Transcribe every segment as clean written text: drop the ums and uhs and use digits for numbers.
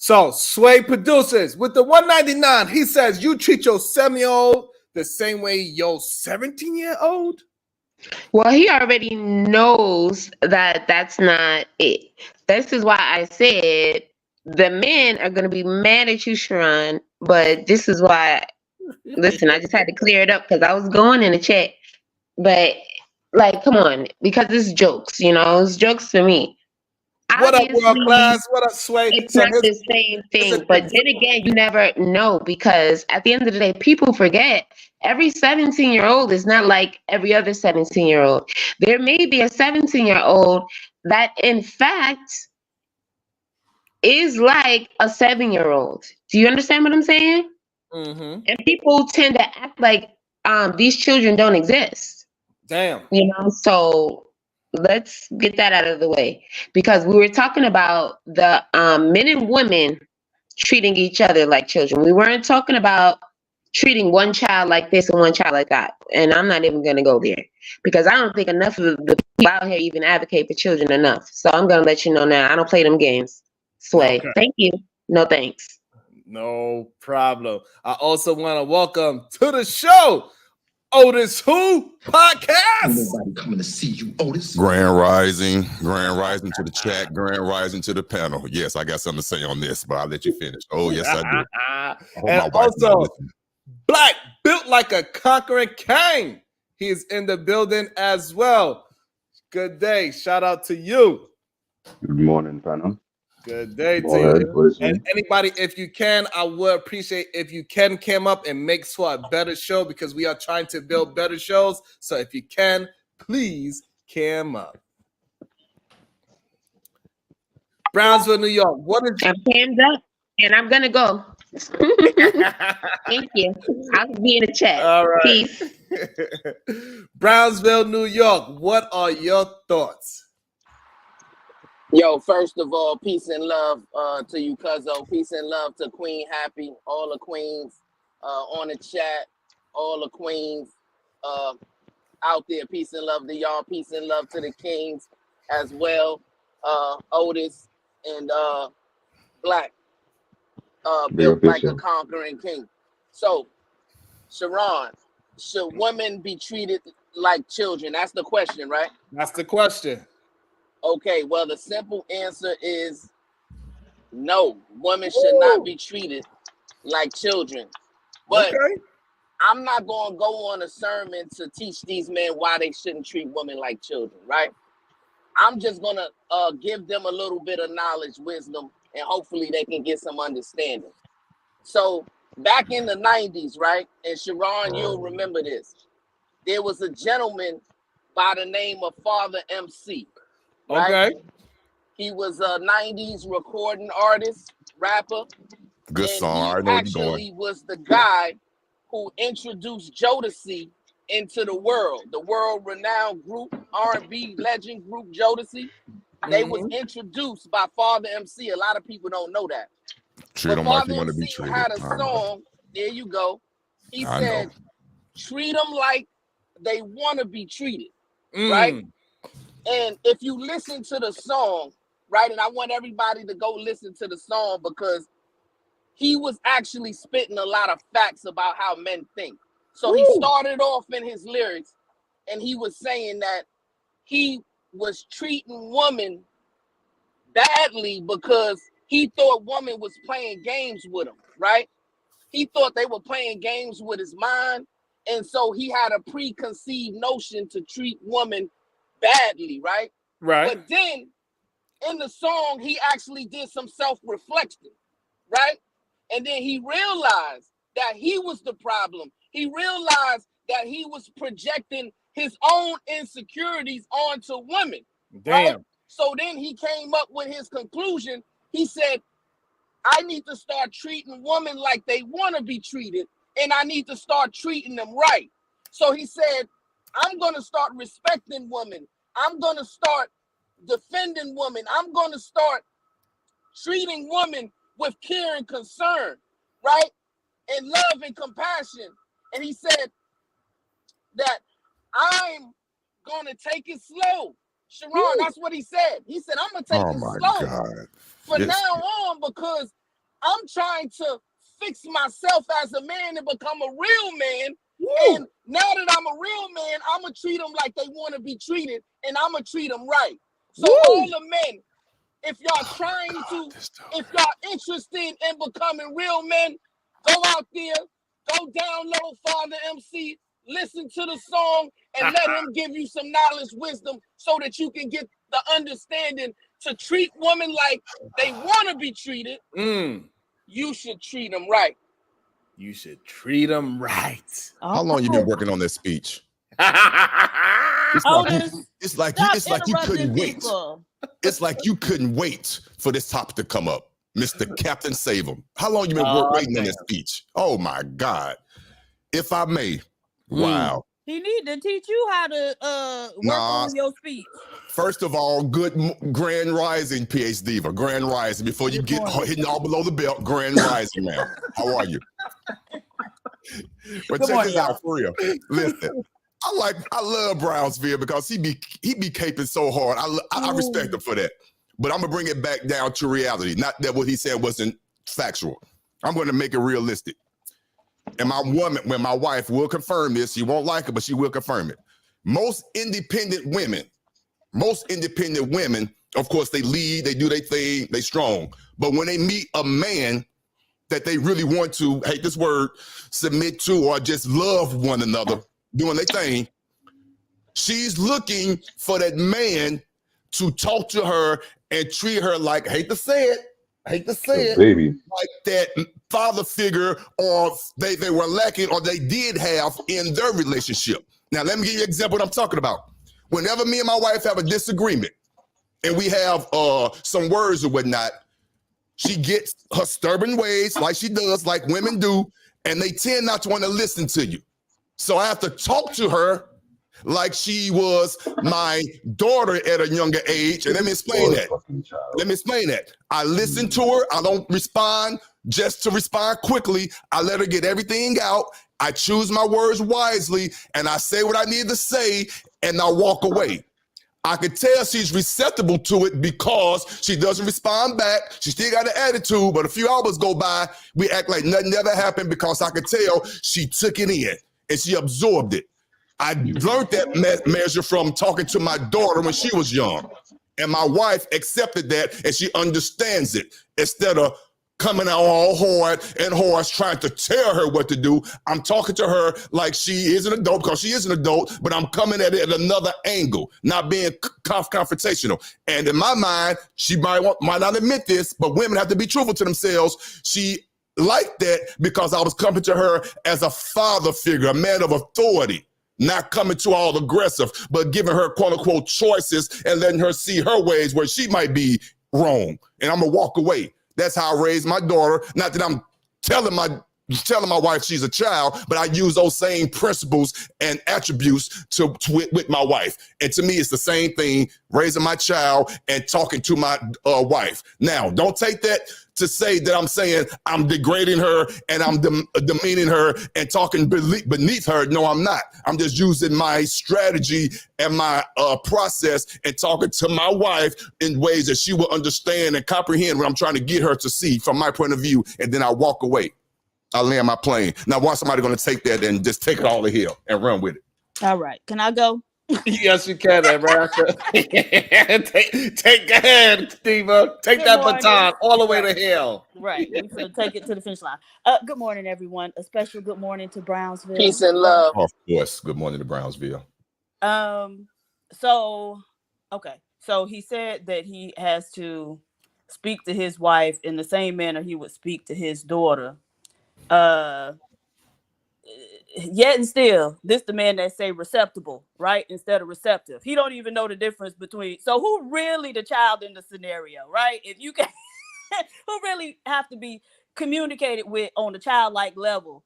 So Sway produces with the 199. He says you treat your 7-year-old the same way your 17-year-old. Well, he already knows that that's not it. This is why I said the men are going to be mad at you, Sharon. But this is why. Listen, I just had to clear it up because I was going in the chat. But like, come on, because it's jokes. It's jokes for me. What up, world Obviously, class? What up, Sway? it's So not the same thing. But then again, you never know because at the end of the day, people forget every 17-year-old is not like every other 17-year-old. There may be a 17-year-old that, in fact, is like a 7-year-old. Do you understand what I'm saying? Mm-hmm. And people tend to act like these children don't exist. Damn. So let's get that out of the way because we were talking about the men and women treating each other like children. We weren't talking about treating one child like this and one child like that. And I'm not even going to go there because I don't think enough of the people out here even advocate for children enough. So I'm going to let you know now. I don't play them games. Sway. Okay. Thank you. No thanks. No problem. I also want to welcome to the show OtisWhO podcast. Nobody coming to see you, Otis. Grand rising to the chat, grand rising to the panel. Yes, I got something to say on this, but I'll let you finish. Oh, yes, I do. And also, Black, built like a conquering king. He's in the building as well. Good day. Shout out to you. Good morning, panel. Good day to you. And anybody, if you can, I would appreciate if you can come up and make for a better show because we are trying to build better shows. So if you can, please come up. Brownsville, New York. What is I'm cammed up and I'm gonna go. Thank you. I'll be in the chat. All right. Peace. Brownsville, New York. What are your thoughts? Yo, first of all, peace and love to you, Cuzzo. Peace and love to Queen Happy, all the queens on the chat, all the queens out there. Peace and love to y'all. Peace and love to the kings as well. Otis and Black, built like a conquering king. So, Sharon, should women be treated like children? That's the question, right? That's the question. Okay, well, the simple answer is no. Women should not be treated like children. But I'm not going to go on a sermon to teach these men why they shouldn't treat women like children, right? I'm just going to give them a little bit of knowledge, wisdom, and hopefully they can get some understanding. So back in the 90s, right? And Sharon, you'll remember this. There was a gentleman by the name of Father MC. Right? Okay. He was a 90s recording artist, rapper. Good song. I know actually was the guy who introduced Jodeci into the world-renowned group, R&B legend group Jodeci. They was introduced by Father MC. A lot of people don't know that. Treat them like you want to be treated. Had a song, there you go. He said, treat them like they want to be treated, right? And if you listen to the song, right, and I want everybody to go listen to the song because he was actually spitting a lot of facts about how men think. So he started off in his lyrics and he was saying that he was treating women badly because he thought woman was playing games with him, right? He thought they were playing games with his mind. And so he had a preconceived notion to treat women badly, right? Right. But then in the song, he actually did some self-reflection, right? And then he realized that he was the problem. He realized that he was projecting his own insecurities onto women. Damn. Right? So then he came up with his conclusion. He said, I need to start treating women like they want to be treated, and I need to start treating them right. So he said, I'm going to start respecting women. I'm going to start defending women. I'm going to start treating women with care and concern, right? And love and compassion. And he said that I'm going to take it slow. Sharon, that's what he said. He said, I'm going to take it slow from now on because I'm trying to fix myself as a man and become a real man. Woo. And now that I'm a real man, I'm going to treat them like they want to be treated, and I'm going to treat them right. So all the men, if y'all if y'all interested in becoming real men, go out there, go download Father MC, listen to the song, and let him give you some knowledge, wisdom, so that you can get the understanding to treat women like they want to be treated. You should treat them right. You should treat them right. How long you been working on this speech? It's like you couldn't wait. It's like you couldn't wait for this topic to come up, Mr. Captain Save 'em. How long you been waiting on this speech? Oh my God! If I may, wow. He need to teach you how to work on your speech. First of all, good grand rising, PhD Diva. Grand rising. Before you get hitting all below the belt, grand rising, man. How are you? But check this out for real. Listen, I love Brownsville because he be caping so hard. I respect him for that. But I'm gonna bring it back down to reality. Not that what he said wasn't factual. I'm gonna make it realistic. And my wife will confirm this. She won't like it, but she will confirm it. Most independent women, of course, they lead, they do their thing, they strong. But when they meet a man that they really want to, hate this word, submit to, or just love one another, doing their thing, she's looking for that man to talk to her and treat her like, hate to say it, baby, like that father figure, or they were lacking, or they did have in their relationship. Now, let me give you an example of what I'm talking about. Whenever me and my wife have a disagreement and we have some words or whatnot, she gets her stubborn ways like she does, like women do, and they tend not to want to listen to you. So I have to talk to her like she was my daughter at a younger age. And let me explain that. I listen to her. I don't respond just to respond quickly. I let her get everything out. I choose my words wisely, and I say what I need to say, and I walk away. I could tell she's receptive to it because she doesn't respond back. She still got an attitude, but a few hours go by, we act like nothing ever happened because I could tell she took it in and she absorbed it. I learned that measure from talking to my daughter when she was young. And my wife accepted that, and she understands it. Instead of coming out all hard and harsh, trying to tell her what to do, I'm talking to her like she is an adult, because she is an adult, but I'm coming at it at another angle, not being confrontational. And in my mind, she might not admit this, but women have to be truthful to themselves. She liked that because I was coming to her as a father figure, a man of authority. Not coming to all aggressive, but giving her quote unquote choices and letting her see her ways where she might be wrong. And I'm gonna walk away. That's how I raised my daughter. Not that I'm telling my wife she's a child, but I use those same principles and attributes with my wife. And to me, it's the same thing, raising my child and talking to my wife. Now, don't take that to say that I'm saying I'm degrading her and I'm demeaning her and talking beneath her. No, I'm not. I'm just using my strategy and my process and talking to my wife in ways that she will understand and comprehend what I'm trying to get her to see from my point of view. And then I walk away. I land my plane. Now, why somebody going to take that and just take it all the hill and run with it? All right. Can I go? Yes, you can, America. Take ahead, Diva. Take that baton all the way to hell. Right. We're going to take it to the finish line. Good morning, everyone. A special good morning to Brownsville. Peace and love. Of course. Good morning to Brownsville. So he said that he has to speak to his wife in the same manner he would speak to his daughter. Yet and still, this the man that say receptible, right? Instead of receptive. He don't even know the difference between. So who really the child in the scenario, right? If you can, who really have to be communicated with on the childlike level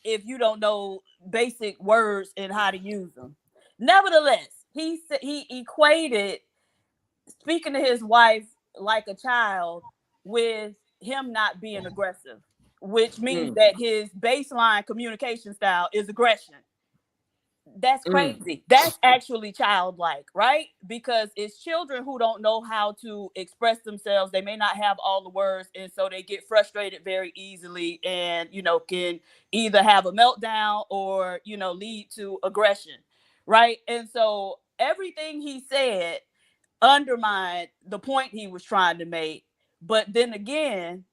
if you don't know basic words and how to use them. Nevertheless, he equated speaking to his wife like a child with him not being aggressive, which means that his baseline communication style is aggression. That's crazy. That's actually childlike, right? Because it's children who don't know how to express themselves. They may not have all the words, and so they get frustrated very easily, and can either have a meltdown or lead to aggression, right? And so everything he said undermined the point he was trying to make. But then again,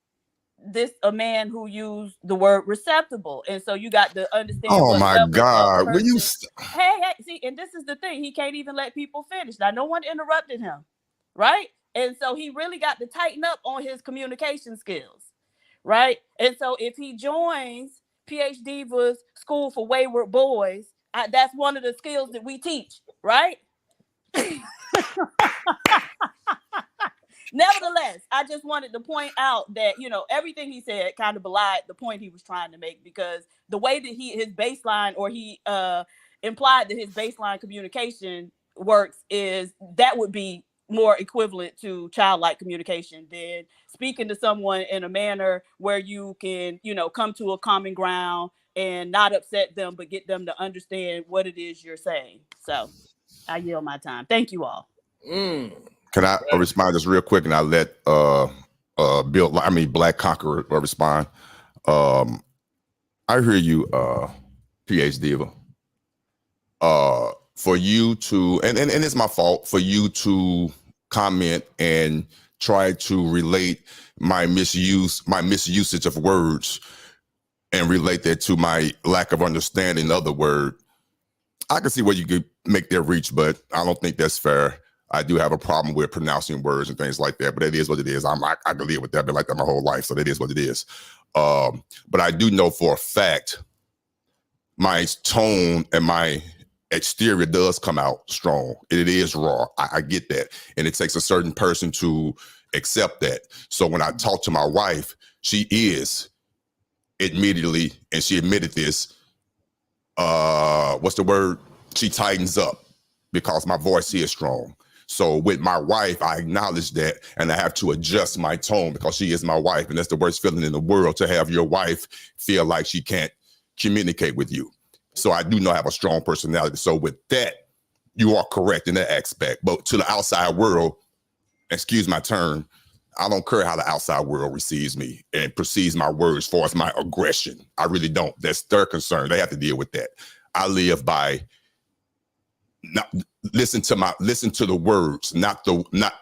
a man who used the word receptible, and so you got to understand. Oh my God! Will you? Hey, see, and this is the thing: he can't even let people finish. Now, no one interrupted him, right? And so he really got to tighten up on his communication skills, right? And so if he joins PH Diva's School for Wayward Boys, that's one of the skills that we teach, right? Nevertheless, I just wanted to point out that, everything he said kind of belied the point he was trying to make, because the way that his baseline, or he implied that his baseline communication works, is that would be more equivalent to childlike communication than speaking to someone in a manner where you can, come to a common ground and not upset them, but get them to understand what it is you're saying. So I yield my time. Thank you all. Can I respond just real quick, and I let Black Conqueror respond. I hear you, PH Diva. For you to, and it's my fault for you to comment and try to relate my misusage of words and relate that to my lack of understanding of the word. I can see where you could make that reach, but I don't think that's fair. I do have a problem with pronouncing words and things like that, but it is what it is. I can live with that. I've been like that my whole life, so that is what it is. But I do know for a fact my tone and my exterior does come out strong. It is raw. I get that. And it takes a certain person to accept that. So when I talk to my wife, she is immediately, and she admitted this, what's the word? She tightens up because my voice is strong. So with my wife, I acknowledge that, and I have to adjust my tone because she is my wife. And that's the worst feeling in the world, to have your wife feel like she can't communicate with you. So I do know I have a strong personality. So with that, you are correct in that aspect. But to the outside world, excuse my term, I don't care how the outside world receives me and perceives my words as far as my aggression. I really don't. That's their concern. They have to deal with that. I live by listen to the words, not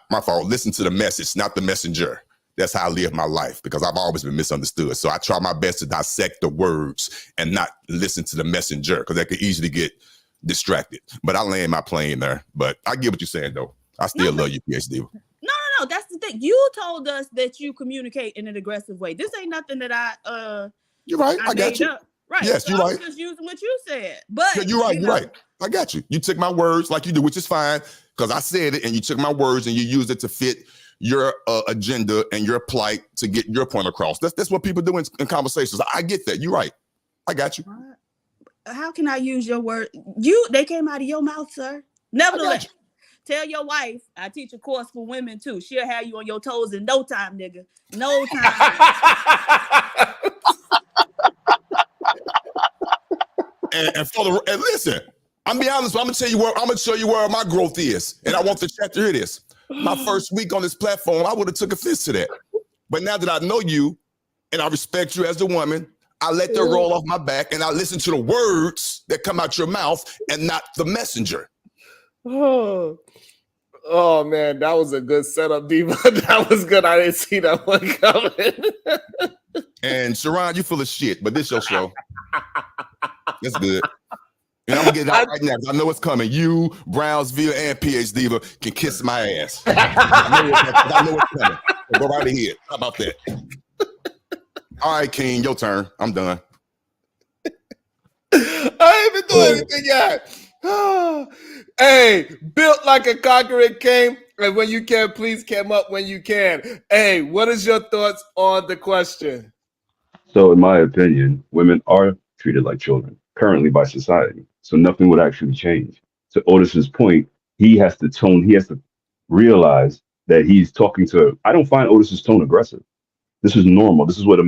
my fault. Listen to the message, not the messenger. That's how I live my life, because I've always been misunderstood. So I try my best to dissect the words and not listen to the messenger, because that could easily get distracted. But I land my plane there. But I get what you're saying, though. I still love you, PhD. No, that's the thing. You told us that you communicate in an aggressive way. This ain't nothing that I You're right. I got you. Up. Right. Yes, so you're I right. was just using what you said. But yeah, you're right. You're right. I got you. You took my words like you do, which is fine, because I said it, and you took my words and you used it to fit your agenda and your plight to get your point across. That's what people do in conversations. I get that. You're right. I got you. How can I use your word? They came out of your mouth, sir. Nevertheless, tell your wife I teach a course for women too. She'll have you on your toes in no time, nigga. No time. and listen, I'm be honest. I'm gonna tell you where I'm gonna show you where my growth is, and I want the chat to hear this. My first week on this platform, I would have took offense to that, but now that I know you and I respect you as a woman, I let that roll off my back, and I listen to the words that come out your mouth and not the messenger. Oh man, that was a good setup, Diva. That was good. I didn't see that one coming. And Sharon, you full of shit, but this your show. That's good. And I'm gonna get it out right now, because I know it's coming. You, Brownsville, and PH Diva can kiss my ass. I know it's coming. So go right ahead. How about that? All right, King, your turn. I'm done. I ain't even doing anything yet. Hey, built like a conqueror came, and when you can, please come up when you can. Hey, what is your thoughts on the question? So in my opinion, women are treated like children currently by society. So nothing would actually change. To Otis's point, he has to realize that he's talking to, I don't find Otis's tone aggressive. This is normal. This is what how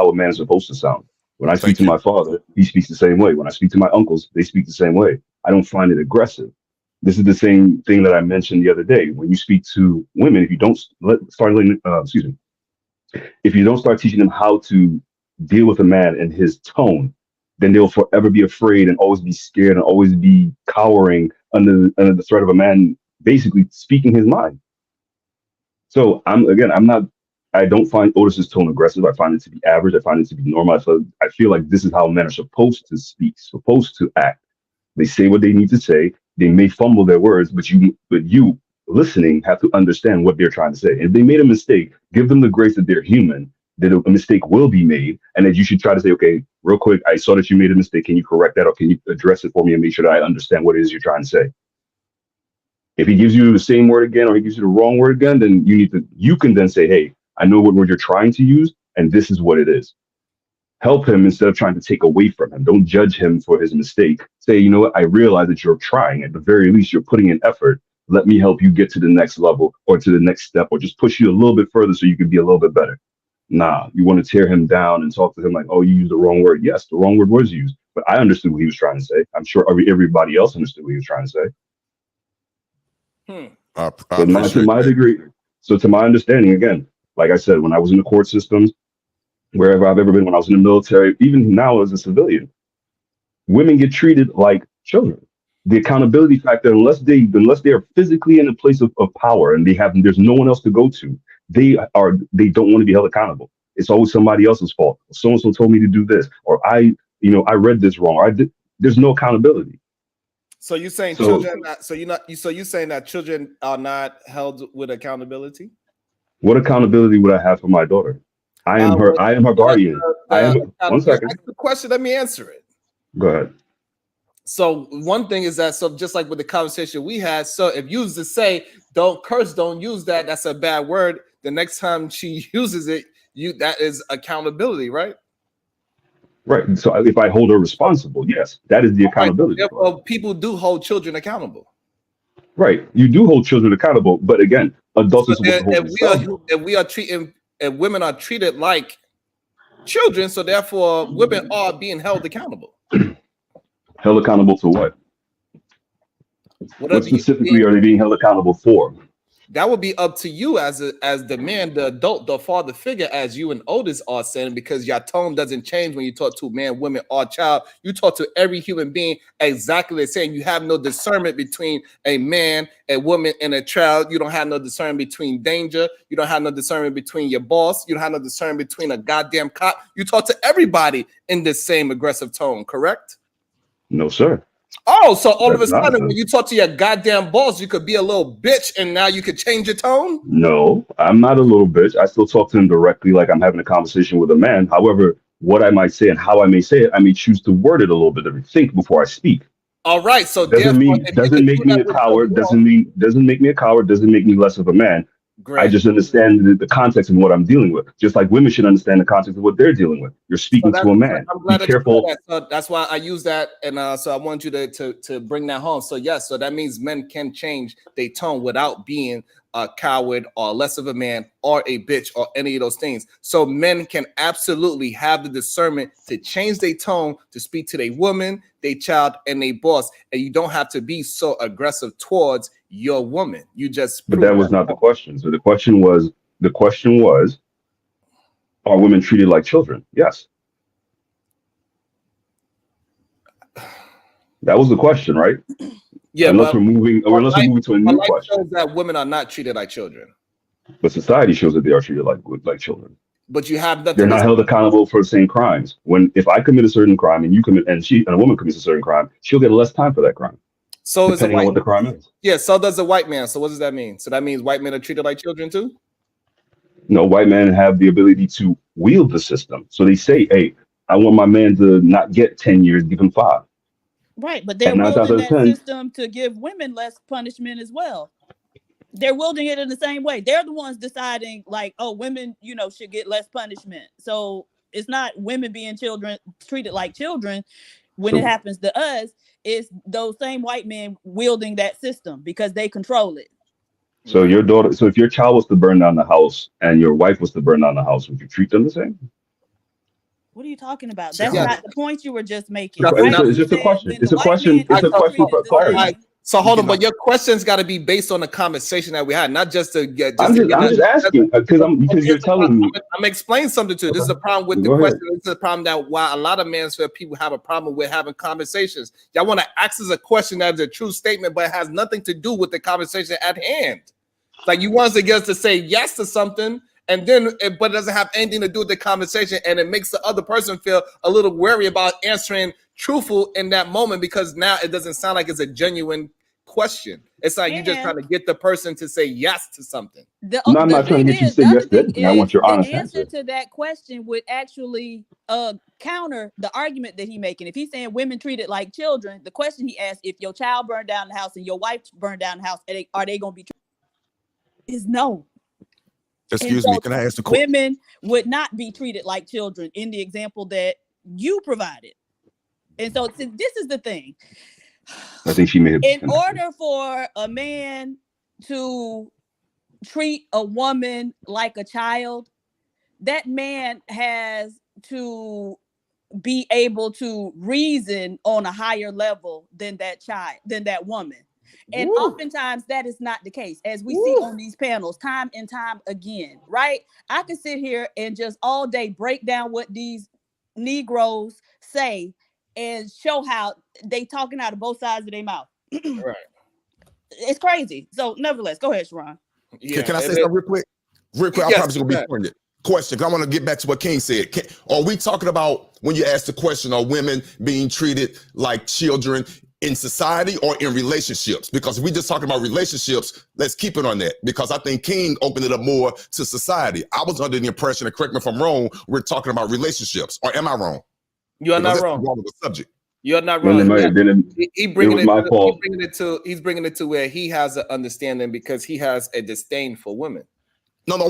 a man is supposed to sound. When I speak to my father, he speaks the same way. When I speak to my uncles, they speak the same way. I don't find it aggressive. This is the same thing that I mentioned the other day. When you speak to women, if you don't if you don't start teaching them how to deal with a man and his tone, then they'll forever be afraid and always be scared and always be cowering under the threat of a man basically speaking his mind. So I don't find Otis's tone aggressive. I find it to be average. I find it to be normal. I feel like this is how men are supposed to speak, supposed to act. They say what they need to say. They may fumble their words, but you listening have to understand what they're trying to say. And if they made a mistake, give them the grace that they're human, that a mistake will be made, and that you should try to say, okay, real quick, I saw that you made a mistake. Can you correct that, or can you address it for me and make sure that I understand what it is you're trying to say? If he gives you the same word again, or he gives you the wrong word again, then you can then say, hey, I know what word you're trying to use, and this is what it is. Help him instead of trying to take away from him. Don't judge him for his mistake. Say, you know what, I realize that you're trying. At the very least, you're putting in effort. Let me help you get to the next level or to the next step, or just push you a little bit further so you can be a little bit better. Nah, you want to tear him down and talk to him like, oh, you used the wrong word. Yes, the wrong word was used, but I understood what he was trying to say. I'm sure everybody else understood what he was trying to say. To my understanding, again, like I said, when I was in the court systems, wherever I've ever been, when I was in the military, even now as a civilian, women get treated like children. The accountability factor, unless they are physically in a place of power and there's no one else to go to, they don't want to be held accountable. It's always somebody else's fault. So and so told me to do this, or I read this wrong. There's no accountability. So you're saying children? So you're saying that children are not held with accountability? What accountability would I have for my daughter? I am her guardian. One second. Ask the question. Let me answer it. Go ahead. So one thing is that, so just like with the conversation we had, so if you used to say, don't curse, don't use that, that's a bad word. The next time she uses it, that is accountability, right? Right. So if I hold her responsible, yes, that is the accountability. Well, people do hold children accountable. Right. You do hold children accountable, but again, adults are supposed to hold themselves. If women are treated like children, so therefore women are being held accountable. Held accountable to what? What specifically are they being held accountable for? That would be up to you as the man, the adult, the father figure, as you and Otis are saying, because your tone doesn't change when you talk to man, woman, or child. You talk to every human being exactly the same. You have no discernment between a man, a woman, and a child. You don't have no discernment between danger. You don't have no discernment between your boss. You don't have no discernment between a goddamn cop. You talk to everybody in the same aggressive tone, correct? No, sir. Oh, so all of a sudden, when you talk to your goddamn boss, you could be a little bitch, and now you could change your tone? No, I'm not a little bitch. I still talk to him directly like I'm having a conversation with a man. However, what I might say and how I may say it, I may choose to word it a little bit to think before I speak. All right, so doesn't make me a coward. Doesn't make me a coward. Doesn't make me less of a man. Great. I just understand the context of what I'm dealing with. Just like women should understand the context of what they're dealing with. You're speaking to a man. I'm glad Be careful. That. So that's why I use that, and so I want you to bring that home. So yes, so that means men can change their tone without being a coward or less of a man or a bitch or any of those things. So men can absolutely have the discernment to change their tone to speak to their woman, their child, and their boss, and you don't have to be so aggressive towards your woman. You just. But that was not the question. So the question was, are women treated like children? Yes. That was the question, right? Yeah. Unless we're moving to a new question. Shows that women are not treated like children. But society shows that they are treated like children. But you have nothing. They're not held accountable for the same crimes. If I commit a certain crime and a woman commits a certain crime, she'll get less time for that crime. So depending on what the crime is. Yeah, so does a white man. So what does that mean? So that means white men are treated like children too? No, white men have the ability to wield the system. So they say, hey, I want my man to not get 10 years, give him 5. Right, but they're wielding that system to give women less punishment as well. They're wielding it in the same way. They're the ones deciding, like, oh, women, should get less punishment. So it's not women being treated like children. When it happens to us, it's those same white men wielding that system because they control it. So if your child was to burn down the house and your wife was to burn down the house, would you treat them the same? What are you talking about? That's not the point you were just making. It's just a question. It's a question. It's a question for clarity. So hold on, but your question's got to be based on the conversation that we had, not just to get. I'm just asking because you're telling me. I'm explaining something to you. This is the problem with the question. This is the problem that why a lot of manosphere people have a problem with having conversations. Y'all want to ask us a question that is a true statement, but it has nothing to do with the conversation at hand. Like you want us to get us to say yes to something, and then but it doesn't have anything to do with the conversation, and it makes the other person feel a little wary about answering truthful in that moment because now it doesn't sound like it's a genuine question. It's like you just trying to get the person to say yes to something. I'm not trying to get you to say yes to anything. I want your honest answer to that question would actually counter the argument that he's making. If he's saying women treated like children, the question he asked, if your child burned down the house and your wife burned down the house, are they going to be treated? Is no. Excuse me, can I ask the question? Women would not be treated like children in the example that you provided. And so this is the thing. I think she may have. In order for a man to treat a woman like a child, that man has to be able to reason on a higher level than that child, than that woman. And oftentimes that is not the case, as we see on these panels time and time again, right? I could sit here and just all day break down what these Negroes say and show how they talking out of both sides of their mouth. Right. It's crazy. So nevertheless, go ahead, Sharon. Yeah, can I say something real quick? Real quick, I promise you're gonna be pointed. Question, because I want to get back to what King said. Are we talking about, when you ask the question, are women being treated like children in society or in relationships? Because if we just talking about relationships, let's keep it on that. Because I think King opened it up more to society. I was under the impression, and correct me if I'm wrong, we're talking about relationships. Or am I wrong? You are not wrong. Wrong with the subject. You're not wrong. He's bringing it to where he has an understanding because he has a disdain for women. No. My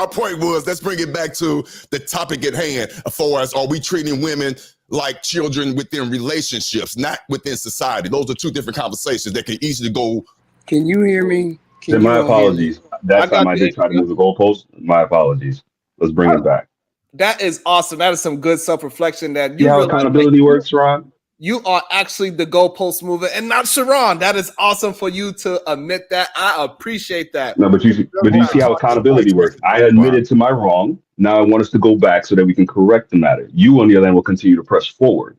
point was, let's bring it back to the topic at hand. As far as, are we treating women like children within relationships, not within society? Those are two different conversations that can easily go. Can you hear me? My apologies. That time I did try to move the goalpost. My apologies. Let's bring it back. That is awesome. That is some good self-reflection. That you how accountability works, Ron. You are actually the goalpost mover and not Sharon. That is awesome for you to admit that. I appreciate that. No, but you see how accountability works. I admitted to my wrong. Now I want us to go back so that we can correct the matter. You, on the other hand, will continue to press forward.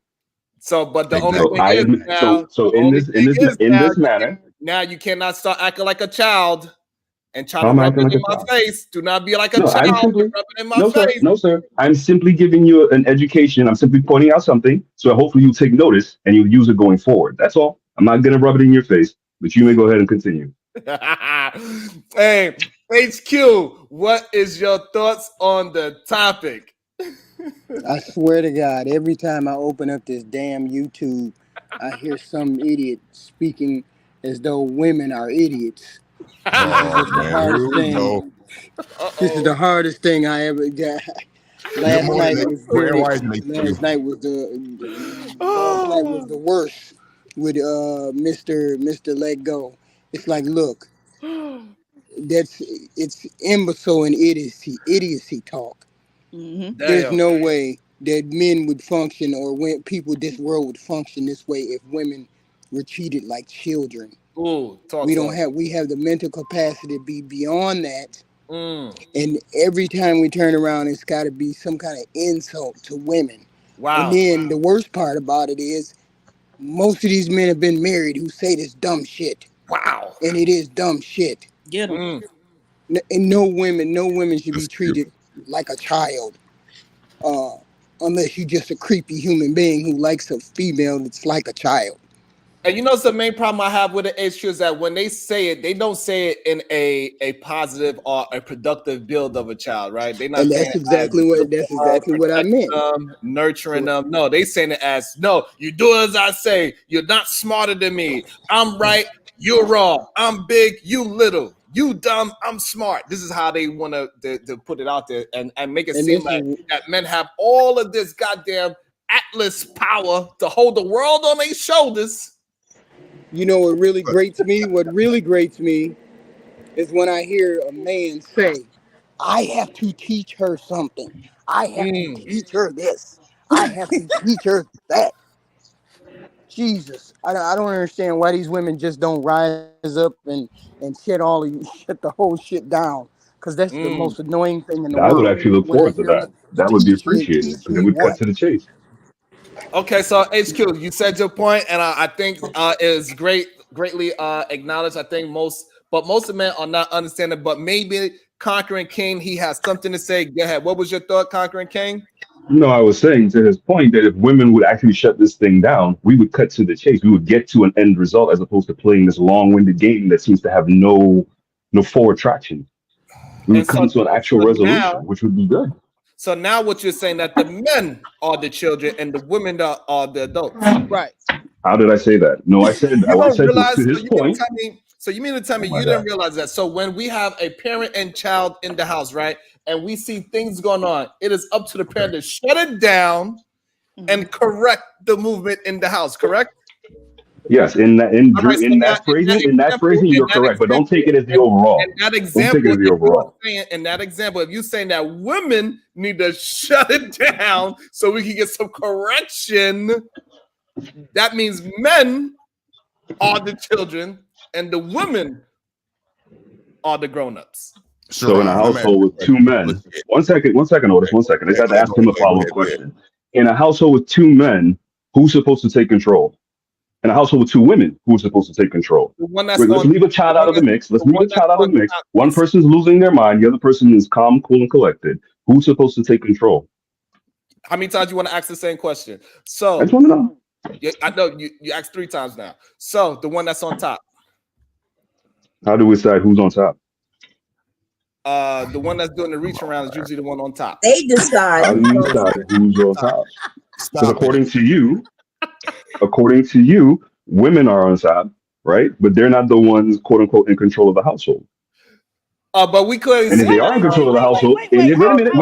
So, but the only thing is now, so in this manner, now you cannot start acting like a child and try to rub it in my face. Do not be like a child. Rub it in my face. No, sir. I'm simply giving you an education. I'm simply pointing out something. So hopefully you take notice and you'll use it going forward. That's all. I'm not going to rub it in your face, but you may go ahead and continue. Hey, HQ, what is your thoughts on the topic? I swear to God, every time I open up this damn YouTube, I hear some idiot speaking as though women are idiots. This is the hardest thing I ever got. Last night was the worst with Mr. Let Go. It's like, look, it's imbecile and idiocy talk. Mm-hmm. There's no way that men would function, or when people this world would function this way, if women were treated like children. Ooh, we have the mental capacity to be beyond that. And every time we turn around, it's got to be some kind of insult to women. Wow. And then the worst part about it is most of these men have been married who say this dumb shit. Wow. And it is dumb shit. Get them. And no women should be treated like a child. Unless you're just a creepy human being who likes a female that's like a child. And you know, the main problem I have with it is that when they say it, they don't say it in a positive or a productive build of a child, right? They're not. And that's exactly what I meant. Nurturing them. No, they saying it as, no, you do as I say. You're not smarter than me. I'm right. You're wrong. I'm big. You little. You dumb. I'm smart. This is how they want to put it out there and make it seem like that men have all of this goddamn Atlas power to hold the world on their shoulders. You know what really grates me? What really grates me is when I hear a man say, I have to teach her something. I have to teach her this. I have to teach her that. Jesus, I don't understand why these women just don't rise up and shut shut the whole shit down. Because that's the most annoying thing in the I would world. actually look When I forward to hear that. That would be appreciated because it me would cut what? to the chase. Okay, so HQ, you said your point, and I think is greatly acknowledged. I think most of men are not understanding, but maybe Conquering King, he has something to say. Go ahead. What was your thought, Conquering King? No, I was saying to his point that if women would actually shut this thing down, we would cut to the chase. We would get to an end result as opposed to playing this long-winded game that seems to have no forward traction. We would come to an actual resolution, which would be good. So now what you're saying that the men are the children and the women are the adults. Right. How did I say that? No, I said to his point. So you mean to tell me you didn't realize that? So when we have a parent and child in the house, right, and we see things going on, it is up to the parent to shut it down and correct the movement in the house, correct? Yes, in that phrasing, you're correct, but don't take it as the overall. In that example, if you're saying that women need to shut it down so we can get some correction, that means men are the children and the women are the grown-ups. So in a household with two men, one second, Otis, 1 second. I just had to ask him a follow-up question. In a household with two men, who's supposed to take control? In a household with two women, who's supposed to take control? Let's leave a child out of the mix. One person's losing their mind. The other person is calm, cool, and collected. Who's supposed to take control? How many times you want to ask the same question? So I just want to know. I know you asked 3 times now. So the one that's on top. How do we decide who's on top? The one that's doing the reach around is usually the one on top. They decide. How do you decide who's on top? Because according to you, women are on top, right? But they're not the ones, quote unquote, in control of the household. But we could. And if they are in control of the household, wait a minute.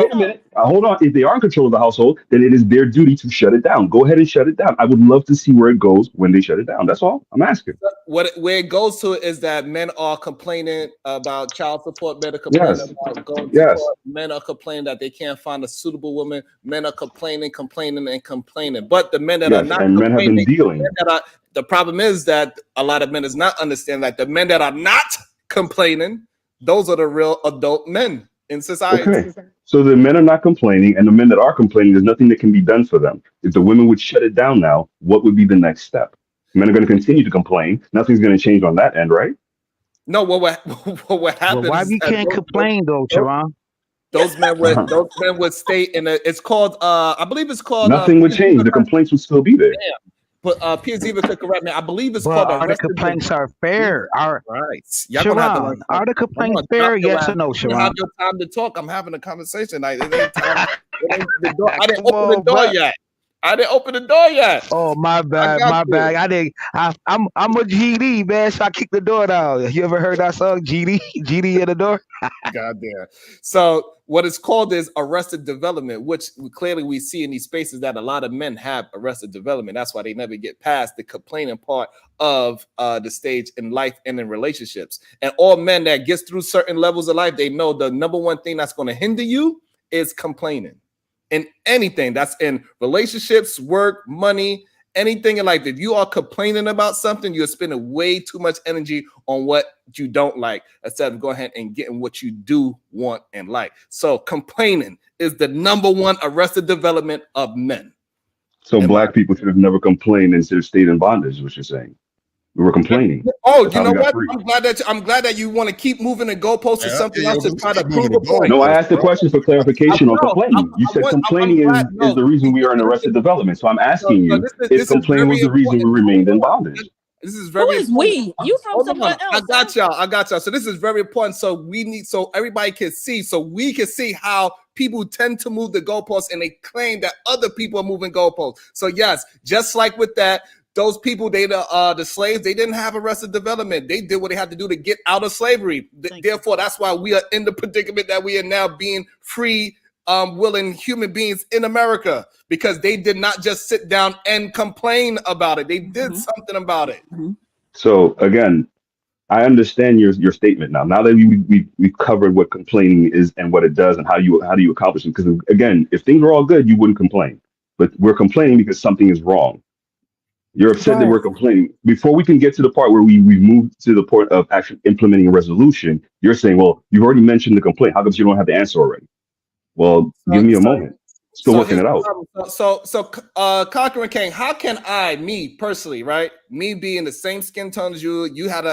Hold on. If they are in control of the household, then it is their duty to shut it down. Go ahead and shut it down. I would love to see where it goes when they shut it down. That's all I'm asking. Where it goes to is that men are complaining about child support. Men are complaining about going to court. Men are complaining that they can't find a suitable woman. Men are complaining. But the men that are not men have been dealing. The problem is that a lot of men is not understanding that the men that are not complaining, those are the real adult men in society. Okay. So the men are not complaining, and the men that are complaining, there's nothing that can be done for them. If the women would shut it down now, what would be the next step? Men are going to continue to complain. Nothing's going to change on that end, right? No, what happens? Well, why we can't complain though, Teron? Those men would stay in a. It's called. I believe it's called. Nothing would change. The complaints would still be there. Yeah. But Piers Eva could correct me. I believe it's called. Are the complaints are fair? Right. Sharon, are the complaints fair? Yes or no, Sharon? You have your time to talk. I'm having a conversation. It ain't time. I didn't open the door yet. Oh, my bad. I'm a GD, man. So I kicked the door down. You ever heard that song, GD? GD in the door? Goddamn. So what it's called is arrested development, which clearly we see in these spaces that a lot of men have arrested development. That's why they never get past the complaining part of the stage in life and in relationships. And all men that gets through certain levels of life, they know the number one thing that's going to hinder you is complaining. In anything that's in relationships, work, money, anything in life, if you are complaining about something, you're spending way too much energy on what you don't like instead of going ahead and getting what you do want and like. So complaining is the number one arrested development of men. So black people should have never complained and should have stayed in bondage, is what you're saying. We were complaining. Oh, you know what? I'm glad that you want to keep moving the goalposts to something else to try to prove a point. No, I asked the question for clarification on complaining. You said complaining is the reason we are in arrested development. So I'm asking you if complaining was the reason we remained in bondage. This is very important. Who is we? You from somewhere else? I got y'all. So this is very important. So everybody can see, so we can see how people tend to move the goalposts and they claim that other people are moving goalposts. So yes, just like with that, those people, the slaves, they didn't have arrested development. They did what they had to do to get out of slavery. Therefore, that's why we are in the predicament that we are now, being free, willing human beings in America, because they did not just sit down and complain about it. They did something about it. So again, I understand your statement now. Now that we've covered what complaining is and what it does and how you accomplish it. Because again, if things were all good, you wouldn't complain. But we're complaining because something is wrong. You're upset that Right. we're complaining. Before we can get to the part where we move to the point of actually implementing a resolution, you're saying, well, you've already mentioned the complaint. How come you don't have the answer already? Well, give me a moment. Still working here's it the out. problem. Conquering King, how can I, me personally, right? Me being the same skin tone as you, you had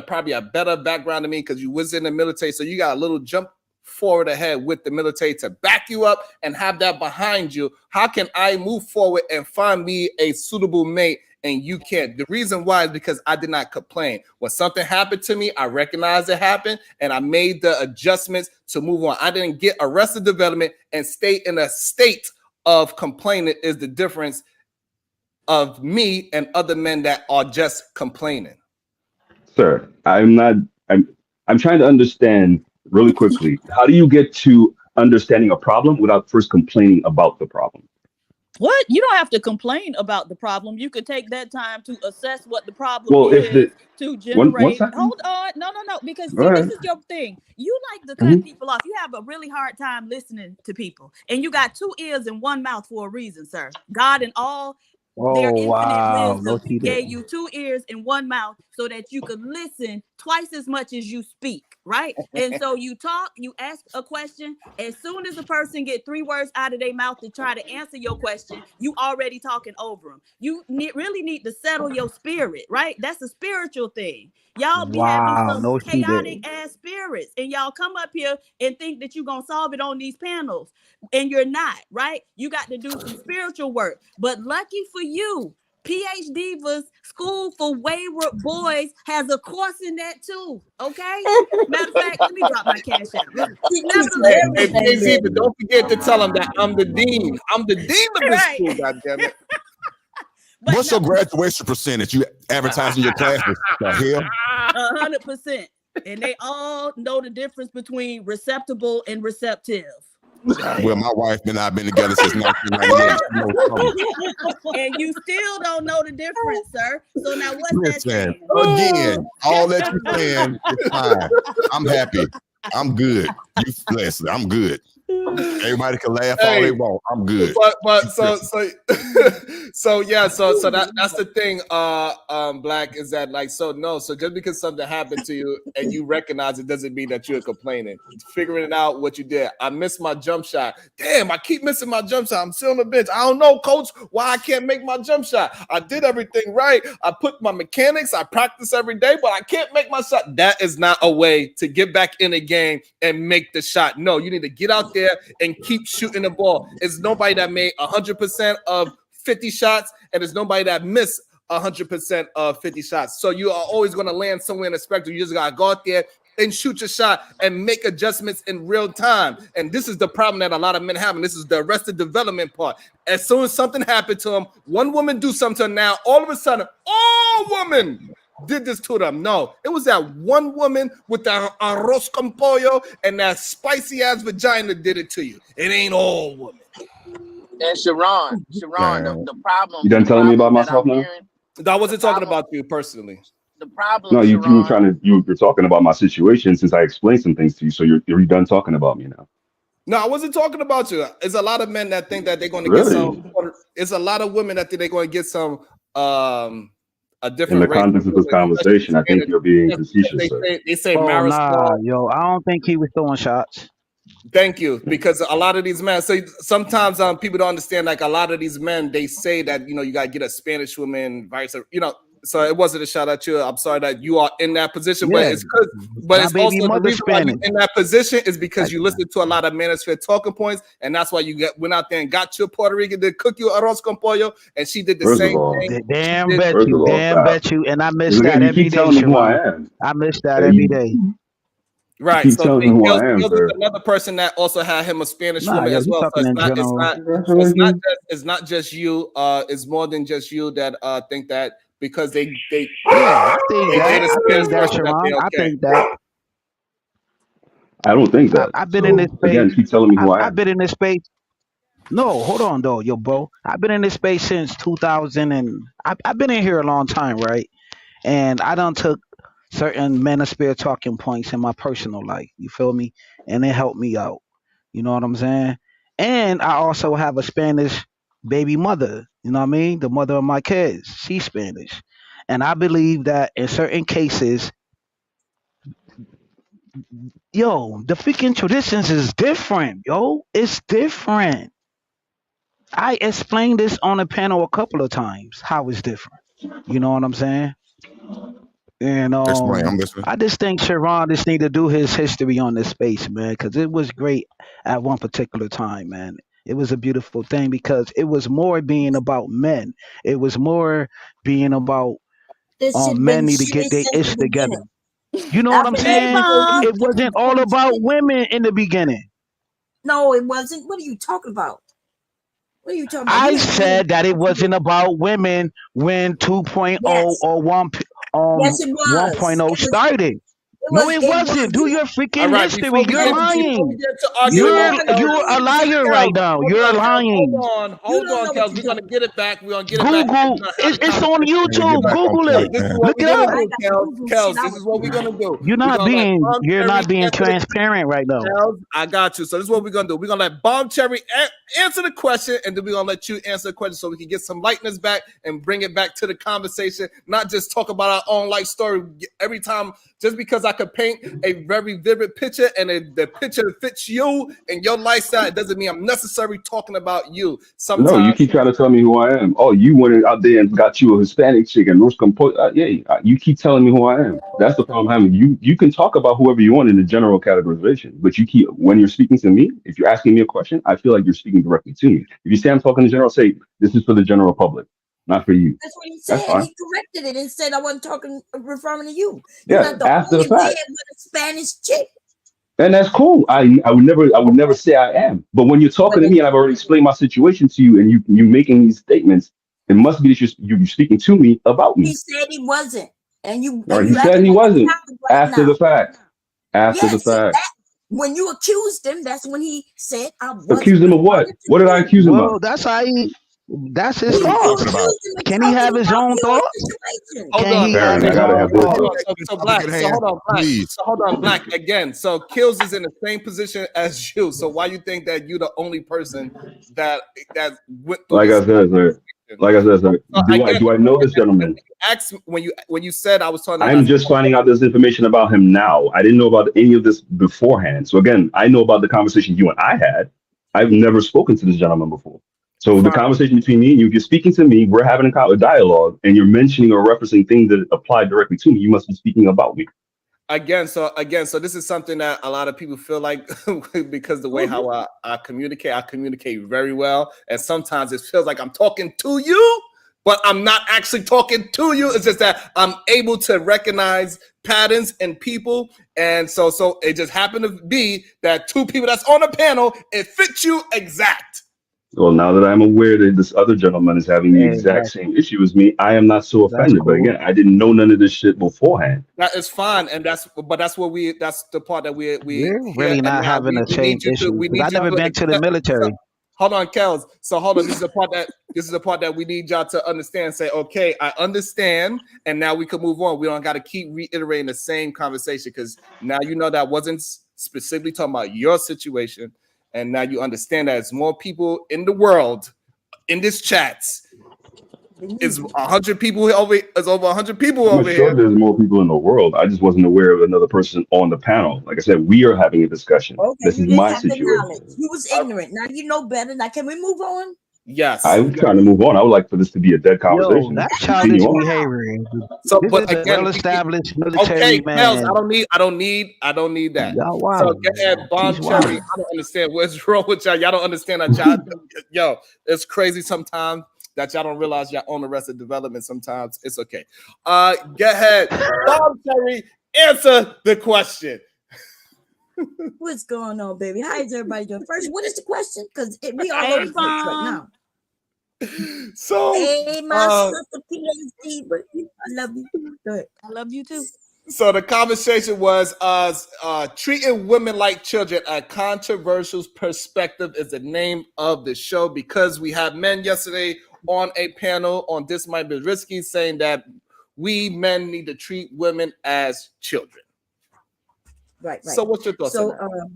probably a better background than me because you was in the military, so you got a little jump forward ahead with the military to back you up and have that behind you. How can I move forward and find me a suitable mate and you can't? The reason why is because I did not complain. When something happened to me, I recognized it happened and I made the adjustments to move on. I didn't get arrested development and stay in a state of complaining. Is the difference of me and other men that are just complaining. Sir, I'm trying to understand really quickly. How do you get to understanding a problem without first complaining about the problem? What? You don't have to complain about the problem. You could take that time to assess what the problem Well, if is the to one generate. second. Hold on. No. Because All see, this right. is your thing. You like to cut people off. You have a really hard time listening to people. And you got 2 ears and 1 mouth for a reason, sir. God and all their Oh infinite wow, no wisdom cheater. gave you 2 ears and 1 mouth so that you could listen twice as much as you speak, right? And so you talk, you ask a question. As soon as a person get 3 words out of their mouth to try to answer your question, you already talking over them. You really need to settle your spirit, right? That's a spiritual thing. Y'all be having Wow, some no cheater. chaotic ass spirits, and y'all come up here and think that you're gonna solve it on these panels, and you're not, right? You got to do some spiritual work. But lucky for you, PhD Divas School for Wayward Boys has a course in that too. Okay. Matter of fact, let me drop my cash out. Hey, PhD, but don't forget to tell them that I'm the dean. I'm the dean of this school. God damn it. What's your graduation percentage? You advertising your classes? The hell? 100%. And they all know the difference between receptible and receptive. Well, my wife and I have been together since 1998. And you still don't know the difference, sir. So now what's that saying? Again, all that you're saying is fine. I'm happy. I'm good. You listen, I'm good. Everybody can laugh all they want. I'm good. But so that's the thing, Black, is that like, so just because something happened to you and you recognize it doesn't mean that you're complaining. Figuring it out what you did. I missed my jump shot. Damn, I keep missing my jump shot. I'm still on the bench. I don't know, coach, why I can't make my jump shot. I did everything right. I put my mechanics, I practice every day, but I can't make my shot. That is not a way to get back in the game and make the shot. No, you need to get out there and keep shooting the ball. It's nobody that made 100% of 50 shots, and there's nobody that missed 100% of 50 shots. So you are always going to land somewhere in the spectrum. You just got to go out there and shoot your shot and make adjustments in real time. And this is the problem that a lot of men have, and this is the arrested development part. As soon as something happened to them, one woman do something to them, now all of a sudden, all women did this to them. No, it was that one woman with the arroz con pollo and that spicy ass vagina did it to you. It ain't all women. And Sharon, the problem. You done telling me about myself now? I wasn't talking about you personally. The problem. No, you were you're talking about my situation since I explained some things to you. So you're done talking about me now. No, I wasn't talking about you. There's a lot of men that think that they're going to get some. It's a lot of women that think they're going to get some. A different. In the context of this conversation, I think you're being facetious. They say nah, yo, I don't think he was throwing shots. Thank you, because a lot of these men. So sometimes people don't understand. Like a lot of these men, they say that you got to get a Spanish woman, vice versa. So it wasn't a shot at you. I'm sorry that you are in that position, Yeah. but it's also the reason why you're in that position is because you listen to a lot of manosphere talking points, and that's why you went out there and got your Puerto Rican to cook you arroz con pollo, and she did the same thing. Damn bet you, and I miss that every day. I miss that every day. Right. So Gil's is another person that also had him a Spanish woman as well. So it's not just you. It's more than just you that think that because they I think that. I don't think that. I've been in this space. Again, keep telling me who I am. I've been in this space. No, hold on though, yo, bro. I've been in this space since 2000, and I've been in here a long time, right? And I done took certain manosphere talking points in my personal life. You feel me? And it helped me out. You know what I'm saying? And I also have a Spanish baby mother. You know what I mean? The mother of my kids. She's Spanish. And I believe that in certain cases, yo, the freaking traditions is different, yo. It's different. I explained this on a panel a couple of times how it's different. You know what I'm saying? And Explain. I'm listening. I just think Sharon just need to do his history on this space, man, because it was great at one particular time, man. It was a beautiful thing because it was more being about men. It was more being about This shit men been need to get shitty their since ish the together. beginning. You know what I'm I've been Hey, saying? waiting for Mom. you It wasn't all about women in the beginning. No, it wasn't. What are you talking about? What are you talking about? You I ain't been. said that it wasn't about women when 2.0 Yes, or yes, it was. 1.0 It was. started. It No, was. it It was. wasn't. Do your All freaking right, history. You're before we lying. get to You arguing, are Kels, You're a lying. liar right Kels, now. hold You're on, Kels, lying. You hold don't on, know what Kels. you're We're gonna talking get about. it back. We're gonna get it back, and Google. we're gonna have the It's on conversation. Let me get YouTube. back on Google So it. point, this is man. what Look we're it gonna up. I do, got to Kels. Google Kels, shit. I this is was what we're lying. gonna do. You're We're not gonna let being. Bomb You're Cherry not being answer the transparent right now. Kels, I got you. So this is what we're gonna do. We're gonna let Bomb Cherry answer the question, and then we're gonna let you answer the question so we can get some lightness back and bring it back to the conversation, not just talk about our own life story every time. Just because I could paint a very vivid picture and the picture fits you and your lifestyle, it doesn't mean I'm necessarily talking about you. No, you Sometimes, keep trying to tell me who I am. Oh, you went out there and got you a Hispanic chick and Ruscom. You keep telling me who I am. That's the problem I'm having. You can talk about whoever you want in the general categorization, but you keep when you're speaking to me. If you're asking me a question, I feel like you're speaking directly to me. If you say I'm talking to general, say this is for the general public, not for you. That's what he That's said. fine. He corrected it and said I wasn't talking, referring to you. You're Yeah, not the after the only man fact. with a Spanish chick. And that's cool. I would never say I am. But when you're But talking to me and I've already explained my situation to you and you making these statements, it must be that you're speaking to me about he me. said he wasn't, and Or he you said acting he like a wasn't child right after the now. fact. After the Yes, fact. that when you accused him, that's when he said I wasn't Accuse him of what? referring to What did I you. accuse him of? Well, that's how he. That's his What are we You thoughts. talking about? accused him of Can he have talking his about own your thoughts? situation. hold Can on, he hold have Baron, on, I his gotta own have this. hold Let me on. thoughts? get this So topic Black. at So hand, hold on, Black. please. So hold on, Black again. So Kills is in the same position as you. So why you think that you're the only person that went through Like this I said, sir. conversation? Like I said, sir. So Do I know this gentleman? when you said I was talking I'm about, just finding out this information about him now. I didn't know about any of this beforehand. So again, I know about the conversation you and I had. I've never spoken to this gentleman before. So the fine. conversation between me and you, if you're speaking to me, we're having a dialogue, and you're mentioning or referencing things that apply directly to me. You must be speaking about me. So this is something that a lot of people feel like because the way how I communicate very well, and sometimes it feels like I'm talking to you, but I'm not actually talking to you. It's just that I'm able to recognize patterns in people, and so it just happened to be that two people that's on the panel, it fits you exact. Well, now that I'm aware that this other gentleman is having the exact Exactly. same issue as me, I am not so That's offended. But cool. again, I didn't know none of this shit beforehand. That is fine, and that's the part that we We're here really and not now. having the We same need you to issue we because I need you never to been to the accept. So, military. hold on, Kels. So hold on. This is the part that we need y'all to understand. Say, okay, I understand, and now we can move on. We don't got to keep reiterating the same conversation because now you know that wasn't specifically talking about your situation, and now you understand that there's more people in the world in this chats. Is 100 people over? Is over 100 people I'm over here. sure there's more people in the world. I just wasn't aware of another person on the panel. Like I said, we are having a discussion. Okay, This you is didn't my have the situation. knowledge. You was ignorant. Now you know better. Now can we move on? Yes. I'm trying to move on. I would like for this to be a dead Yo, conversation. that's That's childish Continue on. behavior. So, This but is a again, well-established military okay, Kels, man. I don't need that. Y'all So wild. go ahead, Bomb He's Cherry. wild. I don't understand what's wrong with y'all. Y'all don't understand that y'all. Yo, it's crazy sometimes that y'all don't realize y'all own the rest of development. Sometimes it's okay. Go ahead, Bomb Cherry. Answer the question. What's going on, baby? How is everybody doing? First, what is the question? Because we all Hey, over the place right Mom. now. So, Hey, my sister PhD, but I love you. Go ahead. I love you too. so the conversation was treating women like children. A controversial perspective is the name of the show because we had men yesterday on a panel on This Might Be Risky saying that we men need to treat women as children. Right. So what's your thoughts on that?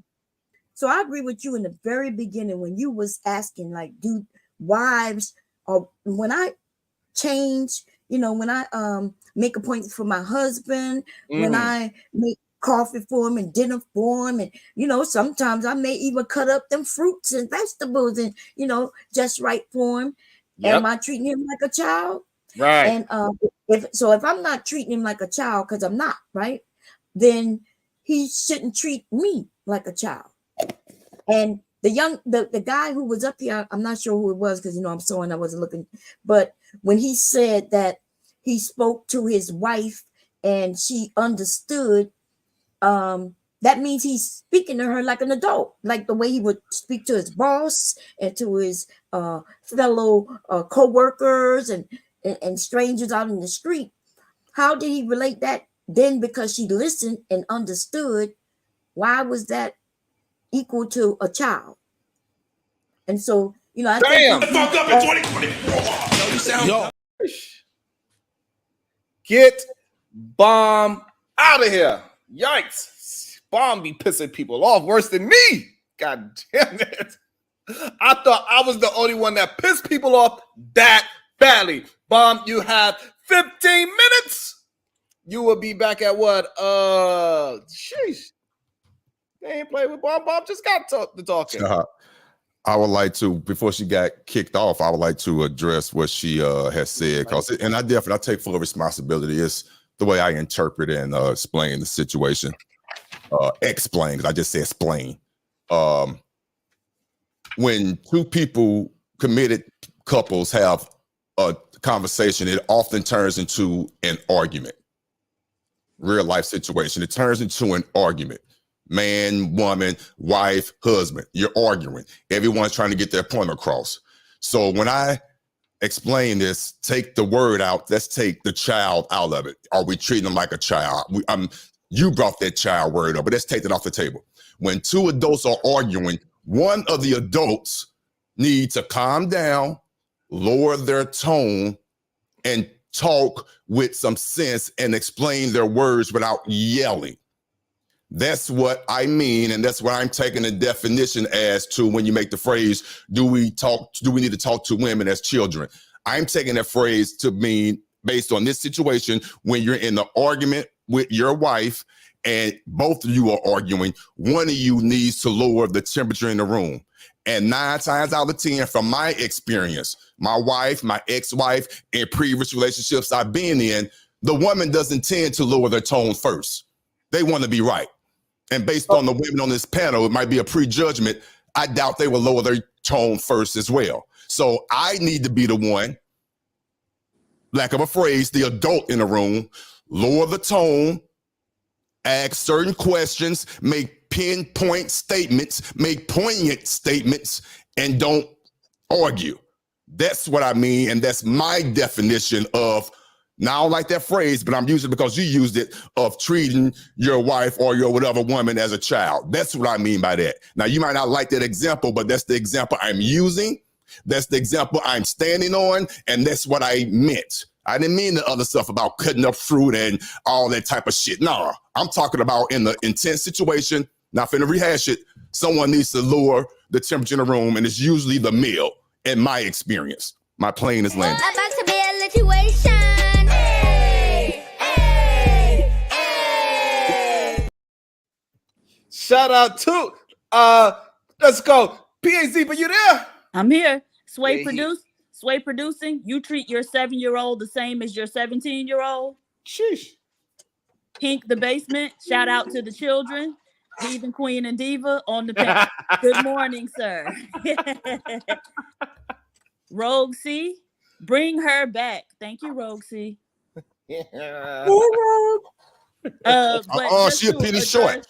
So I agree with you in the very beginning when you was asking, like, do wives, or when I change, when I make appointments for my husband, when I make coffee for him and dinner for him, and sometimes I may even cut up them fruits and vegetables and just right for him. Yep. Am I treating him like a child? Right. And if I'm not treating him like a child, because I'm not, right, then he shouldn't treat me like a child. And the guy who was up here, I'm not sure who it was, because I'm sorry, I wasn't looking, but when he said that he spoke to his wife and she understood, that means he's speaking to her like an adult, like the way he would speak to his boss and to his fellow co-workers and strangers out in the street. How did he relate that then? Because she listened and understood. Why was that equal to a child? And so, I think fuck up in 2024. Yo, get Bomb out of here. Yikes. Bomb be pissing people off worse than me. God damn it. I thought I was the only one that pissed people off that badly. Bomb, you have 15 minutes. You will be back at what? Sheesh. They ain't playing with Bomb. Bomb just got to talking. I would like to, before she got kicked off, I would like to address what she has said, and I take full responsibility. It's the way I interpret and explain the situation. Explain, because I just said explain. When two people, committed couples, have a conversation, it often turns into an argument. Real life situation. It turns into an argument. Man, woman, wife, husband, you're arguing. Everyone's trying to get their point across. So when I explain this, take the word out. Let's take the child out of it. Are we treating them like a child? You brought that child word up, but let's take that off the table. When two adults are arguing, one of the adults needs to calm down, lower their tone, and talk with some sense and explain their words without yelling. That's what I mean, and that's what I'm taking the definition as to when you make the phrase, do we need to talk to women as children? I'm taking that phrase to mean, based on this situation, when you're in the argument with your wife and both of you are arguing, one of you needs to lower the temperature in the room. And 9 times out of 10, from my experience, my wife, my ex-wife, and previous relationships I've been in, the woman doesn't tend to lower their tone first. They want to be right. And based on the women on this panel, it might be a prejudgment. I doubt they will lower their tone first as well. So I need to be the one, lack of a phrase, the adult in the room, lower the tone, ask certain questions, make pinpoint statements, make poignant statements, and don't argue. That's what I mean. And that's my definition of, now I don't like that phrase, but I'm using it because you used it, of treating your wife or your whatever woman as a child. That's what I mean by that. Now, you might not like that example, but that's the example I'm using. That's the example I'm standing on. And that's what I meant. I didn't mean the other stuff about cutting up fruit and all that type of shit. No, I'm talking about in the intense situation, not finna rehash it. Someone needs to lower the temperature in the room, and it's usually the meal, in my experience. My plane is landing. About to be a situation. Shout out to let's go. PAZ, but you there? I'm here. Sway producing. You treat your 7-year-old the same as your 17-year-old. Sheesh. Pink the basement. Shout out to the children. Heathen Queen and Diva on the panel. Good morning, sir. Rogue C, bring her back. Thank you, Rogue C. Yeah. She a penny short.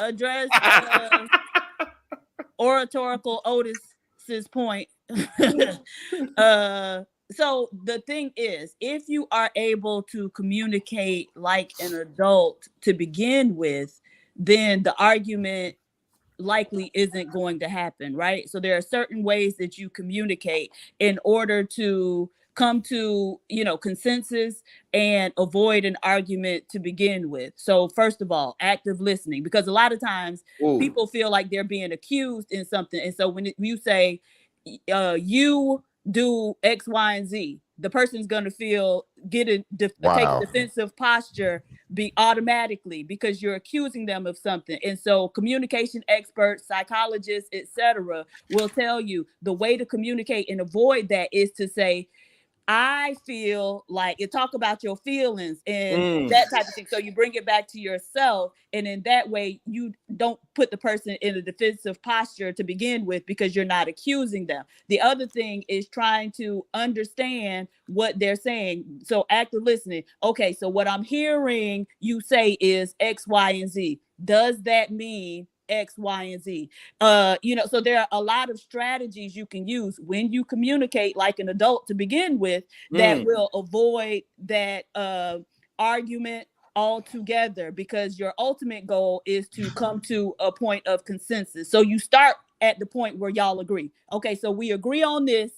Address oratorical Otis's point. So the thing is, if you are able to communicate like an adult to begin with, then the argument likely isn't going to happen, right? So there are certain ways that you communicate in order to come to, consensus and avoid an argument to begin with. So first of all, active listening, because a lot of times people feel like they're being accused in something. And so when you say you do X, Y, and Z, the person's going to take a defensive posture automatically because you're accusing them of something. And so communication experts, psychologists, etc., will tell you the way to communicate and avoid that is to say, I feel like, talk about your feelings and that type of thing. So you bring it back to yourself. And in that way, you don't put the person in a defensive posture to begin with because you're not accusing them. The other thing is trying to understand what they're saying. So active listening. Okay, so what I'm hearing you say is X, Y, and Z. Does that mean X, Y, and Z? So there are a lot of strategies you can use when you communicate like an adult to begin with that will avoid that argument altogether, because your ultimate goal is to come to a point of consensus. So you start at the point where y'all agree. Okay, so we agree on this.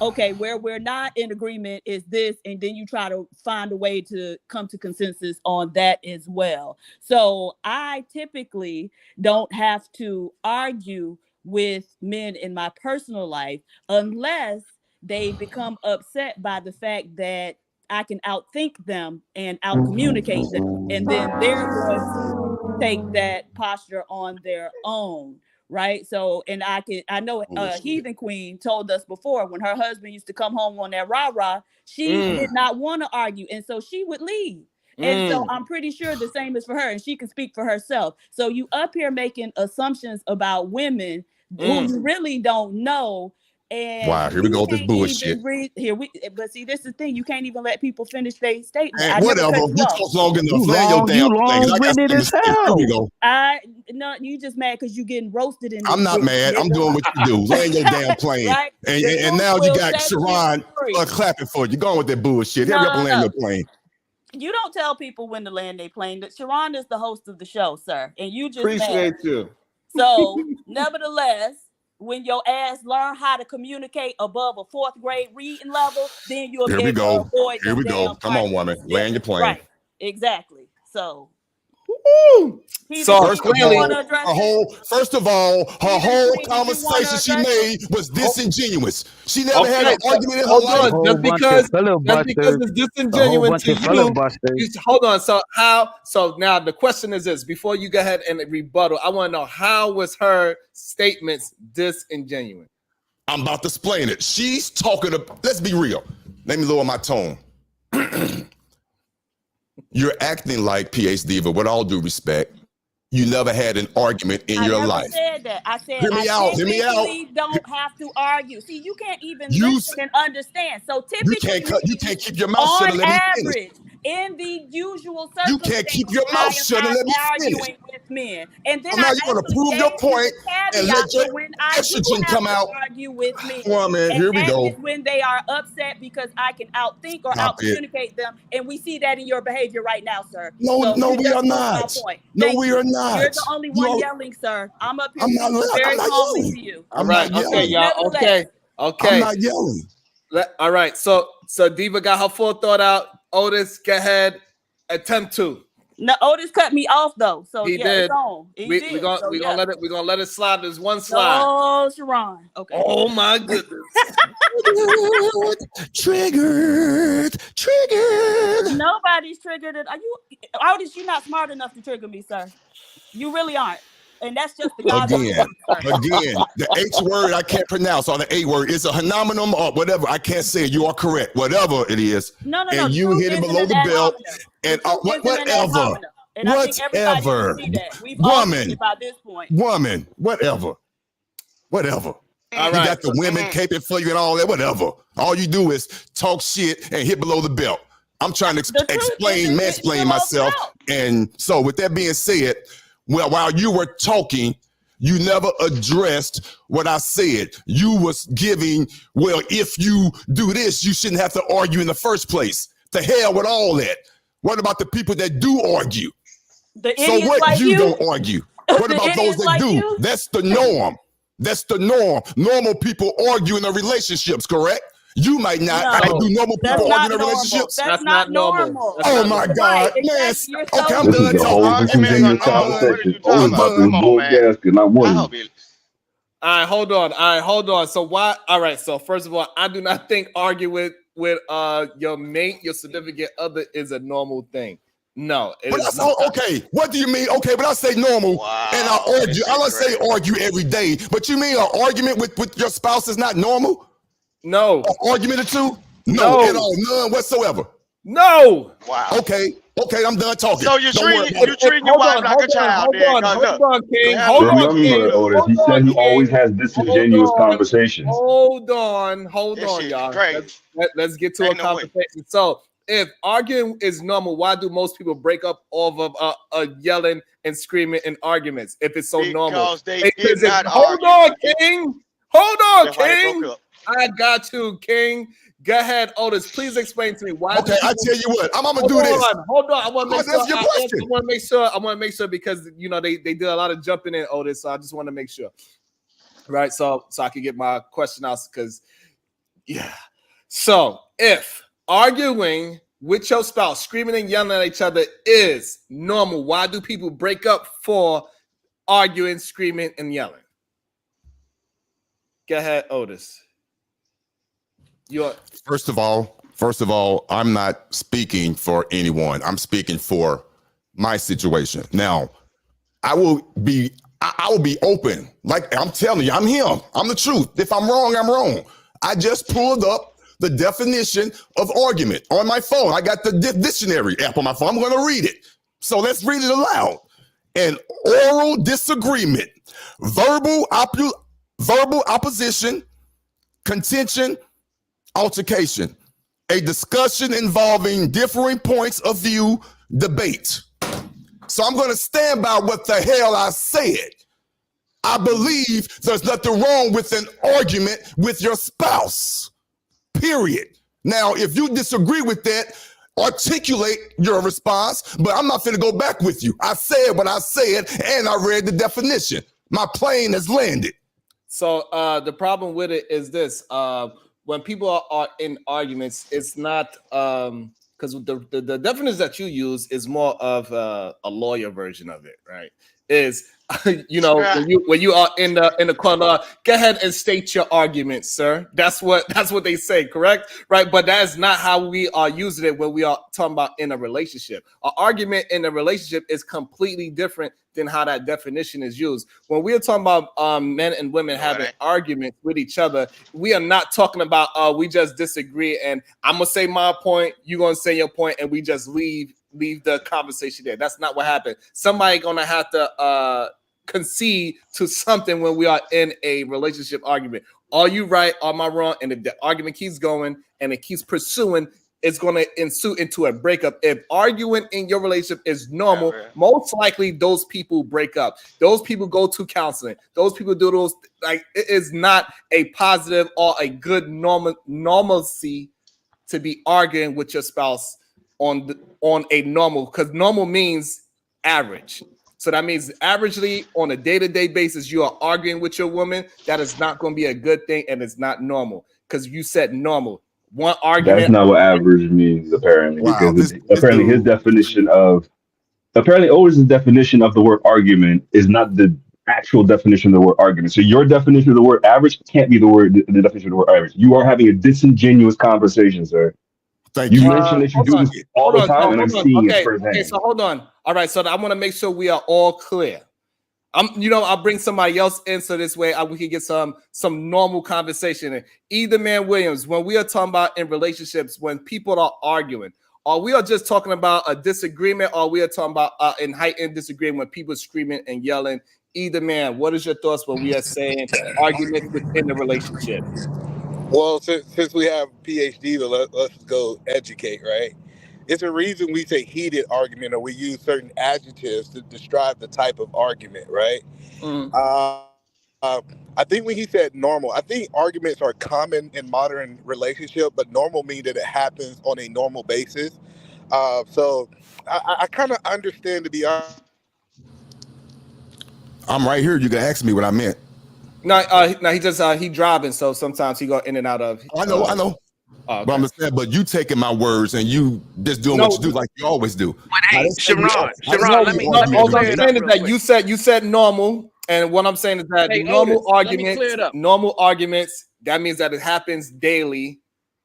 Okay, where we're not in agreement is this, and then you try to find a way to come to consensus on that as well. So I typically don't have to argue with men in my personal life unless they become upset by the fact that I can outthink them and out-communicate them, and then they're going to take that posture on their own. Right. So, and I know Heathen Queen told us before, when her husband used to come home on that rah-rah, she did not want to argue. And so she would leave. And so I'm pretty sure the same is for her, and she can speak for herself. So you up here making assumptions about women who you really don't know. And wow, here we go with this bullshit. But see, this is the thing. You can't even let people finish their statement. And whatever. You talk long enough. Land your damn thing. Here we go. No, you just mad because you getting roasted in this. I'm not mad. I'm doing what you do. Land your damn plane. Right? And now you got Sharon clapping for you. Going with that bullshit. Hurry up and land your plane. You don't tell people when to land their plane. That Sharon is the host of the show, sir. And you just appreciate you. So, nevertheless, when your ass learn how to communicate above a 4th grade reading level, then you'll be able to avoid. Here we go. Come on, woman. Land your plane. Right. Exactly. So. So first of all, her whole conversation she made was disingenuous. She never had an argument in her life. Just because it's disingenuous to you. Hold on. So now the question is this: before you go ahead and rebuttal, I want to know, how was her statements disingenuous? I'm about to explain it. She's talking. Let's be real. Let me lower my tone. You're acting like PH Diva, with all due respect. You never had an argument in your life. I said that. I said, hear me out. Don't have to argue. See, you can't even listen and understand. So typically, you can't keep your mouth shut and let me finish. In the usual circumstances, you can't keep your mouth shut and let me finish. With men. And then now you're going to prove your point and let your estrogen come out. Argue with me. Come on, man. Here we go. Is when they are upset because I can outthink or out-communicate them, and we see that in your behavior right now, sir. No, we are not. No, we are not. You're the only one yelling, sir. I'm up here very calmly to you. All right. Okay, y'all. Okay. I'm not yelling. All right. So Diva got her full thought out. Otis, go ahead. Attempt to. No, Otis cut me off though. So he did. It's on. We're gonna let it slide. There's one slide. Oh, Sharon. Okay. Oh my goodness. Triggered. Nobody's triggered. Are you, Otis? You're not smart enough to trigger me, sir. You really aren't. And that's just the again, the H word I can't pronounce, or the A word. It's a phenomenon or whatever. I can't say it. You are correct. Whatever it is. No. And you hit it below the belt. And whatever. And I think everybody see that. We've all seen by this point. Woman, whatever. All right. You got the women caping for you and all that. Whatever. All you do is talk shit and hit below the belt. I'm trying to mansplain myself. And so with that being said, well, while you were talking, you never addressed what I said. You was giving, well, if you do this, you shouldn't have to argue in the first place. To hell with all that. What about the people that do argue? So what like you don't argue? What about those that do? That's the norm. That's the norm. Normal people argue in their relationships, correct? You might not. No, I do normal that's people not argue in normal. relationships. That's not normal. That's Oh not my normal. God, Right, man! exactly. You're Okay, so I'm This is done the whole talking. disingenuous conversation. Otis about to blow a gasket, not one. All right, hold on. So why? All right. So first of all, I do not think arguing with your mate, your significant other, is a normal thing. No, it But is that's not. okay. What do you mean? Okay, but I say normal, and I argue. I don't say argue every day. But you mean an argument with your spouse is not normal? No. An argument or two? No, at all, none whatsoever. No. Wow. Okay, I'm done talking. So you're Don't worry treating about it. your wife like a child, then? Hold on, King. Hold on, Remember, King. Otis, he said he always has disingenuous conversations. Hold on, This shit y'all. crazy. Let's get to a conversation. So, if arguing is normal, why do most people break up off of yelling and screaming in arguments? If it's so normal, Because they did not hold argue. on, King. Hold on, That's why they King. broke up. I got you, King. Go ahead, Otis. Please explain to me why. Okay, I tell you what, I'm gonna do this. Hold on. I want to make sure. That's your question. I want to make sure because they did a lot of jumping in, Otis. So I just want to make sure, right? So I can get my question out because, yeah. So if arguing with your spouse, screaming and yelling at each other is normal, why do people break up for arguing, screaming, and yelling? Go ahead, Otis. First of all, I'm not speaking for anyone. I'm speaking for my situation. Now, I will be open. Like I'm telling you, I'm him. I'm the truth. If I'm wrong, I'm wrong. I just pulled up the definition of argument on my phone. I got the dictionary app on my phone. I'm going to read it. So let's read it aloud. An oral disagreement, verbal opposition, contention, altercation, a discussion involving differing points of view, debate. So I'm going to stand by what the hell I said. I believe there's nothing wrong with an argument with your spouse, period. Now, if you disagree with that, articulate your response, but I'm not going to go back with you. I said what I said, and I read the definition. My plane has landed. So the problem with it is this. When people are in arguments, it's not because the definition that you use is more of a lawyer version of it, right? Is when you are in the court law, go ahead and state your argument, sir. That's what they say, correct? Right? But that is not how we are using it when we are talking about in a relationship. An argument in a relationship is completely different than how that definition is used. When we are talking about men and women having arguments with each other, we are not talking about we just disagree and I'm gonna say my point, you're gonna say your point, and we just leave the conversation there. That's not what happened. Somebody gonna have to concede to something when we are in a relationship argument. Are you right? Am I wrong? And if the argument keeps going and it keeps pursuing, it's going to ensue into a breakup. If arguing in your relationship is normal, most likely those people break up. Those people go to counseling. Those people do those. Like, it is not a positive or a good normalcy to be arguing with your spouse on a normal, because normal means average. So that means averagely on a day-to-day basis, you are arguing with your woman. That is not going to be a good thing, and it's not normal because you said normal. One argument. That's not what average means, apparently, because apparently his definition of Otis's definition of the word argument is not the actual definition of the word argument. So your definition of the word average can't be the definition of the word average. You are having a disingenuous conversine, sir. Thank you. You mentioned that you do this all the time, and I'm seeing it firsthand. Okay, so hold on. All right, so I want to make sure we are all clear. I'll bring somebody else in so this way we can get some normal conversation in. Either man Williams, when we are talking about in relationships, when people are arguing, or we are just talking about a disagreement, or we are talking about in heightened disagreement when people are screaming and yelling. Either man, what is your thoughts when we are saying arguments within the relationship? Well, since we have PhD, let's go educate, right? It's a reason we say heated argument, or we use certain adjectives to describe the type of argument, right? I think when he said normal, I think arguments are common in modern relationship, but normal means that it happens on a normal basis. So I kind of understand, to be honest. I'm right here. You can ask me what I meant. No, he just he driving, so sometimes he go in and out of. I know. But I'm saying, but you taking my words and you just doing what you do like you always do. But hey, Sharon, let me All I'm clear it saying up is real that quick. you said normal, and what I'm saying is that Hey, normal Otis, let me clear it up. normal arguments, that means that it happens daily,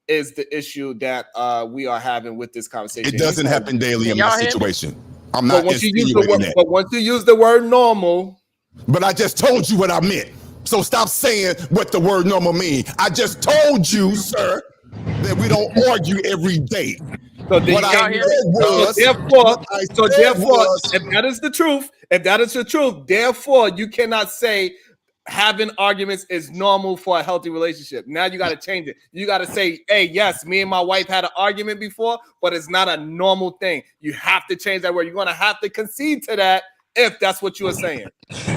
is the issue that we are having with this conversation. It doesn't happen daily in my situation. I'm not insinuating that. But once you use the word normal. But I just told you what I meant. So stop saying what the word normal means. I just told you, sir, that we don't argue every day. So what I said was, therefore, if that is the truth, therefore you cannot say having arguments is normal for a healthy relationship. Now you got to change it. You got to say, hey, yes, me and my wife had an argument before, but it's not a normal thing. You have to change that word. You're going to have to concede to that if that's what you are saying.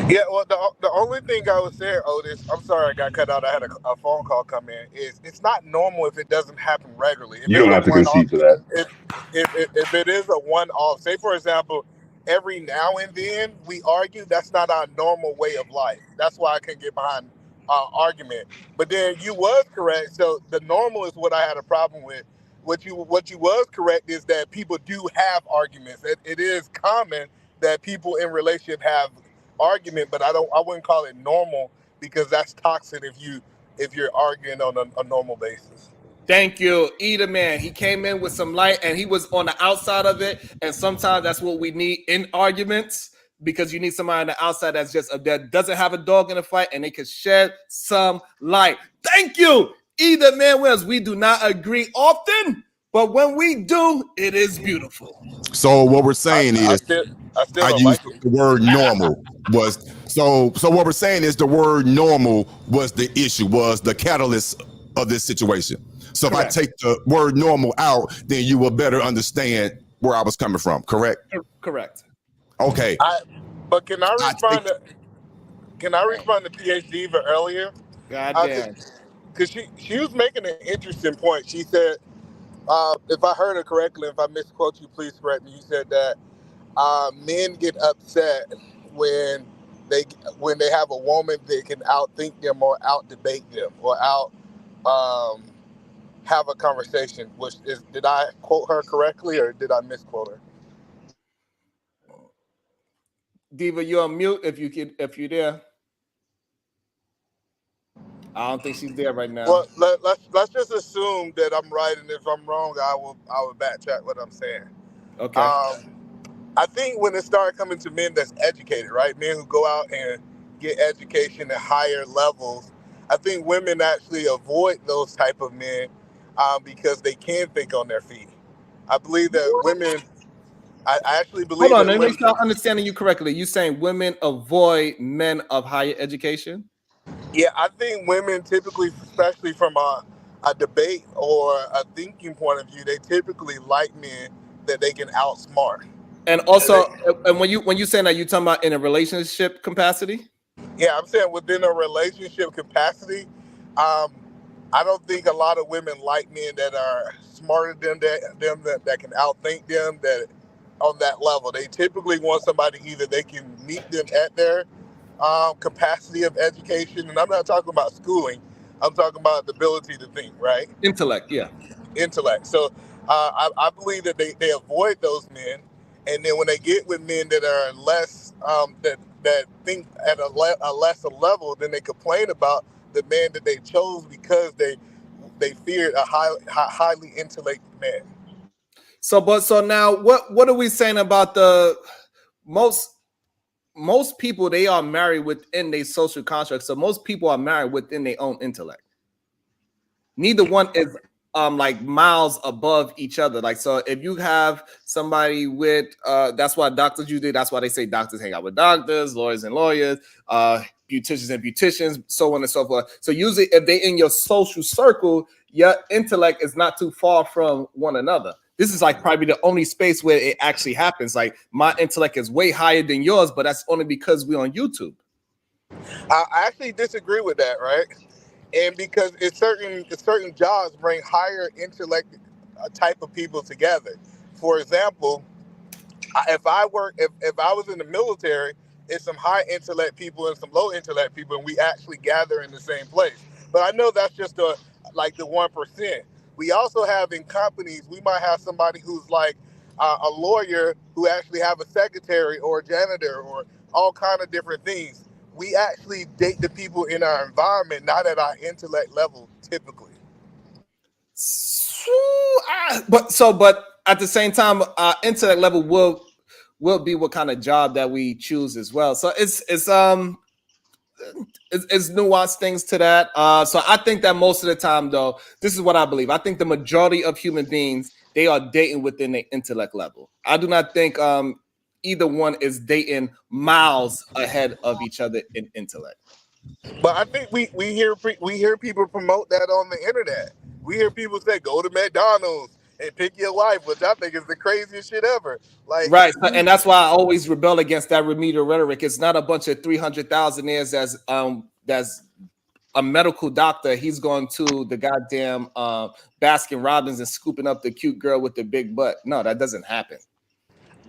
Yeah, well, the only thing I was saying, Otis, I'm sorry I got cut out. I had a phone call come in. Is it's not normal if it doesn't happen regularly. If You don't have to concede to that. If it is a one-off, say for example, every now and then we argue, that's not our normal way of life. That's why I couldn't get behind argument. But then you was correct. So the normal is what I had a problem with. What you was correct is that people do have arguments. It is common that people in relationship have argument, but I wouldn't call it normal, because that's toxic if you're arguing on a normal basis. Thank you, Eda man. He came in with some light and he was on the outside of it. And sometimes that's what we need in arguments, because you need somebody on the outside that doesn't have a dog in the fight and they can shed some light. Thank you, Eda man. Wells, we do not agree often, but when we do, it is beautiful. So what we're saying is, I used the word normal was so what we're saying is the word normal was the issue, was the catalyst of this situation. So if I take the word normal out, then you will better understand where I was coming from. Correct? Correct. Okay. But can I respond to PhD for earlier? Goddamn. Because she was making an interesting point. She said, if I heard her correctly, if I misquote you, please correct me. You said that men get upset when they have a woman that can outthink them or outdebate them or have a conversation. Did I quote her correctly or did I misquote her? Diva, you're on mute if you're there. I don't think she's there right now. Well, let's just assume that I'm right, and if I'm wrong, I will backtrack what I'm saying. Okay. I think when it started coming to men that's educated, right? Men who go out and get education at higher levels, I think women actually avoid those type of men because they can think on their feet. I believe that women. I actually believe. Hold on, let me start understanding you correctly. You saying women avoid men of higher education? Yeah, I think women typically, especially from a debate or a thinking point of view, they typically like men that they can outsmart. And also, and when you saying that, you talking about in a relationship capacity? Yeah, I'm saying within a relationship capacity, I don't think a lot of women like men that are smarter than them that can outthink them that on that level. They typically want somebody either they can meet them at their capacity of education, and I'm not talking about schooling. I'm talking about the ability to think, right? Intellect, yeah. Intellect. So I believe that they avoid those men, and then when they get with men that are less that think at a lesser level, then they complain about the man that they chose because they feared a highly intellectual man. So now what are we saying about the most people? They are married within their social construct. So most people are married within their own intellect. Neither one is like miles above each other. Like, so if you have somebody with that's why doctors usually, that's why they say doctors hang out with doctors, lawyers and lawyers, beauticians and beauticians, so on and so forth. So usually if they in your social circle, your intellect is not too far from one another. This is like probably the only space where it actually happens. Like my intellect is way higher than yours, but that's only because we're on YouTube. I actually disagree with that, right? And because it's certain jobs bring higher intellect type of people together. For example, if I was in the military, it's some high intellect people and some low intellect people, and we actually gather in the same place. But I know that's just like the 1%. We also have in companies, we might have somebody who's like a lawyer who actually have a secretary or a janitor or all kind of different things. We actually date the people in our environment, not at our intellect level, typically. But at the same time, intellect level will be what kind of job that we choose as well. So it's nuanced things to that. So I think that most of the time, though, this is what I believe. I think the majority of human beings, they are dating within their intellect level. I do not think either one is dating miles ahead of each other in intellect. But I think we hear people promote that on the internet. We hear people say, "Go to McDonald's and pick your wife," which I think is the craziest shit ever. Like, right, and that's why I always rebel against that remedial rhetoric. It's not a bunch of 300,000 that's a medical doctor. He's going to the goddamn Baskin Robbins and scooping up the cute girl with the big butt. No, that doesn't happen.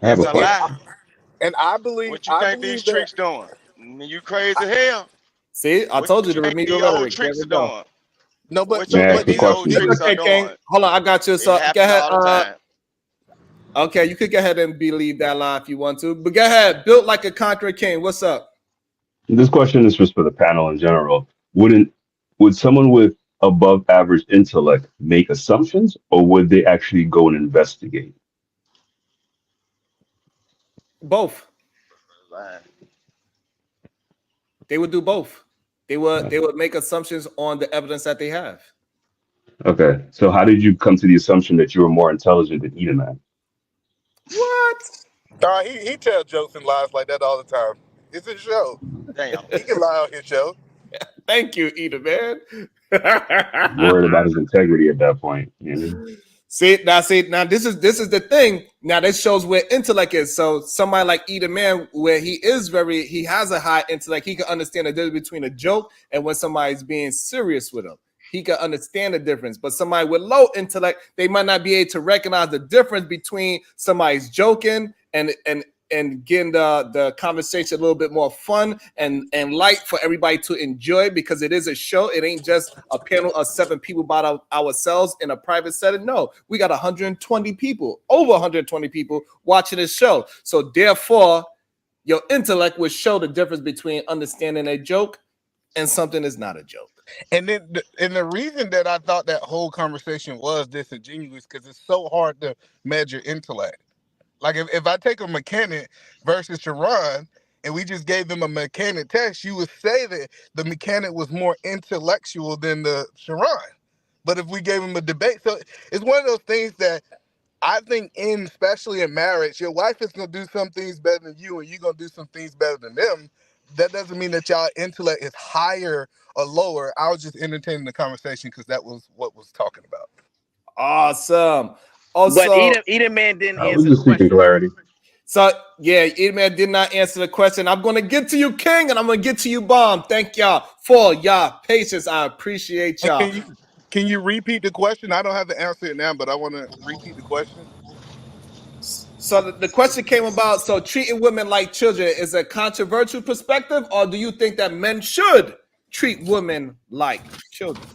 That's a lie. And I believe what you think these tricks doing? You crazy hell. See, I told you the remedial rhetoric. There we go. Doing? No, but what you think these old tricks are King. doing? Hold on, I got you. So it go ahead. all the time. Okay, you could go ahead and believe that lie if you want to, but go ahead. Built like a conqueror king. What's up? This question is just for the panel in general. Would someone with above average intellect make assumptions, or would they actually go and investigate? Both. They would do both. They would make assumptions on the evidence that they have. Okay, so how did you come to the assumption that you were more intelligent than Edaman? What? He tells jokes and lies like that all the time. It's a show. Damn. He can lie on his show. Thank you, Edaman. Worried about his integrity at that point. You know? See now, this is the thing. Now this shows where intellect is. So somebody like Edaman, where he has a high intellect, he can understand the difference between a joke and when somebody's being serious with him. He can understand the difference. But somebody with low intellect, they might not be able to recognize the difference between somebody's joking and getting the conversation a little bit more fun and light for everybody to enjoy, because it is a show. It ain't just a panel of 7 people by ourselves in a private setting. No, we got 120 people, over 120 people watching this show. So therefore, your intellect will show the difference between understanding a joke and something that's not a joke. And then the reason that I thought that whole conversation was disingenuous, because it's so hard to measure intellect. Like if I take a mechanic versus Sharon and we just gave them a mechanic test, you would say that the mechanic was more intellectual than the Sharon. But if we gave him a debate, so it's one of those things that I think especially in marriage, your wife is going to do some things better than you and you're going to do some things better than them. That doesn't mean that y'all intellect is higher or lower. I was just entertaining the conversation because that was what was talking about. Awesome. Also, but Edaman didn't answer the question. Clarity. So yeah, Edaman did not answer the question. I'm gonna get to you, King, and I'm gonna get to you, Bomb. Thank y'all for y'all patience. I appreciate y'all. Can you repeat the question? I don't have to answer it now, but I want to repeat the question. So the question came about, so treating women like children is a controversial perspective, or do you think that men should treat women like children?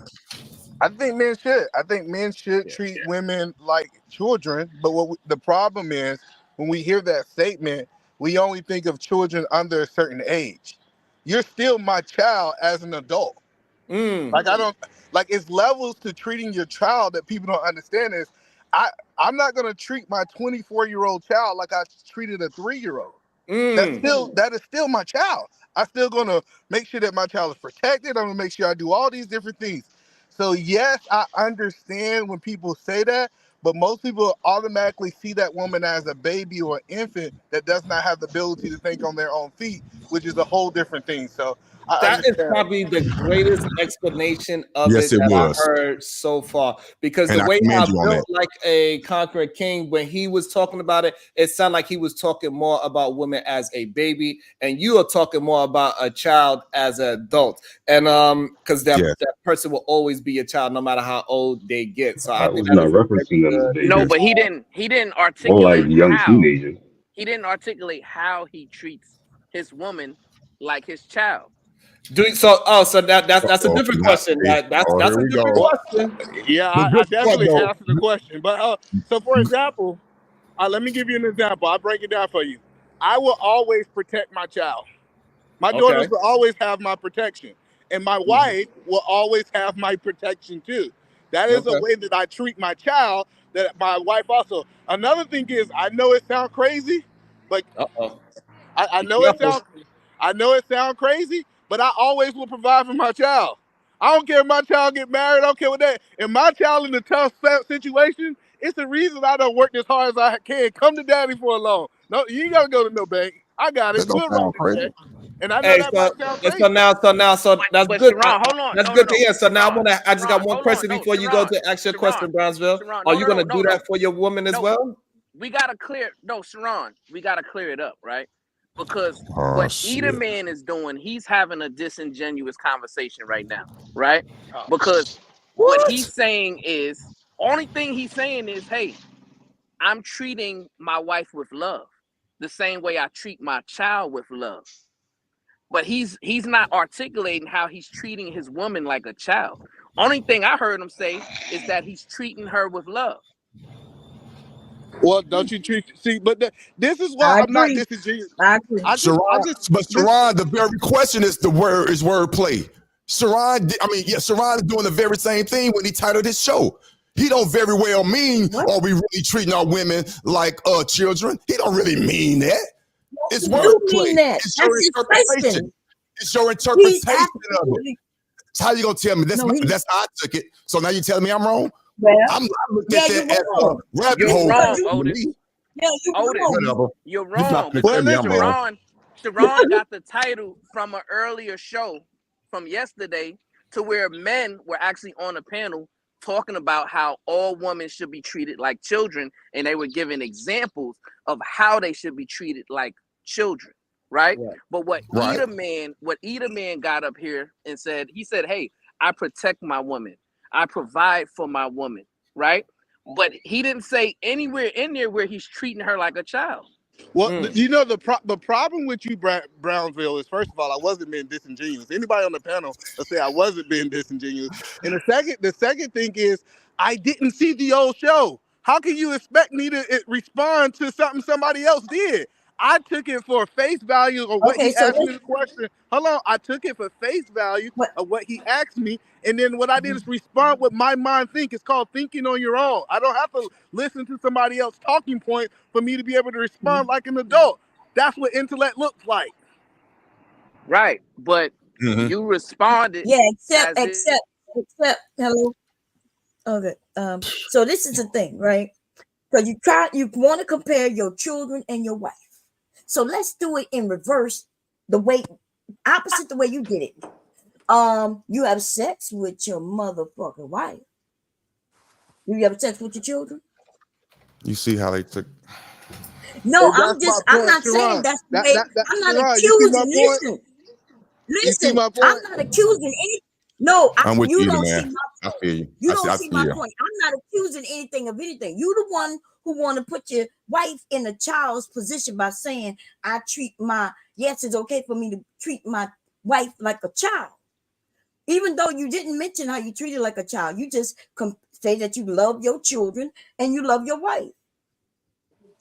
I think men should. I think men should treat women like children. But the problem is, when we hear that statement, we only think of children under a certain age. You're still my child as an adult. Like it's levels to treating your child that people don't understand. Is I'm not gonna treat my 24-year-old child like I treated a 3-year-old. That is still my child. I'm still gonna make sure that my child is protected. I'm gonna make sure I do all these different things. So yes, I understand when people say that, but most people automatically see that woman as a baby or an infant that does not have the ability to think on their own feet, which is a whole different thing. So that is probably the greatest explanation of yes, it that was. I heard so far. Because and the way I built that. like a conqueror king, when he was talking about it, it sounded like he was talking more about women as a baby, and you are talking more about a child as an adult. And because that person will always be a child no matter how old they get. So I think was not referencing them as babies. No, but he didn't articulate more like young teenagers. He didn't articulate how he treats his woman like his child. So that's a different question. That's a different question. Yeah, I definitely answered the question. But so for example, let me give you an example. I'll break it down for you. I will always protect my child. My daughters will always have my protection. And my wife will always have my protection too. That is a way that I treat my child, that my wife also. Another thing is, I know it sounds crazy, but I know it sounds crazy, but I always will provide for my child. I don't care if my child get married. I don't care what that. If my child in a tough situation, it's the reason I don't work as hard as I can. Come to daddy for a loan. No, you ain't gotta go to no bank. I got it. We'll write the check. And I know that might sound crazy. So that's But good. Sharon, hold on. That's No, good no, to hear. So now Sharon, I just got one question no, before you Sharon, go to ask your Sharon, question, Brownsville. Sharon, Are you gonna do that for your woman as well? We gotta clear. No, Sharon, we gotta clear it up, right? Because what Edaman is doing, he's having a disingenuous conversation right now, right? Because what he's saying is, only thing he's saying is, hey, I'm treating my wife with love, the same way I treat my child with love. But he's not articulating how he's treating his woman like a child. Only thing I heard him say is that he's treating her with love. Well, don't you see? But this is why I'm not disingenuous. I agree. Sharon, the very question is wordplay. Sharon is doing the very same thing when he titled his show. He don't very well mean, are we really treating our women like children? He don't really mean that. It's wordplay. It's your interpretation. It's your interpretation of it. How you gonna tell me that's how I took it? So now you telling me I'm wrong? Well, I'm looking at that as a rabbit hole. You're wrong. Because Sharon got the title from an earlier show from yesterday, to where men were actually on a panel talking about how all women should be treated like children, and they were giving examples of how they should be treated like children, right? But what Edaman got up here and said, he said, hey, I protect my woman. I provide for my woman, right? But he didn't say anywhere in there where he's treating her like a child. Well, you know, the problem with you, Brownsville, is, first of all, I wasn't being disingenuous. Anybody on the panel will say I wasn't being disingenuous. And the second thing is, I didn't see the old show. How can you expect me to respond to something somebody else did? I took it for face value of what he asked me the question. Hold on. I took it for face value of what he asked me. And then what I did is respond what my mind think. It's called thinking on your own. I don't have to listen to somebody else's talking point for me to be able to respond like an adult. That's what intellect looks like. Right. But you responded. Yeah, except hello. Okay. So this is the thing, right? So you want to compare your children and your wife. So let's do it in reverse, opposite the way you did it. You have sex with your motherfucking wife. Do you have sex with your children? You see how they took. No, I'm not saying that's the way. I'm not accusing. Listen, I'm not accusing any. No, I'm with you, don't man. see my I feel you. You don't see my point. I'm not accusing anything of anything. You the one who want to put your wife in a child's position by saying, yes, it's okay for me to treat my wife like a child. Even though you didn't mention how you treat her like a child. You just say that you love your children and you love your wife.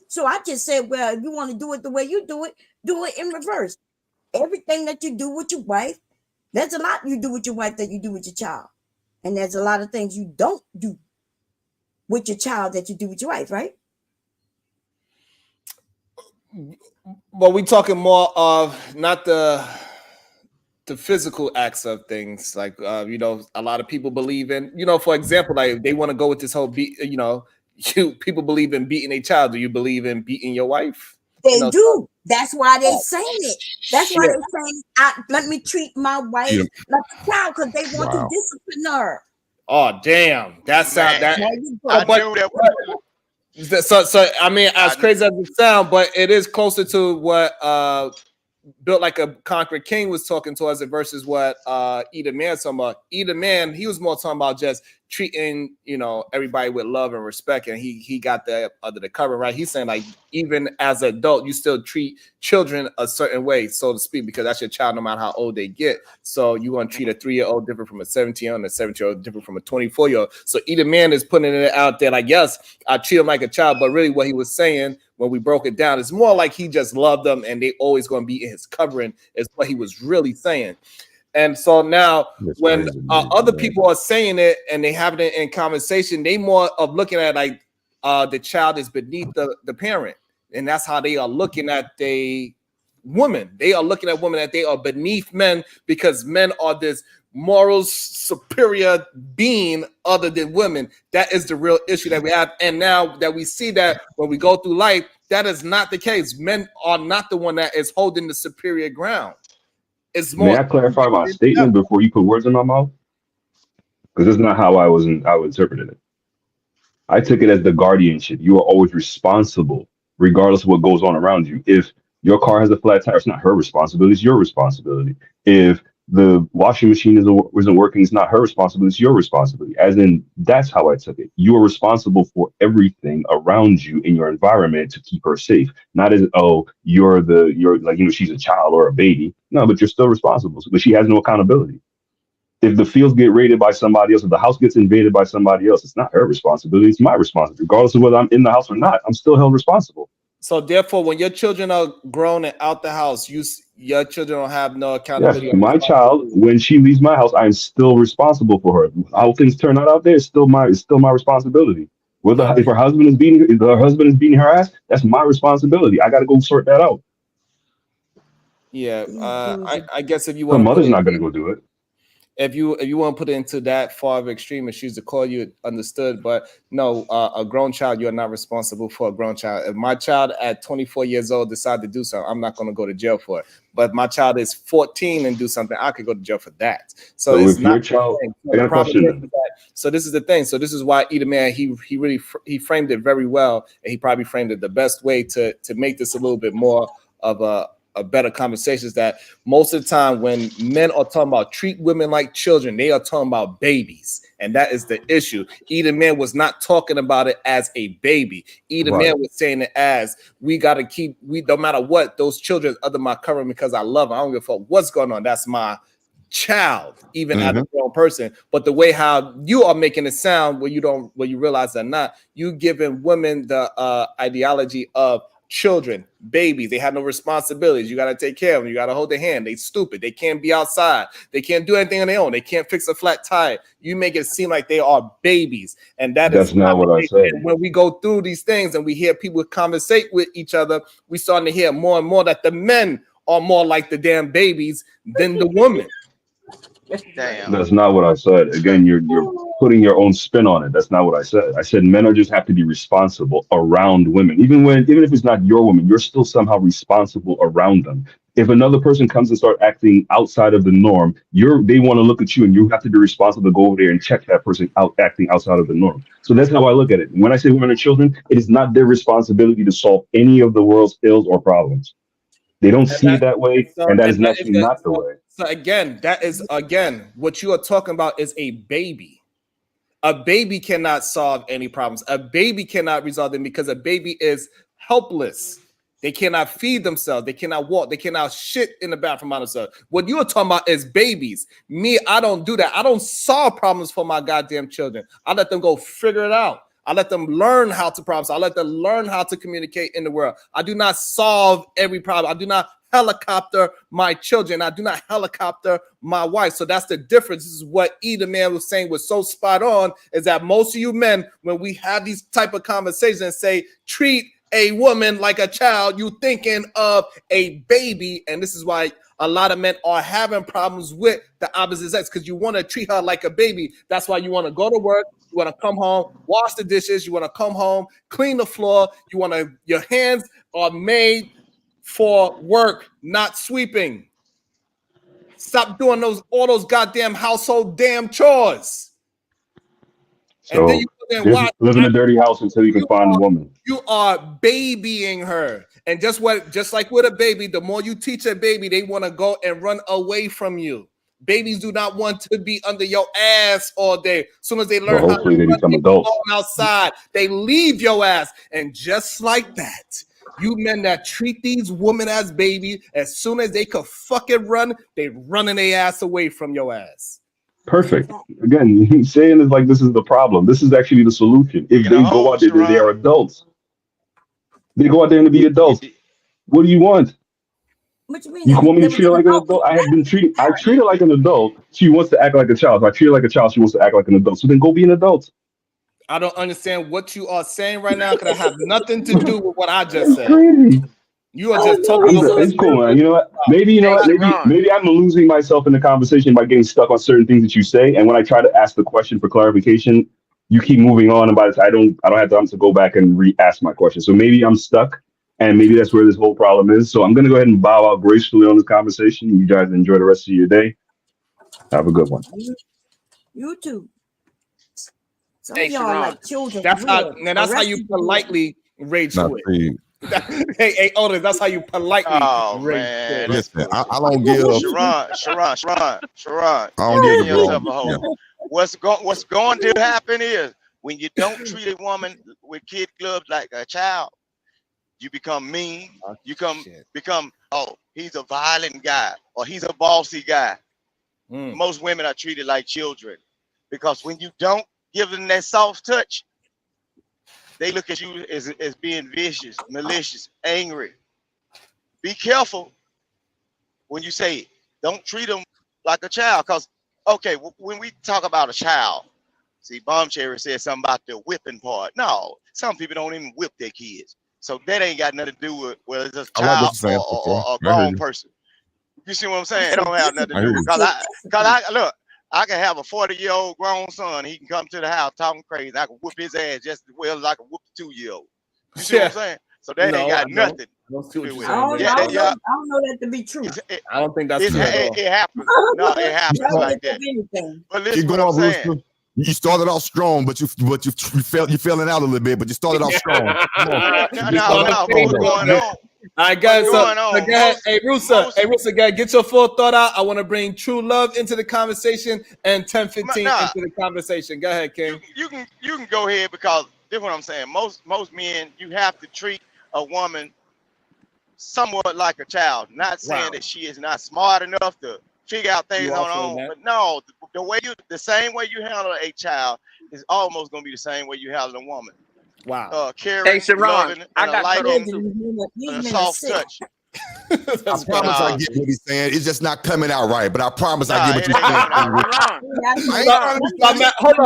So I just said, well, if you want to do it the way you do it in reverse. Everything that you do with your wife, there's a lot you do with your wife that you do with your child. And there's a lot of things you don't do with your child that you do with your wife, right? Well, we talking more of not the physical acts of things. Like, a lot of people believe in, for example, like they want to go with this whole people believe in beating a child. Do you believe in beating your wife? They do. That's why they're saying it. That's why they're saying, let me treat my wife like a child, because they want to discipline her. Oh, damn. That's how that. So I mean, as crazy as it sounds, but it is closer to what Built Like a Conqueror King was talking to us versus what Eda Man talking about. Eda Man, he was more talking about just treating, you know, everybody with love and respect, and he got that under the cover, right? He's saying like even as an adult, you still treat children a certain way, so to speak, because that's your child no matter how old they get. So you want to treat a 3-year-old different from a 17-year-old and a 17-year-old different from a 24-year-old. So Eda Man is putting it out there like, yes, I treat him like a child, but really what he was saying when we broke it down is more like he just loved them and they always going to be in his covering is what he was really saying. And so now when other people are saying it and they have it in conversation, they more of looking at like the child is beneath the parent. And that's how they are looking at the women. They are looking at women that they are beneath men because men are this moral superior being other than women. That is the real issue that we have. And now that we see that when we go through life, that is not the case. Men are not the one that is holding the superior ground. It's more. May I clarify my statement before you put words in my mouth? Because that's not how I interpreted it. I took it as the guardianship. You are always responsible, regardless of what goes on around you. If your car has a flat tire, it's not her responsibility, it's your responsibility. If the washing machine isn't working, it's not her responsibility, it's your responsibility. As in, that's how I took it. You are responsible for everything around you in your environment to keep her safe. Not as, oh, you're like, you know, she's a child or a baby. No, but you're still responsible. But she has no accountability. If the fields get raided by somebody else, if the house gets invaded by somebody else, it's not her responsibility, it's my responsibility. Regardless of whether I'm in the house or not, I'm still held responsible. So therefore, when your children are grown and out the house, your children don't have no accountability. Yes, my child, when she leaves my house, I'm still responsible for her. How things turn out there is still my responsibility. Whether if her husband is beating her ass, that's my responsibility. I got to go sort that out. Yeah, I guess if you Her want, mother's not going to go do it. If you want to put it into that far of extreme and she's to call you, understood. But no, a grown child, you're not responsible for a grown child. If my child at 24 years old decide to do something, I'm not going to go to jail for it. But if my child is 14 and do something, I could go to jail for that. So it's if not your child, I got a question. So this is the thing. So this is why Eda Man, he really framed it very well, and he probably framed it the best way to make this a little bit more of a better conversation. Is that most of the time when men are talking about treat women like children, they are talking about babies, and that is the issue. Eda Man was not talking about it as a baby. Eda Man was saying it as we got to keep, no matter what, those children under my covering because I love them. I don't give a fuck what's going on. That's my child, even as a grown person. But the way how you are making it sound, where you realize that not, you giving women the ideology of children, babies. They have no responsibilities. You got to take care of them. You got to hold their hand. They stupid. They can't be outside. They can't do anything on their own. They can't fix a flat tire. You make it seem like they are babies, and that's not what I said. And when we go through these things and we hear people conversate with each other, we starting to hear more and more that the men are more like the damn babies than the women. Damn. That's not what I said. Again, you're putting your own spin on it. That's not what I said. I said men are just have to be responsible around women. Even if it's not your woman, you're still somehow responsible around them. If another person comes and start acting outside of the norm, they want to look at you and you have to be responsible to go over there and check that person out acting outside of the norm. So that's how I look at it. When I say women are children, it is not their responsibility to solve any of the world's ills or problems. They don't see it that way, and that is actually not the way. So again, that is what you are talking about is a baby. A baby cannot solve any problems. A baby cannot resolve them because a baby is helpless. They cannot feed themselves. They cannot walk. They cannot shit in the bathroom by themselves. What you are talking about is babies. Me, I don't do that. I don't solve problems for my goddamn children. I let them go figure it out. I let them learn how to problem solve. I let them learn how to communicate in the world. I do not solve every problem. I do not helicopter my children. I do not helicopter my wife. So that's the difference. This is what Eda Man was saying was so spot on, is that most of you men, when we have these type of conversations and say, treat a woman like a child, you thinking of a baby. And this is why a lot of men are having problems with the opposite sex, because you want to treat her like a baby. That's why you want to go to work. You want to come home, wash the dishes. You want to come home, clean the floor. Your hands are made for work, not sweeping. Stop doing all those goddamn household damn chores. So, and then you then Just why live in a dirty house until you can find a woman. you are babying her. And just like with a baby, the more you teach a baby, they want to go and run away from you. Babies do not want to be under your ass all day. As soon as they learn how to Hopefully they run, become they adults. go outside, they leave your ass. And just like that, you men that treat these women as babies, as soon as they could fucking run, they running their ass away from your ass. Perfect. Again, saying is like this is the problem. This is actually the solution. If they go out there, they are adults. They go out there and be adults. What do you want? What you mean? You want me to treat her like an adult? I treat her like an adult. She wants to act like a child. If I treat her like a child, she wants to act like an adult. So then go be an adult. I don't understand what you are saying right now because I have nothing to do with what I just said. Crazy. You are just talking about it's cool, man. You know what? Maybe maybe I'm losing myself in the conversation by getting stuck on certain things that you say. And when I try to ask the question for clarification, you keep moving on, and by the time I don't have time to go back and re-ask my question. So maybe I'm stuck, and maybe that's where this whole problem is. So I'm gonna go ahead and bow out gracefully on this conversation. You guys enjoy the rest of your day. Have a good one. You too. Some of y'all like children. That's how you politely rage quit. Hey, Otis, that's how you politely rage quit. Listen, I don't give. Sharon. I don't give yourself a hold. What's going to happen is when you don't treat a woman with kid clubs like a child, you become mean. You become he's a violent guy or he's a bossy guy. Most women are treated like children because when you don't give them that soft touch, they look at you as being vicious, malicious, angry. Be careful when you say it. Don't treat them like a child. Because, okay, when we talk about a child, see, Bomb Cherry said something about the whipping part. No, some people don't even whip their kids. So that ain't got nothing to do with whether it's a child or a grown person. You see what I'm saying? It don't have nothing to do with it. Look, I can have a 40-year-old grown son. He can come to the house talking crazy. I can whoop his ass just as well as I can whoop the 2-year-old. You see what I'm saying? So that ain't got nothing. I don't know that to be true. I don't think that's true at all. It happens. No, it happens like that. But listen, what I'm saying. You started off strong, but you felling out a little bit. But you started off strong. No, what's going on? All right, guys. So go ahead. Hey, Rusa, guys, get your full thought out. I want to bring True Love into the conversation and 1015 into the conversation. Go ahead, King. You can go ahead because this is what I'm saying. Most men, you have to treat a woman somewhat like a child. Not saying that she is not smart enough to figure out things on her own, but no, the same way you handle a child is almost gonna be the same way you handle a woman. Wow. Caring, loving, and a liking, and a soft touch. I promise I get what he's saying. It's just not coming out right, but I promise I get what you're saying. Hold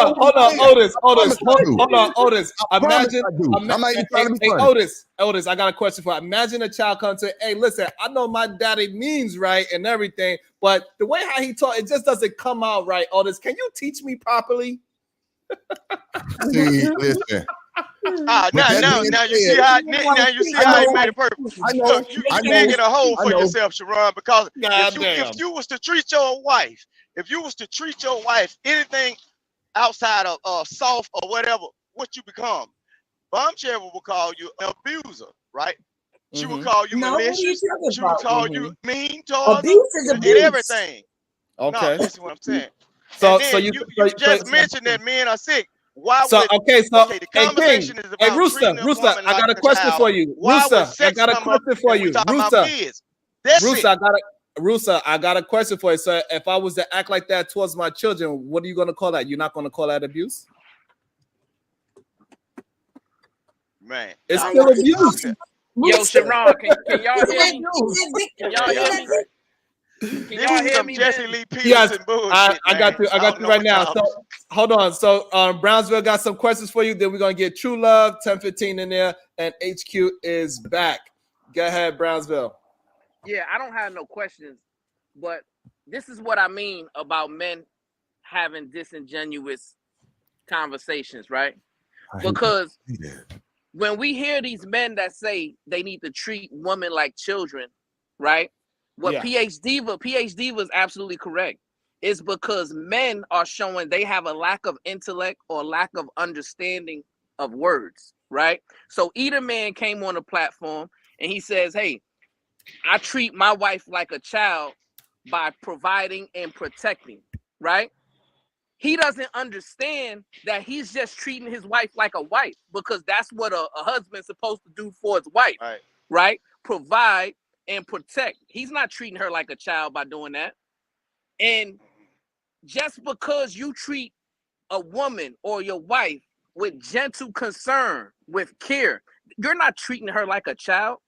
on, Otis. Imagine, Otis, I got a question for you. Imagine a child comes to, hey, listen, I know my daddy means right and everything, but the way how he taught, it just doesn't come out right. Otis, can you teach me properly? See, listen. Now you see how you made it perfect. Look, you digging a hole for yourself, Sharon, because if you was to treat your wife, anything outside of soft or whatever, what you become? Bomb Cherry will call you an abuser, right? She will call you malicious. She will call you mean towards her and everything. Okay. No, listen what I'm saying. So you just mentioned that men are sick. The conversation is about Rooster, I got a question for you. Rooster, I got a question for you. So if I was to act like that towards my children, what are you gonna call that? You're not gonna call that abuse? Man, it's still abuse. Yo, Sharon, can y'all hear me? Can y'all hear me? Can y'all hear me? Yes, I got you right now. So hold on. So Brownsville got some questions for you. Then we're gonna get True Love 1015 in there, and HQ is back. Go ahead, Brownsville. Yeah, I don't have no questions, but this is what I mean about men having disingenuous conversations, right? Because when we hear these men that say they need to treat women like children, right? What PhD was absolutely correct. is because men are showing they have a lack of intellect or lack of understanding of words, right? So either man came on a platform and he says, hey, I treat my wife like a child by providing and protecting, right? He doesn't understand that he's just treating his wife like a wife, because that's what a husband's supposed to do for his wife, right? Provide and protect. He's not treating her like a child by doing that. And just because you treat a woman or your wife with gentle concern, with care, you're not treating her like a child.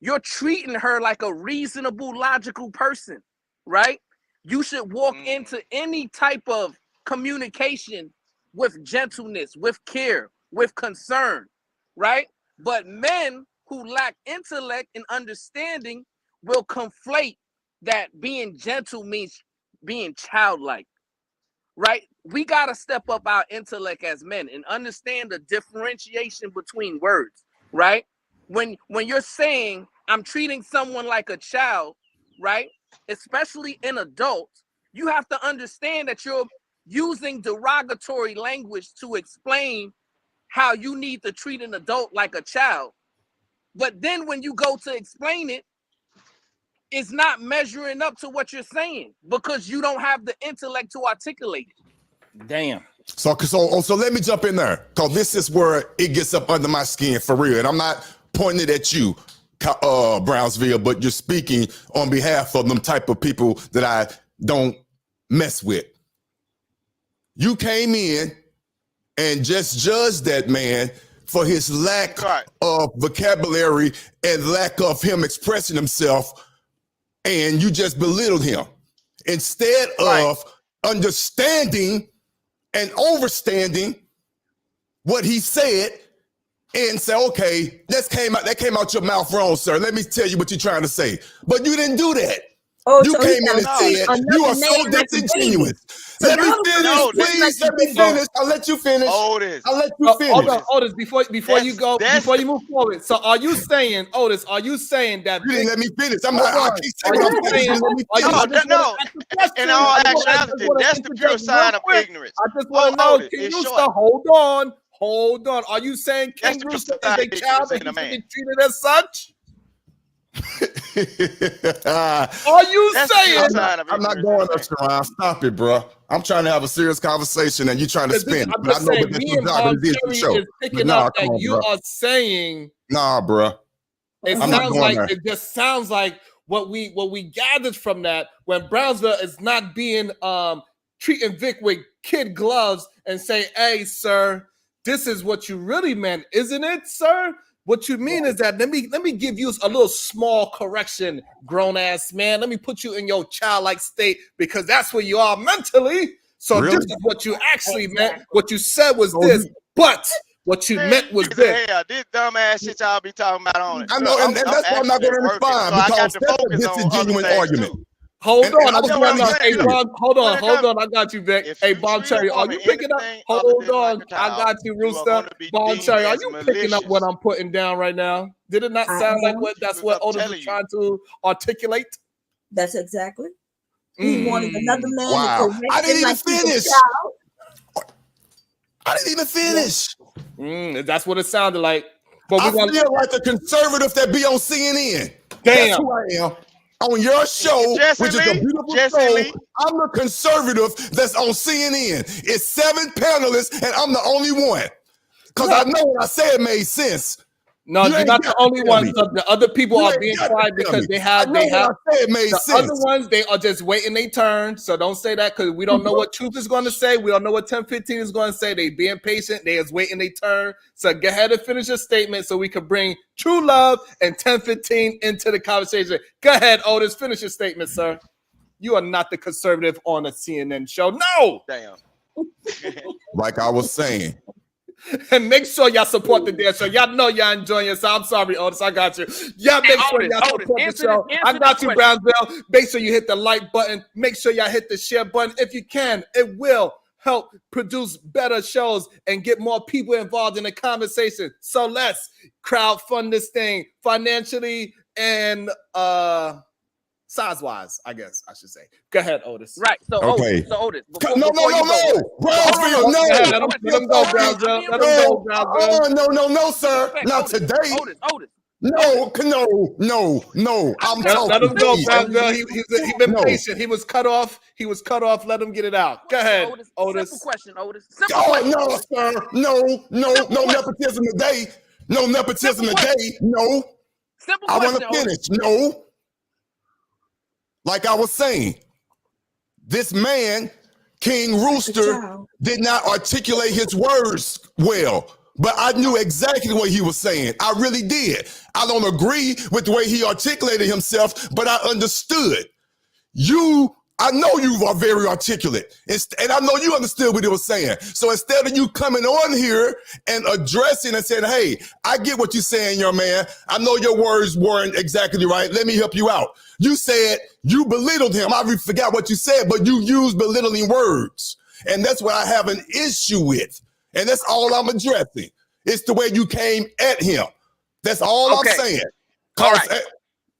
You're treating her like a reasonable, logical person, right? You should walk into any type of communication with gentleness, with care, with concern, right? But men who lack intellect and understanding will conflate that being gentle means being childlike, right? We got to step up our intellect as men and understand the differentiation between words, right? When you're saying I'm treating someone like a child, right? Especially in adults, you have to understand that you're using derogatory language to explain how you need to treat an adult like a child. But then when you go to explain it, it's not measuring up to what you're saying because you don't have the intellect to articulate it. Damn. So let me jump in there, because this is where it gets up under my skin for real. And I'm not pointing it at you, Brownsville, but you're speaking on behalf of them type of people that I don't mess with. You came in and just judged that man for his lack of vocabulary and lack of him expressing himself, and you just belittled him instead of understanding and overstanding what he said and say, okay, that came out your mouth wrong, sir. Let me tell you what you're trying to say. But you didn't do that. Oh, you so came in and said, you are so disingenuous. Let me finish, please. Let me finish. I'll let you finish. Otis. I'll let you finish. Hold on, Otis, before you go, before you move forward. So are you saying, Otis, are you saying that you didn't let me finish? I'm not, I can't say what I'm saying. No. In all actuality, that's the pure sign of ignorance. I just want to know, King Rooster, hold on. Are you saying King Rooster is a child and he should be treated as such? Are you saying? I'm not going there, Sharon. Stop it, bro. I'm trying to have a serious conversation and you're trying to spin. I'm just saying, me and is picking up that you are saying. Nah, bro. It sounds like it just sounds like what we gathered from that when Brownsville is not being treating Vic with kid gloves and say, hey, sir, this is what you really meant, isn't it, sir? What you mean is that let me give you a little small correction, grown ass man. Let me put you in your childlike state because that's where you are mentally. So this is what you actually meant. What you said was this, but what you meant was this. Hell, this dumb ass shit y'all be talking about on it. I know, and that's why I'm not going to respond because that's a genuine argument. Hold on, hold on. I got you, Vic. Hey, Bomb Cherry, are you picking up? Hold on, I got you, Rooster. Bomb Cherry, are you picking up what I'm putting down right now? Did it not sound like what Otis was trying to articulate? That's exactly. He wanted another man to correct I didn't him even like finish. I didn't even finish. That's what it sounded like. But I feel like a conservative that be on CNN. Damn. That's who I am. On your show, which is a beautiful show, I'm the conservative that's on CNN. It's 7 panelists, and I'm the only one. Because I know what I said made sense. No, you're not the only one. The other people are being quiet because they have the other ones, they are just waiting their turn. So don't say that because we don't know what Truth is going to say. We don't know what 1015 is going to say. They being patient. They is waiting their turn. So go ahead and finish your statement so we can bring True Love and 1015 into the conversation. Go ahead, Otis. Finish your statement, sir. You are not the conservative on a CNN show. No. Damn. Like I was saying. And make sure y'all support the damn show. Y'all know y'all enjoying yourself. I'm sorry, Otis. I got you. Y'all make sure y'all support the show. I got you, Brownsville. Make sure you hit the like button. Make sure y'all hit the share button. If you can, it will help produce better shows and get more people involved in the conversation. So let's crowdfund this thing financially and size-wise, I guess I should say. Go ahead, Otis. Right. So Okay. Otis. No. Brownsville, no. Let him go, Brownsville. Let him go, Brownsville. No, sir. Not today. Otis. No. I'm talking. Let him go, Brownsville. He's been patient. He was cut off. Let him get it out. Go ahead, Otis. Simple question, Otis. No, sir. No nepotism today. No nepotism today. No. Simple I want question, to finish. No. Like I was saying, this man, King Rooster, did not articulate his words well. But I knew exactly what he was saying. I really did. I don't agree with the way he articulated himself, but I understood. I know you are very articulate, and I know you understood what he was saying. So instead of you coming on here and addressing and saying, hey, I get what you're saying, young man. I know your words weren't exactly right. Let me help you out. You said you belittled him. I forgot what you said, but you used belittling words. And that's what I have an issue with. And that's all I'm addressing. It's the way you came at him. That's all I'm saying. All right.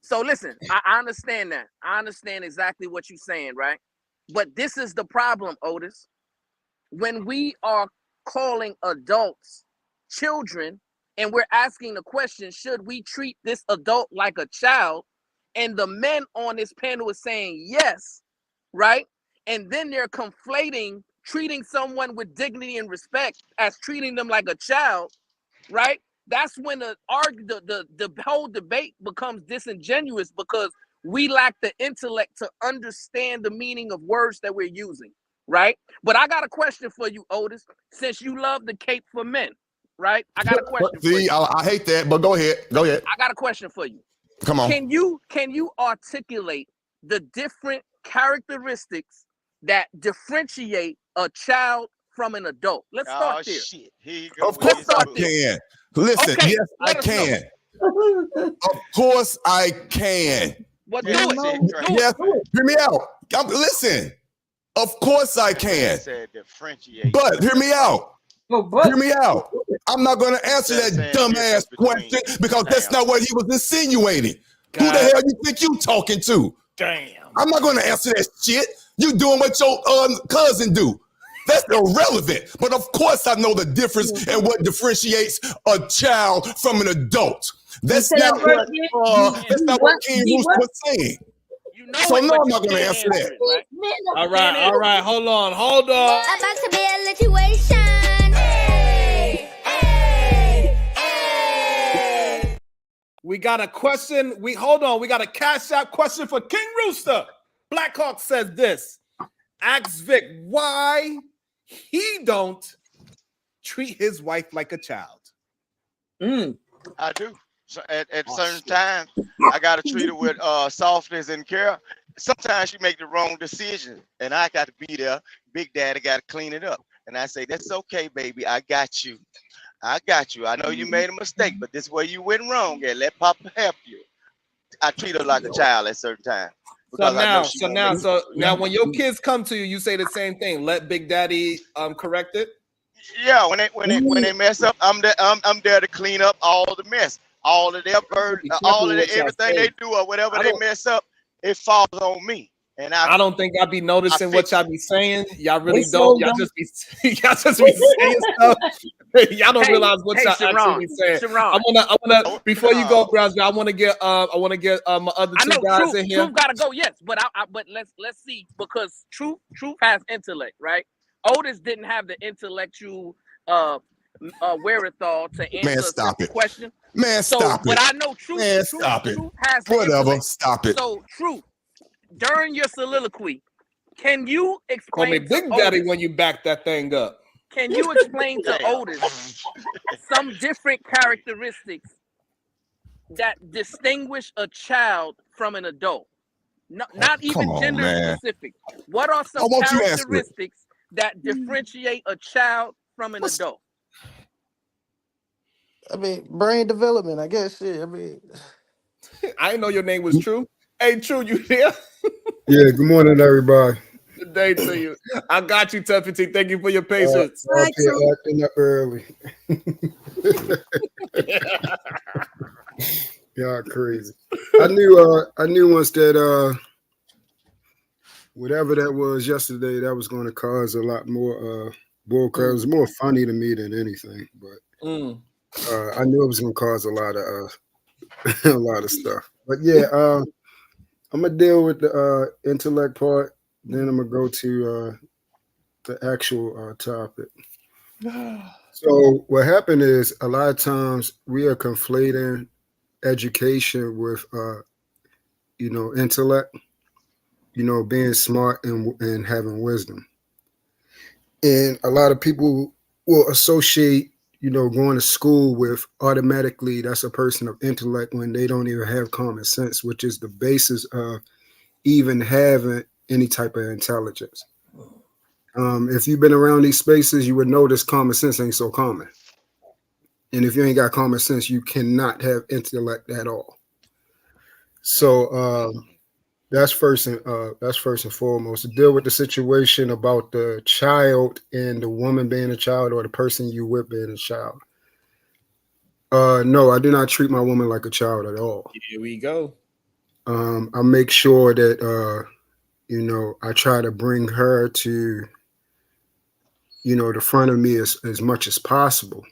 So listen, I understand that. I understand exactly what you're saying, right? But this is the problem, Otis. When we are calling adults children and we're asking the question, should we treat this adult like a child? And the men on this panel is saying yes, right? And then they're conflating treating someone with dignity and respect as treating them like a child, right? That's when the whole debate becomes disingenuous because we lack the intellect to understand the meaning of words that we're using, right? But I got a question for you, Otis, since you love the cape for men, right? I got a question for you. I hate that, but go ahead. I got a question for you. Come on. Can you articulate the different characteristics that differentiate a child from an adult? Let's start there. Shit. Of course I can. Listen, yes, I can. Of course I can. What Yes, hear me out. Listen, of course I can. But hear me out. Hear me out. I'm not going to answer that dumbass question because that's not what he was insinuating. Who the hell you think you talking to? Damn. I'm not going to answer that shit. You doing what your cousin do. That's irrelevant. But of course I know the difference and what differentiates a child from an adult. That's not what King Rooster was saying. So no, I'm not going to answer that. Right? All right. Hold on. About to be a situation. We got a question. We got a Cash App question for King Rooster. Blackhawk says this. Ask Vic why he don't treat his wife like a child. I do. So at certain times, I gotta treat her with softness and care. Sometimes she make the wrong decision, and I got to be there. Big Daddy got to clean it up, and I say, "That's okay, baby. I got you. I know you made a mistake, but this is where you went wrong. And let Papa help you." I treat her like a child at certain times. So now, when your kids come to you, you say the same thing. Let Big Daddy correct it. Yeah, when they mess up, I'm there to clean up all the mess, all of their burden, all of everything they do or whatever they mess up, it falls on me. And I don't think I be noticing what y'all be saying. Y'all really don't. Y'all just be saying stuff. Y'all don't realize what y'all actually be saying. I wanna before you go, Brownsville, I wanna get my other two guys in here. Truth gotta go, yes, but but let's see, because truth has intellect, right? Otis didn't have the intellectual wherewithal to answer the question. Man, stop it. But I know truth. Man, stop it. Truth has whatever. Stop it. So truth. During your soliloquy, can you explain? Call me Big Daddy when you back that thing up. Can you explain to Otis some different characteristics that distinguish a child from an adult? Not even gender specific. What are some characteristics that differentiate a child from an adult? I mean, brain development, I guess. Shit. I mean, I didn't know your name was True. Hey, True, you here? Yeah, good morning, everybody. Good day to you. I got you, Tuffy. Thank you for your patience. Acting up early. Y'all crazy. I knew once that whatever that was yesterday, that was going to cause a lot more bull crap. It was more funny to me than anything, but I knew it was going to cause a lot of a lot of stuff. But yeah, I'm gonna deal with the intellect part. Then I'm gonna go to the actual topic. So what happened is a lot of times we are conflating education with intellect, being smart and having wisdom. And a lot of people will associate, going to school with automatically that's a person of intellect when they don't even have common sense, which is the basis of even having any type of intelligence. If you've been around these spaces, you would notice common sense ain't so common. And if you ain't got common sense, you cannot have intellect at all. So that's first and foremost. To deal with the situation about the child and the woman being a child or the person you with being a child. No, I do not treat my woman like a child at all. Here we go. I make sure that I try to bring her to the front of me as much as possible.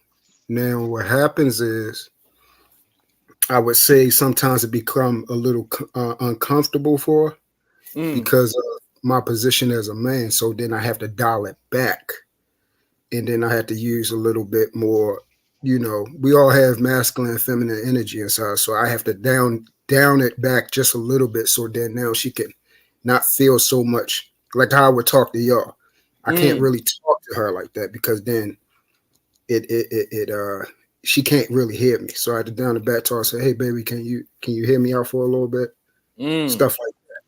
Now, what happens is, I would say sometimes it become a little uncomfortable for her because of my position as a man. So then I have to dial it back, and then I have to use a little bit more. We all have masculine and feminine energy inside, so I have to down it back just a little bit, so then now she can not feel so much like how I would talk to y'all. I can't really talk to her like that because then she can't really hear me. So I had to down the back to her and say, "Hey, baby, can you hear me out for a little bit?" Stuff like that.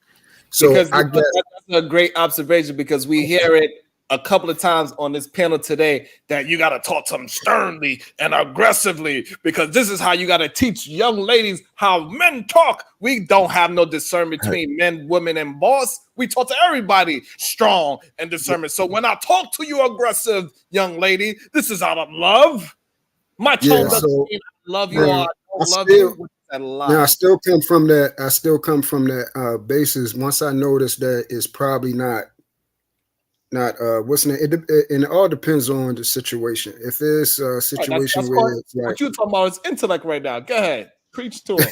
So because I guess that's a great observation because we hear it a couple of times on this panel today that you got to talk to them sternly and aggressively because this is how you got to teach young ladies how men talk. We don't have no discernment between men, women, and boss. We talk to everybody strong and discernment. So when I talk to you aggressive young lady, this is out of love. My tone doesn't mean I love you or I don't love you. Now I still come from that. I still come from that basis. Once I notice that it's probably not what's in it, and it all depends on the situation. If it's a situation where it's like, what you talking about is intellect right now. Go ahead, preach to him.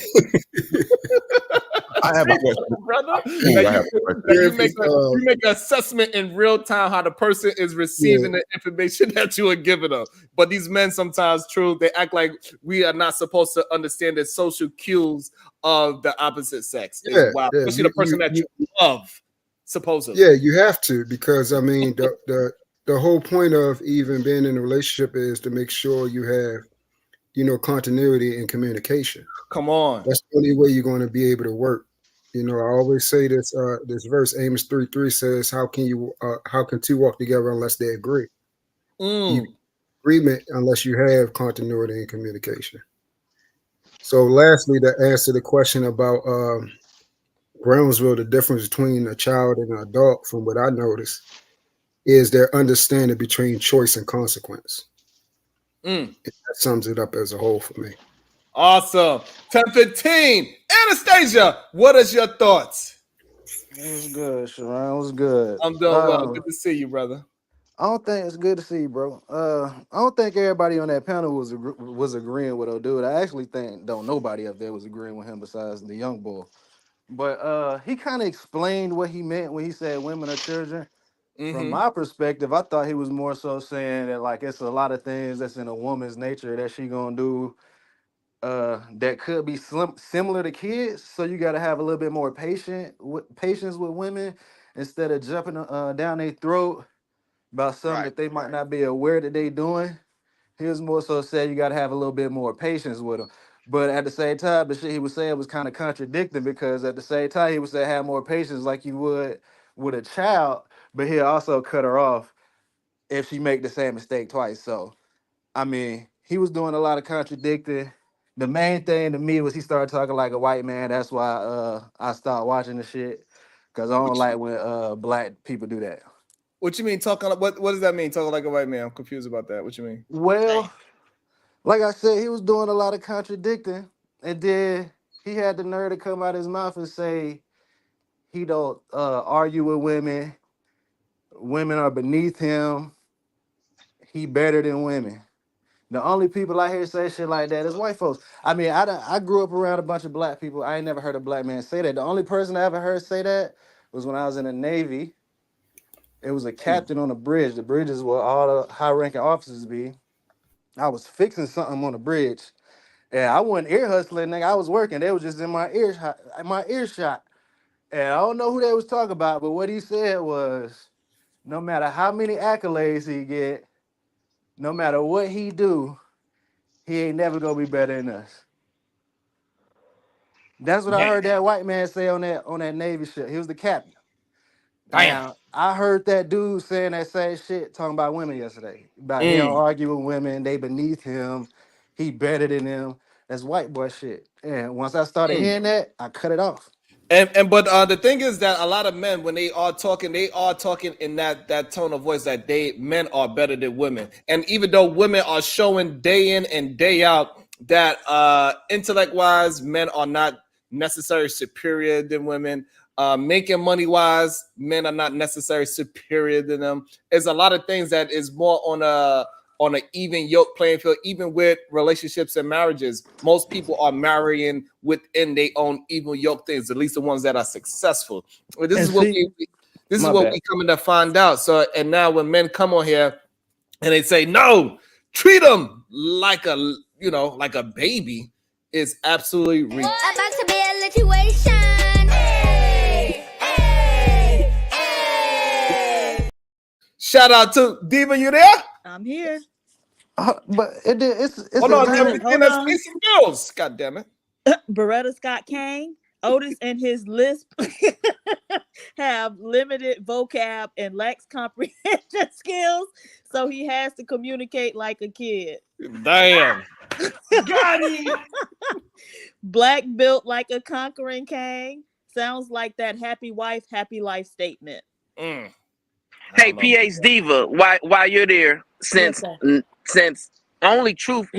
I have a question, brother. You make an assessment in real time how the person is receiving the information that you are giving them. But these men sometimes, they act like we are not supposed to understand the social cues of the opposite sex. Especially the person that you love. Supposedly, you have to, because I mean the whole point of even being in a relationship is to make sure you have continuity and communication. Come on, that's the only way you're going to be able to work. I always say this verse Amos 3:3 says, how can two walk together unless they agree? Agreement unless you have continuity and communication. So lastly, to answer the question about Brownsville, the difference between a child and an adult, from what I noticed, is their understanding between choice and consequence. That sums it up as a whole for me. Awesome. 10:15. Anastasia, what is your thoughts? It was good, Sharon. It was good. I'm doing well. Good to see you, brother. I don't think it's good to see you, bro. I don't think everybody on that panel was agreeing with old dude. I actually think nobody up there was agreeing with him besides the young boy. But he kind of explained what he meant when he said women are children. From my perspective, I thought he was more so saying that like it's a lot of things that's in a woman's nature that she gonna do that could be similar to kids. So you got to have a little bit more patience with women instead of jumping down their throat about something that they might not be aware that they doing. He was more so said you got to have a little bit more patience with them. But at the same time, the shit he was saying was kind of contradicting, because at the same time he was saying have more patience like you would with a child, but he'll also cut her off if she make the same mistake twice. So I mean, he was doing a lot of contradicting. The main thing to me was he started talking like a white man. That's why I stopped watching the shit, because I don't like when black people do that. What you mean talking? What does that mean? Talking like a white man? I'm confused about that. What you mean? Well, like I said, he was doing a lot of contradicting, and then he had the nerve to come out his mouth and say he don't argue with women. Women are beneath him. He better than women. The only people I hear say shit like that is white folks. I mean, I grew up around a bunch of black people. I ain't never heard a black man say that. The only person I ever heard say that was when I was in the Navy. It was a captain on a bridge. The bridge is where all the high-ranking officers be. I was fixing something on the bridge, and I wasn't ear hustling, nigga. I was working. They was just in my earshot. And I don't know who they was talking about, but what he said was, no matter how many accolades he get, no matter what he do, he ain't never gonna be better than us. That's what I heard that white man say on that Navy ship. He was the captain. Damn. Now, I heard that dude saying that same shit talking about women yesterday. About he don't argue with women, they beneath him, he better than them. That's white boy shit. And once I started hearing that, I cut it off. But the thing is that a lot of men, when they are talking in that tone of voice that men are better than women. And even though women are showing day in and day out that intellect wise, men are not necessarily superior than women. Making money wise, men are not necessarily superior than them. There's a lot of things that is more on an even yoke playing field, even with relationships and marriages. Most people are marrying within their own even yoke things, at least the ones that are successful. This is what we coming to find out. So, and now when men come on here and they say, no, treat them like a baby, is absolutely ridiculous. About to be a situation. Shout out to Diva, you there? I'm here. But it's hold on, let's pay some bills. God damn it. Beretta Scott Kane, Otis and his lisp have limited vocab and lacks comprehension skills, so he has to communicate like a kid. Damn. Got him. Black built like a conquering king. Sounds like that happy wife, happy life statement. Hey, PH Diva, while you're there, since only Truth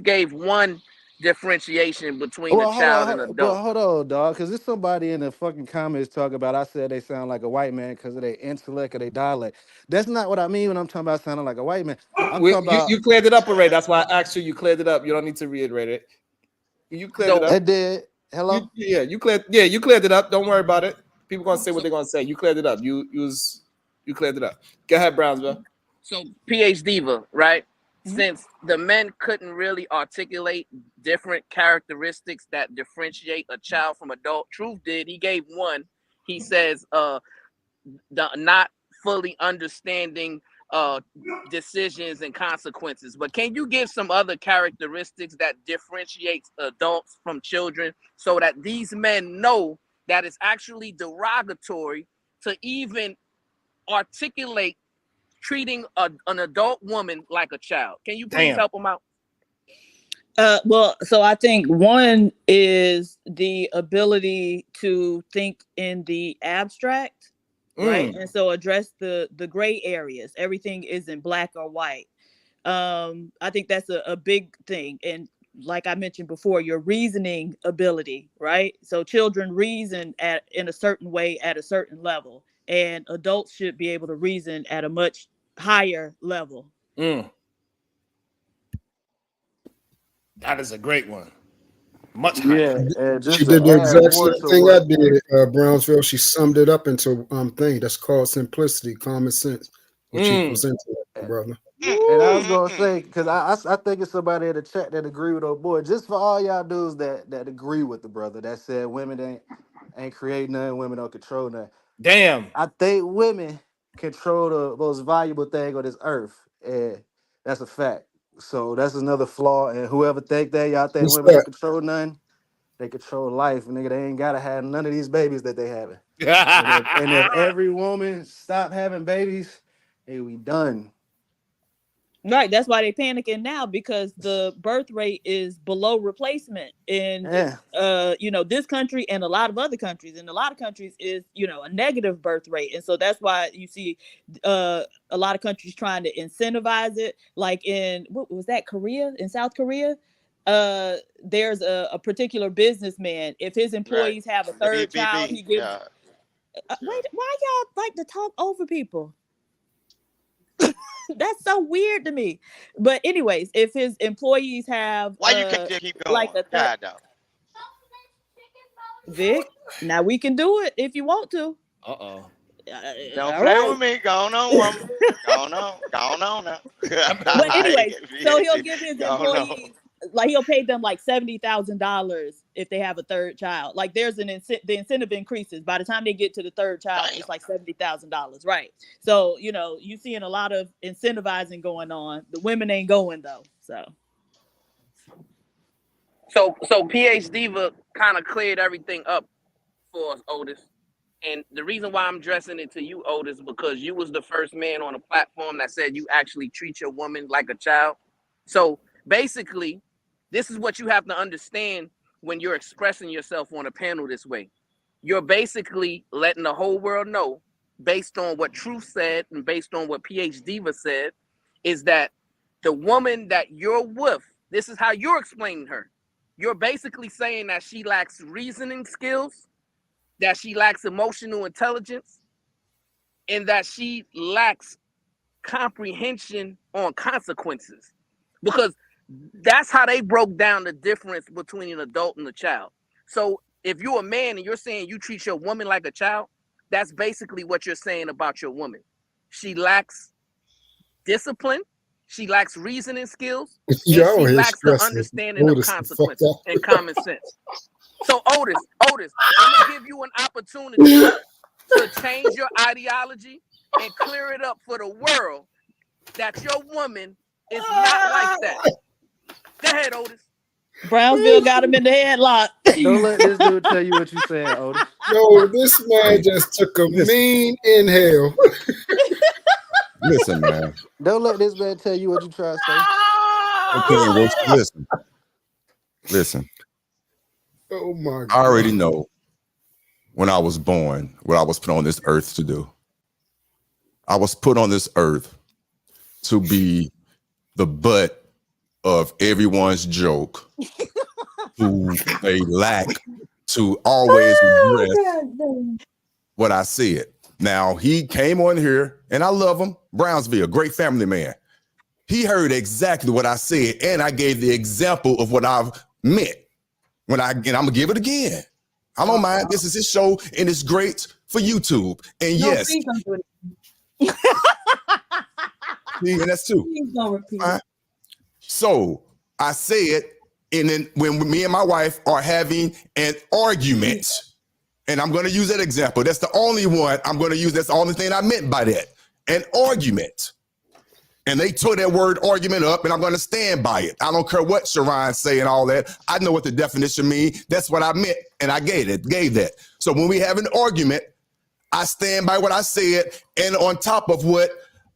gave one differentiation between a child and adult. But hold on, dog, because there's somebody in the fucking comments talking about I said they sound like a white man because of their intellect or their dialect. That's not what I mean when I'm talking about sounding like a white man. I'm talking about you cleared it up already. That's why I asked you. You cleared it up. You don't need to reiterate it. You cleared it up. It did. Hello. You cleared it up. Don't worry about it. People gonna say what they're gonna say. You cleared it up. You cleared it up. Go ahead, Brownsville. So PH Diva, right? Since the men couldn't really articulate different characteristics that differentiate a child from adult, Truth did. He gave one. He says the not fully understanding decisions and consequences. But can you give some other characteristics that differentiates adults from children so that these men know that it's actually derogatory to even articulate treating an adult woman like a child? Can you please help them out? Well, so I think one is the ability to think in the abstract, right? And so address the gray areas. Everything isn't black or white. I think that's a big thing. And like I mentioned before, your reasoning ability, right? So children reason in a certain way at a certain level, and adults should be able to reason at a much higher level. That is a great one. Much higher. Yeah, she did the exact same thing I did, Brownsville. She summed it up into thing that's called simplicity, common sense, which equals intellect, brother. And I was gonna say, because I think it's somebody in the chat that agree with old boy. Just for all y'all dudes that agree with the brother that said women ain't create nothing, women don't control nothing. Damn. I think women control the most valuable thing on this earth, and that's a fact. So that's another flaw. And whoever think that y'all think women don't control nothing, they control life. Nigga, they ain't gotta have none of these babies that they having. and if every woman stop having babies, hey, we done. Right, that's why they're panicking now, because the birth rate is below replacement in this country and a lot of other countries. And a lot of countries is a negative birth rate, and so that's why you see a lot of countries trying to incentivize it. Like in what was that, Korea, in South Korea, there's a particular businessman. If his employees have a third child, he gives. Wait, why y'all like to talk over people? That's so weird to me. But anyways, if his employees have why you can't just keep going? like a third, Vic, now we can do it if you want to. Don't play with me. Go on, woman. Go on now. But anyway, so he'll give his employees, like he'll pay them like $70,000 if they have a third child. Like there's the incentive increases. By the time they get to the third child, it's like $70,000, right? So you seeing a lot of incentivizing going on. The women ain't going though. So PH Diva kind of cleared everything up for us, Otis. And the reason why I'm addressing it to you, Otis, because you was the first man on a platform that said you actually treat your woman like a child. So basically, this is what you have to understand when you're expressing yourself on a panel this way. You're basically letting the whole world know, based on what Truth said and based on what PH Diva said, is that the woman that you're with, this is how you're explaining her. You're basically saying that she lacks reasoning skills, that she lacks emotional intelligence, and that she lacks comprehension on consequences. Because that's how they broke down the difference between an adult and a child. So if you're a man and you're saying you treat your woman like a child, that's basically what you're saying about your woman. She lacks discipline, she lacks reasoning skills, and she lacks the understanding of consequences and common sense. So Otis, I'm gonna give you an opportunity to change your ideology and clear it up for the world that your woman is not like that. Go ahead, Otis. Brownsville got him in the headlock. Don't let this dude tell you what you saying, Otis. Yo, this man just took a mean inhale. Listen, man. Don't let this man tell you what you try to say. Okay, listen. Oh my God. I already know when I was born what I was put on this earth to do. I was put on this earth to be the butt of everyone's joke, who they lack to always address what I said. Now, he came on here, and I love him. Brownsville, great family man. He heard exactly what I said, and I gave the example of what I've meant. And I'm gonna give it again. I don't mind. This is his show, and it's great for YouTube. And yes, please don't do it. and that's two. Please don't repeat. So I said, and then when me and my wife are having an argument, and I'm gonna use that example. That's the only one I'm gonna use. That's the only thing I meant by that. An argument. And they took that word argument up, and I'm going to stand by it. I don't care what Sharon say and all that. I know what the definition means. That's what I meant, and I gave that. So when we have an argument, I stand by what I said, and on top of what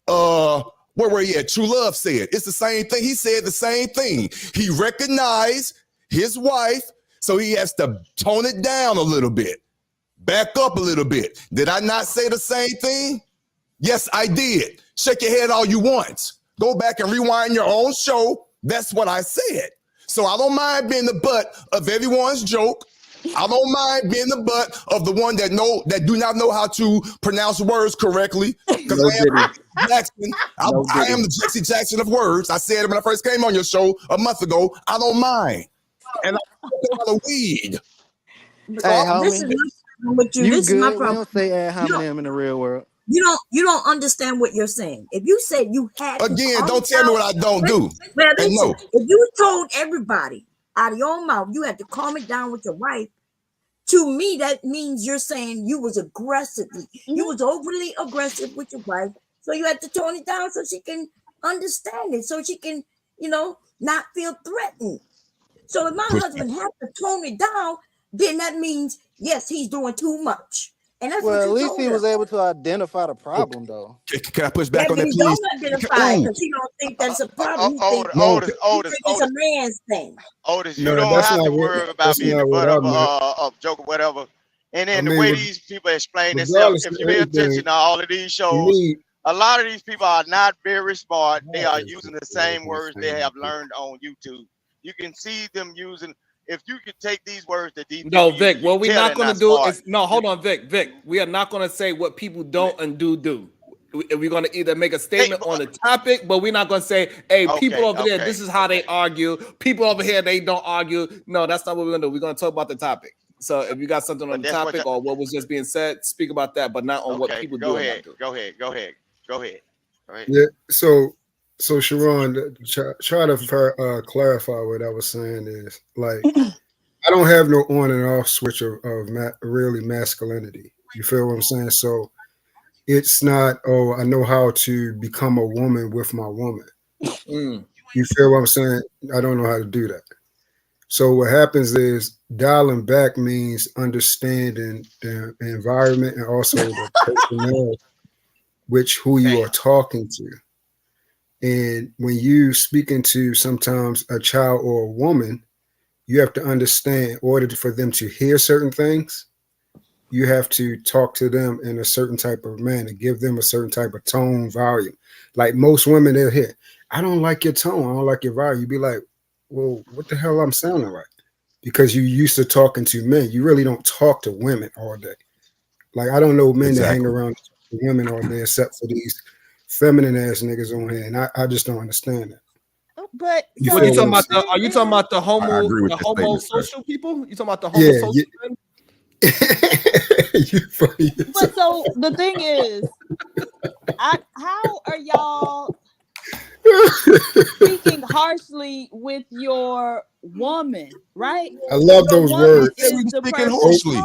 where were you at? True Love said. It's the same thing. He said the same thing. He recognized his wife, so he has to tone it down a little bit, back up a little bit. Did I not say the same thing? Yes, I did. Shake your head all you want. Go back and rewind your own show. That's what I said. So I don't mind being the butt of everyone's joke. I don't mind being the butt of the one that do not know how to pronounce words correctly. Because I am the Jesse Jackson of words. I said it when I first came on your show a month ago. I don't mind. And I don't want to weed. Hey, this is my problem with you. This is my problem. We don't say ad hominem in the real world. You don't understand what you're saying. If you said you had again, don't tell me what I don't do. Well, listen, if you told everybody out of your own mouth you had to calm it down with your wife, to me that means you're saying you was you was overly aggressive with your wife, so you had to tone it down so she can understand it, so she can, not feel threatened. So if my husband had to tone it down, then that means yes, he's doing too much. And that's well, at least he was able to identify the problem, though. Can I push back on that, please? Don't identify because he don't think that's a problem. Otis, it's a man's thing. Otis, you don't have to worry about being the butt of joke or whatever. And then the way these people explain themselves, if you pay attention to all of these shows, a lot of these people are not very smart. They are using the same words they have learned on YouTube. You can see them using. If you could take these words that these No, people Vic, use, what we're not going to do smart. is no. Hold on, Vic. We are not going to say what people don't and do. We're going to either make a statement on the topic, but we're not going to say, "Hey, people over there, this is how they argue. People over here, they don't argue." No, that's not what we're going to do. We're going to talk about the topic. So if you got something on the topic or what was just being said, speak about that, but not on what people do and not do. Go ahead. All right. Yeah. So Sharon, try to clarify what I was saying is like I don't have no on and off switch of really masculinity. You feel what I'm saying? So it's not, oh, I know how to become a woman with my woman. You feel what I'm saying? I don't know how to do that. So what happens is dialing back means understanding the environment and also the personnel, who you are talking to. And when you speaking to sometimes a child or a woman, you have to understand in order for them to hear certain things, you have to talk to them in a certain type of manner, give them a certain type of tone, volume. Like most women, they'll hear, I don't like your tone, I don't like your volume. You'd be like, well, what the hell I'm sounding like? Because you used to talking to men. You really don't talk to women all day. Like, I don't know men that hang around women all day except for these feminine ass niggas on here. And I just don't understand that. But what you talking about? Are you talking about the homo social people? You talking about the homo social men? But so the thing is, how are y'all speaking harshly with your woman, right? I love those words. Speaking harshly.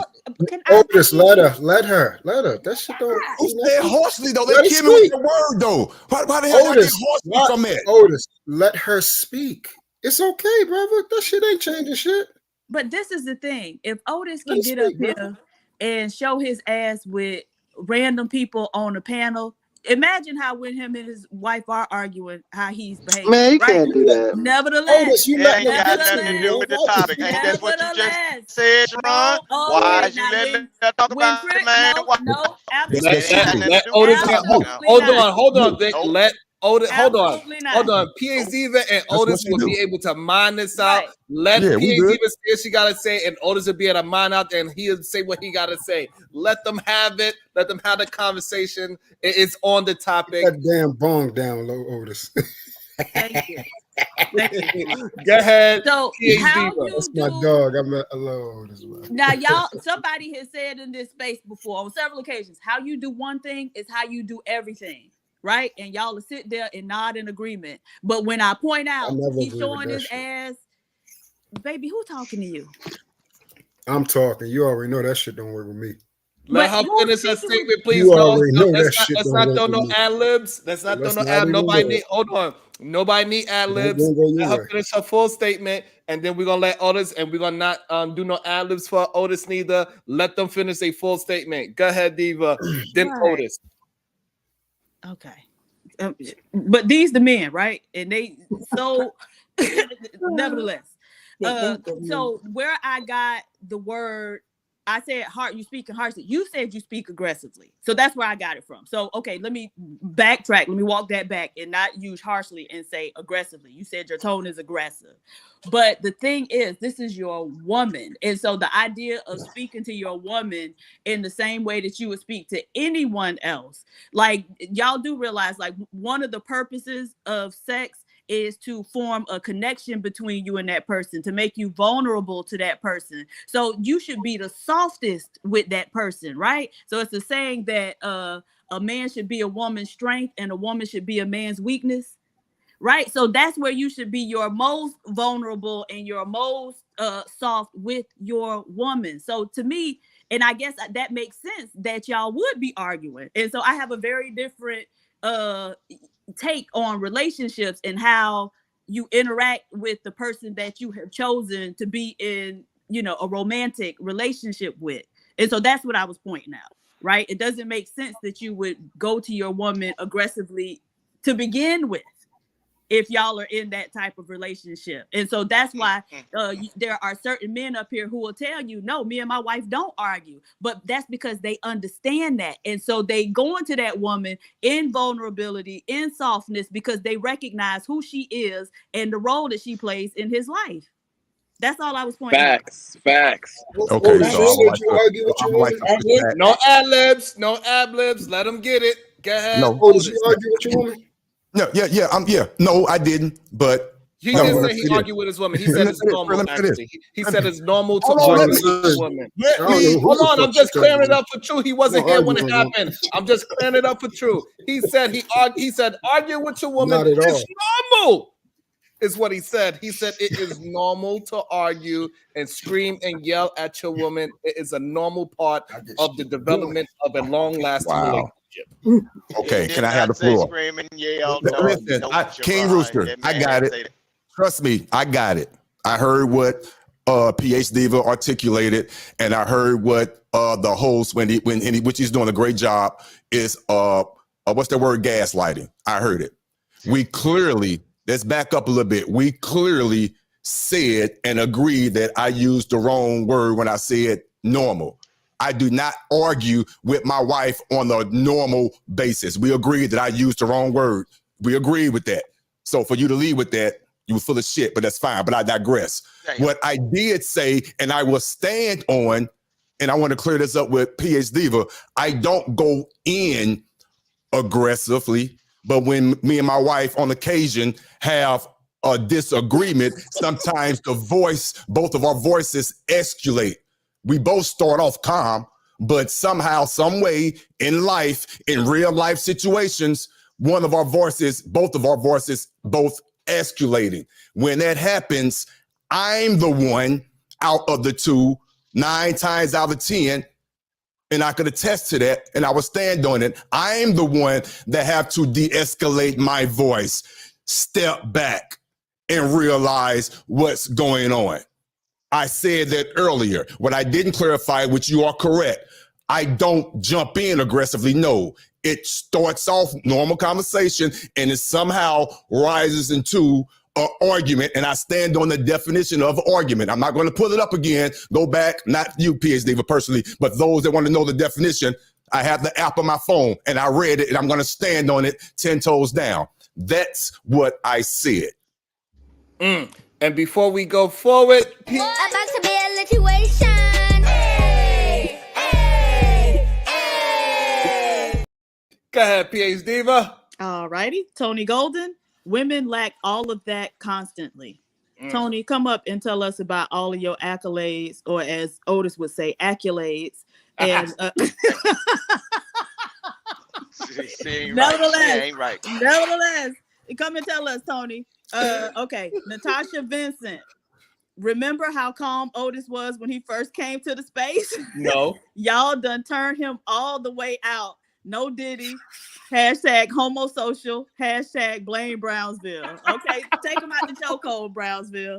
Otis, let her. That shit don't. Who said harshly though? They give me with the word though. Why the hell Otis, I get harshly from it? Otis, let her speak. It's okay, brother. That shit ain't changing shit. But this is the thing. If Otis can get up here and show his ass with random people on the panel, imagine how when him and his wife are arguing, how he's behaving. Man, you right? can't do that. Nevertheless, It ain't got nothing to do with the topic. Ain't that what you just said, Sharon? Why is you letting her talk about the man? No, absolutely. Let Otis hold on, Vic. Let Otis, hold on. PA Ziva and Otis will be able to mine this out. Let PA Ziva say what she gotta say, and Otis will be able to mine out, and he'll say what he gotta say. Let them have it. Let them have the conversation. It's on the topic. That damn bong down low, Otis. Thank you. Go ahead. So how you that's my dog. I love Otis. Now, y'all, somebody has said in this space before on several occasions, how you do one thing is how you do everything. Right? And y'all will sit there and nod in agreement. But when I point out he's showing his ass, baby, who talking to you? I'm talking. You already know that shit don't work with me. Let her finish her statement, please. You already know that shit let's don't not work throw with no me. ad libs. Let's not throw no ad. Nobody need. Hold on. Nobody need ad libs. Let her finish her full statement, and then we're gonna let Otis, and we're gonna not do no ad libs for Otis neither. Let them finish a full statement. Go ahead, Diva. Then Otis. Okay. But these the men, right? And they so nevertheless. So where I got the word, I said you speaking harshly. You said you speak aggressively. So that's where I got it from. So okay, let me backtrack. Let me walk that back and not use harshly and say aggressively. You said your tone is aggressive. But the thing is, this is your woman. And so the idea of speaking to your woman in the same way that you would speak to anyone else, like y'all do realize, like one of the purposes of sex is to form a connection between you and that person, to make you vulnerable to that person. So you should be the softest with that person, right? So it's the saying that a man should be a woman's strength and a woman should be a man's weakness. Right. So that's where you should be your most vulnerable and your most soft with your woman. So to me, and I guess that makes sense that y'all would be arguing. And so I have a very different take on relationships and how you interact with the person that you have chosen to be in, a romantic relationship with. And so that's what I was pointing out. Right. It doesn't make sense that you would go to your woman aggressively to begin with. if y'all are in that type of relationship. And so that's why there are certain men up here who will tell you, no, me and my wife don't argue. But that's because they understand that. And so they go into that woman in vulnerability, in softness, because they recognize who she is and the role that she plays in his life. That's all I was pointing out. Facts. Okay, no ad-libs, no ad-libs. Let them get it. Go ahead. No. Otis, you argue with your woman? No, yeah. No, I didn't. But he didn't say he argued with his woman. He said it's normal. Actually, he said it's normal to argue with his woman. Hold on, I'm just clearing it up for True. He wasn't here when it happened. I'm just clearing it up for True. He said he said argue with your woman is normal. Is what he said. He said it is normal to argue and scream and yell at your woman. It is a normal part of the development of a long-lasting relationship. Okay, can I have the floor? Screaming, yell, Listen, King Rooster, I got it. Trust me, I got it. I heard what PH Diva articulated, and I heard what the host which he's doing a great job is what's the word? Gaslighting. I heard it. We clearly. Let's back up a little bit. We clearly said and agreed that I used the wrong word when I said normal. I do not argue with my wife on a normal basis. We agreed that I used the wrong word. We agreed with that. So for you to leave with that, you were full of shit, but that's fine. But I digress. Damn. What I did say, and I will stand on, and I want to clear this up with PH Diva, I don't go in aggressively. But when me and my wife on occasion have a disagreement, sometimes both of our voices escalate. We both start off calm, but somehow, some way in life, in real life situations, both of our voices escalating. When that happens, I'm the one out of the two, 9 times out of 10, and I could attest to that, and I will stand on it. I'm the one that have to de-escalate my voice, step back, and realize what's going on. I said that earlier. What I didn't clarify, which you are correct, I don't jump in aggressively. No, it starts off normal conversation, and it somehow rises into an argument, and I stand on the definition of argument. I'm not going to pull it up again. Go back, not you, PhD, but personally, but those that want to know the definition, I have the app on my phone, and I read it, and I'm going to stand on it 10 toes down. That's what I said. And before we go forward, about to be a situation. Go ahead, PH Diva. All righty, Tony Golden. Women lack all of that constantly. Tony, come up and tell us about all of your accolades, or as Otis would say, accolades. And nevertheless, come and tell us, Tony. Okay, Natasha Vincent. Remember how calm Otis was when he first came to the space? No. Y'all done turned him all the way out. No Diddy. Hashtag homosocial. Hashtag blame Brownsville. Okay, take him out the chokehold, Brownsville.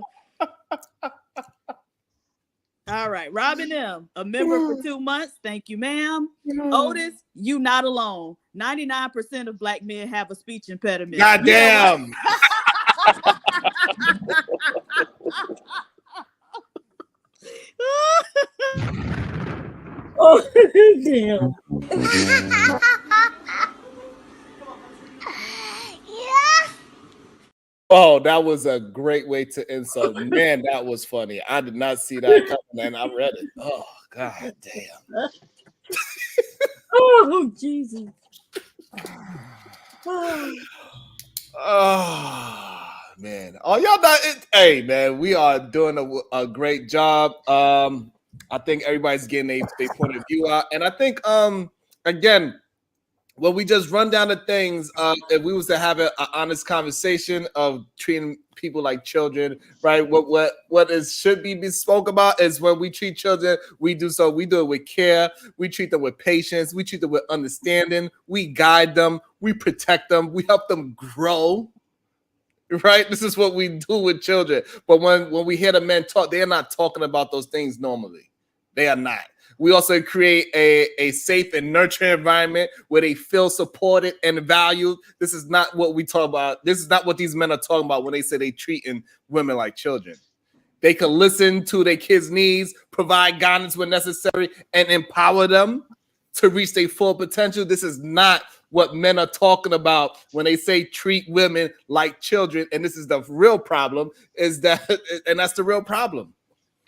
All right, Robin M., a member for 2 months. Thank you, ma'am. Otis, you not alone. 99% of black men have a speech impediment. Goddamn. Oh, damn. Oh, that was a great way to insult. Man, that was funny. I did not see that coming, and I read it. Oh, God damn. Oh, Jesus. Oh, man. Oh, y'all not it. Hey, man, we are doing a great job. I think everybody's getting their point of view out. And I think, again, when we just run down the things, if we was to have an honest conversation of treating people like children, right? What should be spoke about is when we treat children, we do it with care, we treat them with patience, we treat them with understanding, we guide them, we protect them, we help them grow. Right? This is what we do with children. But when we hear the men talk, they're not talking about those things normally. They are not. We also create a safe and nurturing environment where they feel supported and valued. This is not what we talk about. This is not what these men are talking about when they say they treating women like children. They can listen to their kids' needs, provide guidance when necessary, and empower them to reach their full potential. This is not what men are talking about when they say treat women like children. And this is the real problem, is that, and that's the real problem.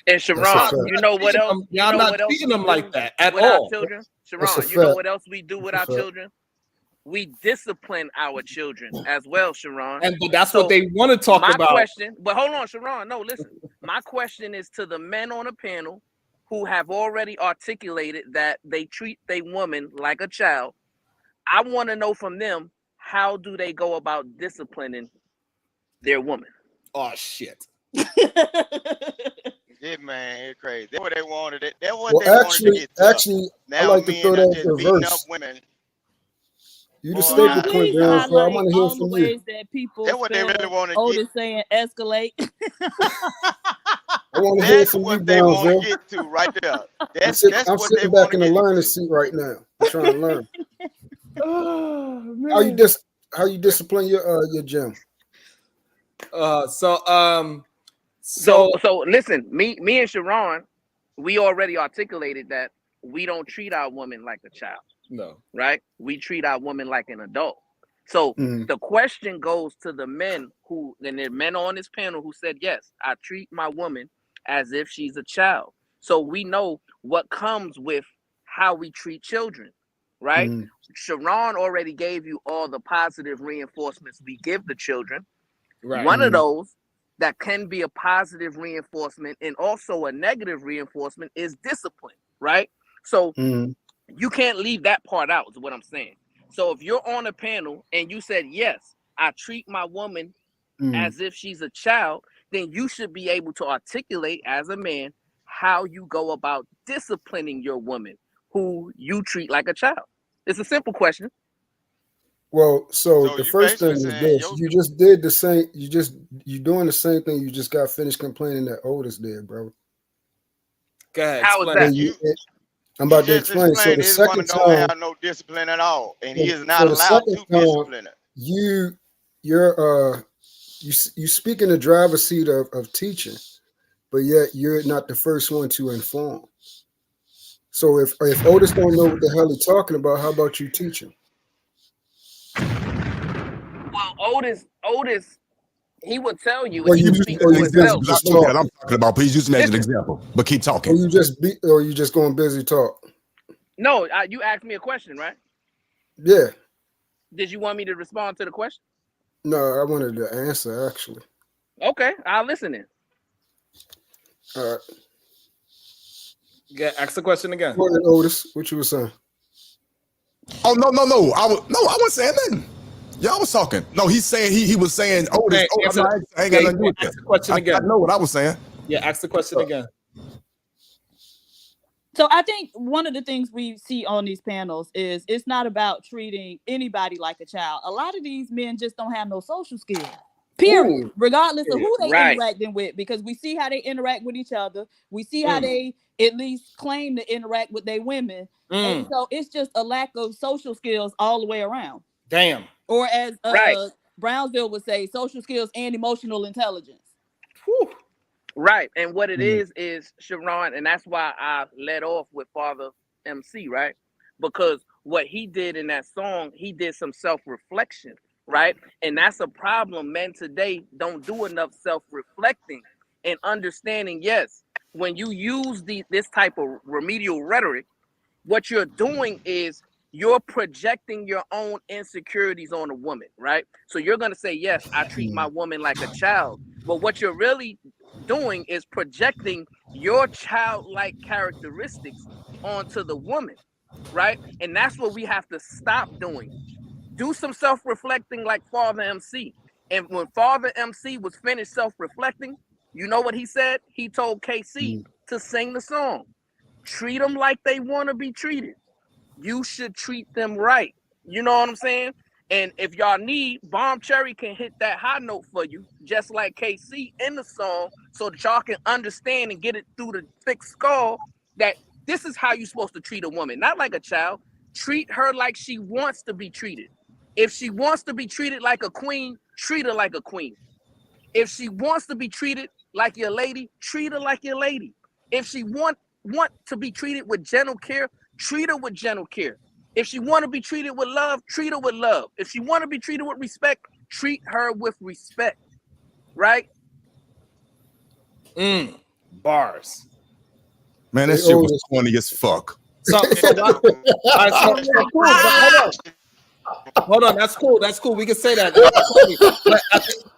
And Sharon, you know what else? Y'all not treating them like that at all. Children? Sharon, you know what else we do with our children? We discipline our children as well, Sharon. And that's what they want to talk about. My question, but hold on, Sharon. No, listen. My question is to the men on the panel who have already articulated that they treat their woman like a child. I want to know from them, how do they go about disciplining their woman? Oh, shit. Yeah, man, it's crazy. That's what they wanted. That's what Well, they wanted to get to. actually, I Now like to throw men are that just in beating up reverse. women. You the staple point, Please Darren, so I highlight want to hear all the from ways you. that people That's what they really want to Otis get. saying escalate. I want to hear That's from you, what they want Brownsville. to get to right there. I'm That's sitting what they back want to in the get learning to. seat right now. I'm trying to learn. Oh, man. How you discipline your gym? So listen, me and Sharon, we already articulated that we don't treat our woman like a child. No. Right? We treat our woman like an adult. So the question goes to the men who, and the men on this panel who said, yes, I treat my woman as if she's a child. So we know what comes with how we treat children, right? Sharon already gave you all the positive reinforcements we give the children. Right. One of those that can be a positive reinforcement and also a negative reinforcement is discipline, right? So you can't leave that part out, is what I'm saying. So if you're on a panel and you said, yes, I treat my woman as if she's a child, then you should be able to articulate as a man how you go about disciplining your woman who you treat like a child. It's a simple question. Well, so the you first thing basically is saying this: you just did the same. You doing the same thing. You just got finished complaining that Otis did, bro. Go ahead. How is that? I'm about to just explain. So the his woman second don't time, have no discipline at all, and he is so not the allowed second to time, discipline her. you speak in the driver's seat of teaching, but yet you're not the first one to inform. So if Otis don't know what the hell he's talking about, how about you teach him? Well, Otis, he would tell you. Or He you would just, speak or for you himself. just I know that talk. I'm talking about. Please use me as an example, but keep talking. Or you just going busy talk. No, you asked me a question, right? Yeah. Did you want me to respond to the question? No, I wanted to answer actually. Okay, I'll listen in. All right. Yeah, ask the question again. Go ahead, Otis. What you were saying? Oh no! I wasn't saying nothing. Y'all was talking. No, he's saying he was saying Otis. I ain't got nothing to do with ask the question again. I know what I was saying. Yeah, ask the question again. So I think one of the things we see on these panels is it's not about treating anybody like a child. A lot of these men just don't have no social skills. Period. Ooh. Regardless of who they Right. interacting with, because we see how they interact with each other. We see how they at least claim to interact with their women. And so it's just a lack of social skills all the way around. Damn. Or as Brownsville would say, social skills and emotional intelligence. Whew. Right. And what it is Sharon, and that's why I led off with Father MC, right? Because what he did in that song, he did some self-reflection, right? And that's a problem. Men today don't do enough self-reflecting and understanding, yes, when you use this type of remedial rhetoric, what you're doing is you're projecting your own insecurities on a woman, right? So you're going to say, yes, I treat my woman like a child. But what you're really doing is projecting your childlike characteristics onto the woman, right? And that's what we have to stop doing. Do some self-reflecting like Father MC. And when Father MC was finished self-reflecting, you know what he said? He told KC to sing the song. Treat them like they want to be treated. You should treat them right. You know what I'm saying? And if y'all need, Bomb Cherry can hit that high note for you, just like KC in the song, so that y'all can understand and get it through the thick skull that This is how you're supposed to treat a woman, not like a child. Treat her like she wants to be treated. If she wants to be treated like a queen, treat her like a queen. If she wants to be treated like your lady, treat her like your lady. If she want to be treated with gentle care, treat her with gentle care. If she want to be treated with love, treat her with love. If she want to be treated with respect, treat her with respect. Right? Bars. Man, that shit was corny as fuck. So cool. Hold on, that's cool. That's cool. We can say that.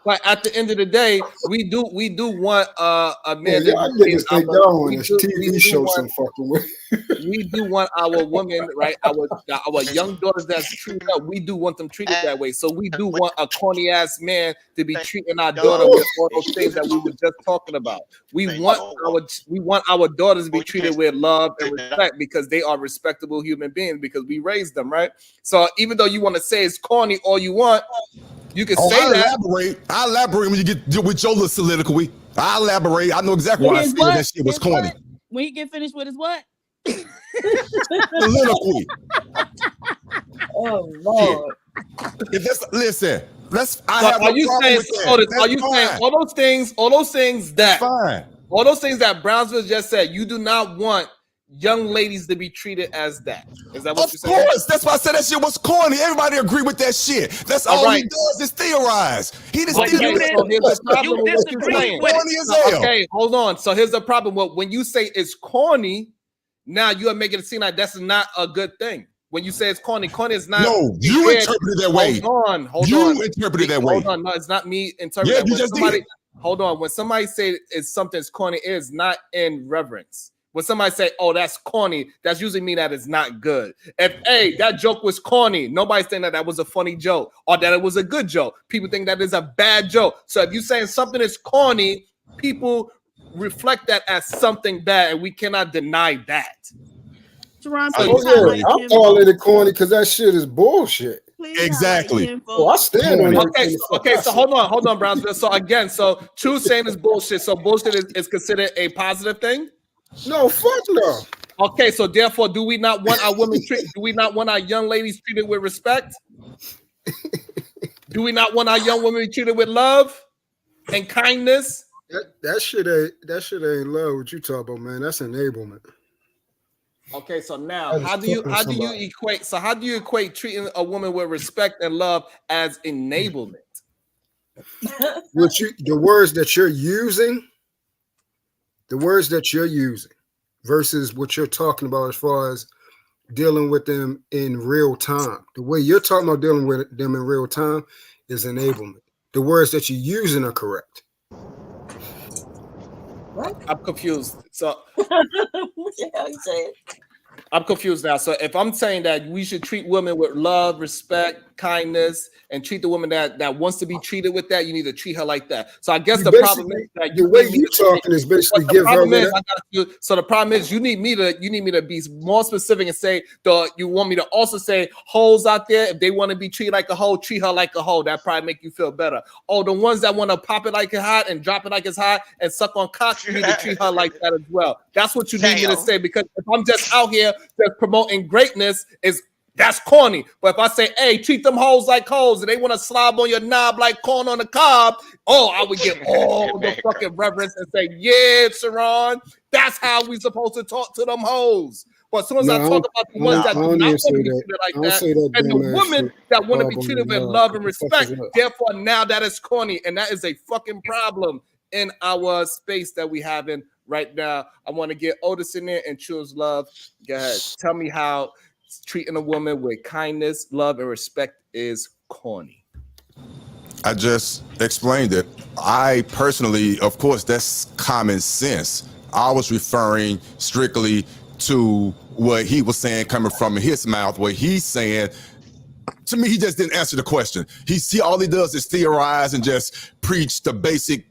But at the end of the day, we do want a man. Yeah, TV show some fucking way. We do want our women, right? Our young daughters that's treated up. We do want them treated that way. So we do want a corny ass man to be treating our daughter with all those things that we were just talking about. We want our daughters to be treated with love and respect because they are respectable human beings because we raised them, right? So even though you want to say it's corny all you want, you can say that. I elaborate when you get with your little soliloquy. I elaborate. I know exactly why I said that shit was corny. What? When he get finished with his what? Soliloquy. Oh Lord. Listen. Are you saying all those things that Brownsville just said? You do not want young ladies to be treated as that. Is that what you're saying? Of course. That's why I said that shit was corny. Everybody agree with that shit. That's all he does is theorize. He just Okay, hold on. So here's the problem. When you say it's corny, now you are making it seem like that's not a good thing. When you say it's corny is not. No, you interpret it that way. Hold on. You interpret it that way. Hold on. No, it's not me interpreting. Yeah, you just did. Hold on. When somebody say it's something's corny, it is not in reverence. When somebody say, "Oh, that's corny," that's usually mean that it's not good. If that joke was corny, nobody's saying that was a funny joke or that it was a good joke. People think that is a bad joke. So if you're saying something is corny, people reflect that as something bad, and we cannot deny that. I'm calling it corny because that shit is bullshit. Exactly. I stand on it. Okay, so hold on, Brownsville. So again, True saying is bullshit. So bullshit is considered a positive thing? No, fuck no. Okay, so therefore, do we not want our women do we not want our young ladies treated with respect? Do we not want our young women treated with love and kindness? That shit ain't love. What you talk about, man? That's enablement. Okay, so now how do you equate treating a woman with respect and love as enablement? The words that you're using versus what you're talking about as far as dealing with them in real time. The way you're talking about dealing with them in real time is enablement. The words that you're using are correct. What? I'm confused. So what the hell you saying? I'm confused now. So if I'm saying that we should treat women with love, respect, kindness, and treat the woman that wants to be treated with that, you need to treat her like that. So I guess the problem is that the way you talking is basically give her. So the problem is you need me to be more specific and say you want me to also say hoes out there, if they want to be treated like a hoe, treat her like a hoe. That probably make you feel better. Oh, the ones that want to pop it like it's hot and drop it like it's hot and suck on cock, you need to treat her like that as well. That's what you need me to say, because if I'm just out here just promoting greatness, that's corny. But if I say, hey, treat them hoes like hoes and they want to slob on your knob like corn on the cob, I would get all the fucking reverence and say, yeah, Sharon, that's how we supposed to talk to them hoes. But as soon as I talk about the ones that do not want to be treated like that, and the women that want to be treated with love and respect, therefore now that is corny, and that is a fucking problem in our space that we have in right now. I want to get Otis in there and choose love. Go ahead. Tell me how treating a woman with kindness, love, and respect is corny. I just explained it. I personally, of course, that's common sense. I was referring strictly to what he was saying coming from his mouth, where he's saying, to me, he just didn't answer the question. All he does is theorize and just preach the basic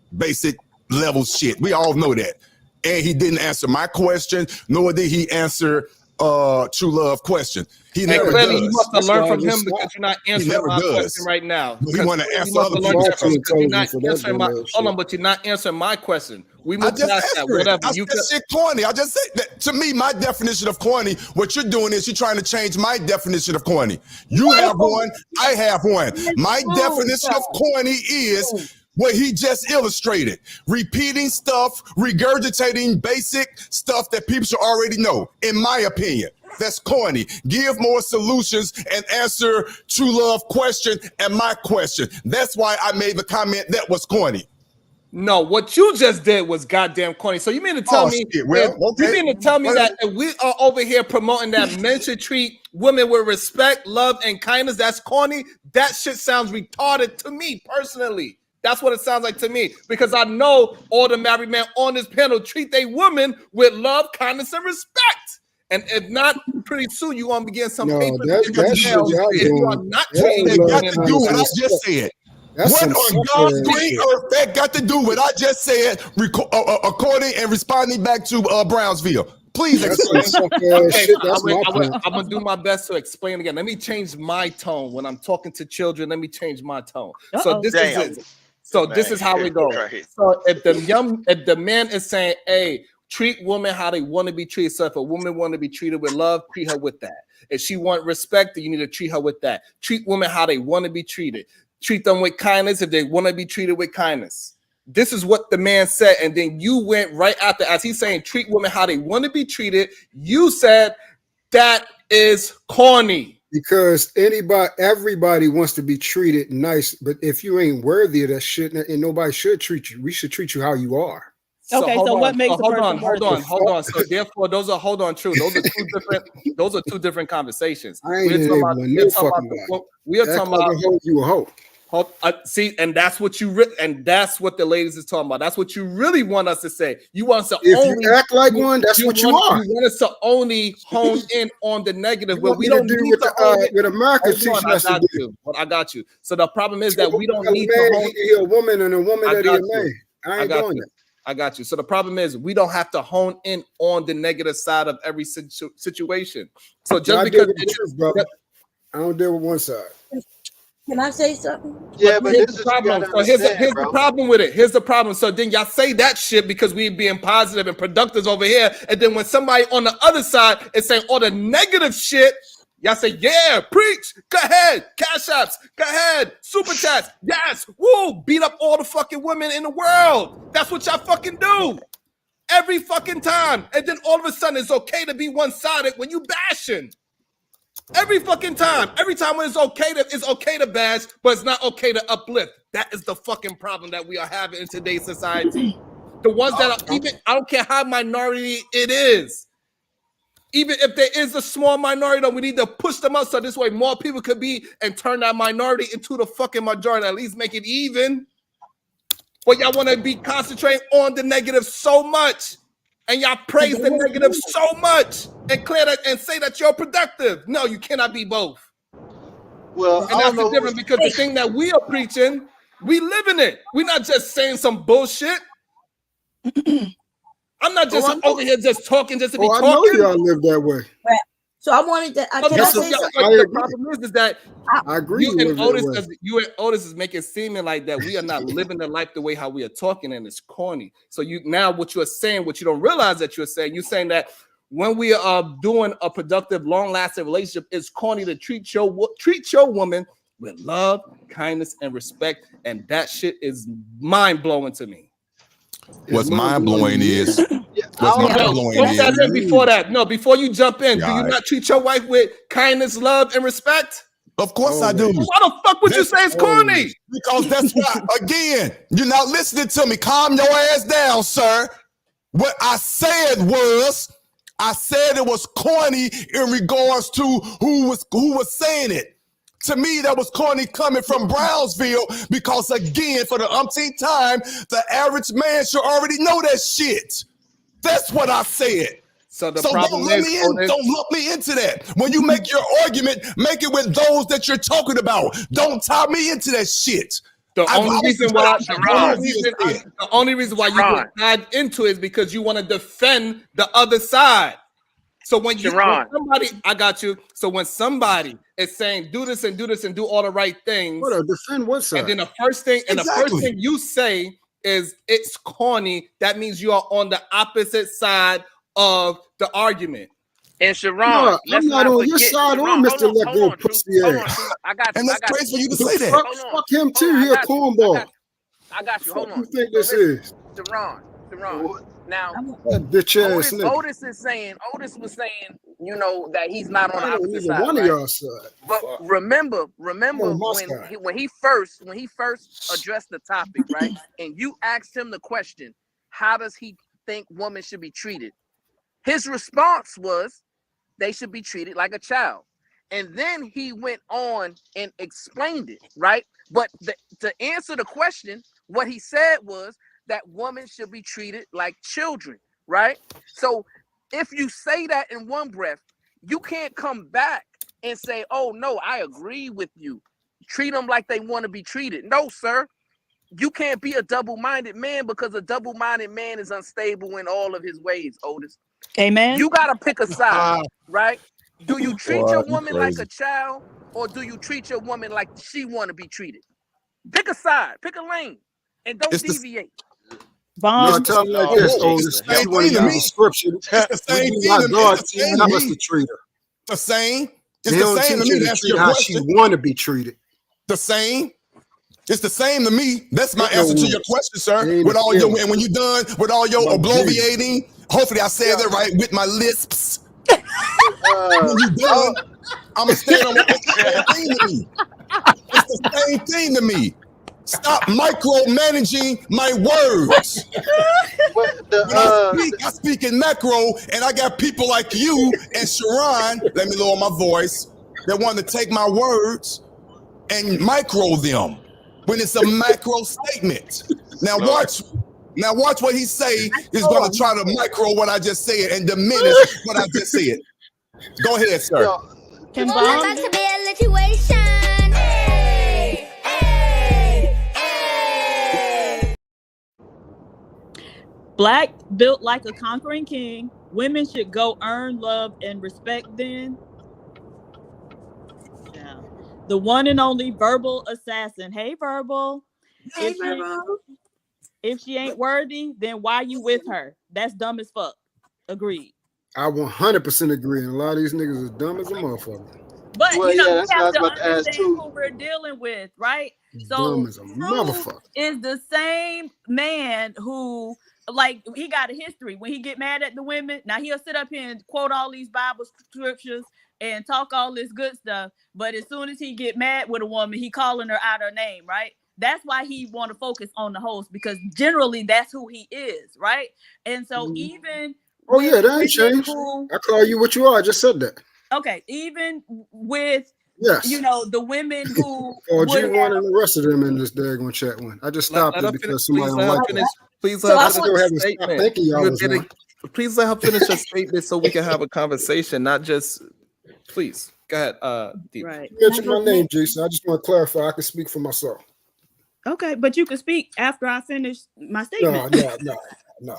level shit. We all know that. And he didn't answer my question, nor did he answer true love question. He And never clearly does. you must have That's learned why I from just him because stopped. you're not He answering never my does. question right now. But he Because want to clearly you answer must other have learned people's that from Falsely because you're not intelligent for that answering my dumbass hold on, shit. but you're not answering my question. We I move just past that. answered it. Whatever. I You said could shit corny. I just said that. To me, my definition of corny, what you're doing is you're trying to change my definition of corny. You have one, I have one. My definition of corny is what he just illustrated. Repeating stuff, regurgitating basic stuff that people should already know, in my opinion. That's corny. Give more solutions and answer true love question and my question. That's why I made the comment that was corny. No, what you just did was goddamn corny. So you mean to tell me shit. Well, you okay. mean to tell me that if we are over here promoting that men should treat women with respect, love, and kindness, that's corny? That shit sounds retarded to me personally. That's what it sounds like to me, because I know all the married men on this panel treat their women with love, kindness, and respect. And if not, pretty soon you want to begin some No, papers that shit y'all if you are doing. not That treating ain't your love, women Got to do kindness, what and I respect. just said. That's What some on sucker God's ass green shit. earth that got to do what I just said, according and responding back to Brownsville? Please That's explain. some sucker ass Okay, shit. That's my point. I'm gonna do my best to explain again. Let me change my tone when I'm talking to children. Let me change my tone. So this Damn. is it. So this is how we go. Crazy. So if the man is saying, "Hey, treat women how they want to be treated," so if a woman want to be treated with love, treat her with that. If she want respect, then you need to treat her with that. Treat women how they want to be treated. Treat them with kindness if they want to be treated with kindness. This is what the man said, and then you went right after, as he's saying, treat women how they want to be treated. You said that is corny. Because everybody wants to be treated nice, but if you ain't worthy of that shit, and nobody should treat you, we should treat you how you are. So Okay, hold so on. what makes a hold person on. worthy? So therefore, those are Those are two different conversations. I ain't enabling no fucking body. We are Act talking like about a hoe, you a hoe. see, and that's what and that's what the ladies is talking about. That's what you really want us to say. You want us to If only you act like one, that's what you are. You want us to only hone in on the negative, You but want we me to don't do need what to hone what America's teaching us to do. you. Well, I got you. So the problem is So that we don't a need to man, hone. he a woman, and a woman I that he got a you. man. I ain't got doing you. that. I got you. So the problem is we don't have to hone in on the negative side of every situation. So just I because deal with the truth, brother. I don't deal with one side. Can I say something? Yeah, but here's this the is what you problem. gotta So here's understand, the bro. problem with it. Here's the problem. So then y'all say that shit because we being positive and productive over here, and then when somebody on the other side is saying all the negative shit, y'all say, yeah, preach, go ahead, cash apps, go ahead, super chats, yes, woo, beat up all the fucking women in the world. That's what y'all fucking do every fucking time. And then all of a sudden it's okay to be one-sided when you bashing. Every fucking time. Every time when it's okay to bash, but it's not okay to uplift. That is the fucking problem that we are having in today's society. The ones that are even, I don't care how minority it is. Even if there is a small minority, though, we need to push them up so this way more people could be and turn that minority into the fucking majority. At least make it even. But y'all want to be concentrating on the negative so much. And y'all praise the negative so much and clear that and say that you're productive. No, you cannot be both. Well, And that's the difference because the thing that we are preaching, we live in it. We're not just saying some bullshit. I'm not just over here just talking just to be talking. I know y'all live that way. So I wanted to. Can I say something? The problem is that I agree. you and Otis is making it seeming like that we are not living the life the way how we are talking, and it's corny. So you now what you are saying, what you don't realize that you're saying that when we are doing a productive, long-lasting relationship, it's corny to treat your woman with love, kindness, and respect, and that shit is mind-blowing to me. What's mind-blowing is before that. No, before you jump in, do you not treat your wife with kindness, love, and respect? Of course I do. Why the fuck would you say it's corny? Because that's why, again, you're not listening to me. Calm your ass down, sir. What I said it was corny in regards to who was saying it. To me, that was corny coming from Brownsville because, again, for the umpteenth time, the average man should already know that shit. That's what I said. So don't lump me into that. When you make your argument, make it with those that you're talking about. Don't tie me into that shit. The only reason why you get tied into it is because you want to defend the other side. So when somebody, I got you. So when somebody is saying do this and do this and do all the right things, what defend what side? And then the first thing you say is it's corny, that means you are on the opposite side of the argument. And Sharon, no, I'm not on your side or Mr. Let Go pussy ass. I got you. And that's crazy for you to say that. Fuck him too. He a cornball. I got you. Hold on. What do you think this is? Sharon. Now, that bitch ass nigga. Otis was saying, you know, that he's not on the opposite side. One of y'all side. But remember when he first addressed the topic, right? And you asked him the question, how does he think women should be treated? His response was, they should be treated like a child. And then he went on and explained it, right? But to answer the question, what he said was that women should be treated like children, right? So if you say that in one breath, you can't come back and say, oh, no, I agree with you. Treat them like they want to be treated. No, sir. You can't be a double-minded man because a double-minded man is unstable in all of his ways, Otis. Amen. You got to pick a side, right? Do you treat your woman like a child, or do you treat your woman like she want to be treated? Pick a side, pick a lane, and don't deviate. No, tell me like this, Otis. She want to use the scripture. It's the same thing. God tell us to treat her. The same. It's the same to me. That's how she want to be treated. The same. It's the same to me. That's my answer to your question, sir. With all your, and when you're done with all your obliviating, hopefully I said that right with my lisps. When you're done, I'm gonna stand on what it's the same thing to me. It's the same thing to me. Stop micromanaging my words. When I speak in macro, and I got people like you and Sharon, let me lower my voice, that want to take my words and micro them when it's a macro statement. Now watch what he say is going to try to micro what I just said and diminish what I just said. Go ahead, sir. I'm about to be a situation. Black built like a conquering king. Women should go earn love and respect then. Yeah. The one and only verbal assassin. Hey, Verbal. Hey, Verbal. If she ain't worthy, then why you with her? That's dumb as fuck. Agreed. I 100% agree. And a lot of these niggas is dumb as a motherfucker. But you know, we have to understand who we're dealing with, right? So dumb as a motherfucker. Is the same man who, like, he got a history. When he get mad at the women, now he'll sit up here and quote all these Bible scriptures and talk all this good stuff. But as soon as he get mad with a woman, he calling her out her name, right? That's why he want to focus on the host, because generally that's who he is, right? And so even that ain't changed. I call you what you are. I just said that. Okay, even with you know, the women who G1 and the rest of them in this daggone chat one. I just stopped it because somebody don't like it. Please let her Please let her finish her statement so we can have a conversation, not just. Please go ahead. Right. You mentioned my name, Jason. I just want to clarify. I can speak for myself. Okay, but you can speak after I finish my statement. No.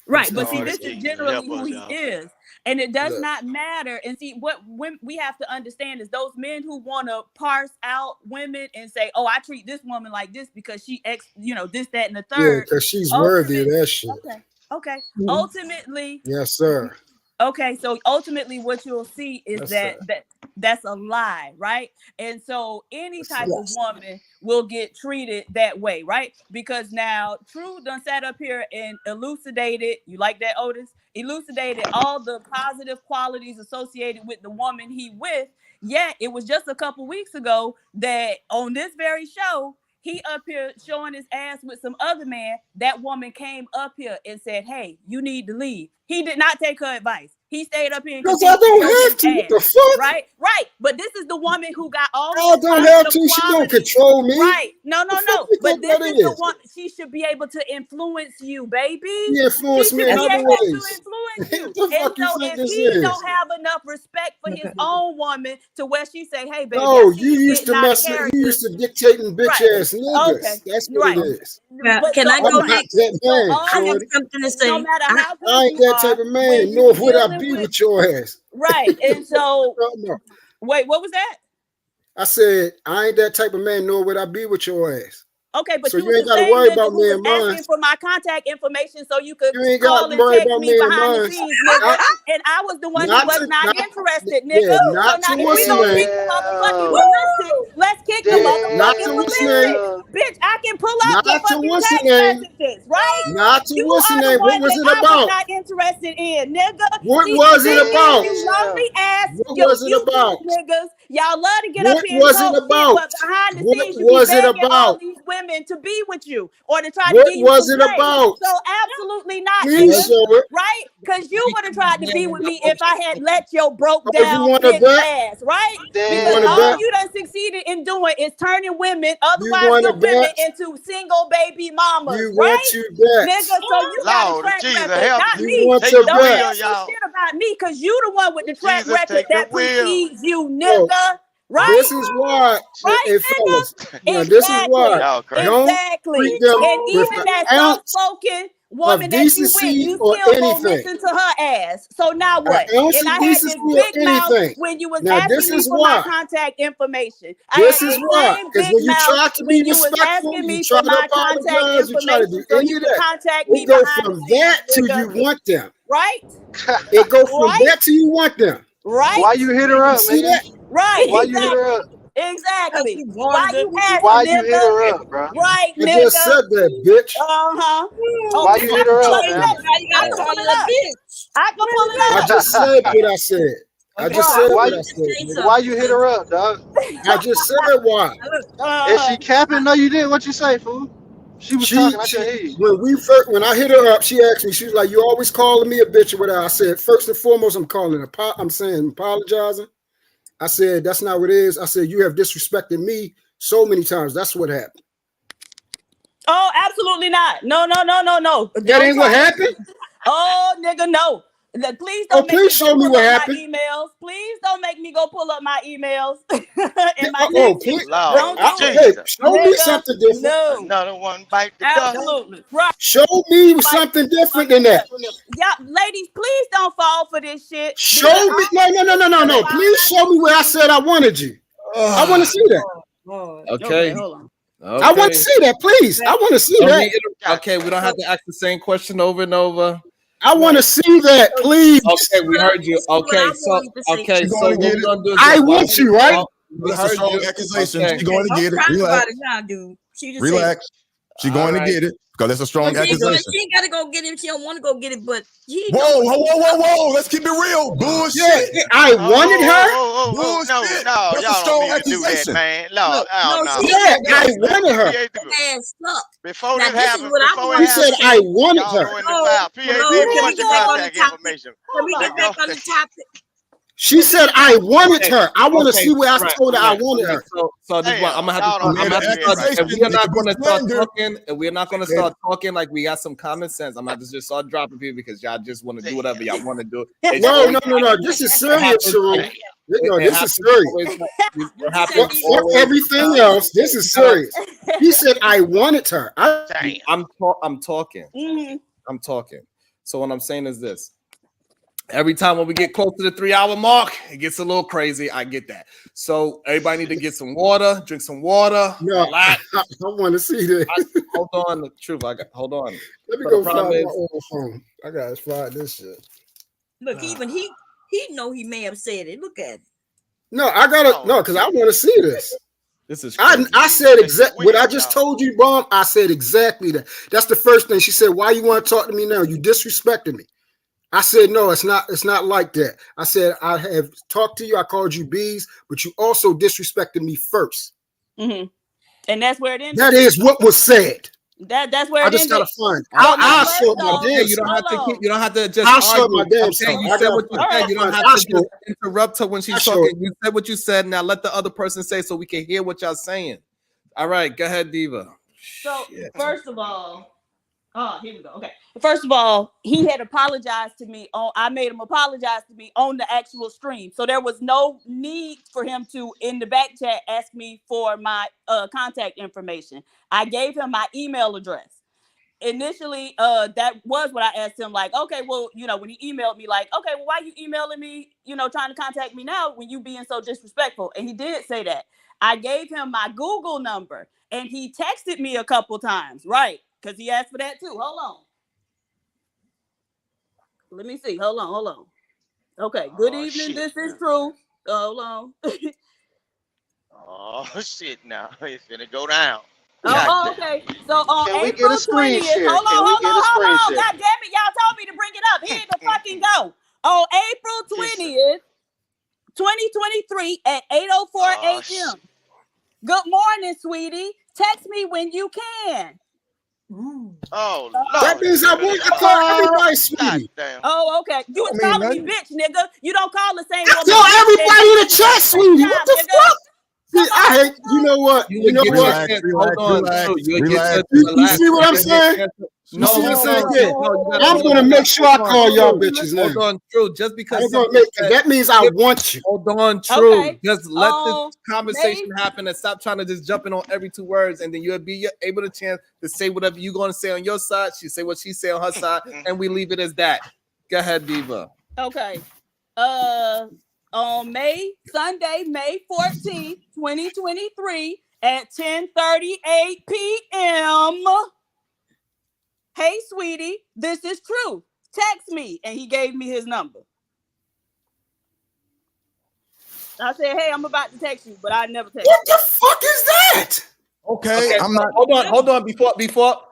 Right, but see, this is generally who he is, and it does not matter. And see, what we have to understand is those men who want to parse out women and say, "Oh, I treat this woman like this because she this, that, and the third." Yeah, because she's worthy of that shit. Okay. Ultimately, yes, sir. Okay, so ultimately what you'll see is that's a lie, right? And so any type of woman will get treated that way, right? Because now True done sat up here and elucidated, you like that, Otis? Elucidated all the positive qualities associated with the woman he with, yet it was just a couple weeks ago that on this very show, he up here showing his ass with some other man. That woman came up here and said, "Hey, you need to leave." He did not take her advice. He stayed up here. Because I don't have to. What the fuck? Right. But this is the woman who got all. I don't have to. She don't control me. Right. No. But this is the one. She should be able to influence you, baby. He influenced me in other ways. And so if he don't have enough respect for his own woman to where she say, "Hey, baby," no, you used to mess. You used to dictating bitch ass niggas. Okay. That's what it is. Can I go next? I I have something to say. No matter how I ain't that type of man. Nor would I dealing be with with your ass. Right. And so, wait, what was that? I said, I ain't that type of man, nor would I be with your ass. Okay, but so you you was ain't the got to same worry nigga about who me was and mine. asking for my contact information so you could You ain't got call to and worry text about me me and behind the mine. scenes, nigga. And I was the one who was not interested, nigga. So not now to if what's we the gonna name. kick the motherfucking ballistic, let's kick the Not motherfucking to what's the name. ballistic. Bitch, I can pull up Not your to fucking what's the text name. messages, right? Not to You what's the are the name. What one was that it I was about? not interested in, nigga. What See, the was it thing is, about? you lonely ass, What yo, was it YouTube about? niggas, y'all love to get up What here and was it talk shit, about? but behind the What scenes, you be was it begging all about? these women to be with you or to try to What give you was some it play. about? So absolutely not, Please niggas, show it. right? Because you would have tried to be with me if I had let your broke Oh, you down want to bitch bet? ass, right? You Because want to all bet? you done succeeded in doing is turning women, You otherwise want to good women, bet? into single baby mamas, You want right? to bet? Nigga, so you got a Lord track Jesus, record, help not me. You me. want Take to the Don't bet? wheel, say some y'all. shit about me, because you the one with the track Jesus, record take the that wheel. precedes you, So nigga. Right? this is why, Right, hey nigga? fellas, now this is why. Exactly. Y'all crazy. Don't Exactly. treat them And with even an that ounce soft-spoken of woman that you with, decency you or still gonna anything. listen to her ass. So now An what? ounce And of I had decency this or big mouth anything. when you was Now this asking me is for my why. contact information. I This had is the why. same Because big when you mouth try to be when you was respectful, asking you me try for to my contact apologize, you try to information do so any you of could that. contact me It go behind the from scenes, that to nigga. you want them. Right? It go from Right? that to you want them. Right? Why you hit her You up, see man? that? Right, Why you hit her exactly. up? Because Exactly. he Why wanted you to. asking, Why you hit nigga? her up, bro? Right, I just nigga. said that, bitch. Uh-huh. Why Okay, you I hit can her pull up, up the man? text. Why you I gotta can call pull her it a up. bitch? I can pull I it up. just said what I said. I just Right. said why what you I said, Say nigga. why you something. hit her up, dog? I just said why. Is Uh-huh. she capping? No, you didn't. What you say, fool? She was talking. I couldn't hear you. When I hit her up, she asked me, she was like, "You always calling me a bitch or whatever." I said, first and foremost, I'm saying apologizing. I said, that's not what it is. I said, you have disrespected me so many times. That's what happened. Oh, absolutely not. No. That Don't ain't what try. happened. Oh, nigga, no. Please Oh, don't make please me go show me pull what up my happened. emails. Please don't make me go pull up my emails and my Oh, texts. please. Don't Lord do it. Hey, Jesus. show me Nigga, something different. no. Another one bite the dust. Absolutely. Right. Show me something different than that. Y'all, ladies, please don't fall for this shit. Show Because me. No. Please show me where I said I wanted you. I want to see that. Okay, Okay. hold on. I want to see that, please. I want to see that. Okay, we don't have to ask the same question over and over. I want to see that, please. Okay, we heard you. Okay, so what we're gonna do is I this. want you, right? We That's a heard strong you. accusation. Okay. She going to get it. Talk Relax. about it now, dude. She just Relax. She going to get it because that's a strong said accusation. she ain't gotta go get him. She don't want to go get it, but he Whoa. Let's keep it real. Bullshit. Yeah, I wanted her. Bullshit. No, That's a y'all don't strong need to do that, accusation. man. No, Yeah, I wanted her. ass up. Before Now this this is happened, what I before it He want to said happened, I say. wanted y'all her. go in the file. PhD, Can we what's go your back on the contact topic? information? Can we Let's get go. back on the topic? She said I wanted her. I want to see where I All told her I right. wanted her. So this is what I'm gonna have to Y'all start. don't I'm need gonna to have do to that start. right If now. we are It not could be gonna start slander. talking, if we're not gonna start talking like we got some common sense, I'm gonna have to just start dropping people because y'all just want to do whatever y'all want to do. It's No. always- This is it serious, happens- Sharon. No, it this is happens serious. always. It Fuck happens always. everything else. This is serious. He said I wanted her. I'm talking. I'm talking. So what I'm saying is this. Every time when we get close to the 3-hour mark, it gets a little crazy. I get that. So everybody need to get some water, drink some water, No, relax. I want to see this. Hold on, the truth. Hold on. Let me So go the problem find my is, old phone. I gotta find this shit. Look, even he know he may have said it. Look at it. No, I gotta because I want to see this. This is crazy. I said exactly what I just told you, Bomb. I said exactly that. That's the first thing she said. Why you want to talk to me now? You disrespected me. I said no. It's not like that. I said I have talked to you. I called you bees, but you also disrespected me first. And that's where it ended. That is what was said. That's where I it just ended. gotta find. Oh, I'll now, show first my off, damn. You don't have to keep. You don't have to just I'll show my argue. damn I'm saying self. you I said gotta what you find. said. You don't have I'll to show just interrupt her when she's I'll show talking. You said what you said. Now let the other person say so we can hear what y'all saying. All right, go ahead, Diva. So first of all, here we go. Okay. First of all, he had apologized to me I made him apologize to me on the actual stream. So there was no need for him to, in the back chat, ask me for my contact information. I gave him my email address. initially, that was what I asked him. Like, okay, well, you know, when he emailed me, like, okay, well, why you emailing me? You know, trying to contact me now when you being so disrespectful. And he did say that. I gave him my Google number, and he texted me a couple times, right? Because he asked for that too. Hold on. Let me see. Hold on. Okay. Good evening. Shit. This is true. Hold on. Oh shit! Now it's gonna go down. Oh, okay. So on Can we April get a screen 20th, share? hold Can we on. get a screen share? God damn it, y'all told me to bring it up. Here to fucking go. On April 20th, 2023 at 8:04 a.m. Good morning, sweetie. Text me when you can. Oh, that means I call everybody sweetie. Oh, okay. You was calling me bitch, nigga. You don't call the same woman. Tell everybody in the chat sweetie. What the fuck? See, I hate. You know what? You know what? Hold on. You see what I'm saying? You see what I'm saying? Yeah. I'm gonna make sure I call y'all bitches now. Hold on, True. Just because that means I want you. Hold on, True. Okay. Just let this conversation happen and stop trying to just jump in on every 2 words, and then you'll be able to chance to say whatever you're gonna say on your side. She say what she say on her side, and we leave it as that. Go ahead, Diva. Okay. On Sunday, May 14th, 2023 at 10:38 p.m. Hey, sweetie, this is True. Text me. And he gave me his number. I said, hey, I'm about to text you, but I never text you. What the fuck is that? Okay, I'm not. Hold on.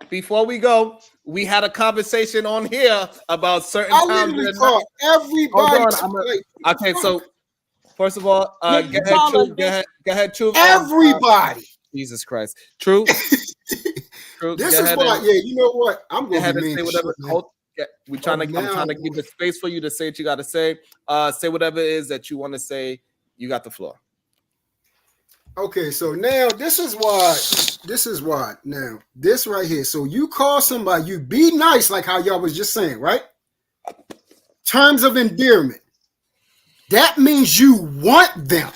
Before we go, we had a conversation on here about certain times. I literally called everybody. Okay, so first of all, go ahead, True. Everybody. Jesus Christ, True. True. This is why. Yeah, you know what? I'm Go ahead gonna and say whatever. I'm trying to give the space for you to say what you got to say. Say whatever it is that you want to say. You got the floor. Okay, so now this is why now this right here. So you call somebody, you be nice, like how y'all was just saying, right? Terms of endearment. That means you want them.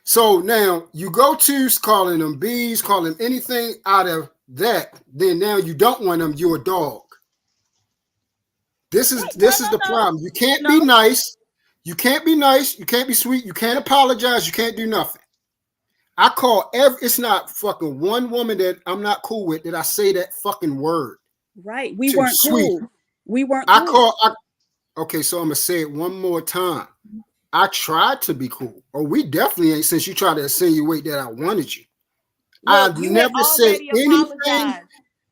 So now you go to calling them bees, calling them anything out of that. Then now you don't want them. You're a dog. This is the problem. You can't be nice. You can't be nice. You can't be sweet. You can't apologize. You can't do nothing. I call it's not fucking one woman that I'm not cool with that I say that fucking word. Right. We weren't cool. We weren't Okay, so I'm gonna say it one more time. I tried to be cool. Or we definitely ain't, since you tried to insinuate that I wanted you. I've never said anything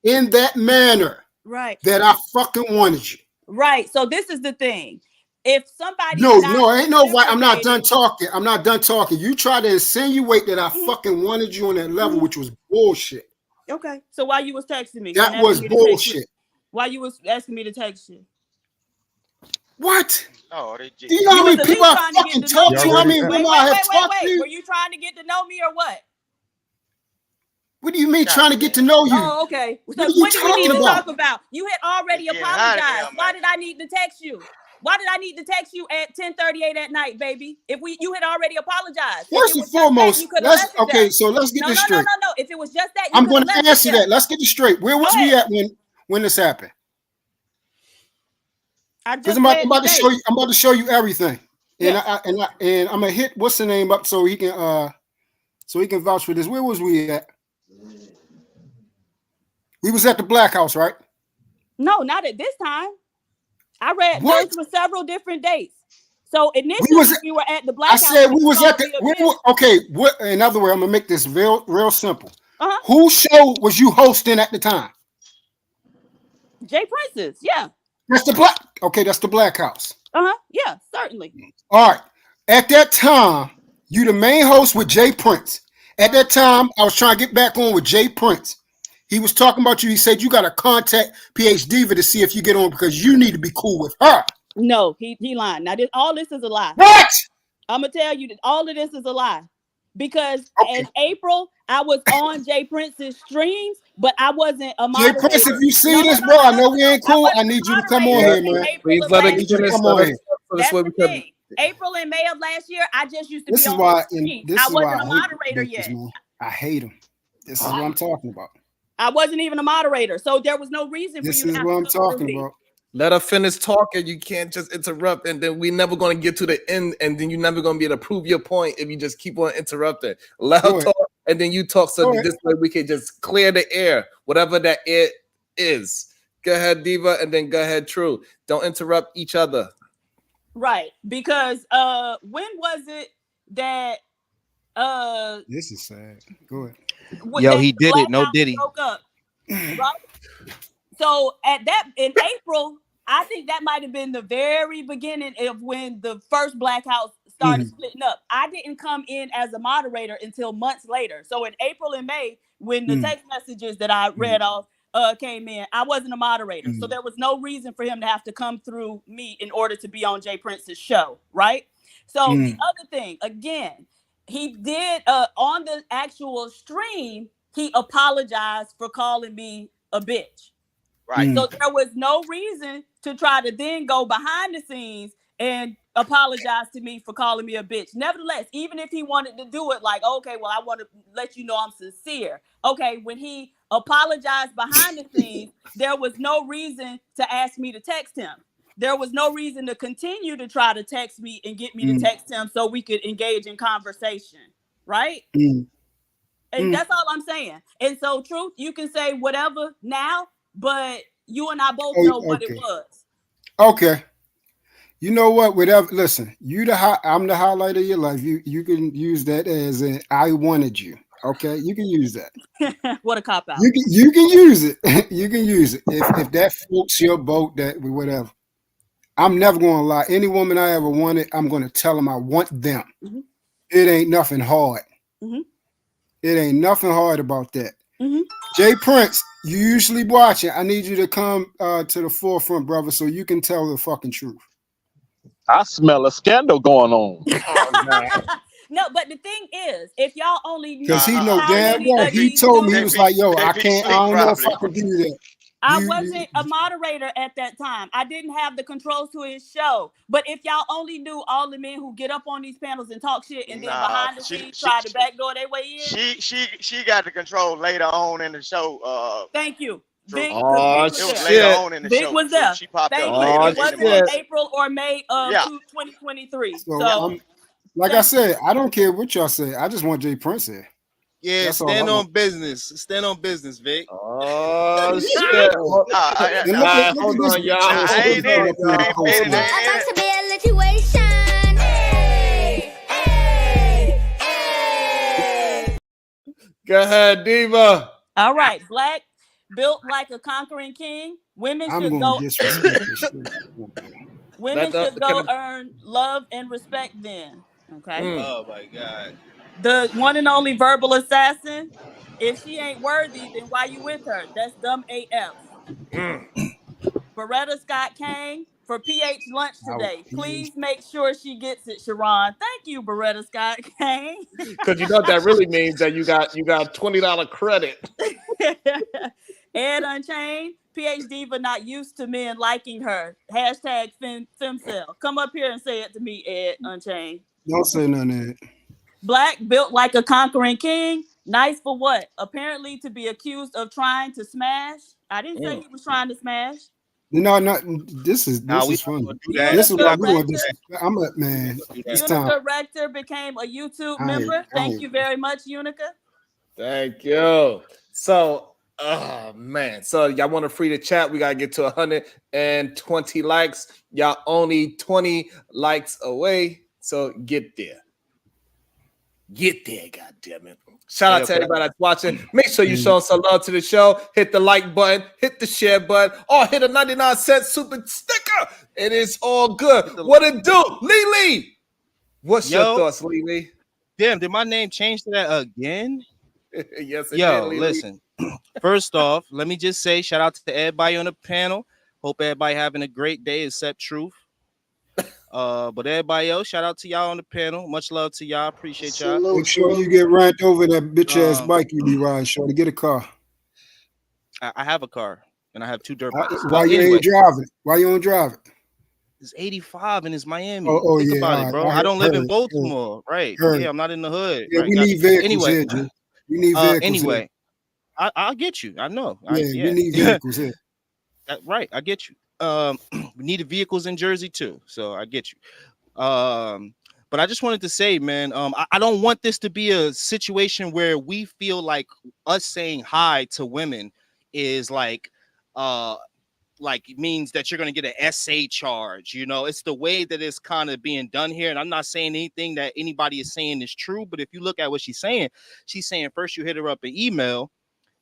in that manner. Right. That I fucking wanted you. Right. So this is the thing. If somebody ain't no right. I'm not done talking. You try to insinuate that I fucking wanted you on that level, which was bullshit. Okay. So why you was texting me? That was bullshit. Why you was asking me to text you? What? Oh, do you know how many people I fucking talk to? How many people I have talked to? Were you trying to get to know me or what? What do you mean trying to get to know you? Oh, okay. So what do we need to talk about? You had already apologized. Why did I need to text you? Why did I need to text you at 10:38 at night, baby? If you had already apologized. First and foremost, so let's get this straight. No. If it was just that, I'm going to answer that. Let's get this straight. Where was we at when this happened? Because I'm about to show you. I'm about to show you everything, and I'm gonna hit what's the name up so he can vouch for this. Where was we at? We was at the Black House, right? No, not at this time. I read those were several different dates. So initially we were at the Black House. I said we was at the. In other words, I'm gonna make this real simple. Whose show was you hosting at the time? Jay Prince's, yeah. That's the Black. Okay, that's the Black House. Yeah, certainly. All right. At that time, you the main host with Jay Prince. At that time, I was trying to get back on with Jay Prince. He was talking about you. He said you got to contact PhD to see if you get on because you need to be cool with her. No, he lied. Now all this is a lie. What? I'm gonna tell you that all of this is a lie. Because in April, I was on Jay Prince's streams, but I wasn't a moderator. Jay Prince, if you see this, bro, I know we ain't cool. I need you to come on here, man. Please let her get come on here. That's the thing. April and May of last year, I just used to be on the stream. I wasn't a moderator yet. I hate him. This is what I'm talking about. I wasn't even a moderator, so there was no reason for This you to is have what to I'm come through talking me. about. Let her finish talking. You can't just interrupt, and then we're never going to get to the end, and then you're never going to be able to prove your point if you just keep on interrupting. Let her talk, and then you talk, so this way we can just clear the air, whatever that air is. Go ahead, Diva, and then go ahead, True. Don't interrupt each other. Right, because when was it that this is sad. Go ahead. Yo, he did it. No Diddy. Broke up, right? So at that in April, I think that might have been the very beginning of when the first Black House started splitting up. I didn't come in as a moderator until months later. So in April and May, when the text messages that I read off came in, I wasn't a moderator. So there was no reason for him to have to come through me in order to be on Jay Prince's show, right? So the other thing, again, he did on the actual stream, he apologized for calling me a bitch. Right. So there was no reason to try to then go behind the scenes and apologize to me for calling me a bitch. Nevertheless, even if he wanted to do it like, okay, well, I want to let you know I'm sincere. Okay, when he apologized behind the scenes, there was no reason to ask me to text him. There was no reason to continue to try to text me and get me to text him so we could engage in conversation, right? And that's all I'm saying. And so, Truth, you can say whatever now, but you and I both know what it was. Okay. You know what? Whatever. Listen, I'm the highlight of your life. You can use that as an I wanted you. Okay, you can use that. What a cop out. You can use it. You can use it if that floats your boat. That whatever. I'm never going to lie. Any woman I ever wanted, I'm going to tell them I want them. It ain't nothing hard. It ain't nothing hard about that. Jay Prince, you usually watching. I need you to come to the forefront, brother, so you can tell the fucking truth. I smell a scandal going on. No, but the thing is, if y'all only knew because he know damn well, he told me, he was like, yo, I don't know if I can do that. I wasn't a moderator at that time. I didn't have the controls to his show. But if y'all only knew all the men who get up on these panels and talk shit and then behind the scenes try to backdoor their way in. She got the control later on in the show. Thank you. Vic, it was later on in the Vic show. was there. She popped Thank up you. later. It wasn't in April or May of 2023. So like I said, I don't care what y'all say. I just want Jay Prince here. Yeah, that's stand on business. Stand on business, Vic. Oh shit! Hold on, y'all. I'd like to be a situation. Go ahead, Diva. All right, Black, built like a conquering king. Women should go. Women should go earn love and respect. Then, okay. Oh my God. The one and only verbal assassin. If she ain't worthy, then why you with her? That's dumb AF. Beretta Scott Kane for PH lunch today. Please make sure she gets it, Sharon. Thank you, Beretta Scott Kane. Because you know that really means that you got $20 credit. Ed Unchained, PH Diva not used to men liking her. Hashtag femcell. Come up here and say it to me, Ed Unchained. Don't say none of that. Black, built like a conquering king. Nice for what? Apparently to be accused of trying to smash. I didn't say he was trying to smash. No, this is funny. This is what we want. I'm a man. It's time. Unica Rector became a YouTube member. Thank you very much, Unica. Thank you. So, oh man. So y'all want to free the chat? We gotta get to 120 likes. Y'all only 20 likes away. So get there. Get there, goddammit. Shout out to everybody that's watching. Make sure you show some love to the show. Hit the like button, hit the share button, or hit a 99-cent super sticker. It is all good. What it do? Lee? What's your thoughts, Lee? Damn, did my name change to that again? Yes, it Yo, did, listen. First off, let me just say shout out to everybody on the panel. Hope everybody having a great day except Truth. But everybody else, shout out to y'all on the panel. Much love to y'all. Appreciate y'all. Make sure you get ran over that bitch ass bike you be riding, shorty. Get a car. I have a car and I have 2 dirt bikes. Why you ain't driving? Why you don't drive it? It's 85 and it's Miami. Think about it, bro. I don't live in Baltimore. Right. Yeah, I'm not in the hood. Yeah, right, we need vehicles anyway, here, G. We need vehicles anyway. here. I get you. I know. Yeah, we need vehicles here. Right, I get you. We need the vehicles in Jersey too, so I get you. But I just wanted to say, man, I don't want this to be a situation where we feel like us saying hi to women is like means that you're going to get an SA charge. You know, it's the way that it's kind of being done here. And I'm not saying anything that anybody is saying is true, but if you look at what she's saying first you hit her up an email,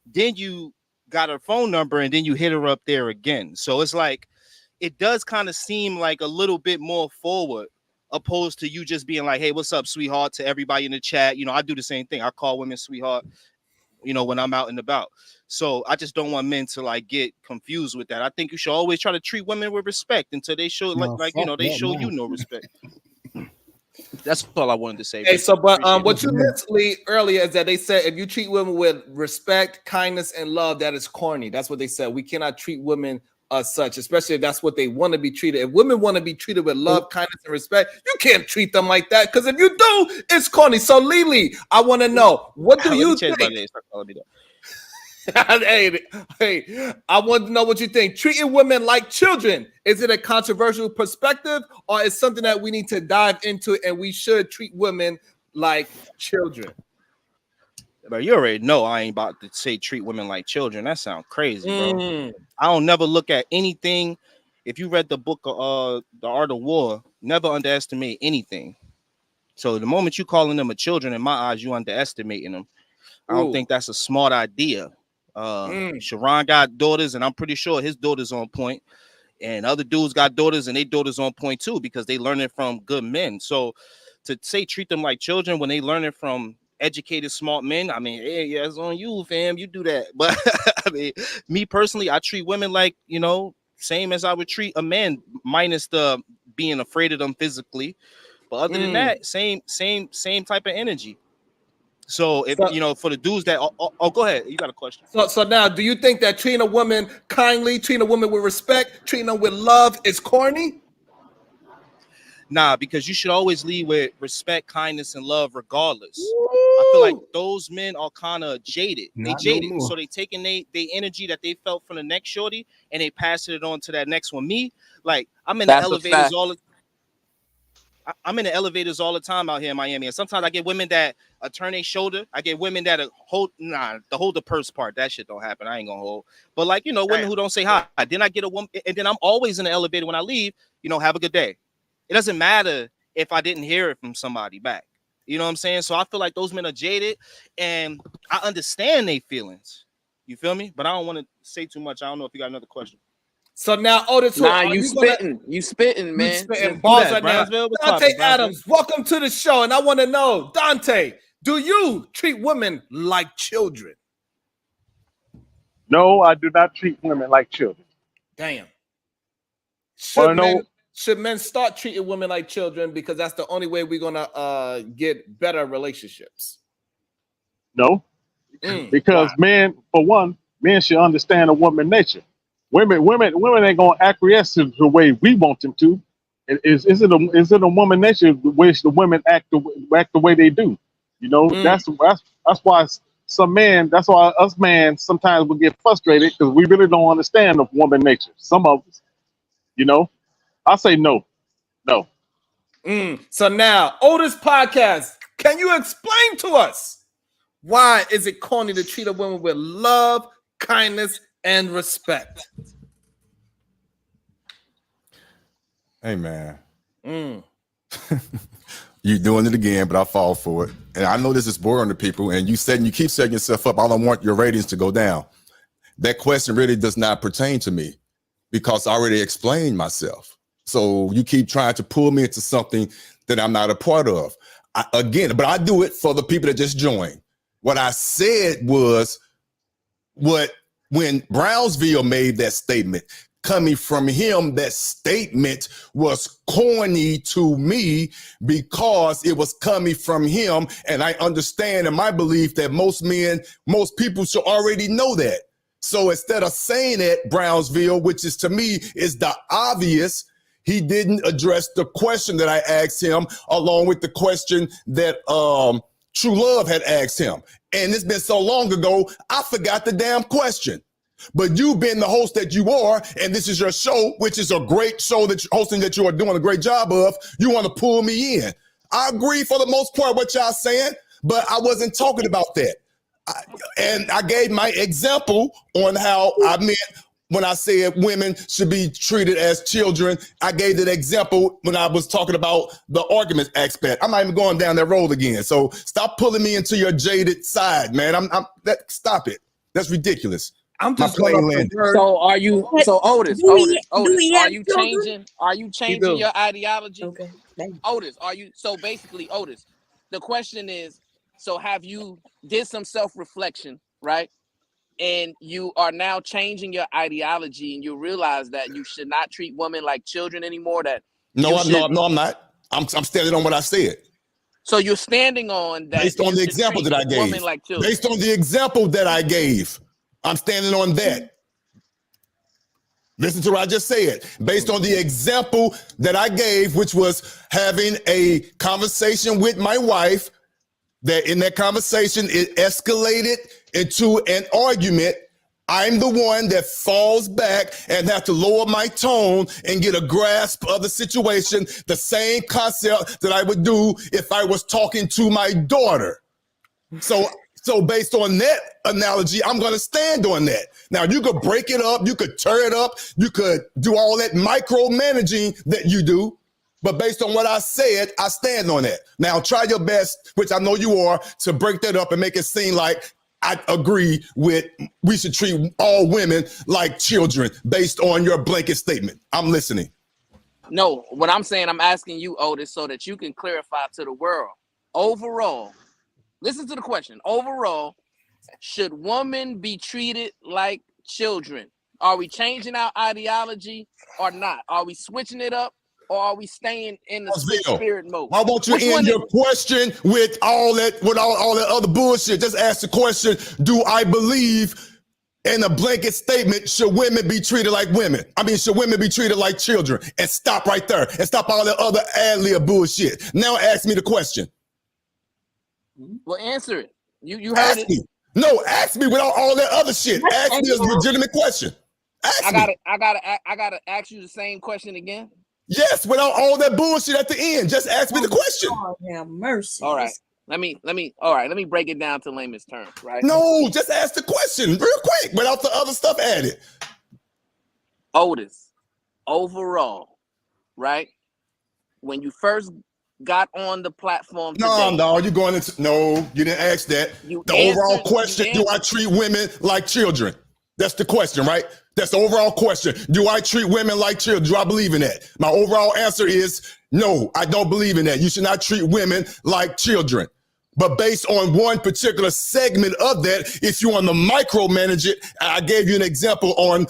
then you got her phone number, and then you hit her up there again. So it's like, it does kind of seem like a little bit more forward, opposed to you just being like, hey, what's up, sweetheart, to everybody in the chat. You know, I do the same thing. I call women sweetheart, you know, when I'm out and about. So I just don't want men to like get confused with that. I think you should always try to treat women with respect until they show they show you no respect. That's all I wanted to say. Hey, so but what you mentioned earlier is that they said if you treat women with respect, kindness, and love, that is corny. That's what they said. We cannot treat women as such, especially if that's what they want to be treated. If women want to be treated with love, kindness, and respect, you can't treat them like that, because if you do, it's corny. So Lily, I want to know, what do you think? Hey, I want to know what you think. Treating women like children, is it a controversial perspective, or is something that we need to dive into, and we should treat women like children? But you already know I ain't about to say treat women like children. That sounds crazy, bro. I don't never look at anything. If you read the book of The Art of War, never underestimate anything. So the moment you calling them a children, in my eyes, you underestimating them. I don't think that's a smart idea. Sharon got daughters, and I'm pretty sure his daughter's on point. And other dudes got daughters, and their daughters on point too, because they learning from good men. So to say treat them like children when they learning from educated, smart men, I mean, hey, yeah, it's on you, fam. You do that. But I mean, me personally, I treat women like, you know, same as I would treat a man, minus the being afraid of them physically. But other than that, same type of energy. So if you know, for the dudes that go ahead, you got a question. So now, do you think that treating a woman kindly, treating a woman with respect, treating them with love is corny? Nah, because you should always lead with respect, kindness, and love, regardless. I feel like those men are kind of jaded. They jaded, so they taking they energy that they felt from the next shorty, and they passing it on to that next one. Me, like I'm in the elevators I'm in the elevators all the time out here in Miami, and sometimes I get women that turn their shoulder. I get women that hold the purse part. That shit don't happen. I ain't gonna hold. But like, you know, women who don't say hi. Then I get a woman, and then I'm always in the elevator when I leave. You know, have a good day. It doesn't matter if I didn't hear it from somebody back. You know what I'm saying? So I feel like those men are jaded, and I understand their feelings. You feel me? But I don't want to say too much. I don't know if you got another question. So now, Otis, you spitting, man. You spitting balls right now. Dante Adams, welcome to the show. And I want to know, Dante, do you treat women like children? No, I do not treat women like children. Damn. Well, Should men start treating women like children, because that's the only way we're gonna get better relationships? No, because men, for one, men should understand a woman's nature. Women ain't gonna acquiesce to the way we want them to. Is it a woman nature which the women act the way they do? You know, that's why some men, that's why us men sometimes we get frustrated, because we really don't understand the woman nature. Some of us, you know. I say no. So now, Otis Podcast, can you explain to us why is it corny to treat a woman with love, kindness, and respect? Hey, man. You doing it again, but I fall for it. And I know this is boring to people, and you keep setting yourself up. I don't want your ratings to go down. That question really does not pertain to me, because I already explained myself. So you keep trying to pull me into something that I'm not a part of. But I do it for the people that just joined. What I said was, when Brownsville made that statement, coming from him, that statement was corny to me, because it was coming from him. And I understand in my belief that most people should already know that. So instead of saying that, Brownsville, which is to me is the obvious, he didn't address the question that I asked him, along with the question that True Love had asked him. And it's been so long ago, I forgot the damn question. But you being the host that you are, and this is your show, which is a great show that you're hosting that you are doing a great job of, you want to pull me in. I agree for the most part what y'all saying, but I wasn't talking about that. And I gave my example on how I meant when I said women should be treated as children. I gave that example when I was talking about the argument aspect. I'm not even going down that road again. So stop pulling me into your jaded side, man. Stop it. That's ridiculous. I'm just my plane landed. So are you? So Otis, are you changing? Are you changing your ideology? Okay. Otis, are you? So basically, Otis, the question is: so have you did some self-reflection, right? And you are now changing your ideology, and you realize that you should not treat women like children anymore. That I'm not. I'm standing on what I said. So you're standing on that based on the example that I gave. Like based on the example that I gave, I'm standing on that. Listen to what I just said. Based on the example that I gave, which was having a conversation with my wife, that in that conversation, it escalated into an argument. I'm the one that falls back and have to lower my tone and get a grasp of the situation, the same concept that I would do if I was talking to my daughter. So based on that analogy, I'm going to stand on that. Now, you could break it up, you could tear it up, you could do all that micromanaging that you do. But based on what I said, I stand on that. Now, try your best, which I know you are, to break that up and make it seem like I agree with we should treat all women like children based on your blanket statement. I'm listening. No, what I'm saying, I'm asking you, Otis, so that you can clarify to the world. Overall, listen to the question. Overall, should women be treated like children? Are we changing our ideology or not? Are we switching it up? Or are we staying in the spirit mode? Why won't you end your question with all that other bullshit? Just ask the question, do I believe in a blanket statement, should women be treated like women? I mean, should women be treated like children? And stop right there. And stop all that other ad-lib bullshit. Now ask me the question. Well, answer it. You heard ask it. Me. No, ask me without all that other shit. Ask me a legitimate question. I gotta ask you the same question again. Yes, without all that bullshit at the end. Just ask me the question. Oh, have mercy. All right. Let me break it down to layman's terms, right? No, just ask the question real quick without the other stuff added. Otis, overall, right? When you first got on the platform today, No, you're going into you didn't ask that. Overall question, do I treat women like children? That's the question, right? That's the overall question. Do I treat women like children? Do I believe in that? My overall answer is no, I don't believe in that. You should not treat women like children. But based on one particular segment of that, if you want to micromanage it, I gave you an example on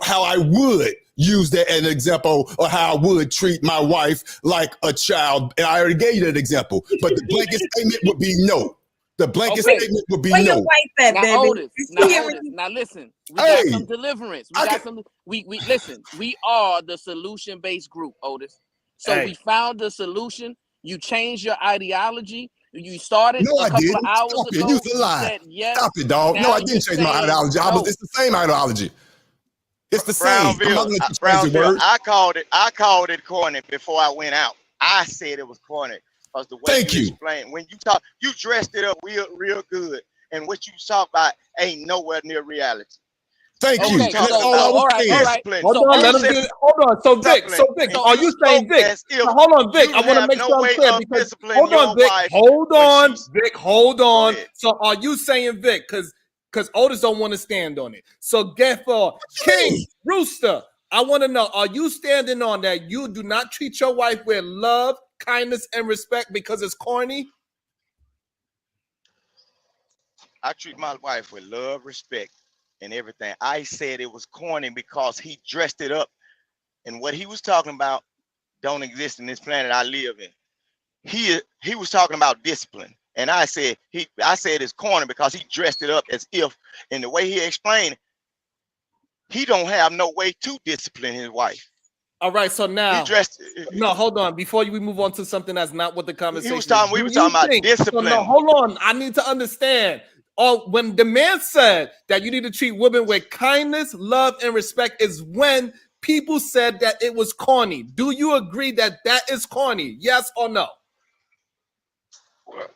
how I would use that as an example of how I would treat my wife like a child. And I already gave you that example. But the blanket statement would be no. The blanket statement would be no. Now listen, we got some deliverance. We listen, we are the solution-based group, Otis. So we found the solution. You changed your ideology. You started a couple of hours ago. You said yes. Stop it, dog. No, I didn't change my ideology. It's the same ideology. It's the same. Brownsville, I called it corny before I went out. I said it was corny. Because the way you explain, when you talk, you dressed it up real good. And what you talk about ain't nowhere near reality. Thank you. All right. Hold on. So Vic, are you saying Vic? Hold on, Vic. I want to make sure I'm clear because hold on. So are you saying Vic? Because Otis don't want to stand on it. So therefore, King Rooster, I want to know: are you standing on that? You do not treat your wife with love, kindness, and respect because it's corny? I treat my wife with love, respect, and everything. I said it was corny because he dressed it up, and what he was talking about don't exist in this planet I live in. He was talking about discipline, and I said it's corny because he dressed it up as if, in the way he explained it, he don't have no way to discipline his wife. All right, so now He dressed. no, hold on. Before we move on to something that's not what the conversation We was talking about discipline. So no, hold on. I need to understand. Oh, when the man said that you need to treat women with kindness, love, and respect is when people said that it was corny. Do you agree that that is corny? Yes or no? Well,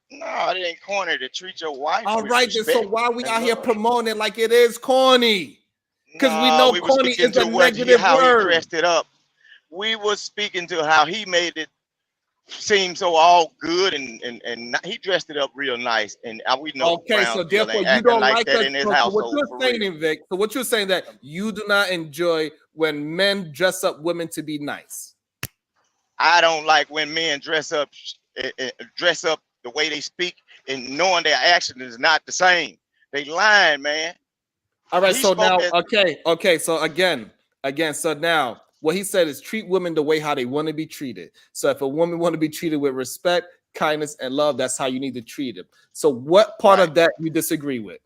no, it ain't corny to treat your wife. All with right, then. respect So why we and out here love. promoting it like it is corny? Because we know we were corny speaking is a to negative how word. he dressed it up. We were speaking to how he made it seem so all good and he dressed it up real nice. And we know Okay, so Brownsville therefore ain't you acting don't like like that us. in his So what household. you're saying, Vic? So what you're saying that you do not enjoy when men dress up women to be nice? I don't like when men dress up the way they speak and knowing their action is not the same. They lying, man. All right, He so spoke now, as okay, so again, so now what he said is treat women the way how they want to be treated. So if a woman want to be treated with respect, kindness, and love, that's how you need to treat them. So what part of that you disagree with?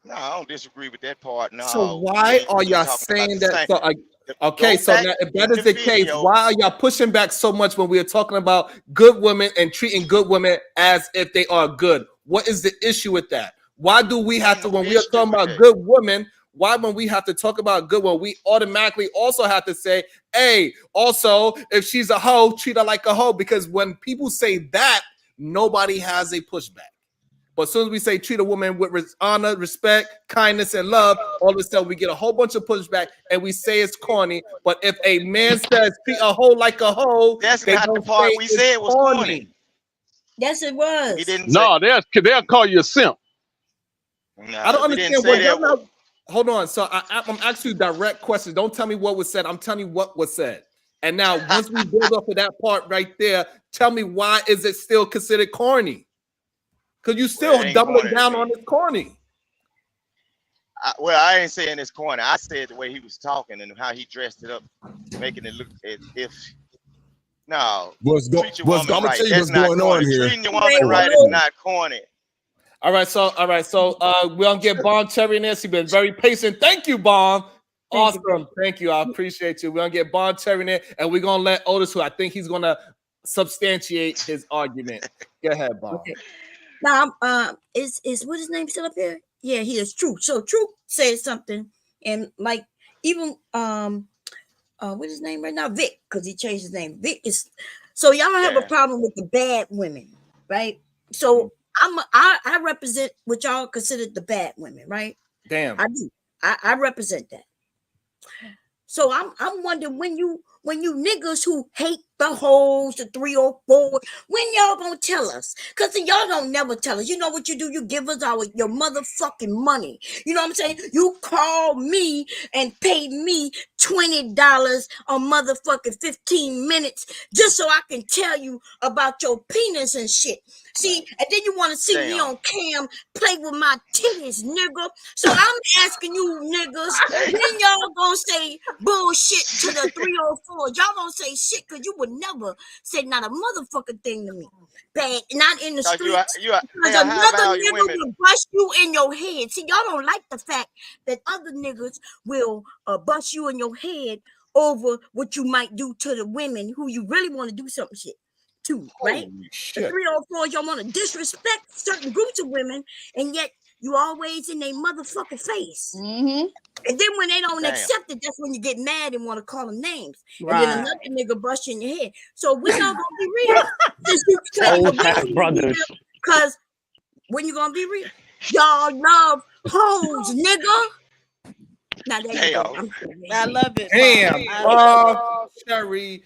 no, I don't disagree with that part. So No, why are we y'all talking about saying the that? same. So okay, Go so back now if in that is the case, video. why are y'all pushing back so much when we are talking about good women and treating good women as if they are good? What is the issue with that? Why do we have to, when we are talking about good women, why when we have to talk about good one, we automatically also have to say, hey, also, if she's a hoe, treat her like a hoe. Because when people say that, nobody has a pushback. But as soon as we say treat a woman with honor, respect, kindness, and love, all of a sudden we get a whole bunch of pushback and we say it's corny. But if a man says treat a hoe like a hoe, That's they not don't the part say we it's said was corny. Yes, it was. We didn't say. No, they'll call you a simp. I don't We didn't understand say what that. y'all. Hold on. So I'm asking you direct questions. Don't tell me what was said. I'm telling you what was said. And now, once we build up to that part right there, tell me why is it still considered corny? Because you still doubling down on this corny. Well, I ain't saying it's corny. I said the way he was talking and how he dressed it up, making it look as if. No, treat your I'm woman gonna right. tell you That's what's not going corny. on here. Treating your woman right is not corny. All right, so we're gonna get Bon Cherry in there. She's been very patient. Thank you, Bon. Awesome. Thank you. I appreciate you. We're gonna get Bon Cherry in there, and we're gonna let Otis, who I think he's gonna substantiate his argument. Go ahead, Bon. Okay. Now, is what his name still up here? Yeah, he is Truth. So Truth said something, and like even what's his name right now? Vic, because he changed his name. Vic is. So y'all have a problem with the bad women, right? So I represent what y'all consider the bad women, right? Damn. I do. I represent that. So I'm wondering when you niggas who hate the hoes, the 304, when y'all gonna tell us? Because y'all don't never tell us. You know what you do? You give us your motherfucking money. You know what I'm saying? You call me and pay me $20 a motherfucking 15 minutes just so I can tell you about your penis and shit. See, and then you want to see me on cam play with my titties, nigga. So I'm asking you niggas, when y'all gonna say bullshit to the 304? Y'all gonna say shit because you would never say not a motherfucking thing to me. Bad, not in the streets. Because another nigga will bust you in your head. See, y'all don't like the fact that other niggas will bust you in your head over what you might do to the women who you really want to do something shit to, right? The 304, y'all want to disrespect certain groups of women, and yet you always in their motherfucking face. And then when they don't accept it, that's when you get mad and want to call them names. And then another nigga bust you in your head. So when y'all gonna be real? Just you claim the women brothers. Because when you gonna be real? Y'all love hoes, nigga. Now there you go. I love it. Damn, Cherry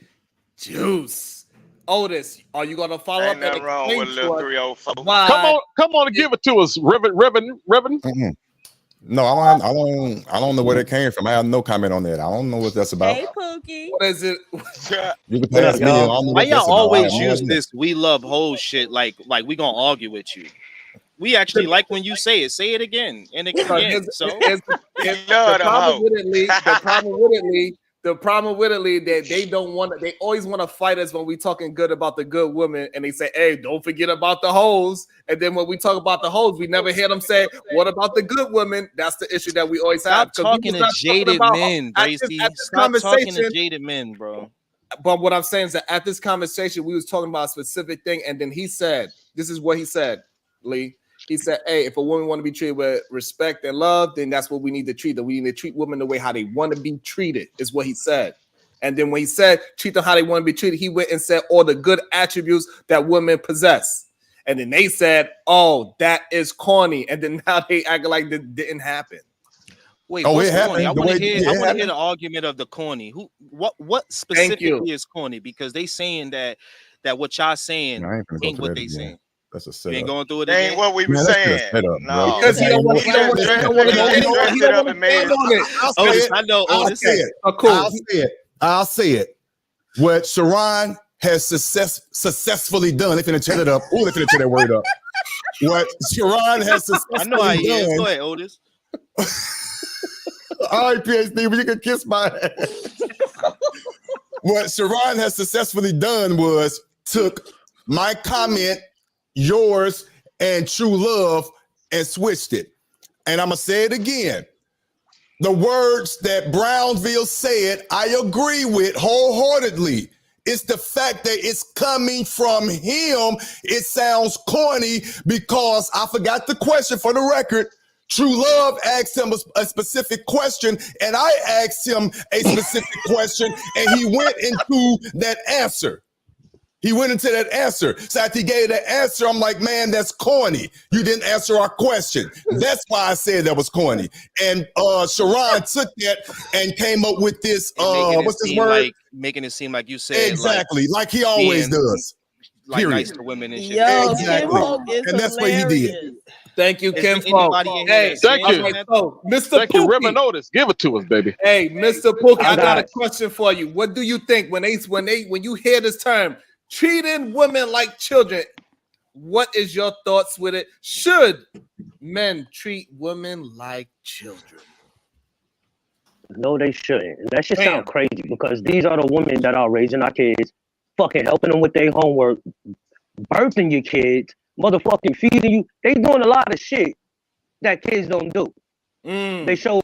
Juice. Otis, are you gonna follow up and explain to us why? Come on and give it to us, Reverend. No, I don't know where that came from. I have no comment on that. I don't know what that's about. Hey, Pookie. What is it? You can What up, ask me. I don't know y'all? Why what y'all that's about. I always have no use idea. this "we love hoes" shit like we gonna argue with you? We actually like when you say it. Say it again and again. So the problem with it, Lee. The problem with it, Lee, that they don't want to. They always want to fight us when we talking good about the good women, and they say, "Hey, don't forget about the hoes." And then when we talk about the hoes, we never hear them say, "What about the good women?" That's the issue that we always have. Stop talking to jaded men, Bracy. Stop talking to jaded men, bro. But what I'm saying is that at this conversation, we was talking about a specific thing, and then he said, "This is what he said, Lee." He said, "Hey, if a woman want to be treated with respect and love, then that's what we need to treat them. We need to treat women the way how they want to be treated," is what he said. And then when he said treat them how they want to be treated, he went and said all the good attributes that women possess. And then they said, "Oh, that is corny." And then now they act like that didn't happen. Wait, what's corny? I want to hear the argument of the corny. What specifically is corny? Because they saying that what y'all saying ain't what they saying. That's a setup. You ain't going through it That again? ain't what we were saying. No, because he don't want to stand on it. I'll say it. What Sharon has successfully done. They finna chat it up. Ooh, they finna chat that word up. What Sharon has successfully done. I know how he is. Go ahead, Otis. All right, PhD, but you can kiss my ass. What Sharon has successfully done was took my comment, yours, and True Love and switched it. And I'm going to say it again. The words that Brownsville said, I agree with wholeheartedly. It's the fact that it's coming from him. It sounds corny because I forgot the question for the record. True Love asked him a specific question, and I asked him a specific question, and he went into that answer. So after he gave that answer, I'm like, man, that's corny. You didn't answer our question. That's why I said that was corny. And Sharon took that and came up with this, what's this word? Making it seem like you said. Exactly, like he always does. Like period. Nice to women and shit. Yo, Exactly. And that's what he did. Thank you, Kim. Hey, thank you. Mr. Thank you, Pookie. Ribbon Otis. Give it to us, baby. Hey, Mr. Pookie, I got a question for you. What do you think when you hear this term, treating women like children? What is your thoughts with it? Should men treat women like children? No, they shouldn't. That should sound crazy because these are the women that are raising our kids, fucking helping them with their homework, birthing your kids, motherfucking feeding you. They doing a lot of shit that kids don't do. They show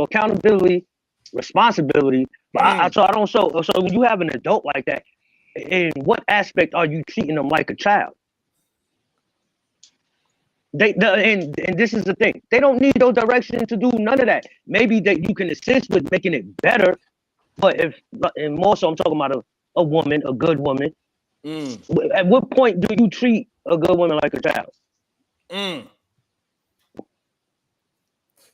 accountability, responsibility, but so when you have an adult like that, in what aspect are you treating them like a child? And this is the thing. They don't need no direction to do none of that. Maybe that you can assist with making it better, and more so I'm talking about a woman, a good woman. At what point do you treat a good woman like a child?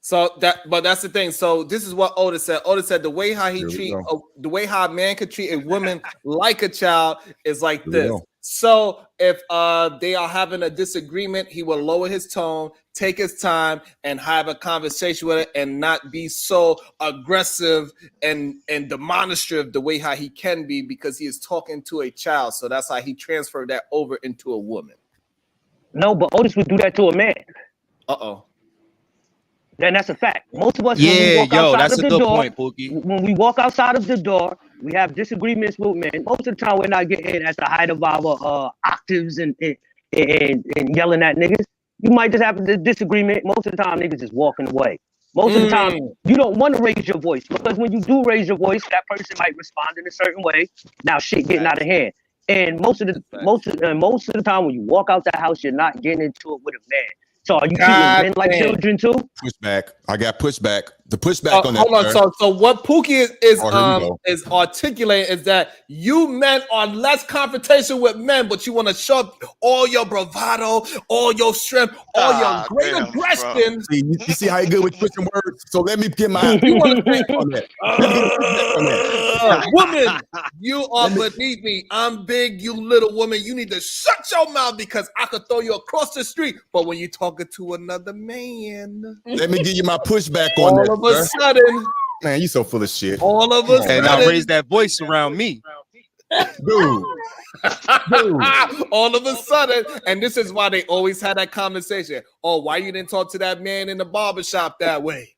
But that's the thing. So this is what Otis said. Otis said the way how the way how a man could treat a woman like a child is like this. So if they are having a disagreement, he will lower his tone, take his time, and have a conversation with it, and not be so aggressive and demonstrative the way how he can be, because he is talking to a child. So that's how he transferred that over into a woman. No, but Otis would do that to a man. Then that's a fact. Most of us, that's a good point, Pookie. When we walk outside of the door, we have disagreements with men. Most of the time, we're not getting at the height of our octaves and yelling at niggas. You might just have a disagreement. Most of the time, niggas is walking away. Most of the time, you don't want to raise your voice, because when you do raise your voice, that person might respond in a certain way. Now, shit getting out of hand. And most of the time, when you walk out the house, you're not getting into it with a man. So are you treating men like children too? Pushback. I got pushback. The pushback on that. Hold on. So what Pookie is articulating is that you men are less confrontation with men, but you want to show up all your bravado, all your strength, all your great aggression. You see how you good with twisting words? So let me get my. You want to on that? Woman, you are beneath me. I'm big, you little woman. You need to shut your mouth, because I could throw you across the street. But when you're talking to another man, let me give you my pushback on that. All of a sudden, man, you so full of shit. All of a sudden, and I raise that voice around me, dude. All of a sudden, and this is why they always had that conversation. Oh, why you didn't talk to that man in the barbershop that way?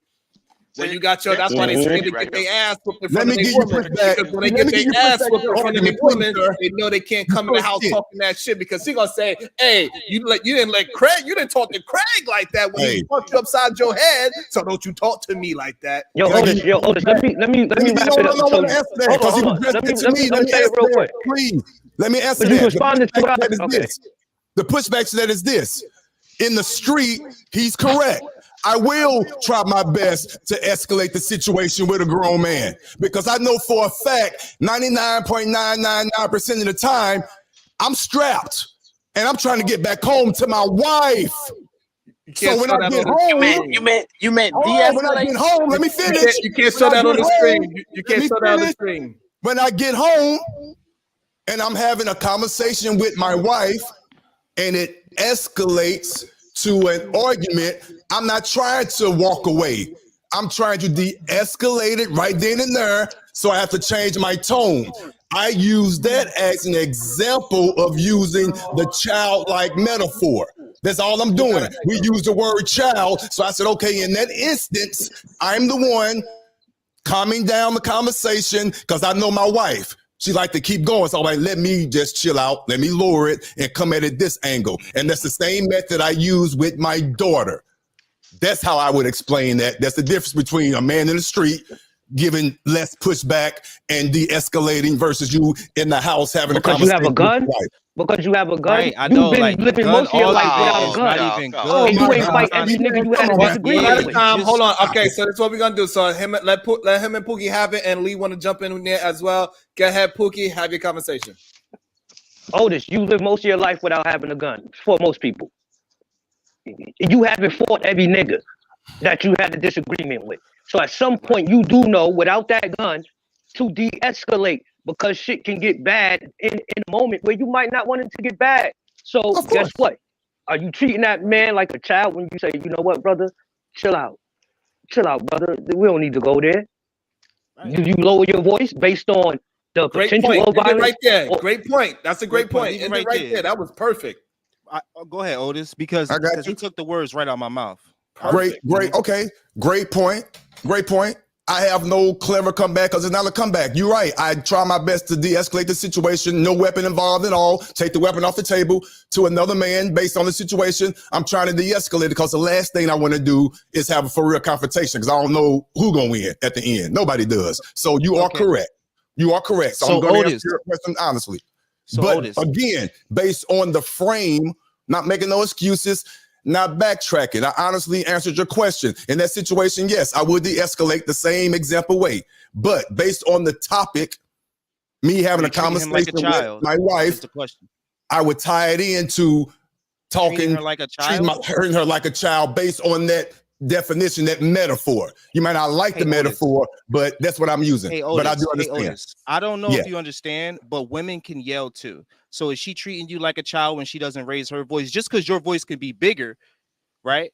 When you got your, that's why they say they get their ass whooped in Let front of me their get you woman. pushback. Because when they Let get me get their you ass pushback whooped to in your front of their argument, please, woman, sir. they know they can't come in the house Bullshit. talking that shit because she gonna say, "Hey, you didn't let Craig, you didn't talk to Craig like that when he fucked you upside your head. So don't you talk to me like that." Yo, Otis, let me wrap it up. No, I want to answer that because he was Let me say answer it real that, quick. please. Let me answer But you that. responded to what The pushback to that is this. In the street, he's correct. I will try my best to escalate the situation with a grown man because I know for a fact 99.999% of the time I'm strapped and I'm trying to get back home to my wife. So when I get home, you meant when I get home, let me finish. You can't show that on the screen. You can't show that on the screen. When I get home and I'm having a conversation with my wife and it escalates to an argument, I'm not trying to walk away. I'm trying to de-escalate it right then and there, so I have to change my tone. I use that as an example of using the childlike metaphor. That's all I'm doing. We use the word child, so I said, okay, in that instance, I'm the one calming down the conversation because I know my wife. She like to keep going. So I'm like, let me just chill out. Let me lower it and come at it this angle. And that's the same method I use with my daughter. That's how I would explain that. That's the difference between a man in the street giving less pushback and de-escalating versus you in the house having a conversation. You have a gun? Because you have a gun? Right, I know, You've been like, living gun most of your life without a is gun. not even And good. you ain't fight every nigga you had a disagreement with. Hold on. Okay, so that's what we're gonna do. So let him and Pookie have it, and Lee want to jump in there as well. Go ahead, Pookie, have your conversation. Otis, you live most of your life without having a gun. For most people, you haven't fought every nigga that you had a disagreement with. So at some point, you do know without that gun to de-escalate because shit can get bad in a moment where you might not want it to get bad. So guess what? Are you treating that man like a child when you say, you know what, brother, chill out, brother. We don't need to go there. Right. Do you lower your voice based on the potential of violence? Right there. Great point. That's a great point. End it right there. That was perfect. Go ahead, Otis, because you took the words right out of my mouth. Great. Okay. Great point. I have no clever comeback because it's not a comeback. You're right. I try my best to de-escalate the situation. No weapon involved at all. Take the weapon off the table to another man based on the situation. I'm trying to de-escalate it because the last thing I want to do is have a for real confrontation because I don't know who's going to win at the end. Nobody does. So you are correct. You are correct. So I'm going to answer your question honestly. But again, based on the frame, not making no excuses, not backtracking. I honestly answered your question. In that situation, yes, I would de-escalate the same example way. But based on the topic, me having a conversation with my wife, I would tie it into talking, treating her like a child, treating her like a child based on that definition, that metaphor. You might not like the metaphor, but that's what I'm using. Hey, Otis, but I do understand. I don't know if you understand, but women can yell too. So is she treating you like a child when she doesn't raise her voice? Just because your voice can be bigger, right?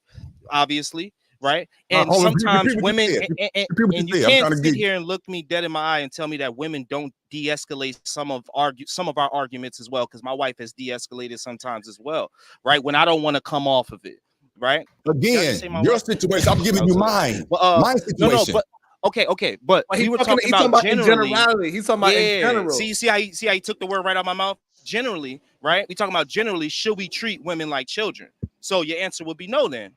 Obviously, right? And sometimes women, and you can't sit here and look me dead in my eye and tell me that women don't de-escalate some of our arguments as well, because my wife has de-escalated sometimes as well, right? When I don't want to come off of it. Right. Again, your situation. I'm giving you mine. My situation. No, but okay. But we were talking about generally. He's talking about in general. See how he took the word right out of my mouth. Generally, right? We talking about generally. Should we treat women like children? So your answer would be no. Then.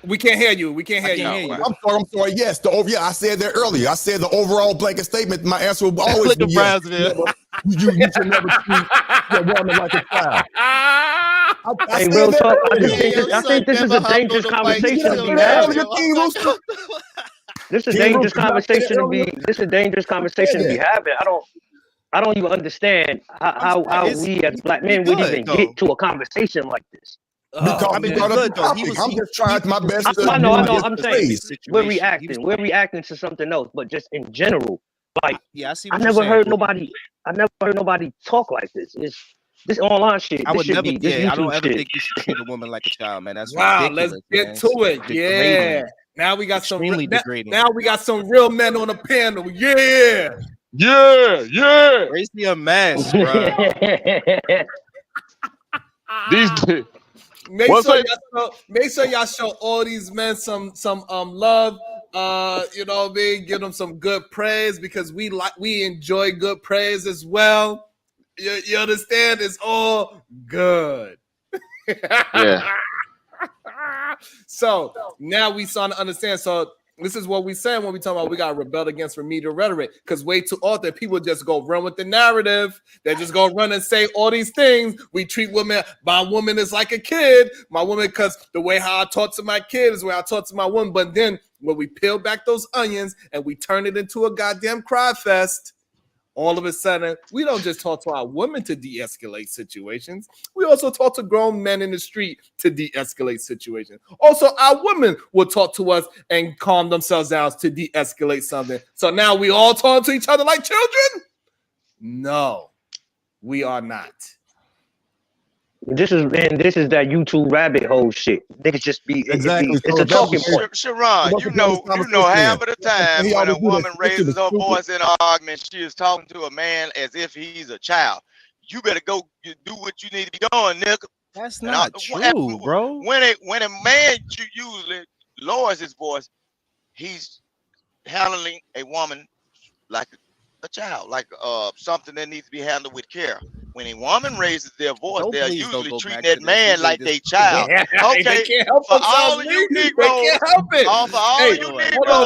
We can't hear you. I'm sorry. Yes, I said that earlier. I said the overall blanket statement. My answer will always be yes. You should never treat your woman like a child. Hey, real talk. I think this is a dangerous conversation to be having. This is a dangerous conversation to be. This is a dangerous conversation to be having. I don't even understand how we as black men would even get to a conversation like this. Because I'm just trying my best. I know. I'm saying we're reacting to something else, but just in general, like I never heard nobody talk like this. It's this online shit. I would never. I don't ever think you should treat a woman like a child, man. That's ridiculous. Let's get to it. Yeah. Now we got now we got some real men on the panel. Yeah. Raise me a mask, bro. make sure y'all show all these men some love. You know what I mean? Give them some good praise because we enjoy good praise as well. You understand? It's all good. Yeah. So now we starting to understand. So this is what we saying when we talk about we got to rebel against remedial rhetoric, because way too often people just go run with the narrative. They just go run and say all these things. We treat women, my woman is like a kid. My woman, because the way how I talk to my kid is the way I talk to my woman. But then when we peel back those onions and we turn it into a goddamn cry fest, all of a sudden, we don't just talk to our women to de-escalate situations. We also talk to grown men in the street to de-escalate situations. Also, our women will talk to us and calm themselves down to de-escalate something. So now we all talk to each other like children? No, we are not. This is that YouTube rabbit hole shit. Niggas just be Exactly. it's a talking point. Sharon, you know half of the time when a woman raises her voice in an argument, she is talking to a man as if he's a child. You better go do what you need to be doing, nigga. That's not true, bro. When a man usually lowers his voice, he's handling a woman like a child, like something that needs to be handled with care. When a woman raises their voice, they're usually treating that man like they child. Okay, for all of you Negroes, for all of you Negroes, hold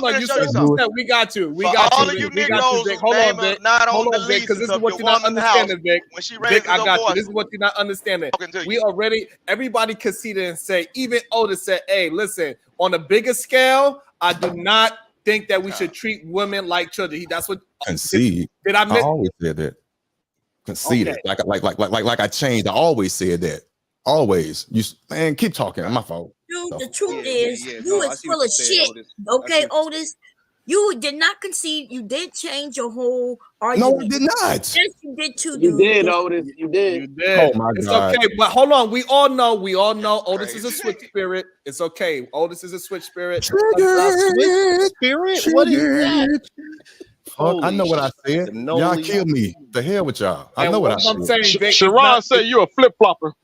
on. You said we got you. We got you. You Negroes, hold on, not on the lease because this is what you're not understanding, Vic. When she raises Vic, I got her voice, you. This is what you're not understanding. We already, everybody conceded and say, even Otis said, "Hey, listen, on a bigger scale, I do not think that we should treat women like children." That's what concede. Did I I always said that. Conceded. Okay. Like I changed. I always said that. Always. You man, keep talking. My fault. Dude, the truth is, you is full of shit. Okay, Otis. You did not concede. You did change your whole argument. No, I did not. Yes, you did too, dude. You did, Otis. You did. You did. Oh my it's God. okay, but hold on. We all know Otis is a switch spirit. It's okay. Otis is a switch spirit. Switch spirit? What is that? Fuck, I know what I said. Y'all kill me. The hell with y'all. I know what I said. Sharon said you a flip flopper.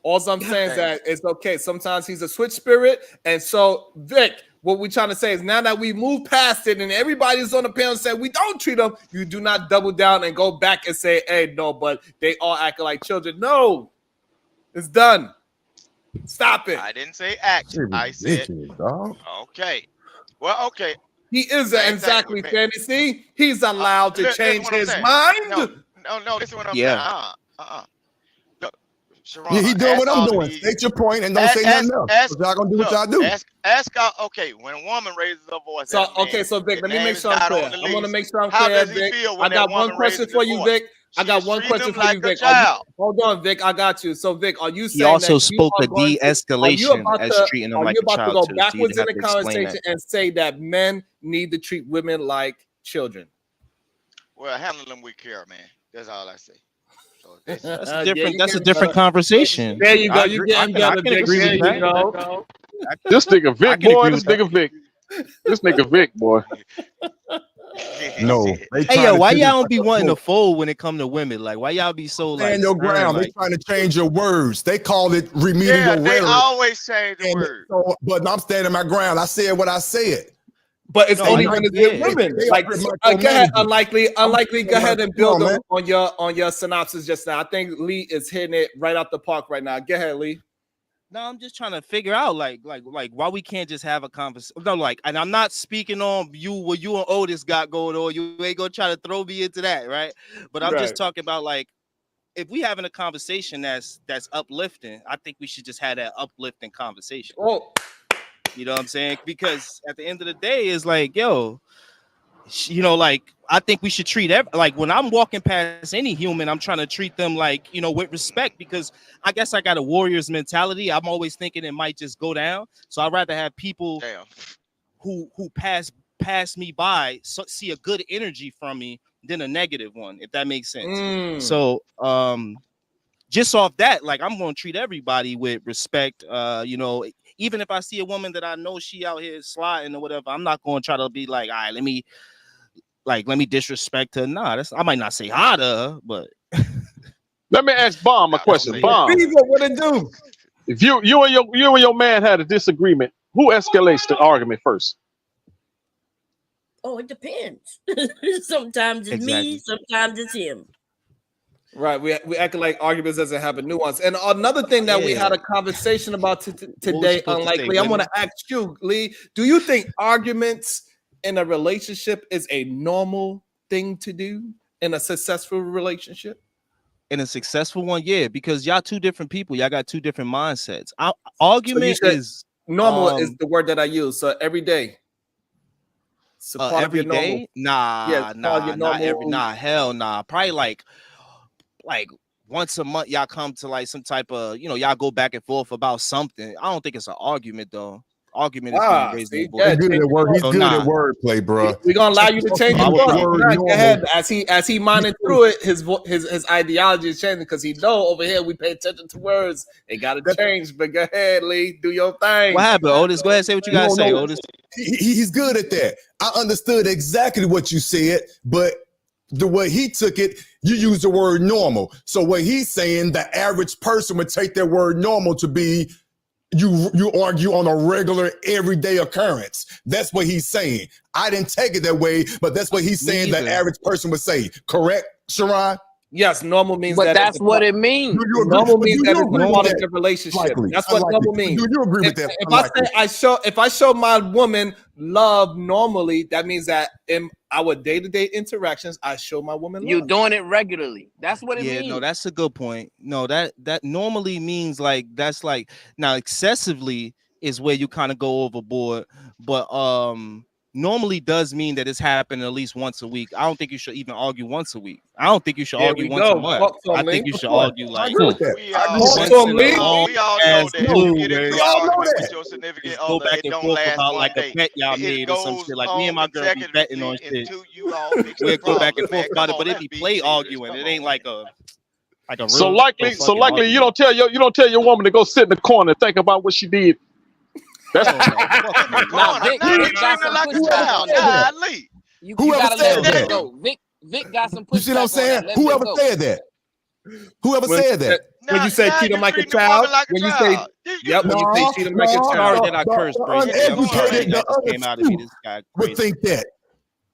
All I'm saying is that it's okay. Sometimes he's a switch spirit, and so Vic, what we're trying to say is now that we move past it and everybody's on the panel saying we don't treat them, you do not double down and go back and say, "Hey, no, but they all acting like children." No, it's done. Stop it. I didn't say act. I said okay. Well, okay. He is exactly fantasy. He's allowed to change his mind. No. This is what I'm saying. Sharon, he doing what I'm doing. State your point and don't say nothing else. Y'all gonna do what y'all do. Ask okay, when a woman raises her voice. So Vic, let me make sure I'm clear. I want to make sure I'm clear, Vic. I got one question for you, Vic. I got one question for you, Vic. Hold on, Vic. I got you. So, Vic, are you saying he also that spoke of de-escalation as treating them like a child? Are you about to go backwards in the conversation and say that men need to treat women like children? Well, handle them with care, man. That's all I say. That's a different. That's a different conversation. There you go. You getting better, Vic. There you go. This nigga Vic, boy. This nigga Vic. This nigga Vic, boy. No. Hey yo, why y'all don't be wanting to fold when it come to women? Like, why y'all be so like? Stand your ground. They trying to change your words. They call it remedial rhetoric. They always change the word. So, but I'm standing my ground. I said what I said. But it's only when it's with women. Like, go ahead, unlikely. Go ahead and build on your synopsis just now. I think Lee is hitting it right out the park right now. Go ahead, Lee. No, I'm just trying to figure out like why we can't just have a conversation. No, like, and I'm not speaking on you what you and Otis got going on. You ain't gonna try to throw me into that, right? But I'm just talking about like if we having a conversation that's uplifting, I think we should just have that uplifting conversation. Oh. You know what I'm saying? Because at the end of the day, it's like, yo, you know, like I think we should treat like when I'm walking past any human, I'm trying to treat them like, you know, with respect, because I guess I got a warrior's mentality. I'm always thinking it might just go down. So I'd rather have people who pass me by see a good energy from me than a negative one, if that makes sense. So just off that, like I'm gonna treat everybody with respect. You know, even if I see a woman that I know she out here sliding or whatever, I'm not gonna try to be like, all right, let me disrespect her. Nah, I might not say hi to her, but Let me ask Bomb a question. Bomb, what it do? if you and your man had a disagreement, who escalates the argument first? Oh, it depends. Sometimes it's me, Exactly. sometimes it's him. Right, we act like arguments doesn't have a nuance. And another thing that we had a conversation about today, unlikely, I'm going to ask you, Lee, do you think arguments in a relationship is a normal thing to do in a successful relationship? In a successful one, yeah, because y'all two different people, y'all got two different mindsets. Argument is normal is the word that I use. So every day. So every day? Nah, hell nah. Probably like once a month, y'all come to like some type of, y'all go back and forth about something. I don't think it's an argument though. Argument is when you raise the voice. He's good at wordplay, bro. We're gonna allow you to change your thought. Go ahead. As he mining through it, his ideology is changing because he know over here we pay attention to words. It gotta change. But go ahead, Lee, do your thing. What happened, Otis? Go ahead, say what you gotta say, Otis. He's good at that. I understood exactly what you said, but the way he took it, you used the word normal. So what he's saying, the average person would take that word normal to be you argue on a regular, everyday occurrence. That's what he's saying. I didn't take it that way, but that's what he's saying the average person would say. Correct, Sharon? Yes, normal means but that. But that's what it means. Normal means that it's a part of the relationship. That's what normal means. Do you agree with that? If I show my woman love normally, that means that in our day-to-day interactions, I show my woman love. You're doing it regularly. That's what it means. Yeah, no, that's a good point. No, that normally means like that's like now excessively is where you kind of go overboard, but normally does mean that it's happening at least once a week. I don't think you should even argue once a week. I don't think you should argue once a month. I think you should argue like we all know that you get into an argument with your significant other, go back it and don't forth last about one like day. a bet y'all made or some shit. Like me and my girl be betting on shit. We'll go back and forth about it, but it be play arguing. It ain't like a real. So likely you don't tell your woman to go sit in the corner and think about what she did. That's Whoever said that. Vic got some pushback. You see what I'm saying? Whoever said that. Whoever said that. When you say treat him like a child, when you say treat him like a child. Sorry that I cursed, Brady. I'm sorry that just came out of me. This guy would think that.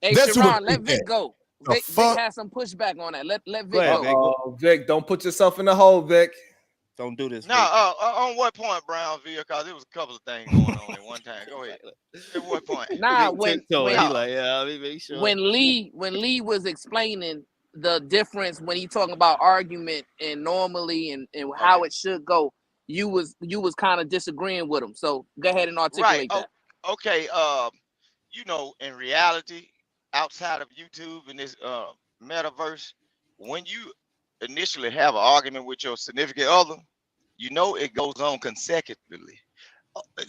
Hey, Sharon, let Vic go. Vic has some pushback on that. Let Vic go. Oh, Vic, don't put yourself in the hole, Vic. Don't do this. No, on what point, Brownville? Because there was a couple of things going on at one time. Go ahead. At what point? Nah, when Lee was explaining the difference when he talking about argument and normally and how it should go, you was kind of disagreeing with him. So go ahead and articulate that. Okay. In reality, outside of YouTube and this metaverse, when you initially have an argument with your significant other, it goes on consecutively.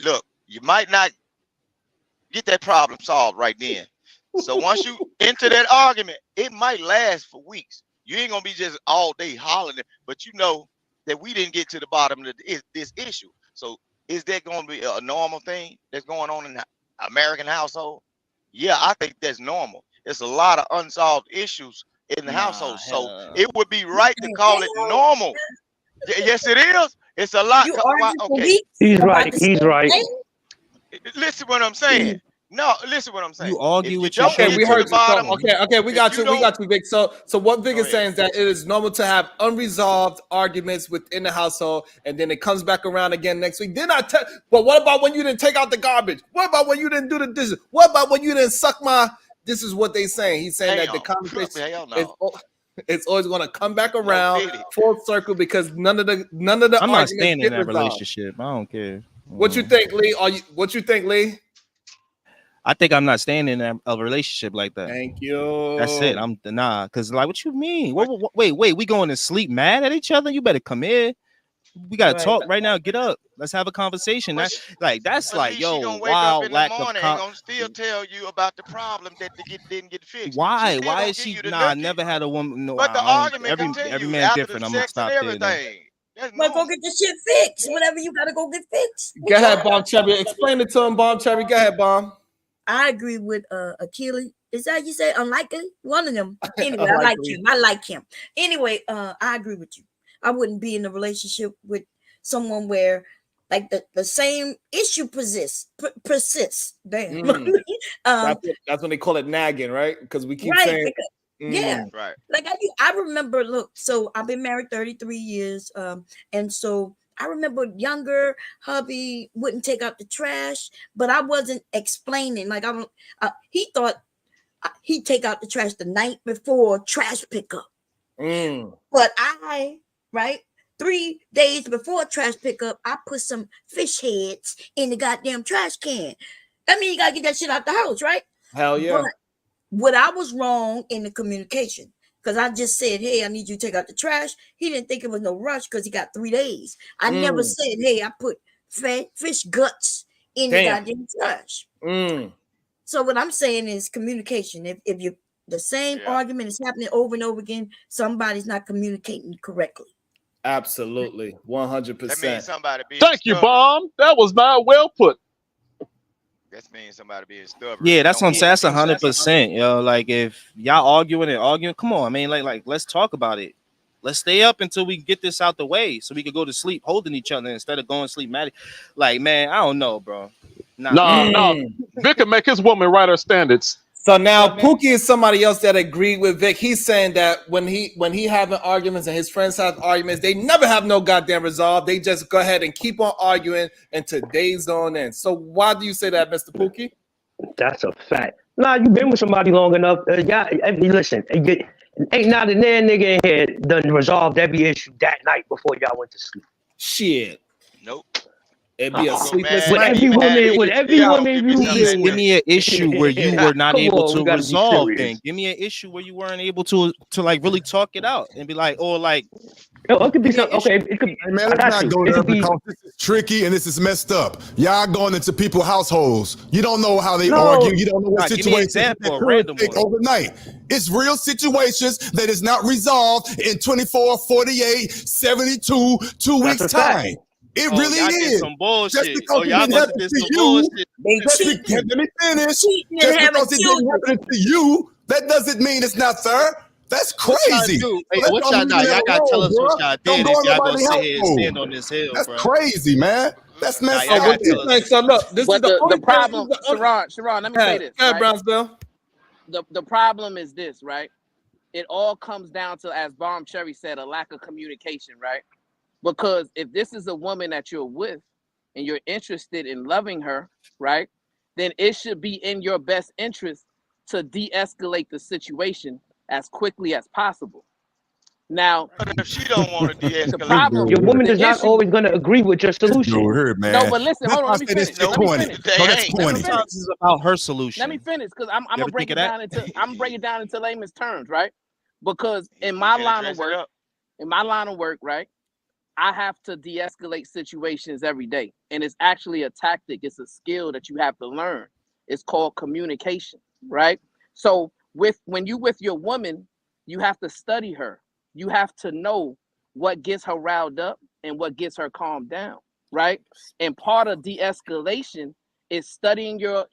Look, you might not get that problem solved right then. So once you enter that argument, it might last for weeks. You ain't gonna be just all day hollering, but you know that we didn't get to the bottom of this issue. So is that going to be a normal thing that's going on in the American household? Yeah, I think that's normal. It's a lot of unsolved issues in the household. So it would be right to call it normal. Yes, it is. It's a lot. Okay. He's right. He's right. Listen what I'm saying. No, listen what I'm saying. You argue with your we heard the bottom. Okay, we got you. We got you, Vic. So what Vic is saying is that it is normal to have unresolved arguments within the household, and then it comes back around again next week. Then but what about when you didn't take out the garbage? What about when you didn't do the dishes? What about when you didn't suck my? This is what they saying. He's saying that the conversation it's always going to come back around full circle because none of the I'm not staying in that relationship. I don't care. What you think, Lee? What you think, Lee? I think I'm not staying in a relationship like that. Thank you. That's it. I'm because like, what you mean? Wait, we going to sleep mad at each other? You better come here. We gotta talk right now. Get up. Let's have a conversation. That's like wild lack of. Gonna still tell you about the problem that didn't get fixed. Why? Why is she? Nah, I never had a woman. No, but the argument every man different. I'm gonna stop there. But go get the shit fixed. Whatever you gotta go get fixed. Go ahead, Bomb Cherry. Explain it to him, Bomb Cherry. Go ahead, Bomb. I agree with Achilles. Is that you say unlikely? One of them. Anyway, I like him. Anyway, I agree with you. I wouldn't be in a relationship with someone where like the same issue persists. Damn. That's when they call it nagging, right? Because we keep Right. saying, Yeah. Right. Like I remember, look, so I've been married 33 years. And so I remember younger hubby wouldn't take out the trash, but I wasn't explaining. Like he thought he'd take out the trash the night before trash pickup. But right, 3 days before trash pickup, I put some fish heads in the goddamn trash can. That means you gotta get that shit out the house, right? Hell yeah. But what I was wrong in the communication, because I just said, hey, I need you to take out the trash. He didn't think it was no rush because he got 3 days. I never said, hey, I put fish guts in the goddamn trash. So what I'm saying is communication. If you the same argument is happening over and over again, somebody's not communicating correctly. Absolutely, 100%. That means somebody being Thank you, Bomb. That was not well put. That means somebody being stubborn. Yeah, that's what I'm saying. That's 100%. Yo, like if y'all arguing, come on. I mean, like let's talk about it. Let's stay up until we get this out the way, so we can go to sleep holding each other instead of going to sleep mad. Like, man, I don't know, bro. No. Vic can make his woman write her standards. So now Pookie is somebody else that agreed with Vic. He's saying that when he having arguments and his friends have arguments, they never have no goddamn resolve. They just go ahead and keep on arguing until days on end. So why do you say that, Mr. Pookie? That's a fact. Nah, you been with somebody long enough. Listen, ain't not a nigga in here done resolved every issue that night before y'all went to sleep. Shit. Nope. It'd be a sleepless night. With every woman you been with. Give me an issue where you were not able to resolve things. Give me an issue where you weren't able to like really talk it out and be like, or like, it could be something. Okay, it could. Hey man, let's not go there because this is tricky and this is messed up. Y'all going into people's households. You don't know how they argue. You don't know what situations that could take overnight. It's real situations that is not resolved in 24, 48, 72, 2 weeks time. It really is. Some bullshit. Just because it didn't happen to you, let me finish. Just because it didn't happen to you, that doesn't mean it's not fair. That's crazy. What y'all got? Y'all got to tell us what y'all did if y'all gonna sit here and stand on this hill, That's crazy, man. That's messed up. So look, this is the problem. Sharon, let me say this. Right? Brownsville. The problem is this, right? It all comes down to, as Bomb Cherry said, a lack of communication, right? Because if this is a woman that you're with and you're interested in loving her, right, then it should be in your best interest to de-escalate the situation as quickly as possible. Now, if she don't want to de-escalate, your woman is not always going to agree with your solution. No, but listen, hold on. Let me finish. Sometimes it's about her solution. Let me finish, because I'm gonna break it down into layman's terms, right? Because in my line of work, right, I have to de-escalate situations every day. And it's actually a tactic. It's a skill that you have to learn. It's called communication, right? So when you with your woman, you have to study her. You have to know what gets her riled up and what gets her calmed down, right? And part of de-escalation is studying your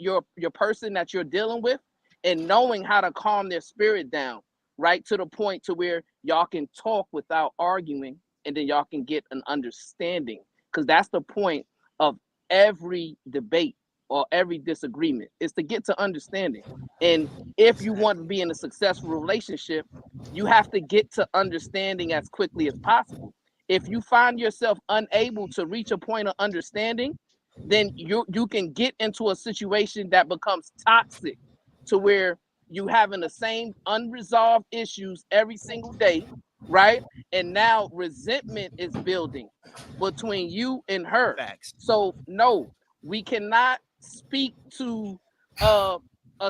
person that you're dealing with and knowing how to calm their spirit down, right? To the point to where y'all can talk without arguing, and then y'all can get an understanding, because that's the point of every debate or every disagreement, is to get to understanding. And if you want to be in a successful relationship, you have to get to understanding as quickly as possible. If you find yourself unable to reach a point of understanding, then you can get into a situation that becomes toxic, to where you having the same unresolved issues every single day, right? And now resentment is building between you and her. So no, we cannot speak to a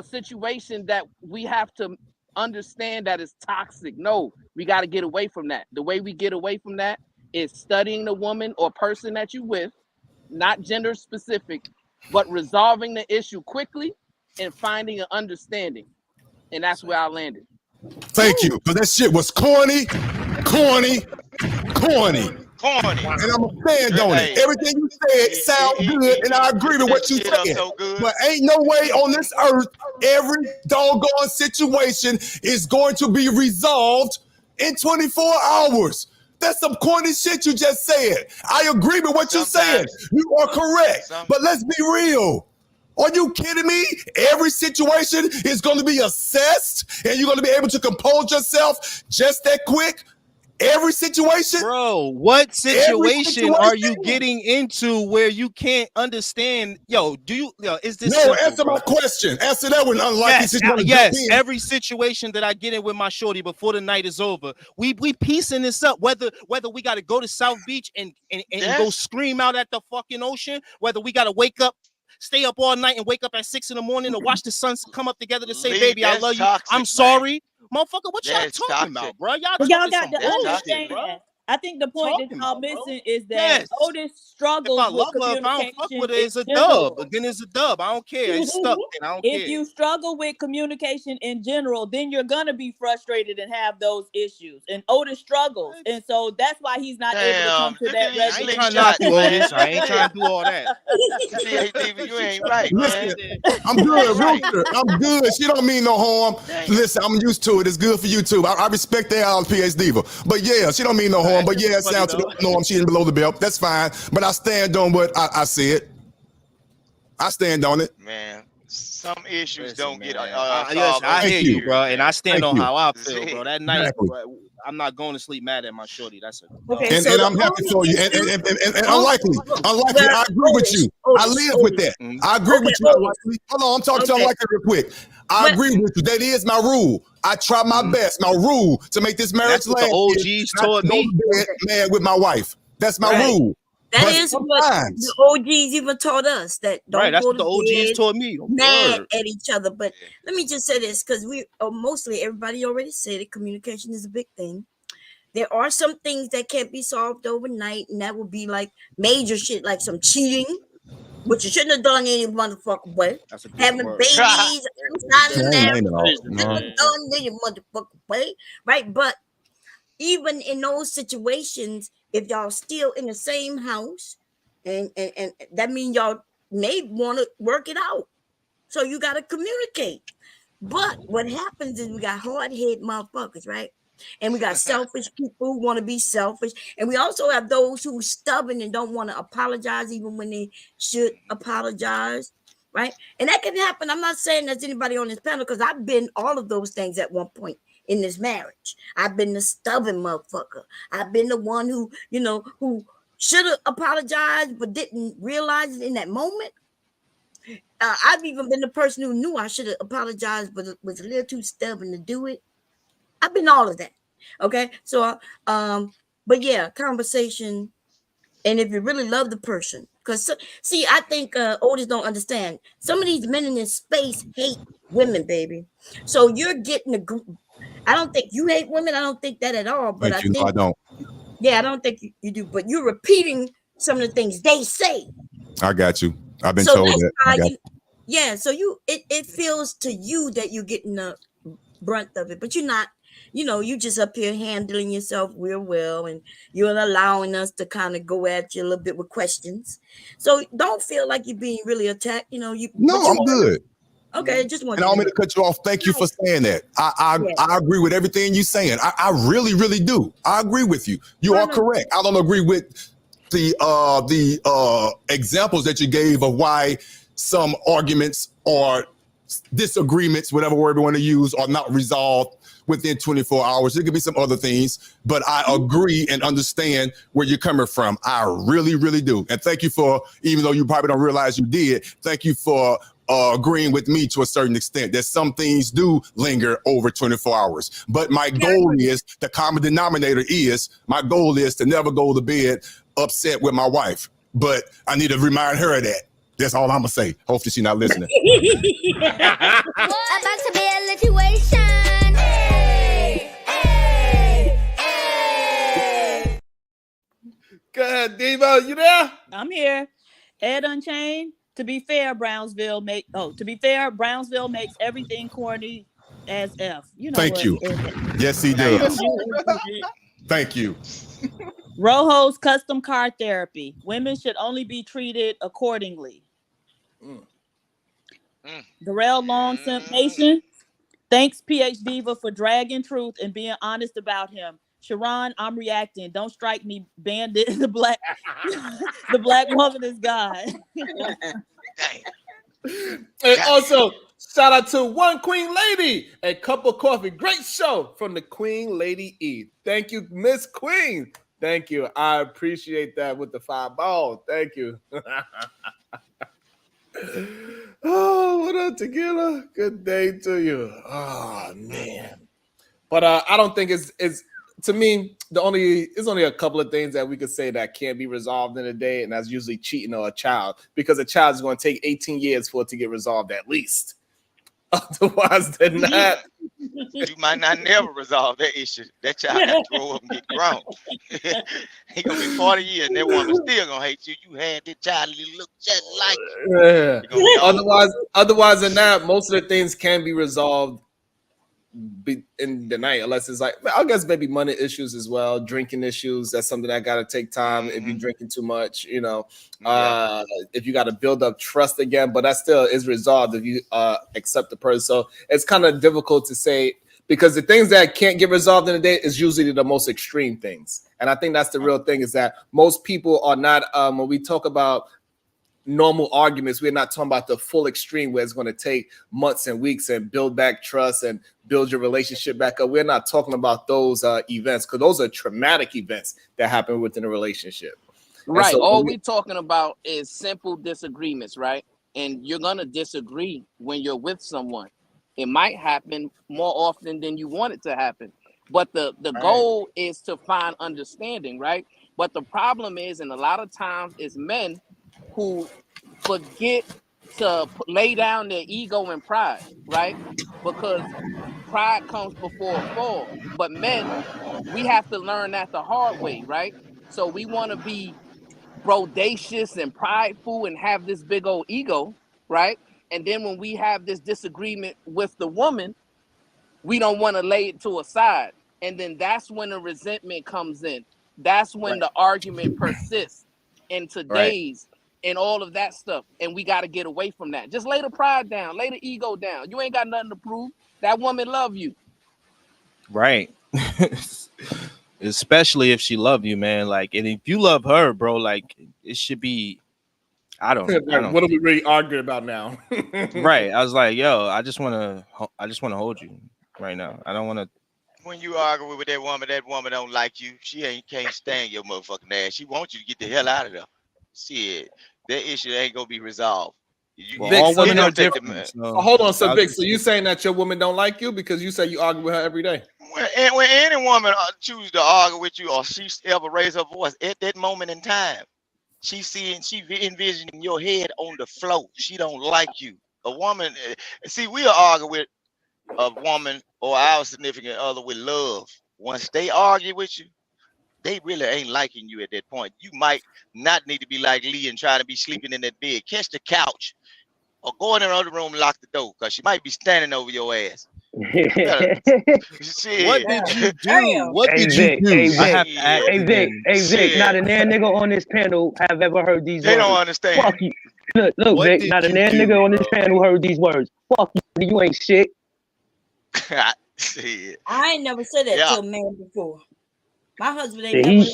situation that we have to understand that is toxic. No, we got to get away from that. The way we get away from that is studying the woman or person that you with, not gender specific, but resolving the issue quickly and finding an understanding. And that's where I landed. Thank you, because that shit was corny. And I'm a stand on it. Everything you said sounds good, and I agree with what you said. But ain't no way on this earth every doggone situation is going to be resolved in 24 hours. That's some corny shit you just said. I agree with what you said. You are correct. But let's be real. Are you kidding me? Every situation is going to be assessed and you're going to be able to compose yourself just that quick? Every situation? Bro, what situation are you getting into where you can't understand? Is this No, simple, answer bro? my question. Answer that one, unlikely Yes, situation. yes. Every situation that I get in with my shorty before the night is over, we piecing this up. Whether we got to go to South Beach and go scream out at the fucking ocean, whether we got to wake up, stay up all night and wake up at 6 in the morning to watch the sun come up together to say, "Baby, I love you. I'm sorry." Motherfucker, what y'all talking about, bro? Y'all But talking y'all some got to bullshit, understand. bro. I think the point that y'all missing is that Otis If struggles I with love her, if I don't fuck communication with her, in it's a general. dub. Then it's a dub. I don't care. It's stuck. And I don't If care. you struggle with communication in general, then you're gonna be frustrated and have those issues. And Otis struggles, and so that's why he's not able to come to that I ain't resolution. trying to knock you, Otis. I ain't trying to do all that. You ain't right, Listen, man. I'm good, Rooster. I'm good. She don't mean no harm. Listen, I'm used to it. It's good for you too. I respect the out PhD diva. But yeah, she don't mean no harm. But yeah, it sounds to the norm. She ain't below the belt. That's fine. But I stand on what I said. I stand on it. Man, some issues don't get Yes, solved I over hear you, years, bro, man. and I stand on how I feel, See? bro. That night, Exactly. bro, I'm not going to sleep mad at my shorty. That's a Okay, And I'm happy for you. And unlikely, I agree with you. I live with that. I agree with you. Unlikely. Hold on, I'm talking to unlikely real quick. I agree with you. That is my rule. I try my best. My rule to make this marriage That's what the last OGs is not taught to go me. to bed mad with my wife. That's my rule. That But is what sometimes, the OGs even taught us, that don't Right, that's go what to the OGs bed taught me. mad Word. at each other. But let me just say this, because mostly everybody already said it. Communication is a big thing. There are some things that can't be solved overnight, and that would be like major shit, like some cheating, which you shouldn't have done any motherfucking way. That's a good Having word. babies outside of the I ain't marriage, naming all. you shouldn't have done any motherfucking way, right? But even in those situations, if y'all still in the same house, and that means y'all may want to work it out. So you got to communicate. But what happens is we got hard-headed motherfuckers, right? And we got selfish people who want to be selfish. And we also have those who are stubborn and don't want to apologize even when they should apologize, right? And that can happen. I'm not saying there's anybody on this panel, because I've been all of those things at one point in this marriage. I've been the stubborn motherfucker. I've been the one who, who should have apologized but didn't realize it in that moment. I've even been the person who knew I should have apologized but was a little too stubborn to do it. I've been all of that. Okay. So, but yeah, conversation. And if you really love the person, because see, I think Otis don't understand. Some of these men in this space hate women, baby. So you're getting I don't think you hate women. I don't think that at all. But Thank you. No, I don't. Yeah, I don't think you do. But you're repeating some of the things they say. I got you. I've been So told that's that. why yeah. So it feels to you that you're getting the brunt of it, but you're not. You just up here handling yourself real well, and you're allowing us to kind of go at you a little bit with questions. So don't feel like you're being really attacked. No, I'm good. Okay, just want And I don't mean to cut you off. Thank you for saying that. I agree with everything you're saying. I really, really do. I agree with you. You are correct. I don't agree with the examples that you gave of why some arguments or disagreements, whatever word we want to use, are not resolved within 24 hours. There could be some other things, but I agree and understand where you're coming from. I really, really do. And thank you for, even though you probably don't realize you did, thank you for agreeing with me to a certain extent that some things do linger over 24 hours. But my goal is, the common denominator is, my goal is to never go to bed upset with my wife. But I need to remind her of that. That's all I'm gonna say. Hopefully she's not listening. About to be a situation. Go ahead, Diva. You there? I'm here. Ed Unchained. To be fair, Brownsville makes everything corny as F. You know Thank what? you. Yes, he does. Thank you. Rojo's custom car therapy. Women should only be treated accordingly. Darrell Long Simp Nation. Thanks, PhD Diva, for dragging truth and being honest about him. Sharon, I'm reacting. Don't strike me, bandit. The black woman is God. And also, shout out to One Queen Lady, a cup of coffee. Great show from the Queen Lady E. Thank you, Miss Queen. Thank you. I appreciate that with the 5 balls. Thank you. Oh, what up, Tequila? Good day to you. Oh man. But I don't think it's to me, there's only a couple of things that we could say that can't be resolved in a day, and that's usually cheating on a child, because a child is going to take 18 years for it to get resolved at least. Otherwise than that, you might not never resolve that issue. That child got to grow up and get grown. He gonna be 40 years, and that woman still gonna hate you. You had this child, you look just like you. Yeah. Otherwise than that, most of the things can be resolved in the night, unless it's like, I guess maybe money issues as well, drinking issues. That's something that got to take time. If you're drinking too much, if you got to build up trust again, but that still is resolved if you accept the person. So it's kind of difficult to say, because the things that can't get resolved in a day is usually the most extreme things. And I think that's the real thing, is that most people are not, when we talk about normal arguments, we're not talking about the full extreme where it's going to take months and weeks and build back trust and build your relationship back up. We're not talking about those events, because those are traumatic events that happen within a relationship. Right. So all we're talking about is simple disagreements, right? And you're going to disagree when you're with someone. It might happen more often than you want it to happen. But the goal is to find understanding, right? But the problem is, and a lot of times, it's men who forget to lay down their ego and pride, right? Because pride comes before a fall. But men, we have to learn that the hard way, right? So we want to be bodacious and prideful and have this big old ego, right? And then when we have this disagreement with the woman, we don't want to lay it to a side. And then that's when the resentment comes in. That's when the argument persists into days and all of that stuff. And we got to get away from that. Just lay the pride down, lay the ego down. You ain't got nothing to prove. That woman love you. Right. Especially if she love you, man. Like, and if you love her, bro, like, it should be, I don't what are we really arguing about now? Right. I was like, yo, I just want to hold you right now. I don't want to. When you argue with that woman don't like you. She can't stand your motherfucking ass. She wants you to get the hell out of there. Shit, that issue ain't gonna be resolved. Vic, hold on, so Vic, so you saying that your woman don't like you because you say you argue with her every day? When any woman choose to argue with you, or she ever raise her voice at that moment in time, she envisioning your head on the floor. She don't like you. A woman, see, we'll argue with a woman or our significant other with love. Once they argue with you, they really ain't liking you at that point. You might not need to be like Lee and try to be sleeping in that bed. Catch the couch or go in another room and lock the door, because she might be standing over your ass. What did you do? What did you do? Hey Vic, not a nan nigga on this panel have ever heard these words. They don't understand. Fuck you. Look, Vic, not a nan nigga on this panel heard these words. Fuck you, you ain't shit. I ain't never said that to a man before. My husband ain't never.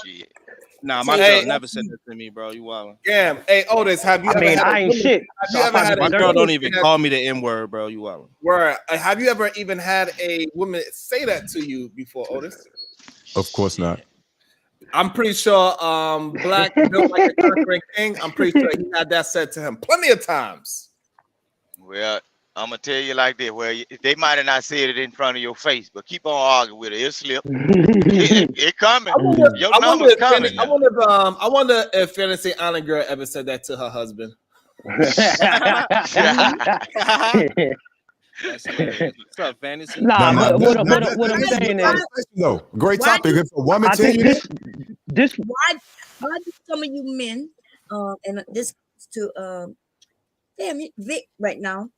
Nah, my girl never said that to me, bro. You wild. Damn. Hey, Otis, have you ever had I ain't shit. My girl don't even call me the N-word, bro. You wild. Word. Have you ever even had a woman say that to you before, Otis? Of course not. I'm pretty sure Black built like a conquering king. I'm pretty sure he had that said to him plenty of times. Well, I'm gonna tell you like this. Well, they might have not said it in front of your face, but keep on arguing with it. It'll slip. It coming. Your number's coming. I wonder if Fantasy Island girl ever said that to her husband. What's up, Fantasy? Nah, what I'm saying is, though, great topic. If a woman tell you this, why do some of you men, and this to Vic right now,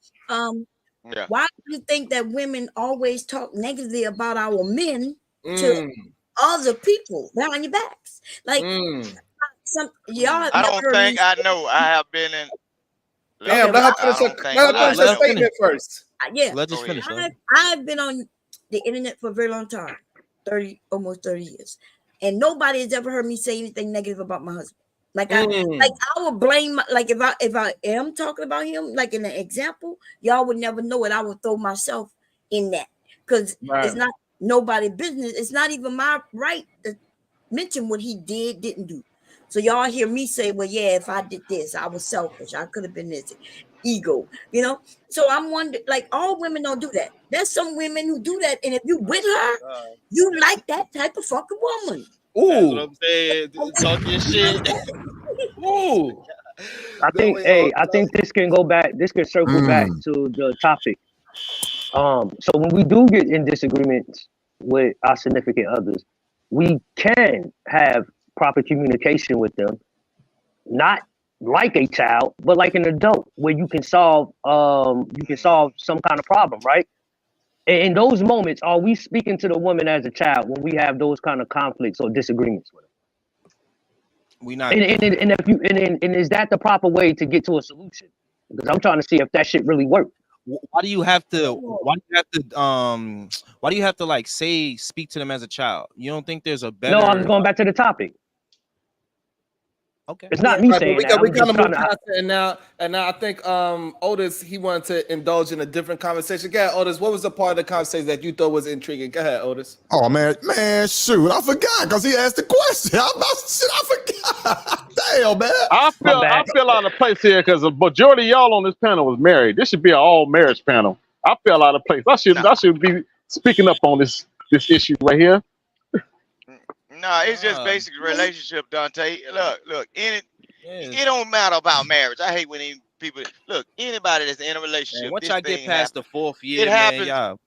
why do you think that women always talk negatively about our men to other people behind your backs? Like some y'all. I don't think I know. I have been in. Damn, let her finish her statement first. Yeah, let's just finish. I've been on the internet for a very long time, almost 30 years. And nobody has ever heard me say anything negative about my husband. Like I would blame, like if I am talking about him, like in an example, y'all would never know it. I would throw myself in that because it's not nobody's business. It's not even my right to mention what he didn't do. So y'all hear me say, well, yeah, if I did this, I was selfish. I could have been this ego, you know? So I'm wondering, like, all women don't do that. There's some women who do that. And if you with her, you like that type of fucking woman. Ooh. That's what I'm saying. Talk your shit. Ooh. I think, I think this can go back. This can circle back to the topic. So when we do get in disagreements with our significant others, we can have proper communication with them, not like a child, but like an adult, where you can solve some kind of problem, right? And in those moments, are we speaking to the woman as a child when we have those kind of conflicts or disagreements with her? We not. And if you and is that the proper way to get to a solution? Because I'm trying to see if that shit really works. Why do you have to? Why do you have to like speak to them as a child? You don't think there's a better? No, I'm going back to the topic. Okay, it's not me saying that. We kind of moved past it, and now I think Otis, he wanted to indulge in a different conversation. Go ahead, Otis. What was the part of the conversation that you thought was intriguing? Go ahead, Otis. Oh man, shoot, I forgot because he asked the question. I forgot. Damn, man. I feel out of place here because a majority of y'all on this panel was married. This should be an all marriage panel. I feel out of place. I should be speaking up on this issue right here. No, it's just basic relationship, Dante. Look, it don't matter about marriage. I hate when people look, anybody that's in a relationship. Once I get past the 4th year, it happens.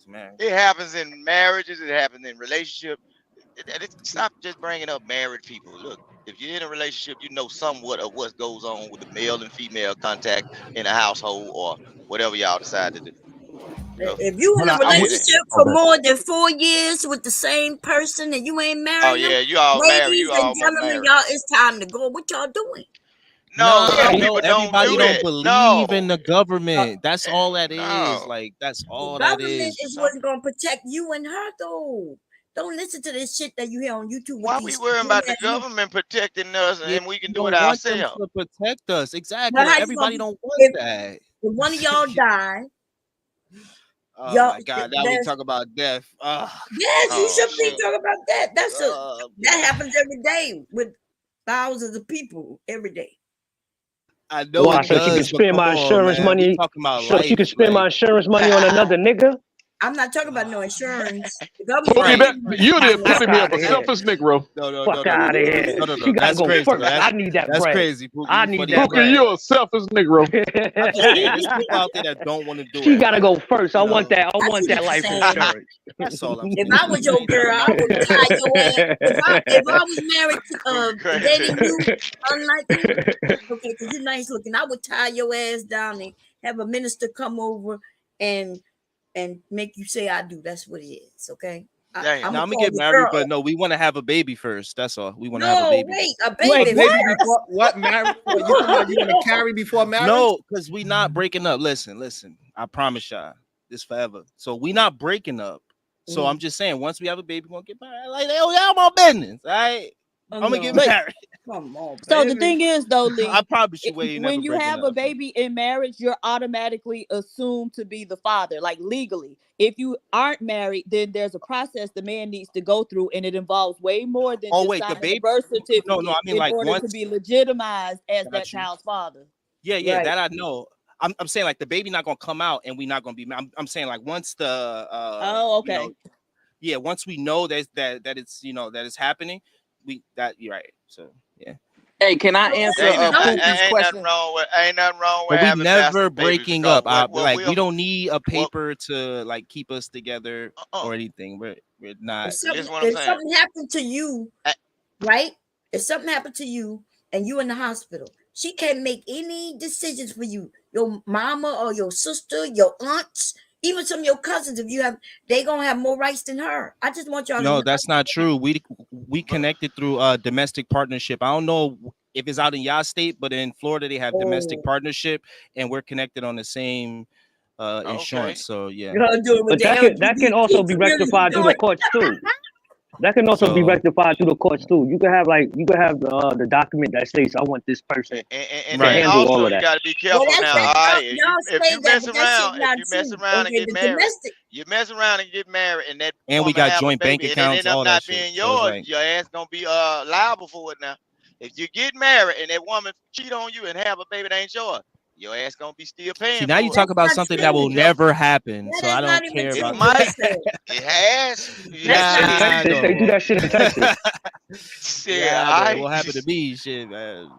Man, It happens in marriages. It happens in relationships. Stop just bringing up married people. Look, if you're in a relationship, you know somewhat of what goes on with the male and female contact in a household or whatever y'all decide to do. If you in a relationship for more than 4 years with the same person and you ain't married, oh yeah, you all married. You all married. Y'all, it's time to go. What y'all doing? No, everybody don't believe in the government. That's all that is. Like that's all that is. Government is what's gonna protect you and her, though. Don't listen to this shit that you hear on YouTube. Why we worrying about the government protecting us and we can do it ourselves? To protect us, exactly. Like, everybody don't want that. If one of y'all die. Oh my God! Now we talk about death. Yes, you should be talking about that. That happens every day with thousands of people every day. I know. Why? So she can spend my insurance money. So she can spend my insurance money on another nigga. I'm not talking about no insurance. You did put him here for selfish Negro. Fuck out of here. She gotta go first. I need that bread. That's crazy. I need that bread. You're a selfish Negro. There's people out there that don't want to do it. She gotta go first. I want that. I want that life insurance. That's all I'm saying. If I was your girl, I would tie your ass. If I was married, dating you, unlike you, okay, because you're nice looking, I would tie your ass down and have a minister come over and make you say I do. That's what it is, okay? I'm gonna get married, but no, we want to have a baby first. That's all. We want to have a baby. Wait, a baby before what? Marriage? You want to carry before marriage? No, because we not breaking up. Listen. I promise y'all, this forever. So we not breaking up. So I'm just saying, once we have a baby, we're gonna get married. Like, oh, y'all my business, all right? I'm gonna get married. Come on, so the thing is, though, Lee, I probably should wait. When you have a baby in marriage, you're automatically assumed to be the father, like legally. If you aren't married, then there's a process the man needs to go through, and it involves way more than the baby birth certificate. No, I mean, in like order to be legitimized as that child's father. Yeah, right. That I know. I'm saying like the baby not gonna come out, and we not gonna be. I'm saying like once the okay. Once we know that it's that it's happening, you're right. So yeah. Hey, can I answer Poopy's question? Ain't nothing wrong with having never breaking up. We don't need a paper to like keep us together or anything. We're not. If something happened to you, right? If something happened to you and you in the hospital, she can't make any decisions for you. Your mama or your sister, your aunts, even some of your cousins, they gonna have more rights than her. I just want y'all to know. That's not true. We connected through domestic partnership. I don't know if it's out in y'all state, but in Florida they have domestic partnership, and we're connected on the same insurance. So yeah. You're gonna do it with But the that can also be rectified through the courts too. That can also be rectified through the courts too. You can have the document that states I want this person And to then handle all also of you that. got to be careful now. All right, if you mess around, and get married, you mess around and get married, and that And we woman got have joint a baby, bank and it accounts, end up all that not shit. being So it's yours, like, your ass gonna be liable for it now. If you get married and that woman cheat on you and have a baby that ain't yours, your ass gonna be still paying see, now for you it. talk about something that will never happen. So I don't even care true. It about might. that. It has. Nah, Texas, they do that shit in Texas. Shit, Nah, all man, right. what happened to me? Shit, man.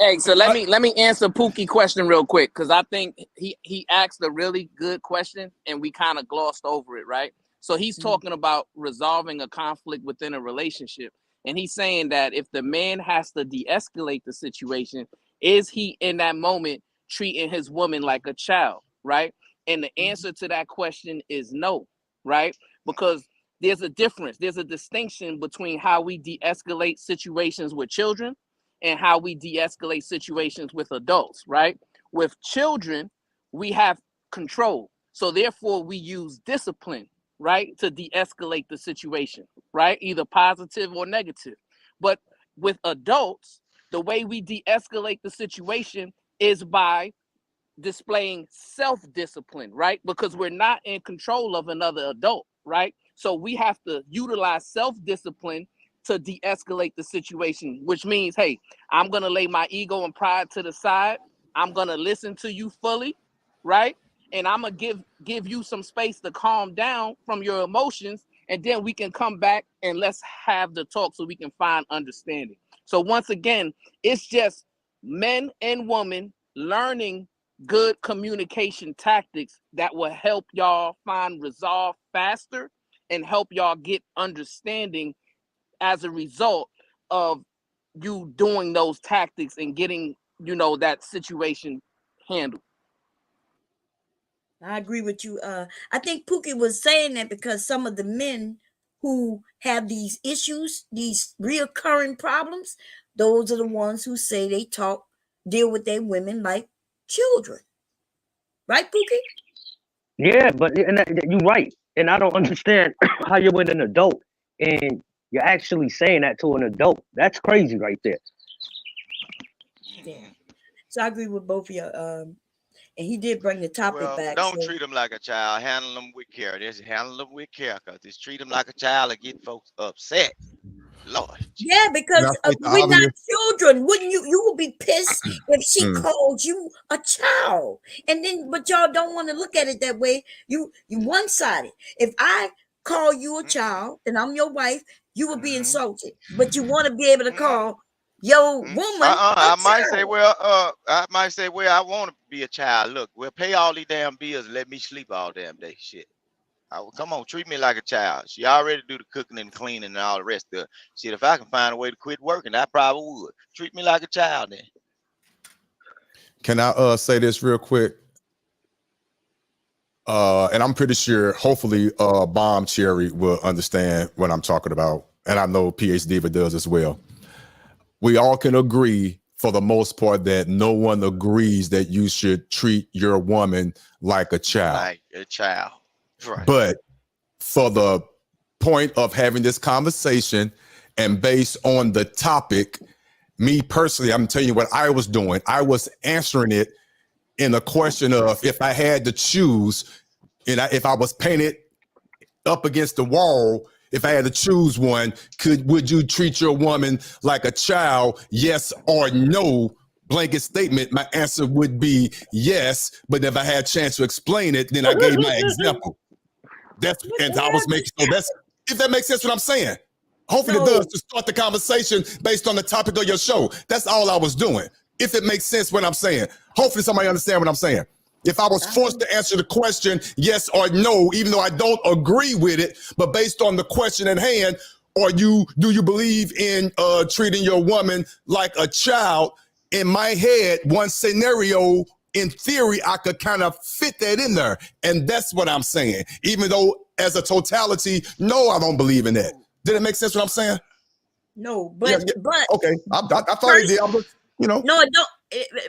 Hey, so let me answer Pookie question real quick, because I think he asked a really good question and we kind of glossed over it, right? So he's talking about resolving a conflict within a relationship, and he's saying that if the man has to de-escalate the situation, is he in that moment treating his woman like a child, right? And the answer to that question is no, right? Because there's a difference, there's a distinction between how we de-escalate situations with children and how we de-escalate situations with adults, right? With children, we have control. So therefore we use discipline, right? To de-escalate the situation, right? Either positive or negative. But with adults, the way we de-escalate the situation is by displaying self-discipline, right? Because we're not in control of another adult, right? So we have to utilize self-discipline to de-escalate the situation, which means, hey, I'm gonna lay my ego and pride to the side. I'm gonna listen to you fully, right? And I'm gonna give you some space to calm down from your emotions, and then we can come back and let's have the talk so we can find understanding. So once again, it's just men and women learning good communication tactics that will help y'all find resolve faster and help y'all get understanding as a result of you doing those tactics and getting, that situation handled. I agree with you. I think Pookie was saying that because some of the men who have these issues, these reoccurring problems, those are the ones who say they deal with their women like children. Right, Pookie? Yeah, but you're right, and I don't understand how you're with an adult and you're actually saying that to an adult. That's crazy right there. Yeah. So I agree with both of you. And he did bring the topic back. Don't treat them like a child. Handle them with care. Just handle them with care, because just treat them like a child and get folks upset. Lord. Yeah, because we're not children. Wouldn't you would be pissed if she called you a child. And then, but y'all don't want to look at it that way. You one-sided. If I call you a child and I'm your wife, you would be insulted. But you want to be able to call your woman I might say, well, I want to be a child. Look, we'll pay all these damn bills and let me sleep all damn day. Shit. Come on, treat me like a child. She already do the cooking and cleaning and all the rest of it. Shit, if I can find a way to quit working, I probably would. Treat me like a child then. Can I say this real quick? And I'm pretty sure, hopefully, Bomb Cherry will understand what I'm talking about. And I know PhD Diva does as well. We all can agree, for the most part, that no one agrees that you should treat your woman like a child. Like a child. Right. But for the point of having this conversation and based on the topic, me personally, I'm telling you what I was doing. I was answering it in a question of, if I had to choose, and if I was painted up against the wall, if I had to choose one, would you treat your woman like a child? Yes or no? Blanket statement. My answer would be yes. But if I had a chance to explain it, then I gave my example. And I was making, so that's, if that makes sense what I'm saying. Hopefully it does, to start the conversation based on the topic of your show. That's all I was doing. If it makes sense what I'm saying. Hopefully somebody understand what I'm saying. If I was forced to answer the question yes or no, even though I don't agree with it, but based on the question at hand, do you believe in treating your woman like a child? In my head, one scenario, in theory, I could kind of fit that in there. And that's what I'm saying. Even though as a totality, no, I don't believe in that. Did it make sense what I'm saying? No, but okay. I thought it did. No,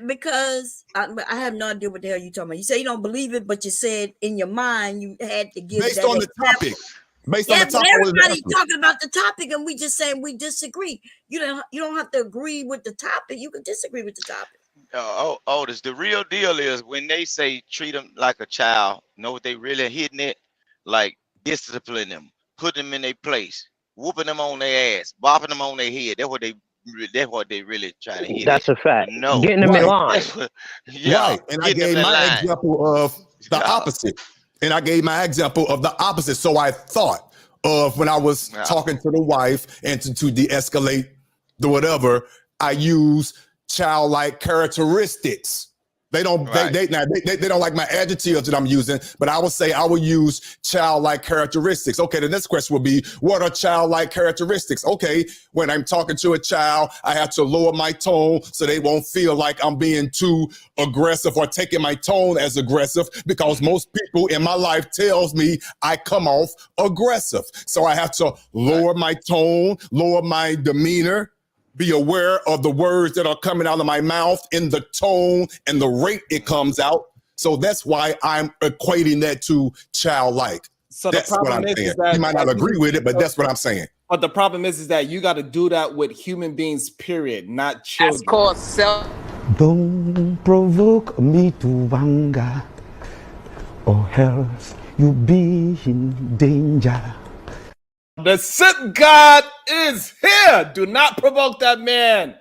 because I have no idea what the hell you talking about. You say you don't believe it, but you said in your mind you had to give based that on the example. topic. Based Yeah, on the but topic, I was everybody's asking. talking about the topic, and we just saying we disagree. You don't have to agree with the topic. You can disagree with the topic. Otis, the real deal is when they say treat them like a child, know what they really hitting it? Like discipline them, put them in their place, whooping them on their ass, bopping them on their head. That's what they really trying to hit That's at. a fact. No. Getting them in Right. line. That's what, yeah, Right. And I getting them gave in my line. example of the Yeah. opposite. And I gave my example of the opposite. So I thought of when I was talking to the wife and to de-escalate the whatever, I use childlike characteristics. They don't Right. they don't like my adjectives that I'm using, but I would say I would use childlike characteristics. Okay, the next question would be, what are childlike characteristics? Okay, when I'm talking to a child, I have to lower my tone so they won't feel like I'm being too aggressive or taking my tone as aggressive, because most people in my life tells me I come off aggressive. So I have to lower my tone, lower my demeanor, be aware of the words that are coming out of my mouth in the tone and the rate it comes out. So that's why I'm equating that to childlike. So that's the what problem I'm saying. is that You might not agree with it, but that's what I'm saying. But the problem is that you got to do that with human beings, period, not children. That's called self. Don't provoke me to anger, or else you be in danger. The Sith God is here. Do not provoke that man.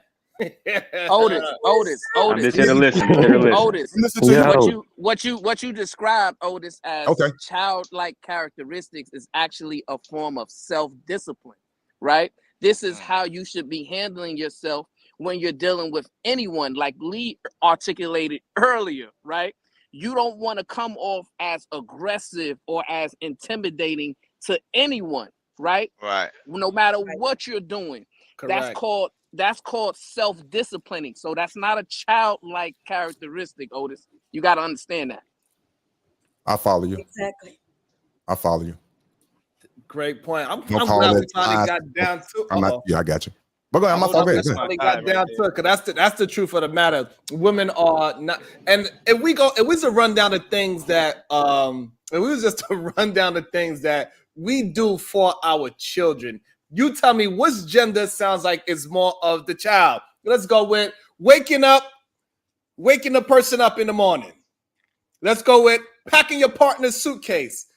Otis. I'm just here to listen. Here to listen. Otis, what you described, Otis, as childlike characteristics is actually a form of self-discipline, right? This is how you should be handling yourself when you're dealing with anyone, like Lee articulated earlier, right? You don't want to come off as aggressive or as intimidating to anyone, right? Right. No matter what you're doing. Correct. That's called self-disciplining. So that's not a childlike characteristic, Otis. You got to understand that. I follow you. Exactly. I follow you. Great point. I'm Don't glad call we it finally got down to Yeah, I got you. But go ahead, my fault. Finally got down to it, because that's the truth of the matter. Women are not, and if we was to run down the things that we do for our children, you tell me which gender sounds like is more of the child. Let's go with waking the person up in the morning. Let's go with packing your partner's suitcase,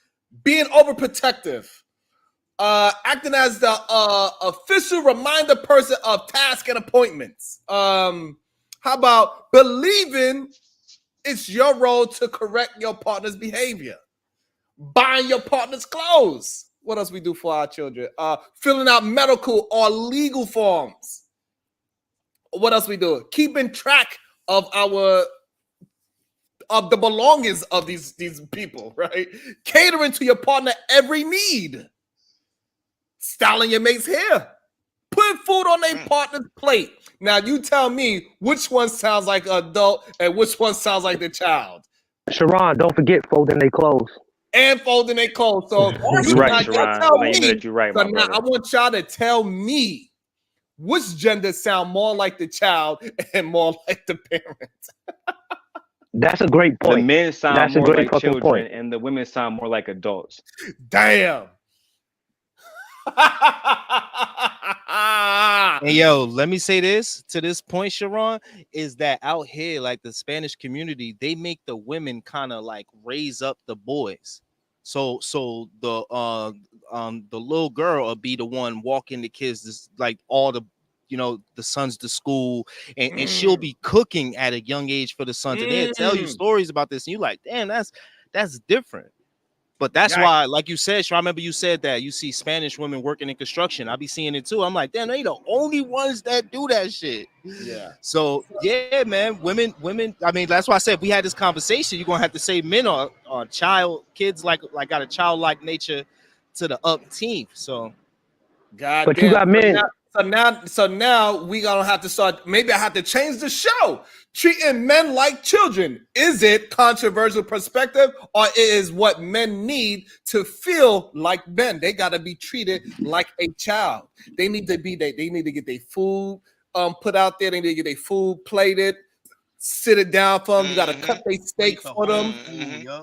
being overprotective, acting as the official reminder person of tasks and appointments. How about believing it's your role to correct your partner's behavior, buying your partner's clothes? What else we do for our children? Filling out medical or legal forms. What else we do? Keeping track of the belongings of these people, right? Catering to your partner every need. Styling your mate's hair. Putting food on their partner's plate. Now you tell me which one sounds like an adult and which one sounds like the child. Sharon, don't forget folding their clothes. And folding their clothes. So You're right, Sharon. tell Now you know me. that you're right, So my now brother. I want y'all to tell me which gender sound more like the child and more like the parent. That's a great point. The men sound That's a more great like fucking children, point. and the women sound more like adults. Damn. And yo, let me say this to this point, Sharon, is that out here, like the Spanish community, they make the women kind of like raise up the boys. So the little girl will be the one walking the kids, like all the the sons to school, and she'll be cooking at a young age for the sons, and they'll tell you stories about this, and you like, damn, that's different. But that's why, like you said, I remember you said that you see Spanish women working in construction. I be seeing it too. I'm like, damn, they the only ones that do that shit. Yeah. So yeah, man, women. I mean, that's why I said if we had this conversation, you're gonna have to say men are kids like got a childlike nature to the up team. So, God But damn. you got men. So now we gonna have to start. Maybe I have to change the show. Treating men like children. Is it controversial perspective, or is what men need to feel like men? They gotta be treated like a child. They need to be. They need to get their food put out there. They need to get their food plated. sit it down for them. You got to cut their steak for them.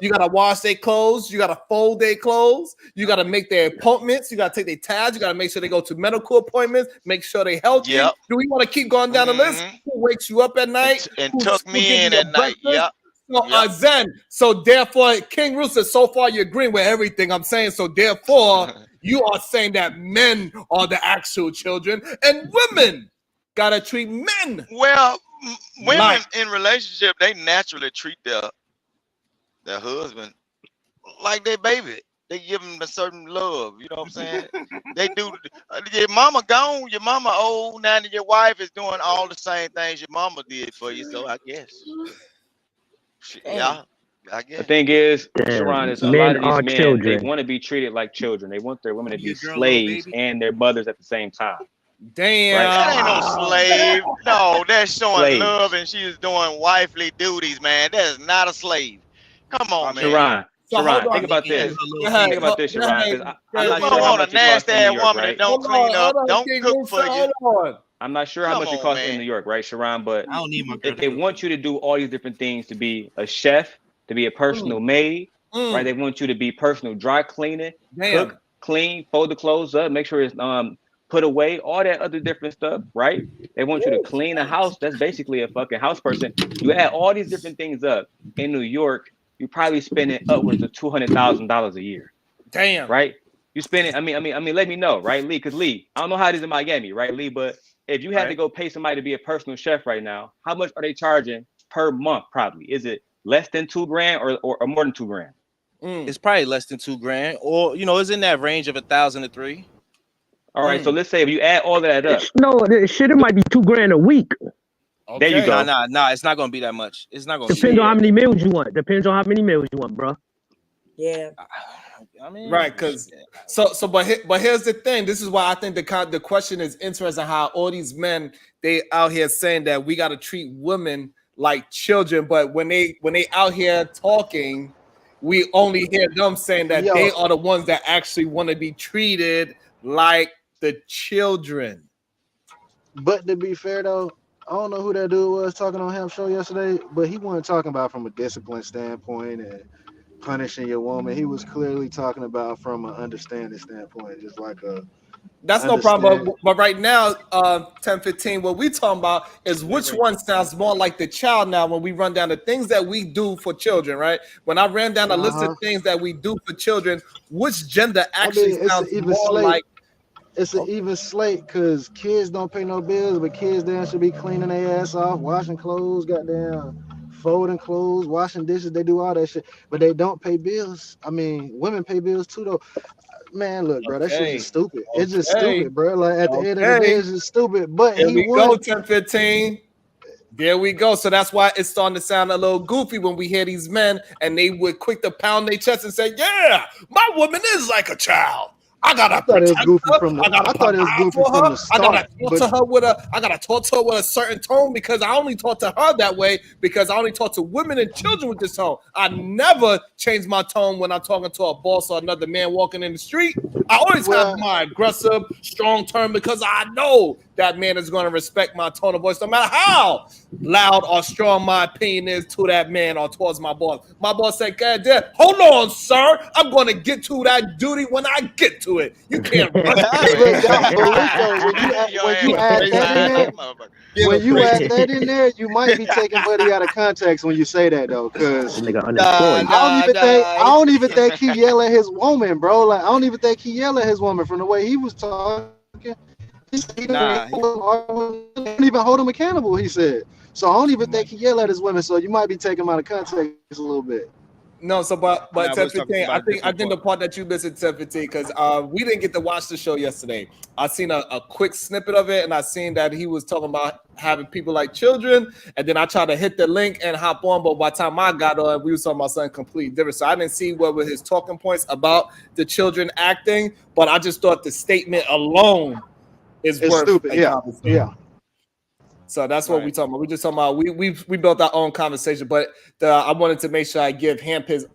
You got to wash their clothes. You got to fold their clothes. You got to make their appointments. You got to take their tabs. You got to make sure they go to medical appointments. Make sure they're healthy. Yep. Do we want to keep going down the list? Who wakes you up at night? And Who tuck me in at night. Yep. So, Zen. So therefore, King Rooster, so far you're agreeing with everything I'm saying. So therefore, you are saying that men are the actual children and women gotta treat men. Well, women in relationship, they naturally treat their husband like their baby. They give them a certain love. You know what I'm saying? They do. Your mama gone. Your mama old now. And your wife is doing all the same things your mama did for you. So I guess. Yeah. I guess. The thing is, Sharon, is a lot of these men, children. they want to be treated like children. They want their women to be slaves and their mothers at the same time. Damn. Right? That ain't no slave. No, that's showing Slave. love and she is doing wifely duties, man. That is not a slave. Come on, man. Sharon, think about this. Think about this, Sharon. I'm not You sure how want a much it costs nasty in New ass York, woman right? that don't clean up, don't cook for you. I'm not sure how much it costs in New York, right, Sharon? But I don't need my girl if they want you to do all these different things, to be a chef, to be a personal maid, right? They want you to be personal dry cleaning, cook, clean, fold the clothes up, make sure it's put away, all that other different stuff, right? They want you to clean a house. That's basically a fucking house person. You add all these different things up in New York, you're probably spending upwards of $200,000 a year. Damn. Right? You spend it. I mean, let me know, right, Lee? Because Lee, I don't know how it is in Miami, right, Lee? But if you had to go pay somebody to be a personal chef right now, how much are they charging per month? Probably is it less than $2,000 or more than $2,000? It's probably less than $2,000, or it's in that range of 1,000 to 3,000. All right, so let's say if you add all that up, No, it might be $2,000 a week. There you go. Nah, it's not gonna be that much. It's not gonna. Depends on how many meals you want. Depends on how many meals you want, bro. Yeah. I mean, right, because but here's the thing. This is why I think the question is interesting. How all these men they out here saying that we got to treat women like children, but when they out here talking, we only hear them saying that they are the ones that actually want to be treated like the children. But to be fair though, I don't know who that dude was talking on Ham's show yesterday, but he wasn't talking about from a discipline standpoint and punishing your woman. He was clearly talking about from an understanding standpoint, just like a. That's no problem. But right now, 10-15, what we talking about is which one sounds more like the child now when we run down the things that we do for children, right? When I ran down a list of things that we do for children, which gender actually sounds more like? It's an even slate because kids don't pay no bills, but kids then should be cleaning their ass off, washing clothes, goddamn, folding clothes, washing dishes. They do all that shit, but they don't pay bills. I mean, women pay bills too, though. Man, look, bro, that shit's just stupid. It's just stupid, bro. Like at the end of the day, it's just stupid. But here we go, 10-15. There we go. So that's why it's starting to sound a little goofy when we hear these men and they would quick to pound their chest and say, "Yeah, my woman is like a child. I gotta protect her. I gotta talk to her with a certain tone because I only talk to her that way because I only talk to women and children with this tone. I never change my tone when I'm talking to a boss or another man walking in the street. I always have my aggressive, strong tone because I know that man is going to respect my tone of voice no matter how loud or strong my opinion is to that man or towards my boss. My boss said, "God damn, hold on, sir. I'm going to get to that duty when I get to it. You can't rush when you add that in there, you might be taking Buddy out of context when you say that though, because I don't even think he yell at his woman, bro. Like I don't even think he yell at his woman from the way he was talking. He don't even hold him accountable, he said. So I don't even think he yell at his women. So you might be taking him out of context a little bit. No, so but 10-15, I think the part that you missed at 10-15 because we didn't get to watch the show yesterday. I seen a quick snippet of it and I seen that he was talking about having people like children, and then I tried to hit the link and hop on, but by the time I got on, we was talking about something completely different. So I didn't see what were his talking points about the children acting, but I just thought the statement alone is worth stupid. Yeah. So that's what we talking about. We just talking about we built our own conversation, but I wanted to make sure I give him his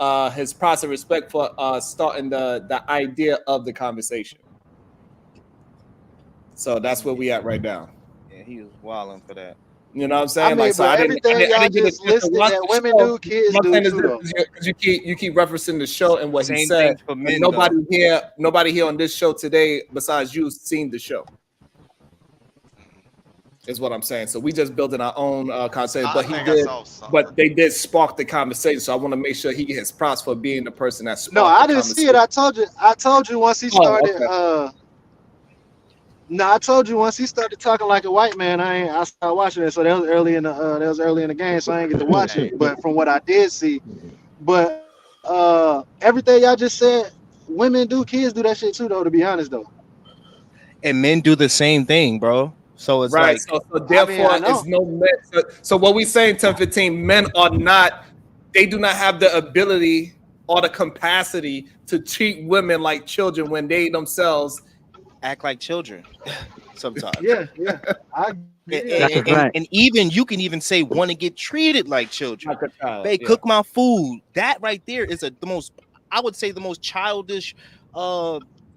props and respect for starting the idea of the conversation. So that's where we at right now. Yeah, he was wilding for that. You know what I'm saying? I mean, Like, so but I didn't everything y'all get a just chance to listed watch that the women show. do, kids My do thing is too, this, though. because you keep referencing the show and what he Same said, thing for but men, nobody here on this show today besides you seen the show. Is what I'm saying. So we just building our own concept, but but they did spark the conversation. So I want to make sure he gets props for being the person that No, sparked the I didn't see conversation. it. I told you once he Oh, started. okay. No, I told you once he started talking like a white man. I started watching it. So that was early in the game. So I didn't get to watch it. But from what I did see, but everything y'all just said, women do, kids do that shit too, though. To be honest, though. And men do the same thing, bro. So it's Right. like, So therefore, I know. it's no men. So what we saying, 10-15, men are not. They do not have the ability or the capacity to treat women like children when they themselves act like children sometimes. Yeah. I and even you can even say want to get treated like children. Like a child, They cook my food. That right there is the most, I would say, the most childish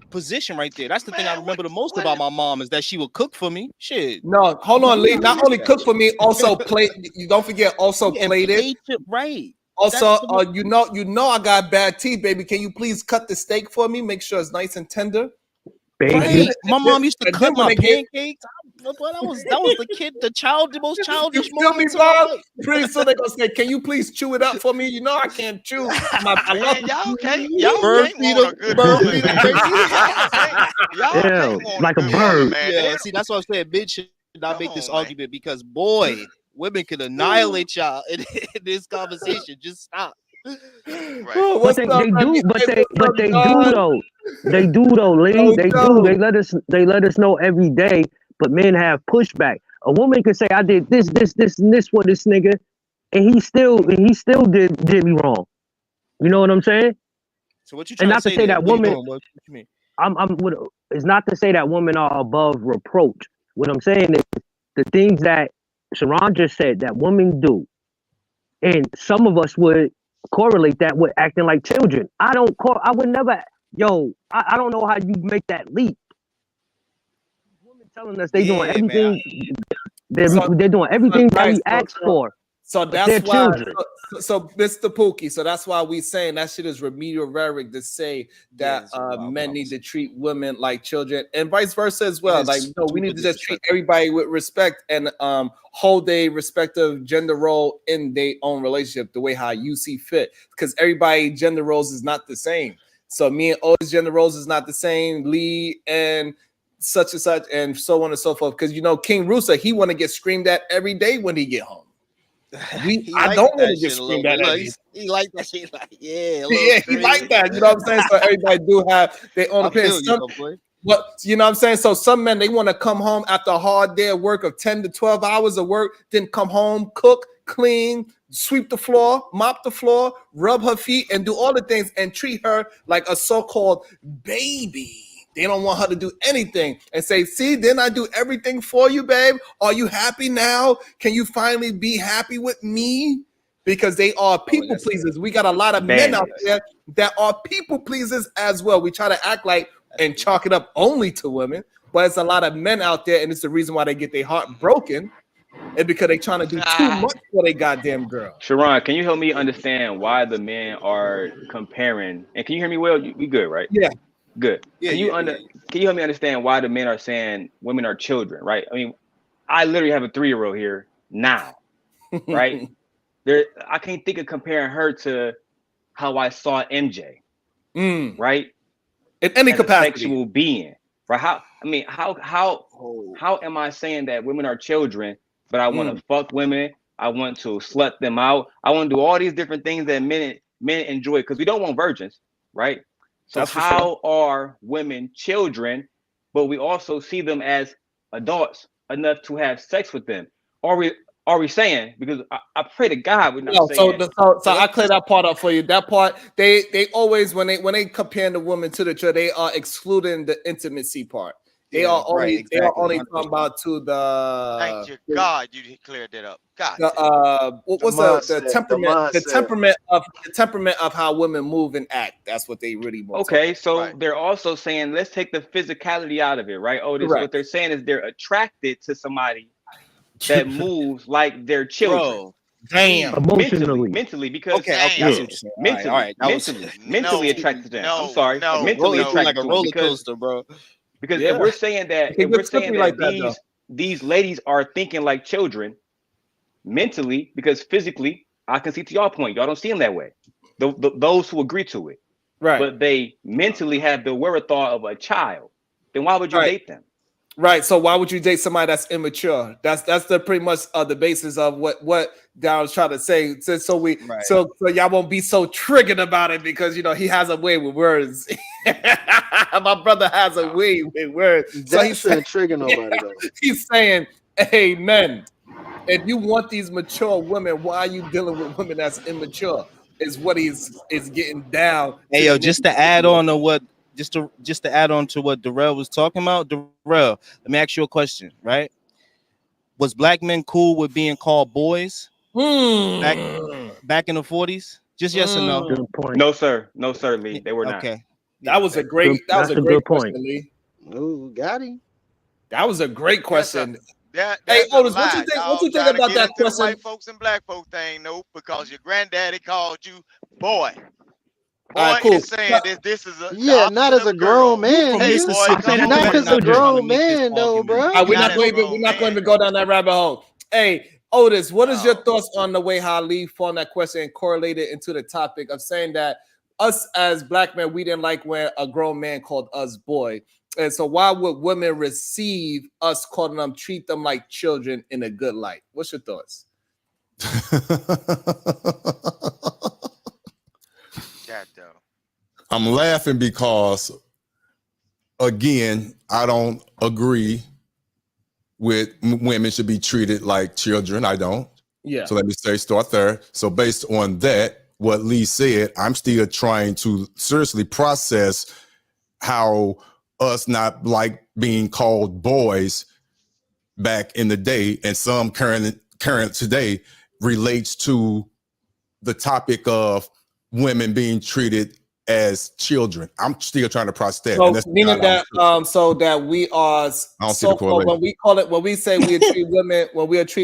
position right there. That's the thing I remember the most about my mom is that she would cook for me. Shit. No, hold on, Lee. Not only cook for me, also plate. You don't forget, also plate it. Right. Also, you know, I got bad teeth, baby. Can you please cut the steak for me? Make sure it's nice and tender. Right. My mom used to And cut then when my they get- pancakes. That was the most childish You feel me, moments of my Bob? life. Pretty soon they're gonna say, "Can you please chew it up for me?" You know I can't chew. I love y'all can't feeder, want a good bird woman, feeder, man. Y'all can't want like a a good bird. woman, man. Yeah, see, that's what I'm saying. Men should not make this argument because, boy, women can annihilate y'all in this conversation. Just stop. Oh, But they do though. They do though, Lee. They do. They let us know every day. But men have pushback. A woman can say, "I did this, and this for this nigga," and he still did me wrong. You know what I'm saying? So what you And trying not to to say say there? that What you women. doing? What you mean? It's not to say that women are above reproach. What I'm saying is the things that Sharon just said that women do, and some of us would correlate that with acting like children. I would never. I don't know how you make that leap. Women telling us they doing everything. They're doing everything that we asked for. So but that's they're why. children. So Mr. Pookie. So that's why we saying that shit is remedial rhetoric to say that men need to treat women like children and vice versa as well. Like no, we need to just treat everybody with respect and hold a respective gender role in their own relationship the way how you see fit. Because everybody gender roles is not the same. So me and Otis gender roles is not the same. Lee and such and so on and so forth. Because you know King Rooster, he want to get screamed at every day when he get home. I don't want to get screamed at. He like that shit. Like, yeah, he like that. You know what I'm saying? So everybody do have their own opinions. But you know what I'm saying? So some men, they want to come home after a hard day of work of 10 to 12 hours of work, then come home, cook, clean, sweep the floor, mop the floor, rub her feet, and do all the things and treat her like a so-called baby. They don't want her to do anything and say, see, didn't I do everything for you, babe? Are you happy now? Can you finally be happy with me? Because they are people pleasers. We got a lot of men out there that are people pleasers as well. We try to act like and chalk it up only to women, but it's a lot of men out there, and it's the reason why they get their heart broken. And because they're trying to do too much for their goddamn girl. Sharon, can you help me understand why the men are comparing? And can you hear me well? We good, right? Yeah. Good. Yeah, can you help me understand why the men are saying women are children, right? I mean, I literally have a 3-year-old here now, right? I can't think of comparing her to how I saw MJ, right? In any capacity, sexual being, right? How am I saying that women are children, but I want to fuck women? I want to slut them out. I want to do all these different things that men enjoy because we don't want virgins, right? So how are women children, but we also see them as adults enough to have sex with them? Are we saying, because I pray to God we're not saying. So I clear that part up for you. That part they always when they compare the woman to the church, they are excluding the intimacy part. They are only talking about to the. Thank you, God, you cleared that up. God. The temperament of how women move and act. That's what they really want. Okay, so they're also saying let's take the physicality out of it, right? What they're saying is they're attracted to somebody that moves like their children. Bro, damn. Mentally, because okay, I see what you're saying. Mentally attracted to them. I'm sorry, no, mentally no. attracted like a to roller them because coaster, bro. because if we're saying that these ladies are thinking like children mentally, because physically, I can see to y'all point, y'all don't see them that way. Those who agree to it, right? But they mentally have the wherewithal of a child. Then why would you date them? Right. So why would you date somebody that's immature? That's the pretty much the basis of what Daryl's trying to say. So y'all won't be so triggered about it because he has a way with words. My brother has a way with words. That shouldn't trigger nobody though. He's saying, "Hey men, if you want these mature women, why are you dealing with women that's immature?" Is what is getting down. Hey yo, just to add on to what Darrell was talking about, Darrell, let me ask you a question, right? Was black men cool with being called boys back in the 40s? Just yes or no? Good point. No, sir, Lee. They were not. Okay. That was a great good question, point. Lee. Ooh, got him. That was a great question. That's hey, Otis, what you think about that question? The white folks and black folk thing, no, because your granddaddy called you boy. Boy cool. is saying this is a not as a grown man. Hey, Nigga. boy, Not as a grown man though, bro. We're not going to go down that rabbit hole. Hey, Otis, what is your thoughts on the way how Lee found that question and correlated into the topic of saying that us as black men, we didn't like when a grown man called us boy. And so why would women receive us calling them, treat them like children in a good light? What's your thoughts? I'm laughing because, again, I don't agree with women should be treated like children. I don't. Yeah. So let me start there. So based on that, what Lee said, I'm still trying to seriously process how us not like being called boys back in the day and some current today relates to the topic of women being treated as children. I'm still trying to process that. So meaning that so that we are so when we say we treat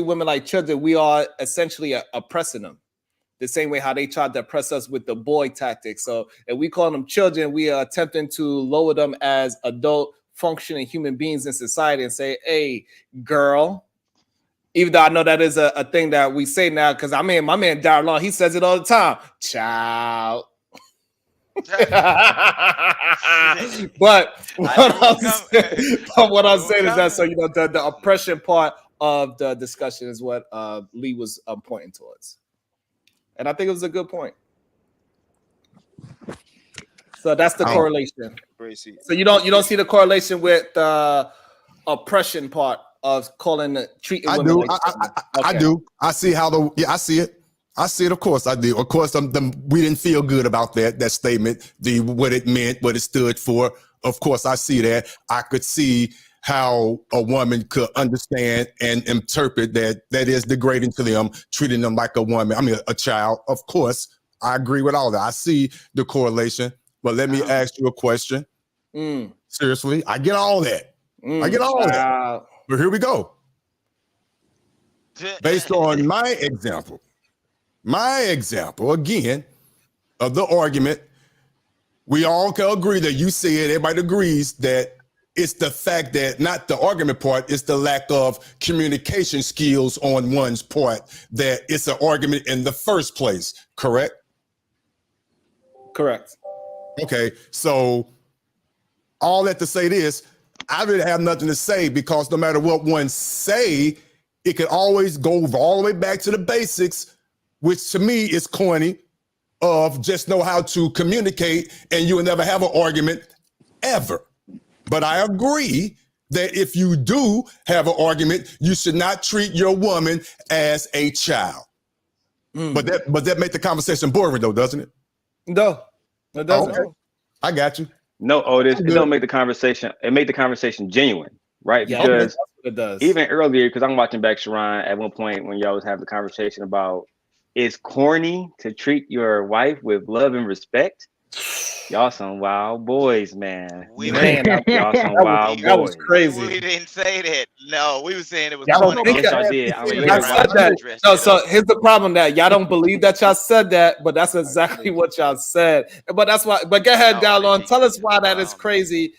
women like children, we are essentially oppressing them. The same way how they tried to oppress us with the boy tactics. So if we call them children, we are attempting to lower them as adult functioning human beings in society and say, hey, girl. Even though I know that is a thing that we say now, because I mean, my man Darlon, he says it all the time. Child. But what I'm saying is that so the oppression part of the discussion is what Lee was pointing towards. And I think it was a good point. So that's the correlation. So you don't see the correlation with the oppression part of treating women like I do. I see how I see it. I see it. Of course I do. Of course, we didn't feel good about that statement, what it meant, what it stood for. Of course, I see that. I could see how a woman could understand and interpret that is degrading to them, treating them like a woman. I mean, a child. Of course, I agree with all that. I see the correlation. But let me ask you a question. Seriously, I get all that. I get all that. But here we go. Based on my example again of the argument, we all can agree that you said everybody agrees that it's the fact that not the argument part, it's the lack of communication skills on one's part that it's an argument in the first place, correct? Correct. Okay, so all that to say this, I really have nothing to say because no matter what one say, it could always go all the way back to the basics, which to me is corny, of just know how to communicate and you will never have an argument ever. But I agree that if you do have an argument, you should not treat your woman as a child. But that make the conversation boring though, doesn't it? No, it doesn't. Okay. I got you. No, Otis, it don't make the conversation. It make the conversation genuine, right? Yeah, because that's what it does. Even earlier, because I'm watching back Sharon at one point when y'all was having the conversation about it's corny to treat your wife with love and respect. Y'all some wild boys, man. Y'all some wild that was boys. crazy. We didn't say that. No, we were saying it was Y'all don't funny. think Yes, that? y'all did. I'm gonna I said that. dressed No, it so up. here's the problem that y'all don't believe that y'all said that, but that's exactly what y'all said. But that's why. But go ahead, Dallon. Tell us why that is crazy.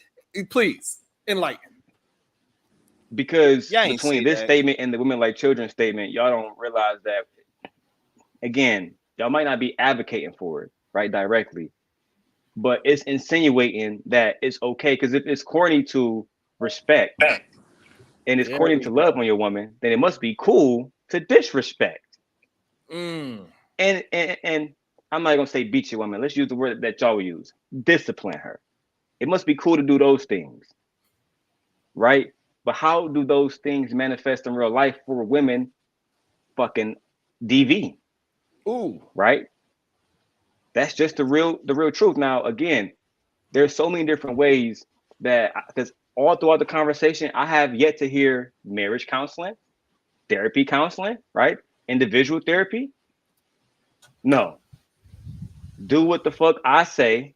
Please enlighten. Because Y'all ain't between say this that. statement and the women like children statement, y'all don't realize that. Again, y'all might not be advocating for it, right, directly, but it's insinuating that it's okay. Because if it's corny to respect and it's corny to love on your woman, then it must be cool to disrespect. And I'm not gonna say beat your woman. Let's use the word that y'all use: discipline her. It must be cool to do those things, right? But how do those things manifest in real life for women? Fucking DV. Ooh. Right? That's just the real truth. Now, again, there's so many different ways that, because all throughout the conversation, I have yet to hear marriage counseling, therapy counseling, right? Individual therapy. No. Do what the fuck I say.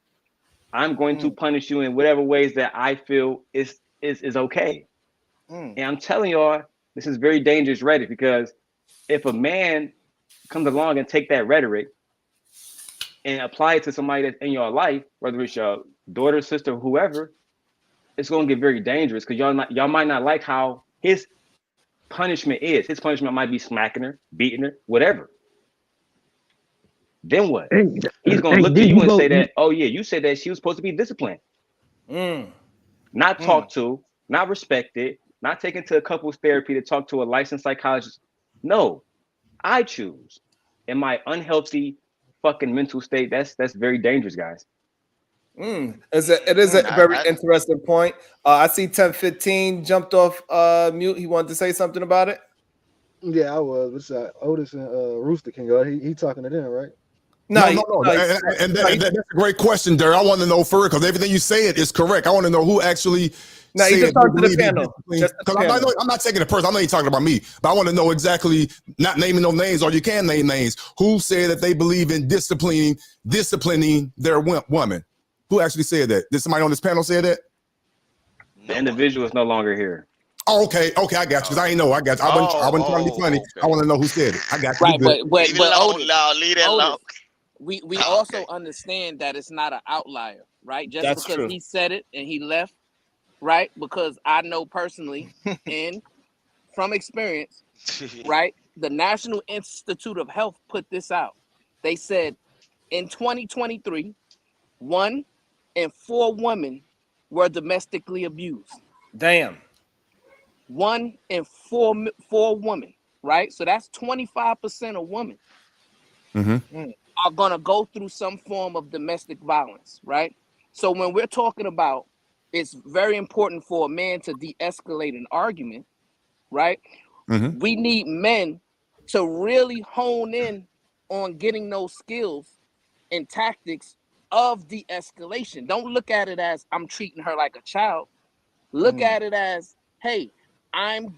I'm going to punish you in whatever ways that I feel is okay. And I'm telling y'all, this is very dangerous rhetoric, because if a man comes along and take that rhetoric and apply it to somebody that's in your life, whether it's your daughter, sister, whoever, it's going to get very dangerous, because y'all might not like how his punishment is. His punishment might be smacking her, beating her, whatever. Then what? He's going to look to you and say that, oh yeah, you said that she was supposed to be disciplined. Not talked to, not respected, not taken to a couples therapy to talk to a licensed psychologist. No, I choose. In my unhealthy fucking mental state, that's very dangerous, guys. It is a very interesting point. I see 1015 jumped off mute. He wanted to say something about it. Yeah, I was. What's that? Otis and Rooster can go. He talking to them, right? No. And that's a great question, Derek. I want to know further, because everything you said is correct. I want to know who actually said just talk to the panel. Because I'm not taking it personal. I'm not even talking about me, but I want to know exactly, not naming no names, or you can name names, who said that they believe in disciplining their woman. Who actually said that? Did somebody on this panel say that? The individual is no longer here. Oh, okay, I got you. Because I ain't know. I got you. I wasn't trying to be funny. Okay. I want to know who said it. I got you. Right, but leave it alone. We also understand that it's not an outlier, right? Just That's because true. he said it and he left, right? Because I know personally and from experience, right? The National Institute of Health put this out. They said in 2023, 1 in 4 women were domestically abused. Damn. 1 in 4 women, right? So that's 25% of women are gonna go through some form of domestic violence, right? So when we're talking about, it's very important for a man to de-escalate an argument, right? We need men to really hone in on getting those skills and tactics of de-escalation. Don't look at it as I'm treating her like a child. Look at it as, hey, I'm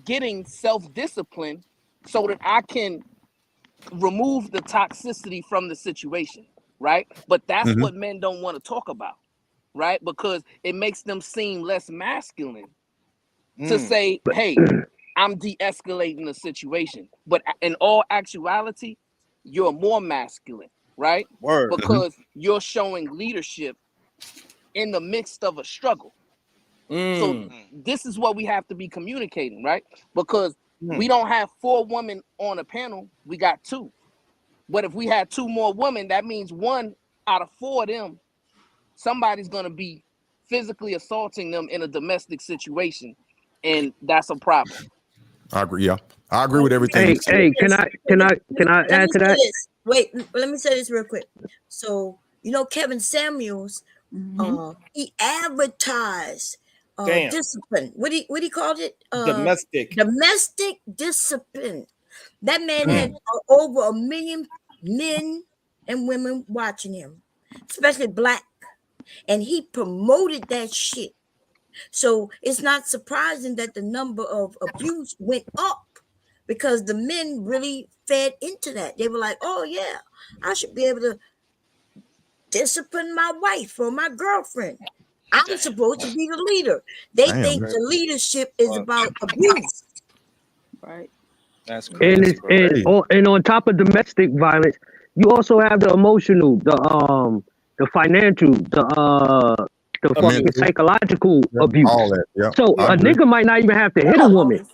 getting self-discipline so that I can remove the toxicity from the situation, right? But that's what men don't want to talk about, right? Because it makes them seem less masculine to say, hey, I'm de-escalating the situation. But in all actuality, you're more masculine, right? Word. Because you're showing leadership in the midst of a struggle. So this is what we have to be communicating, right? Because we don't have 4 women on a panel, we got 2. But if we had 2 more women, that means 1 out of 4 of them, somebody's going to be physically assaulting them in a domestic situation. And that's a problem. I agree. Yeah, I agree with everything. Hey, can I add to that? Wait, let me say this real quick. So Kevin Samuels, he advertised discipline. What he called it? Domestic discipline. That man had over 1 million men and women watching him, especially black, and he promoted that shit. So it's not surprising that the number of abuse went up, because the men really fed into that. They were like, oh yeah, I should be able to discipline my wife or my girlfriend. I'm supposed to be the leader. They think the leadership is about abuse. Right. That's crazy. And on top of domestic violence, you also have the emotional, the financial, the fucking psychological abuse. All that, yeah. So a nigga might not even have to hit a woman.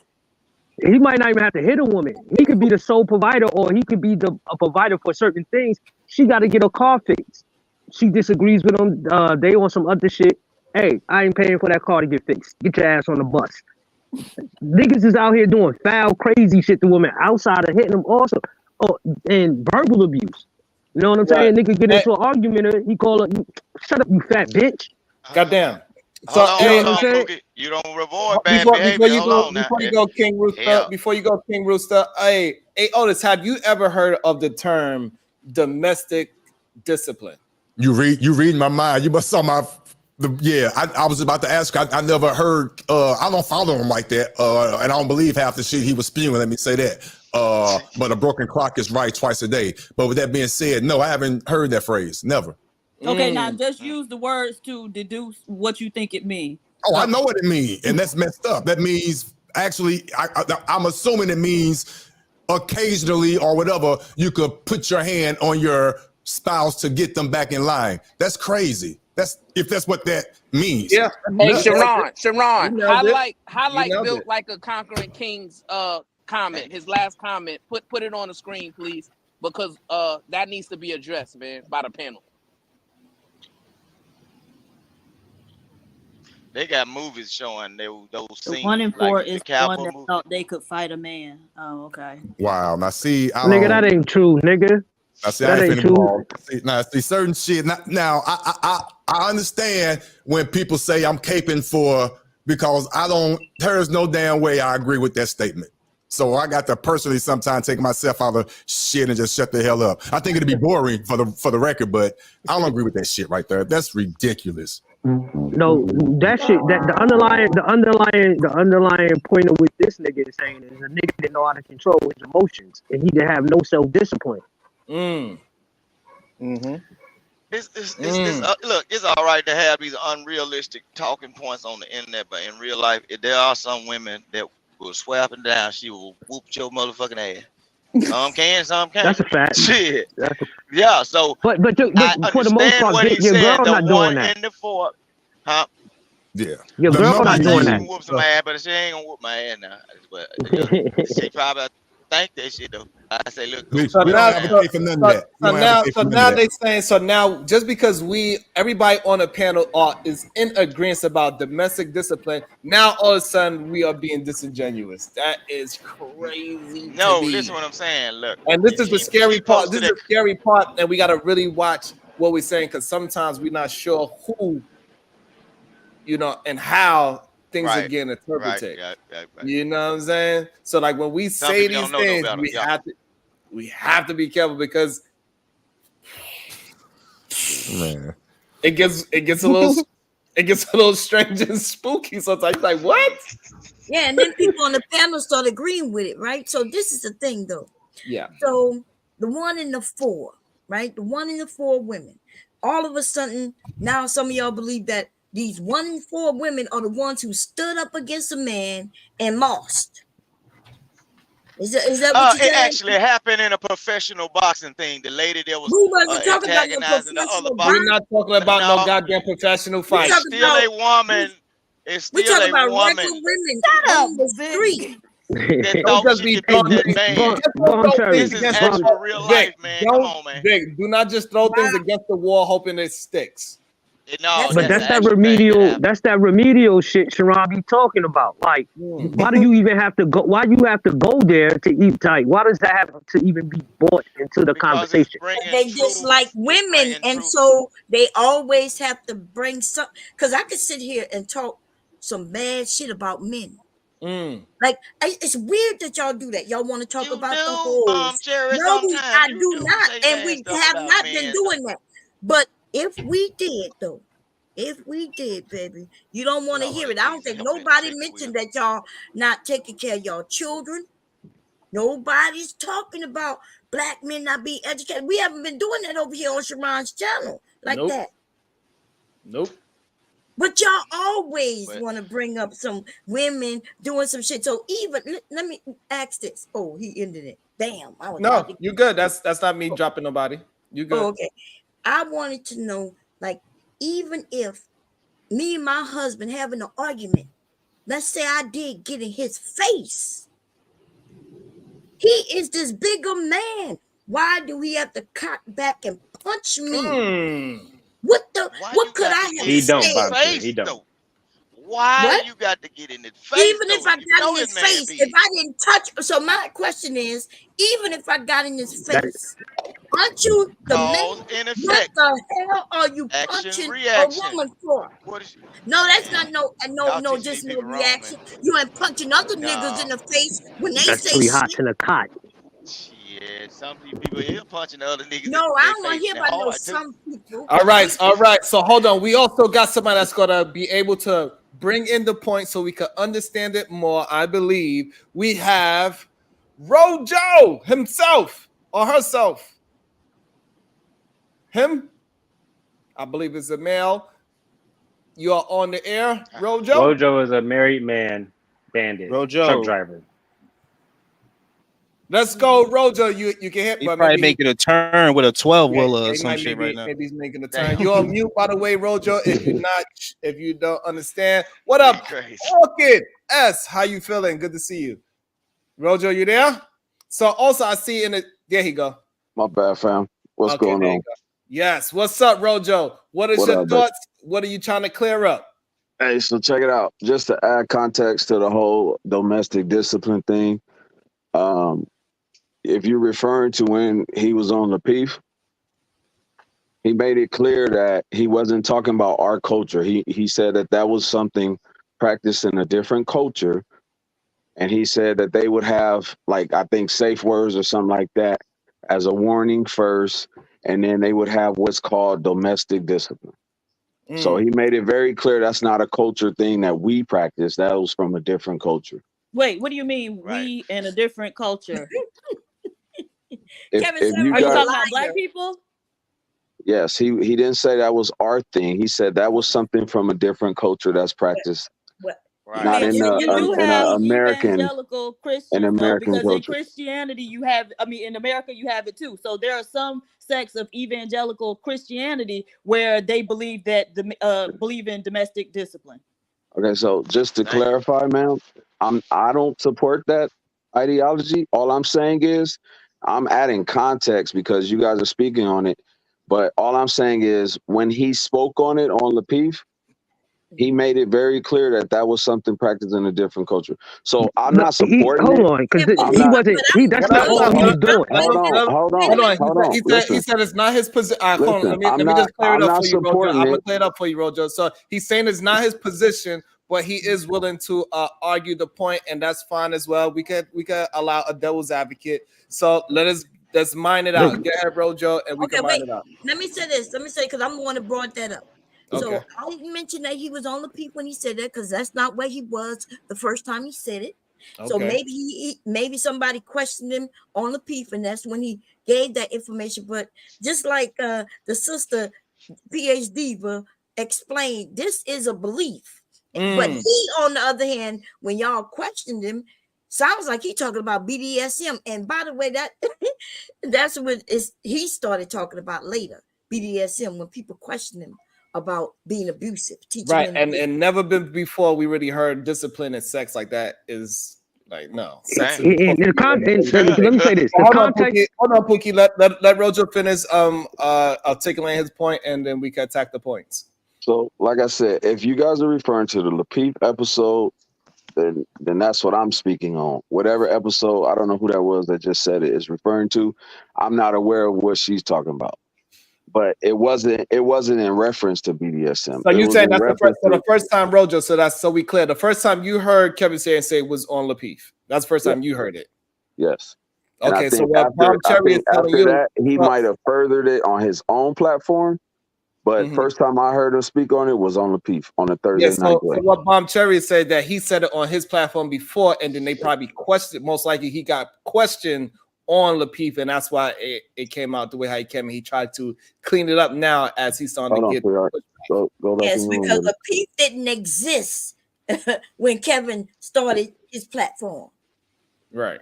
He might not even have to hit a woman. He could be the sole provider, or he could be a provider for certain things. She got to get her car fixed. She disagrees with him. They on some other shit. Hey, I ain't paying for that car to get fixed. Get your ass on the bus. Niggas is out here doing foul, crazy shit to women outside of hitting them also. Oh, and verbal abuse. You know what I'm saying? Nigga get into an argument, he call her, shut up, you fat bitch. Goddamn. So, hold on, Cookie. You don't reward bad behavior. Before you go, King Rooster, hey Otis, have you ever heard of the term domestic discipline? You read my mind. You must saw my. I was about to ask. I never heard. I don't follow him like that, and I don't believe half the shit he was spewing. Let me say that. But a broken clock is right twice a day. But with that being said, no, I haven't heard that phrase. Never. Okay, now just use the words to deduce what you think it means. Oh, I know what it means, and that's messed up. That means actually, I'm assuming it means occasionally or whatever you could put your hand on your spouse to get them back in line. That's crazy. That's what that means. Yeah. Hey, Sharon, highlight Built Like a Conquering King's comment, his last comment. Put it on the screen, please, because that needs to be addressed, man, by the panel. They got movies showing those scenes. 1 in 4 like is the one that thought they could fight a man. Oh, okay. Wow. Now see, nigga, that ain't true, nigga. I see, that ain't true. See, certain shit. Now, I understand when people say I'm caping for because there's no damn way I agree with that statement. So I got to personally sometimes take myself out of shit and just shut the hell up. I think it'd be boring for the record, but I don't agree with that shit right there. That's ridiculous. No, that shit. That the underlying point of what this nigga is saying is a nigga didn't know how to control his emotions, and he didn't have no self-discipline. Look, it's all right to have these unrealistic talking points on the internet, but in real life, there are some women that will swear up and down she will whoop your motherfucking ass. Some can, some can't. That's a fact. Shit. Yeah. So, but I for the most part, your girl not doing that. In the four, huh? Yeah. Your girl not doing that. Whoop some ass, but she ain't gonna whoop my ass now. But she probably think that shit though. I say, look. So now just because everybody on the panel is in agreement about domestic discipline, now all of a sudden we are being disingenuous. That is crazy. No, listen to what I'm saying. Look, and this is the scary part. This is the scary part, and we got to really watch what we're saying because sometimes we're not sure who, and how things are getting interpreted. Right. You know what I'm saying? So like when we say these things, we have to be careful because man, it gets a little strange and spooky sometimes. You're like, what? Yeah, and then people on the panel start agreeing with it, right? So this is the thing though. Yeah. So the 1 in the 4, right? The 1 in the 4 women. All of a sudden, now some of y'all believe that these 1 in 4 women are the ones who stood up against a man and lost. Is that what you're saying? It actually happened in a professional boxing thing. The lady that was antagonizing the other boxer. We're not talking about no goddamn professional fight. It's still a woman. It's still a woman. Shut up, street. Don't just be throwing This is actual real life, man. Come on, man. Vic, do not just throw things against the wall hoping it sticks. No, but that's that remedial. That's that remedial shit Sharon be talking about. Like, why do you even have to go? Why you have to go there to eat tight? Why does that have to even be brought into the conversation? They just like women, and so they always have to bring some. Because I could sit here and talk some bad shit about men. Like it's weird that y'all do that. Y'all want to talk about the hoes. No, I do not, and we have not been doing that. But if we did, though, baby, you don't want to hear it. I don't think nobody mentioned that y'all not taking care of y'all children. Nobody's talking about black men not being educated. We haven't been doing that over here on Sharon's channel. like nope. that. Nope. But y'all always want to bring up some women doing some shit. So even let me ask this. Oh, he ended it. Damn. I was No, you good. That's not me dropping nobody. You good. Oh, okay. I wanted to know, like, even if me and my husband having an argument, let's say I did get in his face. He is this bigger man. Why do we have to cock back and punch me? What could I have He don't, said? Bob. He don't. Why What? you got to get in his face? Even if though? I You got know in his this man face, big. if I didn't touch, so my question is, even if I got in his face, aren't you the Cause man? and What effect. the hell are you Action, punching a reaction. woman for? What is No, that's not y'all teaching just these no people wrong, reaction. man? You ain't punching other No. niggas in the face when they That's say three hot shit. to the cot. Yeah, some people here punching other niggas No, in I their don't want face to hear and about no hard too. some people. All right. So hold on. We also got somebody that's gonna be able to bring in the point so we can understand it more. I believe we have Rojo himself or herself. Him, I believe it's a male. You are on the air, Rojo. Rojo is a married man, bandit, truck driver. Let's go, Rojo. You can hit, He but probably maybe making a turn with a 12-wheeler or he some might shit right now. maybe he's making a turn. You're on mute, by the way, Rojo. If you don't understand, what up, Orchid S? How you feeling? Good to see you, Rojo. You there? So also, I see in it. There he go. My bad, fam. What's going on? Yes. What's up, Rojo? What is your thoughts? What are you trying to clear up? Hey, so check it out. Just to add context to the whole domestic discipline thing, if you're referring to when he was on the Peef, he made it clear that he wasn't talking about our culture. He said that was something practiced in a different culture, and he said that they would have, like, I think safe words or something like that as a warning first, and then they would have what's called domestic discipline. So he made it very clear that's not a culture thing that we practice. That was from a different culture. Wait, what do you mean we in a different culture? If you Are you got, talking about black people? yes, he didn't say that was our thing. He said that was something from a different culture that's practiced, not in You do an have American evangelical Christians, though, American because in culture. Christianity you have, in America you have it too. So there are some sects of evangelical Christianity where they believe that believe in domestic discipline. Okay, so just to clarify, ma'am, I don't support that ideology. All I'm saying is I'm adding context because you guys are speaking on it. But all I'm saying is when he spoke on it on Lapeef, he made it very clear that was something practiced in a different culture. So I'm not supporting hold it. on, because I'm he not. wasn't. That's not all he was doing. Hold on. He Listen. said it's not his position. Listen, Let me just clear it I'm up not for you, Rojo. supporting I'm gonna it. clear it up for you, Rojo. So he's saying it's not his position, but he is willing to argue the point, and that's fine as well. We could allow a devil's advocate. So let's mine it out. Get ahead, Rojo, and we can mine it out. Let me say this. Let me say because I'm the one that brought that up. So Okay. I didn't mention that he was on the Peef when he said that because that's not where he was the first time he said it. So Okay. maybe somebody questioned him on the Peef, and that's when he gave that information. But just like the sister PhD explained, this is a belief. But he, on the other hand, when y'all questioned him, sounds like he talking about BDSM. And by the way, that's what he started talking about later. BDSM, when people question him about being abusive, teaching Right, men and never been before we really heard discipline and sex like that is like no. Sex is Let me say this. The hold on, context. Pookie. Let Rojo finish articulating his point, and then we can attack the points. So, like I said, if you guys are referring to the Lapeef episode, then that's what I'm speaking on. Whatever episode, I don't know who that was that just said it is referring to. I'm not aware of what she's talking about. But it wasn't in reference to BDSM. So you saying that's the the first time, Rojo? So we clear. The first time you heard Kevin say was on Lapeef. That's the first time you heard it. Yes. Okay, so what Bob Cherry is telling you, that he might have furthered it on his own platform, but first time I heard him speak on it was on Lapeef on a Thursday night. So what Bob Cherry said that he said it on his platform before, and then they probably questioned. Most likely, he got questioned on Lapeef, and that's why it came out the way how he came. He tried to clean it up now as he's starting to get. Go yes, because Lapeef didn't exist when Kevin started his platform. Right.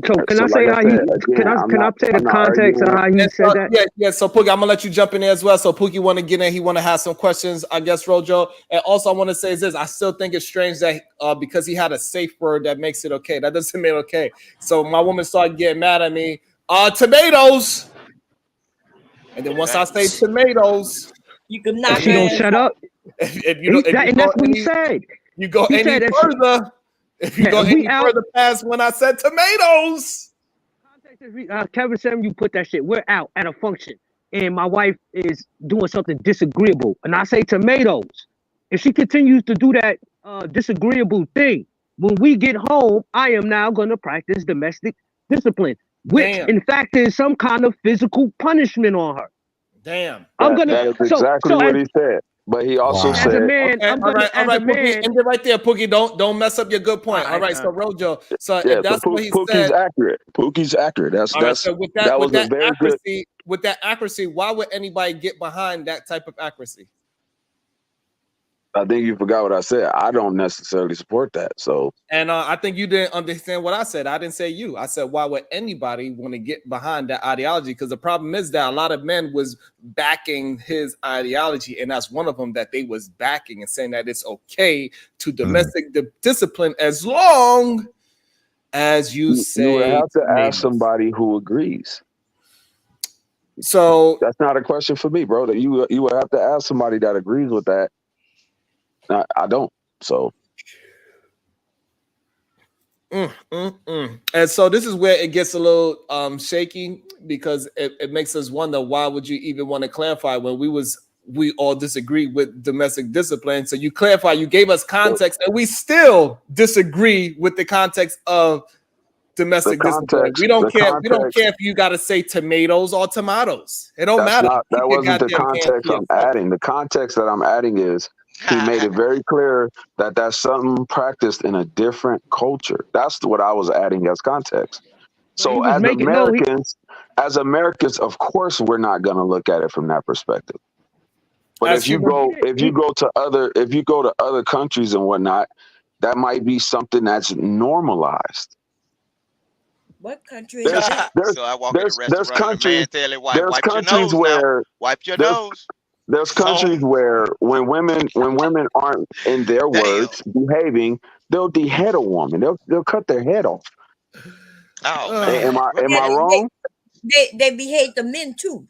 So can I say how he? Can I say the context of how he said that? Yeah. So Pookie, I'm gonna let you jump in there as well. So Pookie want to get in. He want to have some questions, I guess, Rojo. And also, I want to say is this: I still think it's strange that because he had a safe word that makes it okay. That doesn't make it okay. So my woman started getting mad at me. Tomatoes. And then once I say tomatoes, you can knock. She don't shut up. If you that's what he said. You go any further. If you go any further past when I said tomatoes. Kevin said you put that shit. We're out at a function, and my wife is doing something disagreeable, and I say tomatoes. If she continues to do that disagreeable thing, when we get home, I am now going to practice domestic discipline, which in fact is some kind of physical punishment on her. Damn. That is exactly what he said. But he also said, as a man, okay, all right, Pookie, end it right there, Pookie. Don't mess up your good point. All right, so Rojo, if that's what he Pookie's said, accurate. Pookie's accurate. So with that accuracy, why would anybody get behind that type of accuracy? I think you forgot what I said. I don't necessarily support that. So, and I think you didn't understand what I said. I didn't say you. I said, why would anybody want to get behind that ideology? Because the problem is that a lot of men was backing his ideology, and that's one of them that they was backing and saying that it's okay to domestic discipline as long as you say. You would have to ask somebody who agrees. So that's not a question for me, bro. That you would have to ask somebody that agrees with that. I don't. So. And so this is where it gets a little shaky, because it makes us wonder, why would you even want to clarify when we all disagree with domestic discipline? So you clarify, you gave us context, and we still disagree with the context of domestic discipline. We don't care. We don't care if you got to say tomatoes or tomatoes. It don't matter. That wasn't the context I'm adding. The context that I'm adding is he made it very clear that that's something practiced in a different culture. That's what I was adding as context. So as Americans, of course, we're not going to look at it from that perspective. But if you go to other countries and whatnot, that might be something that's normalized. What country? So I walk in the restaurant and the man tell it, wipe your nose now. Wipe your nose. There's countries where when women aren't in their words behaving, they'll behead a woman. They'll cut their head off. Oh, am I wrong? They behave the men too.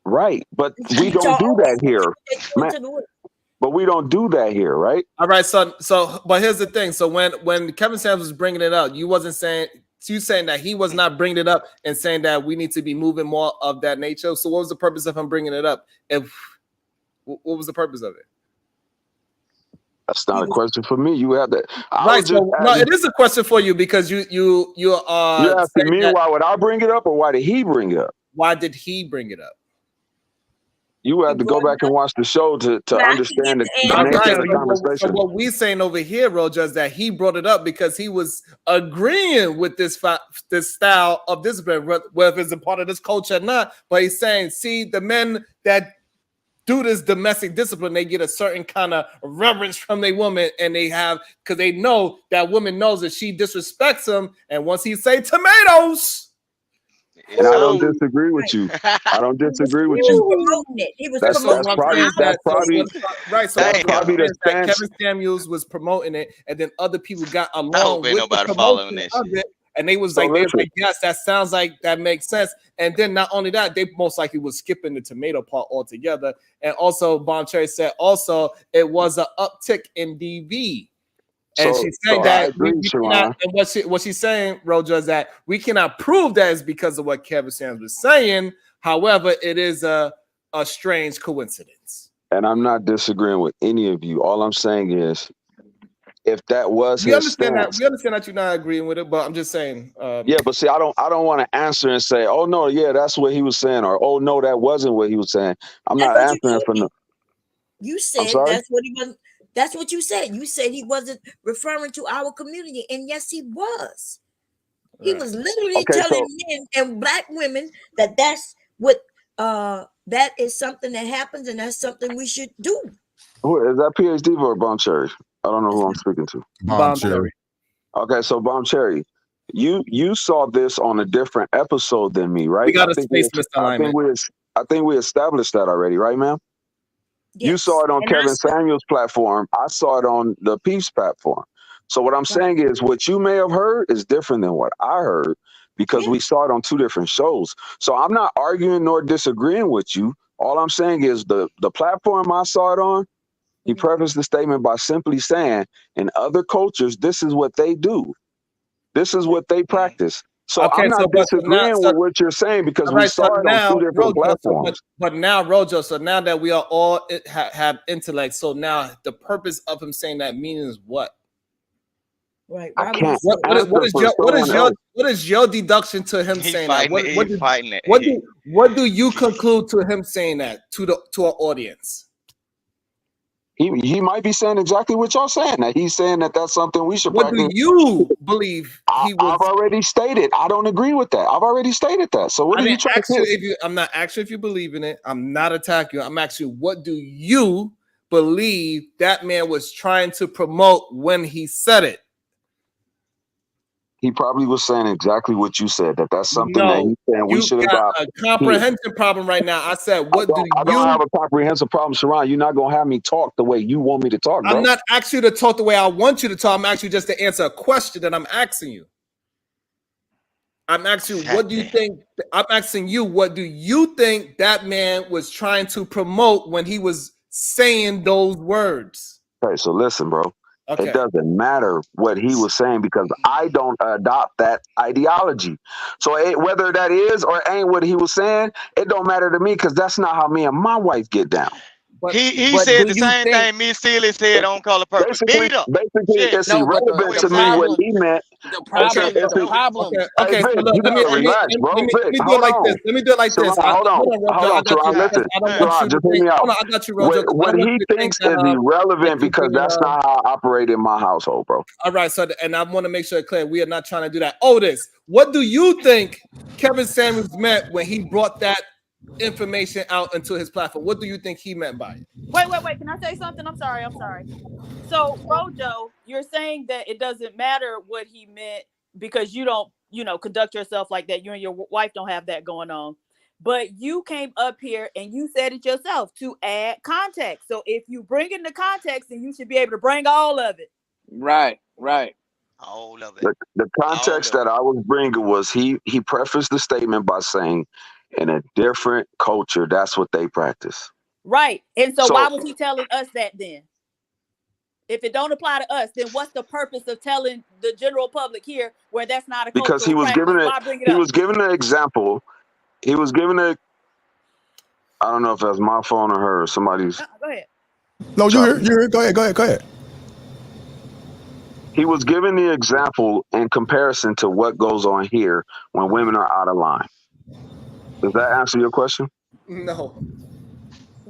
Right, but we don't do that here. But we don't do that here, right? All right, so but here's the thing. So when Kevin Samuels was bringing it up, you wasn't saying. You saying that he was not bringing it up and saying that we need to be moving more of that nature. So what was the purpose of him bringing it up? What was the purpose of it? That's not a question for me. You have that. Right. So, no, it is a question for you, because you are. You're asking me why would I bring it up, or why did he bring it up? Why did he bring it up? You have to go back and watch the show to understand the nature of the conversation. So what we're saying over here, Roger, is that he brought it up because he was agreeing with this style of discipline, whether it's a part of this culture or not. But he's saying, see, the men that do this domestic discipline, they get a certain kind of reverence from their woman, and because they know that woman knows that she disrespects them, and once he say tomatoes. And I don't disagree with you. I don't disagree with you. That's probably the stance. Kevin Samuels was promoting it, and then other people got along with the promotion of it, and they was like, yes, that sounds like that makes sense. And then not only that, they most likely was skipping the tomato part altogether. And also, Bon Cherry said also it was an uptick in DV. And she's saying that we cannot, and what she's saying, Roger, is that we cannot prove that it's because of what Kevin Samuels was saying. However, it is a strange coincidence. And I'm not disagreeing with any of you. All I'm saying is, if that was his stance, we understand that you're not agreeing with it, but I'm just saying. Yeah, but see, I don't want to answer and say, oh no, yeah, that's what he was saying, or oh no, that wasn't what he was saying. I'm not answering for no. You said that's what he was. That's what you said. You said he wasn't referring to our community, and yes, he was. He was literally telling men and black women that that's what that is something that happens and that's something we should do. Who is that? PhD or Bomb Cherry? I don't know who I'm speaking to. Bomb Cherry. Okay, so Bomb Cherry, you saw this on a different episode than me, right? We got a space misalignment. I think we established that already, right, ma'am? Yes. You saw it on Kevin Samuels' platform. I saw it on the Peace platform. So what I'm saying is what you may have heard is different than what I heard because we saw it on two different shows. So I'm not arguing nor disagreeing with you. All I'm saying is the platform I saw it on, he prefaced the statement by simply saying, in other cultures, this is what they do. This is what they practice. So I'm not disagreeing with what you're saying because we saw it on two different platforms. But now, Rojo, so now that we are all have intellect, so now the purpose of him saying that meaning is what? Right. I can't. What is your deduction to him saying that? What do you conclude to him saying that to our audience? He might be saying exactly what y'all saying. That he's saying that that's something we should practice. What do you believe he was? I've already stated. I don't agree with that. I've already stated that. So what are you trying to say? I'm not asking if you believe in it. I'm not attacking you. I'm asking you, what do you believe that man was trying to promote when he said it? He probably was saying exactly what you said. That's something that he's saying we should adopt. A comprehension problem right now. I said, I don't have a comprehensive problem, Sharon. You're not gonna have me talk the way you want me to talk, bro. I'm not asking you to talk the way I want you to talk. I'm asking you just to answer a question that I'm asking you. I'm asking you, what do you think? I'm asking you, what do you think that man was trying to promote when he was saying those words? Okay, so listen, bro. Okay. It doesn't matter what he was saying because I don't adopt that ideology. So whether that is or ain't what he was saying, it don't matter to me because that's not how me and my wife get down. He said the same thing Miss Sealy said on Color Purple. Basically, it's irrelevant to me what he meant. The problem. Okay, so look, let me do it like this. Let me do it like this. Hold on, listen. Just hear me out. I got you, Rojo. What he thinks is irrelevant because that's not how I operate in my household, bro. All right, so and I want to make sure it's clear we are not trying to do that. Otis, what do you think Kevin Samuels meant when he brought that information out into his platform? What do you think he meant by it? Wait. Can I say something? I'm sorry. So, Rojo, you're saying that it doesn't matter what he meant because you don't, conduct yourself like that. You and your wife don't have that going on. But you came up here and you said it yourself to add context. So if you bring in the context, then you should be able to bring all of it. Right. All of it. The context that I was bringing was he prefaced the statement by saying, in a different culture, that's what they practice. Right. And so why was he telling us that then? If it don't apply to us, then what's the purpose of telling the general public here where that's not a cultural because he was giving an example. He was giving I don't know if that's my phone or her or somebody's. Go ahead. No, you're here. Go ahead. He was giving the example in comparison to what goes on here when women are out of line. Does that answer your question? No.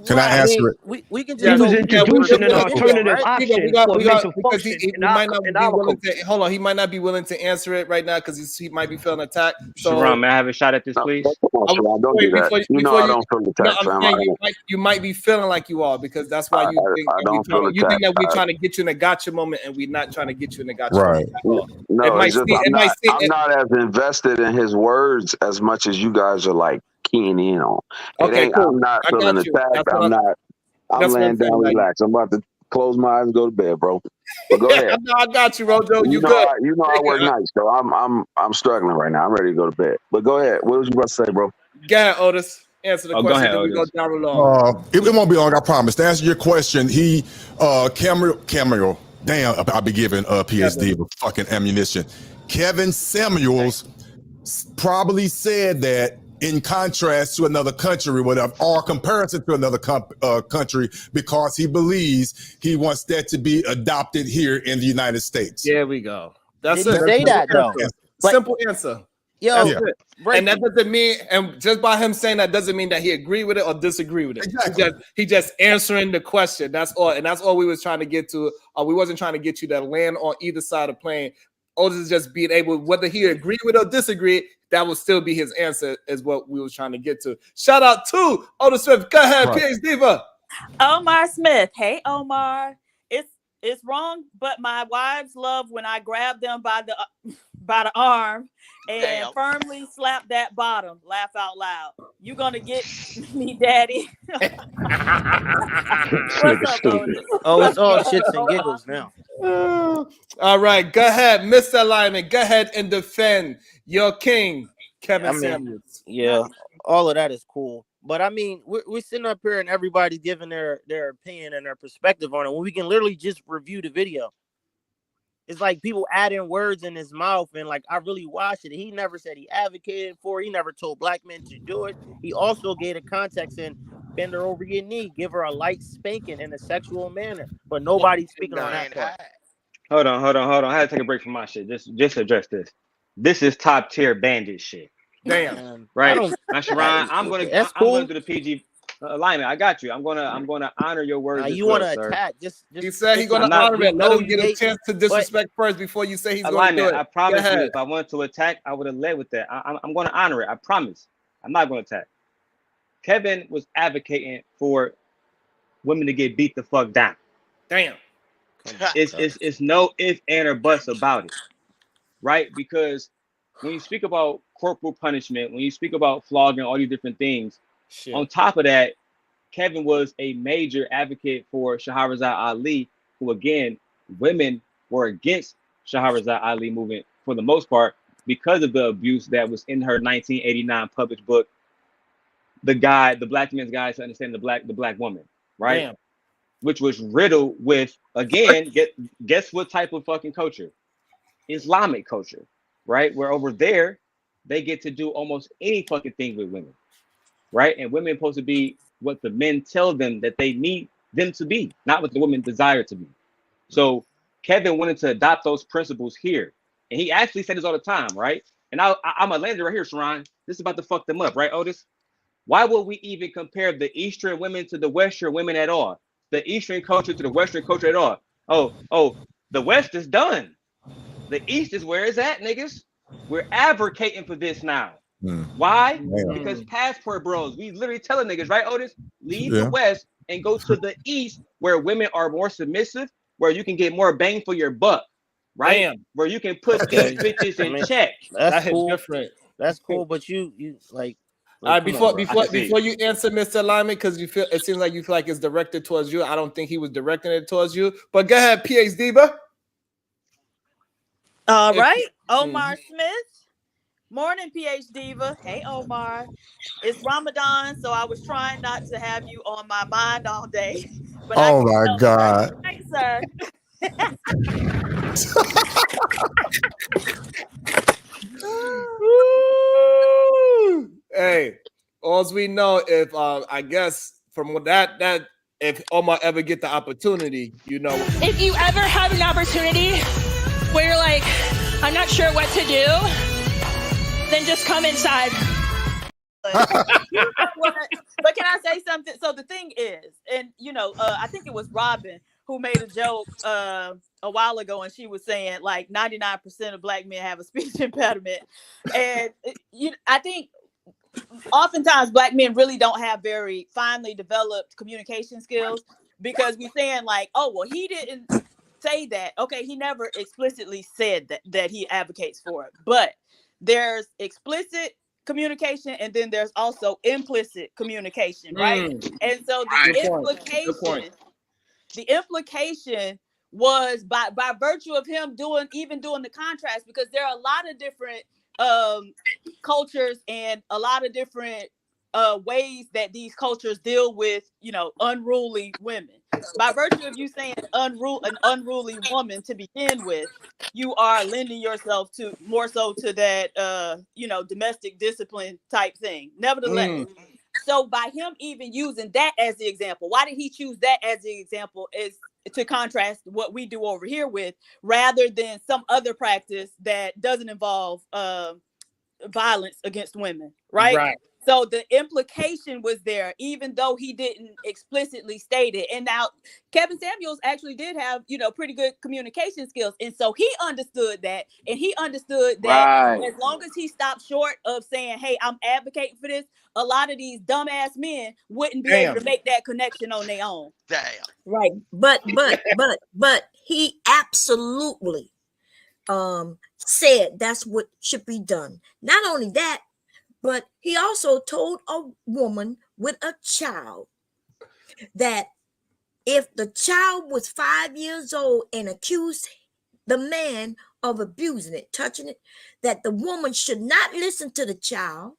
Can I answer it? We can just introducing an alternative option for mental function. He might not be willing to. Hold on, he might not be willing to answer it right now because he might be feeling attacked. So, Sharon, may I have a shot at this, please? Don't do that. I don't feel attacked. You might be feeling like you are because that's why you think that we're trying to get you in a gotcha moment, and we're not trying to get you in a gotcha moment. No, I'm not as invested in his words as much as you guys are like keying in on. Okay, cool. I'm not feeling attacked. I'm laying down, relax. I'm about to close my eyes and go to bed, bro. But go ahead. I got you, Rojo. You good? I work nights, so I'm struggling right now. I'm ready to go to bed. But go ahead. What was you about to say, bro? Go ahead, Otis. Answer the question. Go ahead, we go down the long. It won't be long, I promise. To answer your question, Camero. Damn, I'll be giving PSD with fucking ammunition. Kevin Samuels probably said that in contrast to another country, whatever, or comparison to another country, because he believes he wants that to be adopted here in the United States. There we go. That's Did he say that though? Simple answer. Yo, and that doesn't mean, and just by him saying that doesn't mean that he agreed with it or disagree with it. Exactly. He just answering the question. That's all, and that's all we was trying to get to. We wasn't trying to get you to land on either side of the plane. Otis is just being able, whether he agree with or disagree, that will still be his answer, is what we was trying to get to. Shout out to Otis Swift. Go ahead, Right. PH Diva. Omar Smith. Hey, Omar. It's wrong, but my wives love when I grab them by the arm and firmly slap that bottom. Laugh out loud. You gonna get me, daddy? What's up, Otis? Oh, it's all shits and giggles now. All right, go ahead, Mr. Lyman. Go ahead and defend your king, Kevin Samuels. Yeah, all of that is cool. But I mean, we're sitting up here and everybody's giving their opinion and their perspective on it when we can literally just review the video. It's like people adding words in his mouth, and like I really watched it. He never said he advocated for it. He never told black men to do it. He also gave a context and bend her over your knee, give her a light spanking in a sexual manner. But nobody's speaking on that part. Hold on. I had to take a break from my shit. Just address this. This is top tier bandit shit. Damn. Right. Now, Sharon, I'm gonna do the PG alignment. I got you. I'm gonna honor your words. You want to attack? He said he's gonna honor it. Let him get a chance to disrespect first before you say he's gonna do it. I promise you, if I wanted to attack, I would have led with that. I'm gonna honor it. I promise. I'm not gonna attack. Kevin was advocating for women to get beat the fuck down. Damn. It's no ifs, and, or buts about it, right? Because when you speak about corporal punishment, when you speak about flogging, all these different things, on top of that, Kevin was a major advocate for Shahrazad Ali, who again, women were against Shahrazad Ali movement for the most part because of the abuse that was in her 1989 published book, The Black Man's Guide to Understand the Black Woman, right? Damn. Which was riddled with, again, guess what type of fucking culture? Islamic culture, right? Where over there, they get to do almost any fucking thing with women, right? And women are supposed to be what the men tell them that they need them to be, not what the women desire to be. So Kevin wanted to adopt those principles here. And he actually said this all the time, right? And I'm a lander right here, Sharon. This is about to fuck them up, right, Otis? Why would we even compare the Eastern women to the Western women at all? The Eastern culture to the Western culture at all? Oh, the West is done. The East is where it's at, niggas. We're advocating for this now. Why? Because passport bros, we literally telling niggas, right, Otis? Leave the West and go to the East where women are more submissive, where you can get more bang for your buck, right? Damn. Where you can put these bitches in check. That's cool. Different. That's cool, but you like. All right, before you answer, Mr. Lyman, because it seems like you feel like it's directed towards you. I don't think he was directing it towards you. But go ahead, PH Diva. All right, Omar Smith. Morning, PH Diva. Hey, Omar. It's Ramadan, so I was trying not to have you on my mind all day. But oh my God. Right, sir. Hey, all we know, if I guess from that if Omar ever get the opportunity, you know. If you ever have an opportunity where you're like, I'm not sure what to do, then just come inside. But can I say something? So the thing is, and I think it was Robin who made a joke a while ago, and she was saying like 99% of black men have a speech impediment, and I think oftentimes black men really don't have very finely developed communication skills, because we're saying like, oh well, he didn't say that. Okay, he never explicitly said that he advocates for it, but there's explicit communication and then there's also implicit communication, right? And so the implication was by virtue of him doing the contrast, because there are a lot of different cultures and a lot of different ways that these cultures deal with unruly women. By virtue of you saying an unruly woman to begin with, you are lending yourself to more so to that domestic discipline type thing. Nevertheless, so by him even using that as the example, why did he choose that as the example? Is to contrast what we do over here with, rather than some other practice that doesn't involve violence against women, right? So the implication was there, even though he didn't explicitly state it. And now Kevin Samuels actually did have, pretty good communication skills. And so he understood that. And he understood that as long as he stopped short of saying, hey, I'm advocating for this, a lot of these dumbass men wouldn't be able to make that connection on their own. Damn. Right. But he absolutely said that's what should be done. Not only that, but he also told a woman with a child that if the child was 5 years old and accused the man of abusing it, touching it, that the woman should not listen to the child,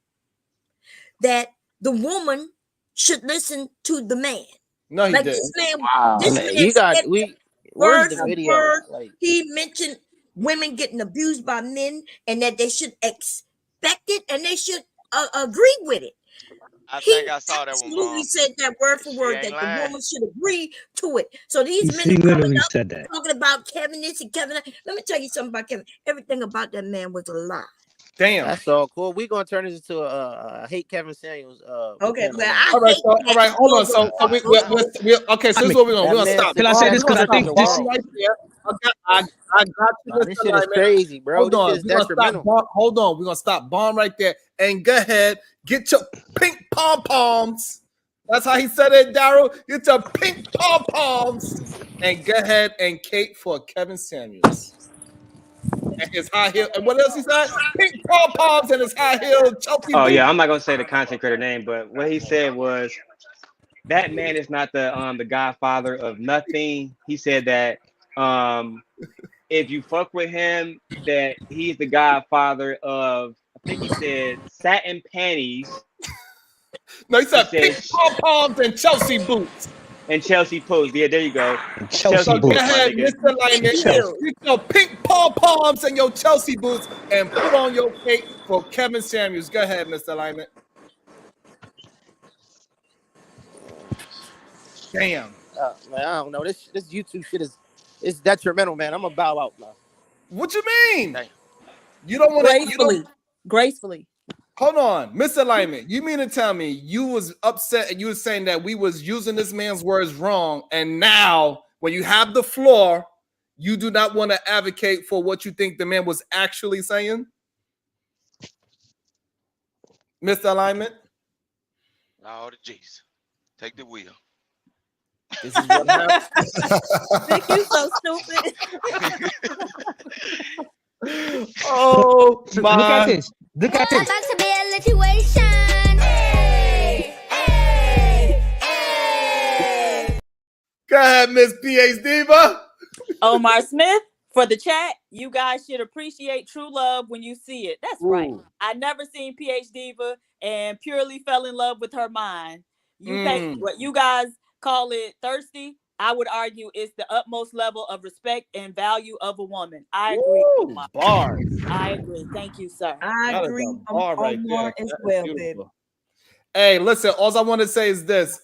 that the woman should listen to the man. No, he like didn't. This man, Wow, this man, man you got said where's word the for video? word, Like, he mentioned women getting abused by men and that they should expect it and they should agree with it. I think I saw that one, Absolutely Mom. said that word for She word, ain't that lying. the woman should agree to it. So these men He are coming literally up said that. talking about Kevin this and Kevin that. Let me tell you something about Kevin. Everything about that man was a lie. Damn. that's all cool. We're gonna turn this into a hate Kevin Samuels. Okay, panel well, now. All right, hold on. So we okay. So this is what we're going. We're gonna stop. Can I say this? Because I think this. Right there. I got you, Nah, Mr. this shit is Lyman. crazy, bro. Hold This on. shit is We're gonna stop. detrimental. Hold on. We're gonna stop. Bomb right there. And go ahead. Get your pink pom poms. That's how he said it, Daryl. Get your pink pom poms. And go ahead and cape for Kevin Samuels. And his high heel. And what else he said? Pink pom poms and his high heel Chelsea Oh boots. yeah, I'm not gonna say the content creator name, but what he said was that man is not the godfather of nothing. He said that if you fuck with him, that he's the godfather of, I think he said satin panties. No, he said pink pom poms and Chelsea boots. And Chelsea boots. Yeah, there you go. So go ahead, Mr. Lyman. Get your pink pom poms and your Chelsea boots and put on your cape for Kevin Samuels. Go ahead, Mr. Lyman. Damn. Man, I don't know. This YouTube shit is detrimental, man. I'm gonna bow out now. What you mean? Damn. You don't want to gracefully. Hold on, Mr. Lyman. You mean to tell me you was upset and you was saying that we was using this man's words wrong, and now when you have the floor, you do not want to advocate for what you think the man was actually saying? Mr. Lyman? Lord of Jesus. Take the wheel. This is what happens. You so stupid. Oh my! Look at this. Look at this. About to be a situation. Hey, hey, hey. Go ahead, Miss PH Diva. Omar Smith, for the chat, you guys should appreciate true love when you see it. That's right. I never seen PH Diva and purely fell in love with her mind. You think what you guys call it thirsty, I would argue it's the utmost level of respect and value of a woman. I agree. Bars. I agree. Thank you, sir. I That is agree a bar right there. as That is well, beautiful. baby. Hey, listen, all I want to say is this.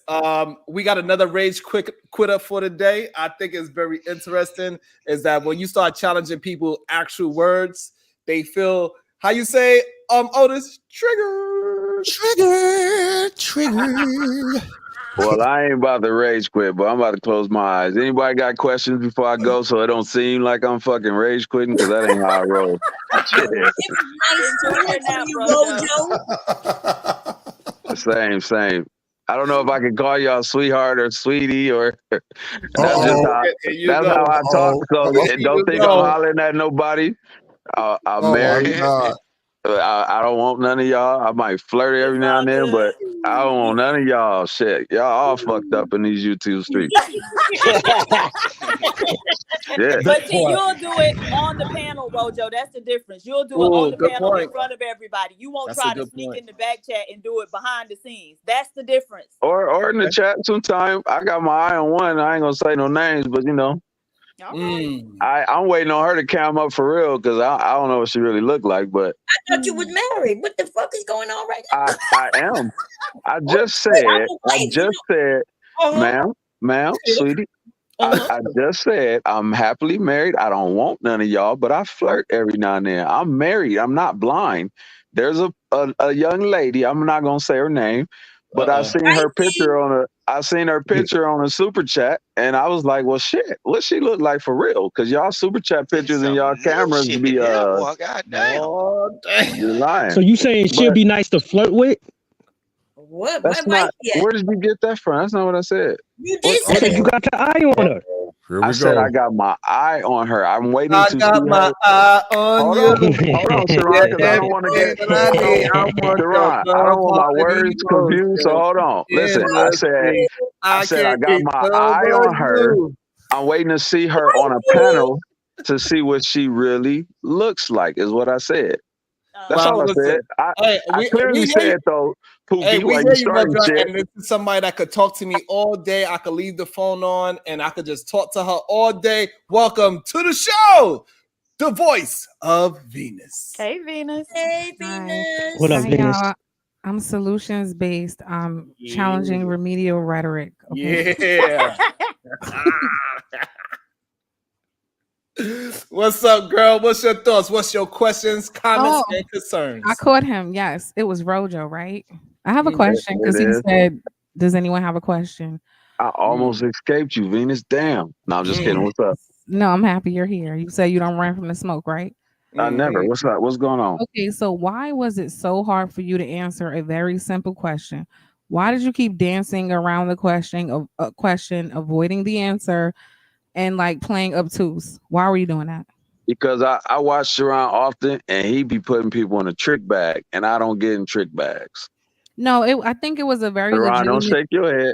We got another rage quitter for today. I think it's very interesting is that when you start challenging people actual words, they feel, how you say, Otis, trigger. Well, I ain't about to rage quit, but I'm about to close my eyes. Anybody got questions before I go so it don't seem like I'm fucking rage quitting? Because that ain't how I roll. Same. I don't know if I can call y'all sweetheart or sweetie or that's how I talk. So don't think I'm hollering at nobody. I'm married. I don't want none of y'all. I might flirt every now and then, but I don't want none of y'all. Shit, y'all all fucked up in these YouTube streets. Yeah. But see, you'll do it on the panel, Rojo. That's the difference. You'll do it on the panel in front of everybody. You won't try to sneak in the back chat and do it behind the scenes. That's the difference. Or in the chat sometime. I got my eye on one. I ain't gonna say no names, but you know. I'm waiting on her to cam up for real because I don't know what she really looked like, but I thought you was married. What the fuck is going on right now? I am. I just said, ma'am, sweetie, I just said I'm happily married. I don't want none of y'all, but I flirt every now and then. I'm married. I'm not blind. There's a young lady. I'm not gonna say her name, but I seen her picture on a super chat, and I was like, well, shit, what she look like for real? Because y'all super chat pictures and y'all cameras be boy, goddamn. you're lying. So you saying she'll be nice to flirt with? What? That's not. Where did you get that from? That's not what I said. You did say that. You got your eye on her. I said I got my eye on her. I'm waiting I to got see my her. eye on Hold you. on, Sharon, because I don't want to get Sharon. I don't want my words confused. So hold on. Listen, I said I got my eye on her. I'm waiting to see her on a panel to see what she really looks like. Is what I said. That's all I said. I clearly said though, Hey, Pookie, we why hear you you, starting brother. shit? And this is somebody that could talk to me all day. I could leave the phone on and I could just talk to her all day. Welcome to the show, the voice of Venus. Hey, Venus. Hey, Venus. What up, Hi, Venus? y'all. I'm solutions based. I'm challenging remedial rhetoric. Okay? Yeah. What's up, girl? What's your thoughts? What's your questions, comments, and concerns? I caught him. Yes, it was Rojo, right? I have a Mhm. question because It he is. said, "Does anyone have a question?" I almost escaped you, Venus. Damn. No, I'm just kidding. What's up? No, I'm happy you're here. You say you don't run from the smoke, right? I never. What's up? What's going on? Okay, so why was it so hard for you to answer a very simple question? Why did you keep dancing around the question, avoiding the answer, and like playing obtuse? Why were you doing that? Because I watch Sharon often and he be putting people in a trick bag and I don't get in trick bags. No, I think it was a very Sharon, don't legitimate. shake your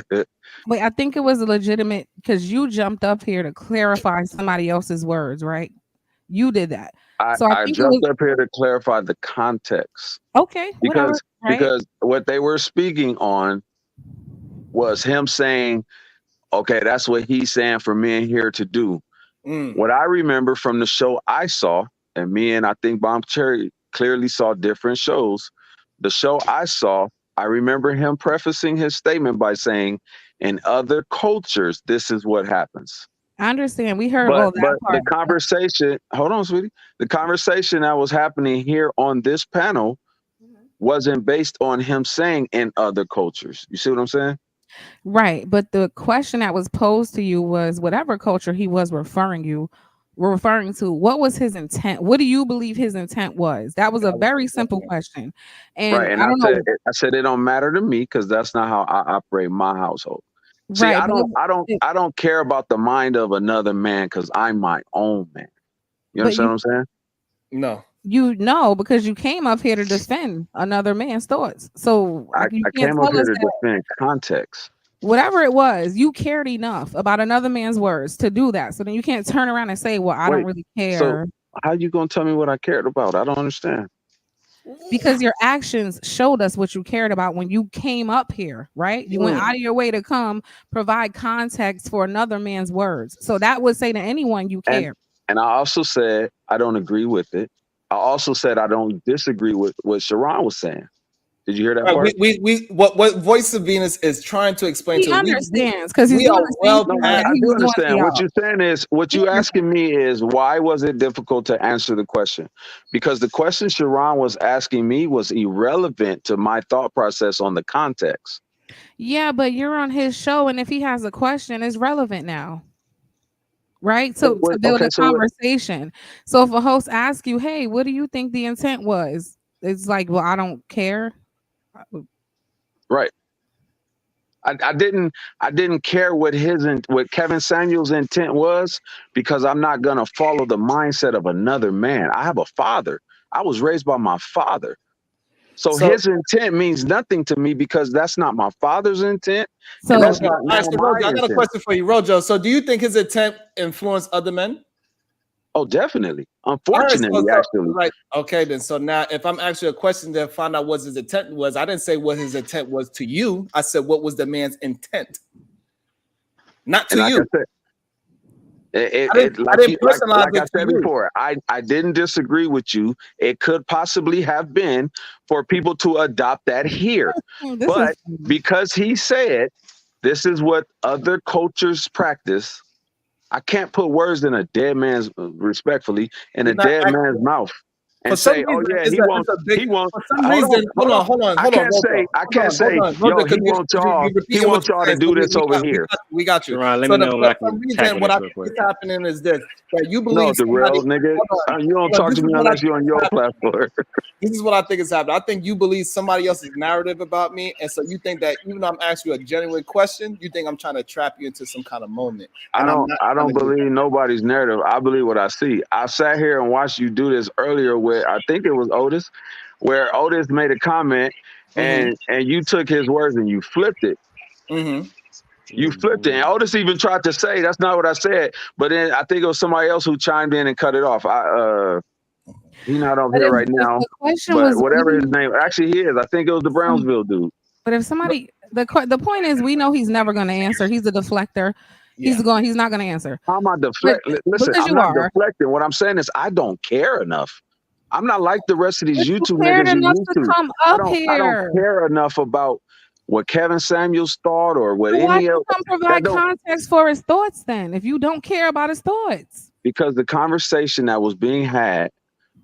head. Wait, I think it was a legitimate because you jumped up here to clarify somebody else's words, right? You did that. So I I think it was jumped up here to clarify the context. okay, whatever, right? Because what they were speaking on was him saying, okay, that's what he's saying for men here to do. What I remember from the show I saw, and me and I think Bomb Cherry clearly saw different shows. The show I saw, I remember him prefacing his statement by saying, in other cultures, this is what happens. I understand. We heard But all that the part. conversation, hold on, sweetie. The conversation that was happening here on this panel wasn't based on him saying in other cultures. You see what I'm saying? Right. But the question that was posed to you was whatever culture he was referring to, what was his intent? What do you believe his intent was? That was a very simple question. And Right. And I don't know. I said it don't matter to me because that's not how I operate my household. See, Right. I don't care about the mind of another man because I'm my own man. You understand what I'm saying? No. You know, because you came up here to defend another man's thoughts. So I you can't came up tell here us to that defend context. whatever it was, you cared enough about another man's words to do that. So then you can't turn around and say, well, I don't really care. So how you gonna tell me what I cared about? I don't understand. Because your actions showed us what you cared about when you came up here, right? You went out of your way to come provide context for another man's words. So that would say to anyone you care. And I also said I don't agree with it. I also said I don't disagree with what Sharon was saying. Did you hear that part? What Voice of Venus is trying to explain He to understands because he's doing the same thing that I he do was doing to understand. What y'all. you're saying is, what you asking me is, why was it difficult to answer the question? Because the question Sharon was asking me was irrelevant to my thought process on the context. Yeah, but you're on his show, and if he has a question, it's relevant now. Right? So to build a conversation. So if a host asks you, hey, what do you think the intent was? It's like, well, I don't care. Right. I didn't care what what Kevin Samuel's intent was because I'm not gonna follow the mindset of another man. I have a father. I was raised by my father. So his intent means nothing to me because that's not my father's intent. So and that's not I my got a intent. question for you, Rojo. So do you think his intent influenced other men? Oh, definitely. Unfortunately, actually. Right. Okay, then. So now if I'm asking a question to find out what his intent was, I didn't say what his intent was to you. I said what was the man's intent? Not to you. Like I said before, I didn't disagree with you. It could possibly have been for people to adopt that here. But because he said This is what other cultures practice. I can't put words in a dead man's, respectfully, in a dead man's mouth and say, "Oh yeah, he wants." For some Hold reason, on. hold on, I can't say, yo, he wants y'all. He wants y'all to do this over here. We got you. Sharon, let So me know when I for can some reason, tackle what this I real think quick. is happening is this: that you No, believe somebody. Darrell, nigga, you don't talk This to is me what I unless you're on your platform. This is what I think is happening. I think you believe somebody else's narrative about me, and so you think that even though I'm asking you a genuine question, you think I'm trying to trap you into some kind of moment. And I don't believe nobody's narrative. I believe what I see. I sat here and watched you do this earlier with, I think it was Otis, where Otis made a comment and you took his words and you flipped it. You flipped it. And Otis even tried to say that's not what I said, but then I think it was somebody else who chimed in and cut it off. He's not up here right now, the question but was whatever his name, actually he is. I think it was the Brownsville dude. But if somebody, the point is, we know he's never going to answer. He's a deflector. He's not going to answer. How am I deflecting? Listen, I'm not deflecting. What I'm saying is I don't care enough. I'm not like the rest of these YouTube niggas you used to. I don't care enough about what Kevin Samuels thought or what Why any you else. come provide context for his thoughts then? If you don't care about his thoughts, because the conversation that was being had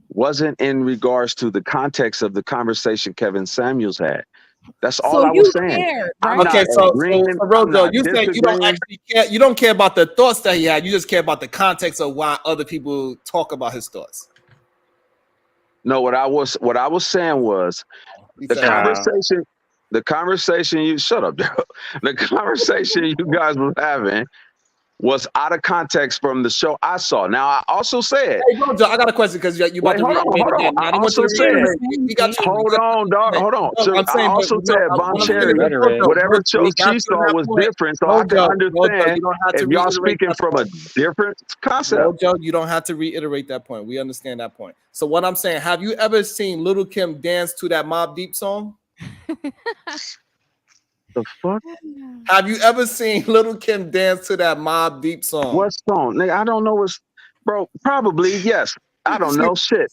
wasn't in regards to the context of the conversation Kevin Samuels had. That's all I was saying. Cared, right? Okay, so Rojo, you said you don't actually care. You don't care about the thoughts that he had. You just care about the context of why other people talk about his thoughts. No, what I was saying was the conversation you shut up, Daryl. The conversation you guys were having was out of context from the show I saw. Now I also said, hey, Rojo, I got a question because you about to reiterate again. I also said, hold on, dog. Hold on. So I also said Von Cherry, whatever show she saw was different, so I can understand if y'all speaking from a different concept. Rojo, you don't have to reiterate that point. We understand that point. So what I'm saying, have you ever seen Little Kim dance to that Mobb Deep song? The fuck? Have you ever seen Little Kim dance to that Mobb Deep song? What song? Nigga, I don't know what's, bro. Probably, yes. I don't know shit.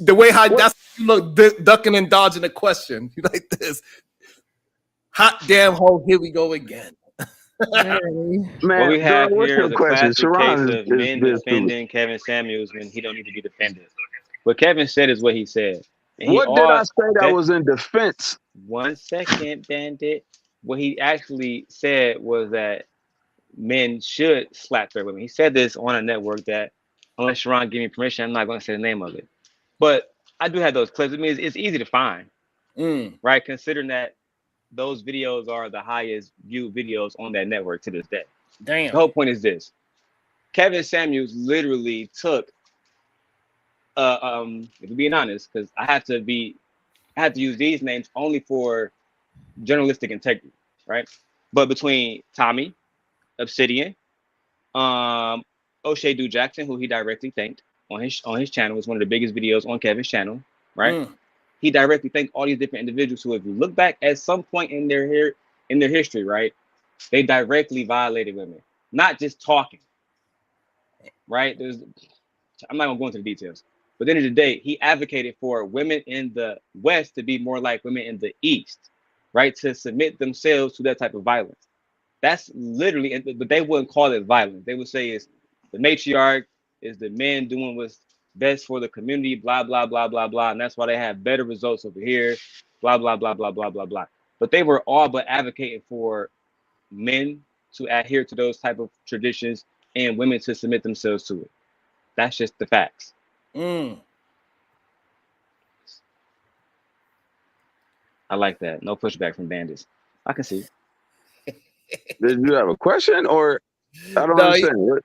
The way how that's you look ducking and dodging the question. You like this. Hot damn hole, here we go again. Man, what we have here is a classic Sharon case of men defending Kevin Samuels when he don't need to be defended. What Kevin said is what he said. And what did I say that was in defense? 1 second, Bandit. What he actually said was that men should slap their women. He said this on a network that, unless Sharon give me permission, I'm not going to say the name of it. But I do have those clips. I mean, it's easy to find, right? Considering that those videos are the highest viewed videos on that network to this day. Damn. The whole point is this. Kevin Samuels literally took, if we're being honest, because I have to use these names only for journalistic integrity, right? But between Tommy, Obsidian, O'Shea Du Jackson, who he directly thanked on his channel, was one of the biggest videos on Kevin's channel, right? He directly thanked all these different individuals who, if you look back at some point in their history, right, they directly violated women, not just talking, right? I'm not gonna go into the details, but at the end of the day, he advocated for women in the West to be more like women in the East, right? To submit themselves to that type of violence. That's literally, but they wouldn't call it violence. They would say it's the matriarch, is the men doing what's best for the community, blah, blah, blah, blah, blah. And that's why they have better results over here, blah, blah, blah, blah, blah, blah, blah. But they were all but advocating for men to adhere to those type of traditions and women to submit themselves to it. That's just the facts. I like that. No pushback from bandits. I can see. Did you have a question or I don't understand?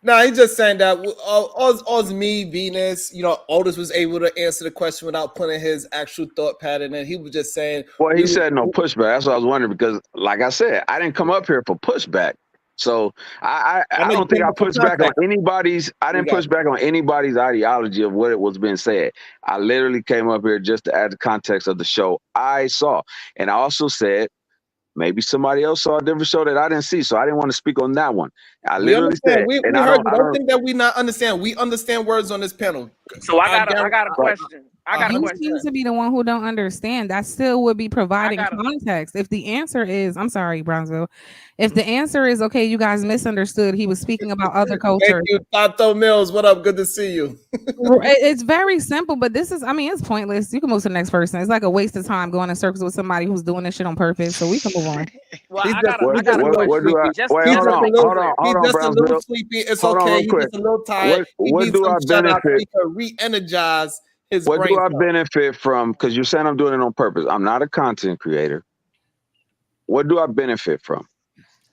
No, he's just saying that Oz me, Venus, Otis was able to answer the question without putting his actual thought pattern in. He was just saying. Well, he said no pushback. That's what I was wondering because, like I said, I didn't come up here for pushback. So I don't think I pushed back on anybody's. I didn't push back on anybody's ideology of what it was being said. I literally came up here just to add the context of the show I saw, and I also said maybe somebody else saw a different show that I didn't see, so I didn't want to speak on that one. I literally said, we heard you. Don't think that we not understand. We understand words on this panel. So I got a question. You seem to be the one who don't understand. That still would be providing context. If the answer is, I'm sorry, Brownsville. If the answer is okay, you guys misunderstood. He was speaking about other cultures. Thank you, Tato Mills. What up? Good to see you. It's very simple, but this is, I mean, it's pointless. You can move to the next person. It's like a waste of time going in circles with somebody who's doing this shit on purpose. So we can move on. Well, I got a question. Hold on, He's just a little Brownsville. sleepy. It's Hold on okay. real He's quick. just a little tired. What do I benefit? To re-energize his What brain. do I benefit from? Because you're saying I'm doing it on purpose. I'm not a content creator. What do I benefit from?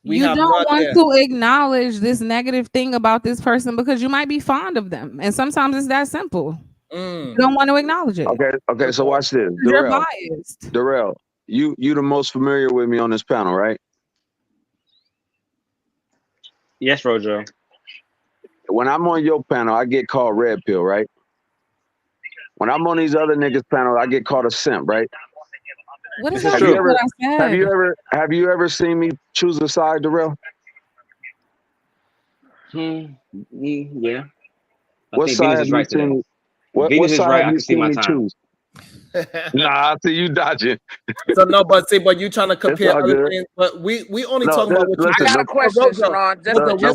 You don't want to acknowledge this negative thing about this person because you might be fond of them. And sometimes it's that simple. You don't want to acknowledge it. Okay, so watch this. You're biased. Darrell, you the most familiar with me on this panel, right? Yes, Rojo. When I'm on your panel, I get called red pill, right? When I'm on these other niggas' panel, I get called a simp, right? What is that? What I said? Have you ever seen me choose a side, Darrell? Yeah. What side have you seen me? What side have you seen me choose? Nah, I see you dodging. So no, but you trying to compare other things, but we only talking about what you. I got a question, Sharon. The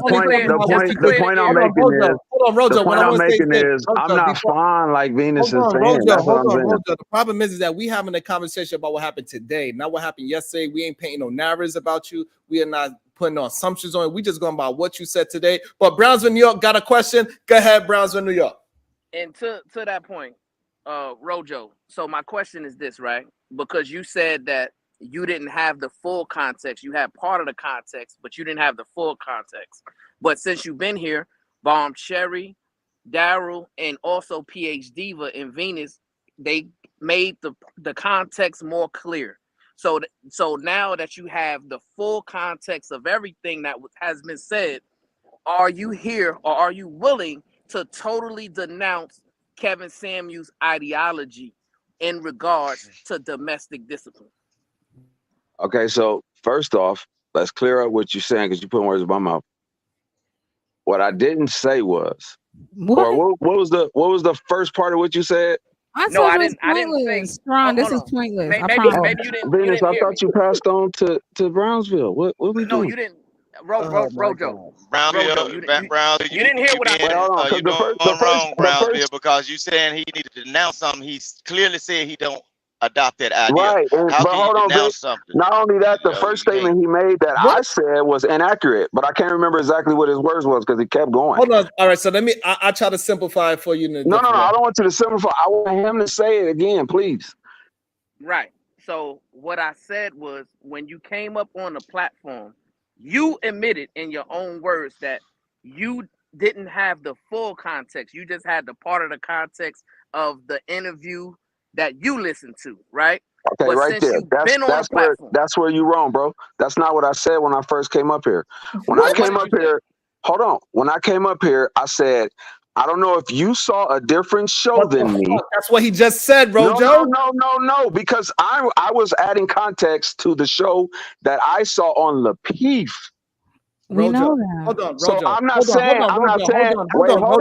point I'm making is, hold on, Rojo. The point I'm making is, I'm not fine like Venus is saying. That's what I'm saying. Rojo. The problem is that we having a conversation about what happened today, not what happened yesterday. We ain't painting no narratives about you. We are not putting no assumptions on it. We just going about what you said today. But Brownsville, New York, got a question? Go ahead, Brownsville, New York. And to that point, Rojo, so my question is this, right? Because you said that you didn't have the full context. You had part of the context, but you didn't have the full context. But since you've been here, Bomb Cherry, Daryl, and also PH Diva and Venus, they made the context more clear. So now that you have the full context of everything that has been said, are you here or are you willing to totally denounce Kevin Samuels' ideology in regards to domestic discipline? Okay, so first off, let's clear up what you're saying because you put words in my mouth. What I didn't say was, what was the first part of what you said? I didn't say. Ron, this is pointless. Maybe you didn't. Venus, I thought you passed on to Brownsville. What we doing? No, you didn't. Rojo. Brownsville, you didn't hear what I said. You're going wrong, Brownsville, because you saying he needed to denounce something. He clearly said he don't adopt that idea. Right, How but can hold you on, denounce something? Not only that, the first statement he made that I said was inaccurate, but I can't remember exactly what his words was because he kept going. Hold on. All right, so let me. I try to simplify it for you. No, I don't want you to simplify. I want him to say it again, please. Right. So what I said was, when you came up on the platform, you admitted in your own words that you didn't have the full context. You just had the part of the context of the interview that you listened to, right? Okay, but right there. That's where you wrong, bro. That's not what I said when I first came up here. When I came up here, hold on. When I came up here, I said, I don't know if you saw a different show than me. That's what he just said, Rojo. No, because I was adding context to the show that I saw on the Peef. We know that. Hold on, Rojo. So I'm not saying. Hold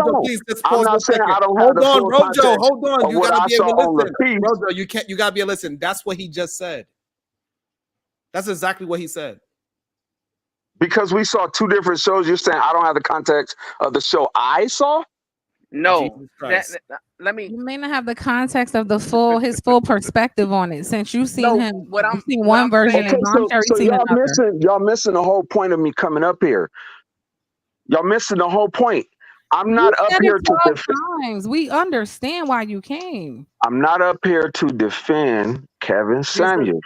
on. Please, just pause for a second. Hold on, Rojo. Hold on. You gotta be able to listen. Rojo, you gotta be able to listen. That's what he just said. That's exactly what he said. Because we saw two different shows, you're saying I don't have the context of the show I saw? No. Let me. You may not have the context of his full perspective on it, since you've seen him. You've seen one version and Bomb Cherry seen another. Y'all missing the whole point of me coming up here. Y'all missing the whole point. I'm not up here to defend. We understand why you came. I'm not up here to defend Kevin Samuels.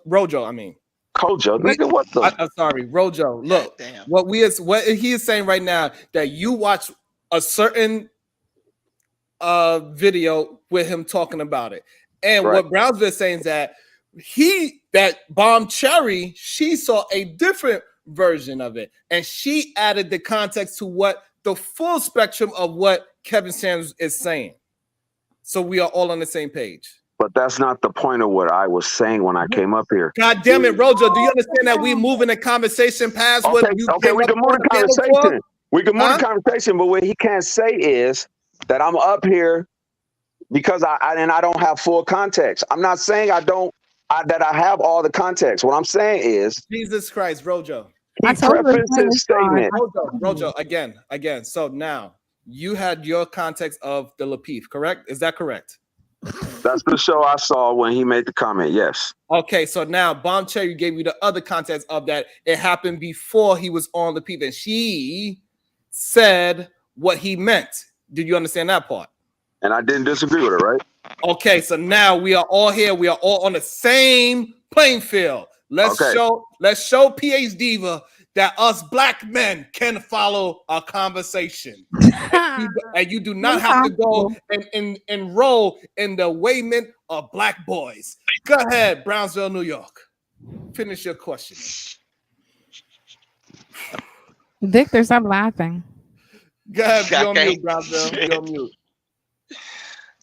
Rojo, I mean. Kojo, nigga, what the? I'm sorry, Rojo. Look, what he is saying right now, that you watch a certain video with him talking about it, and what Brownsville is saying is that Bomb Cherry, she saw a different version of it, and she added the context to what the full spectrum of what Kevin Samuels is saying. So we are all on the same page. But that's not the point of what I was saying when I came up here. God damn it, Rojo. Do you understand that we moving the conversation past what you came we up can move on the conversation. We can move the conversation, but what he can't say is that I'm up here because I don't have full context. I'm not saying that I have all the context. What I'm saying is Jesus Christ, Rojo. He prefaced his statement. Rojo, again. So now you had your context of the Lapeef, correct? Is that correct? That's the show I saw when he made the comment. Yes. Okay, so now Bomb Cherry gave you the other context of that. It happened before he was on Lapeef, and she said what he meant. Did you understand that part? And I didn't disagree with her, right? Okay, so now we are all here. We are all on the same playing field. Let's show PH Diva that us black men can follow a conversation. and you do not have to go and enroll in the wayment of black boys. Go ahead, Brownsville, New York. Finish your question. Victor, stop laughing. Go ahead, you're on mute, Brownsville. You're on mute.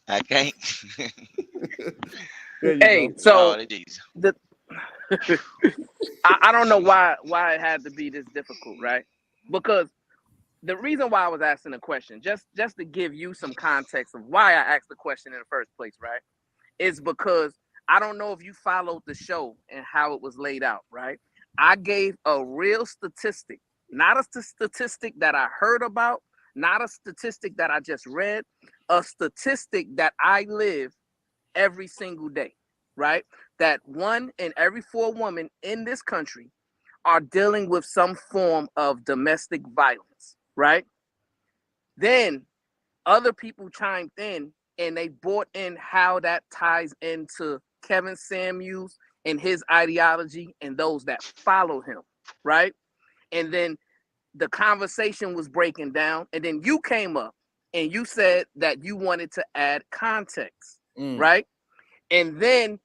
I can't. Hey, so I don't know why it had to be this difficult, right? Because the reason why I was asking the question, just to give you some context of why I asked the question in the first place, right, is because I don't know if you followed the show and how it was laid out, right? I gave a real statistic, not a statistic that I heard about, not a statistic that I just read, a statistic that I live every single day, right? That 1 in every 4 women in this country are dealing with some form of domestic violence, right? Then other people chimed in and they brought in how that ties into Kevin Samuels and his ideology and those that follow him, right? And then the conversation was breaking down, and then you came up and you said that you wanted to add context, right? And then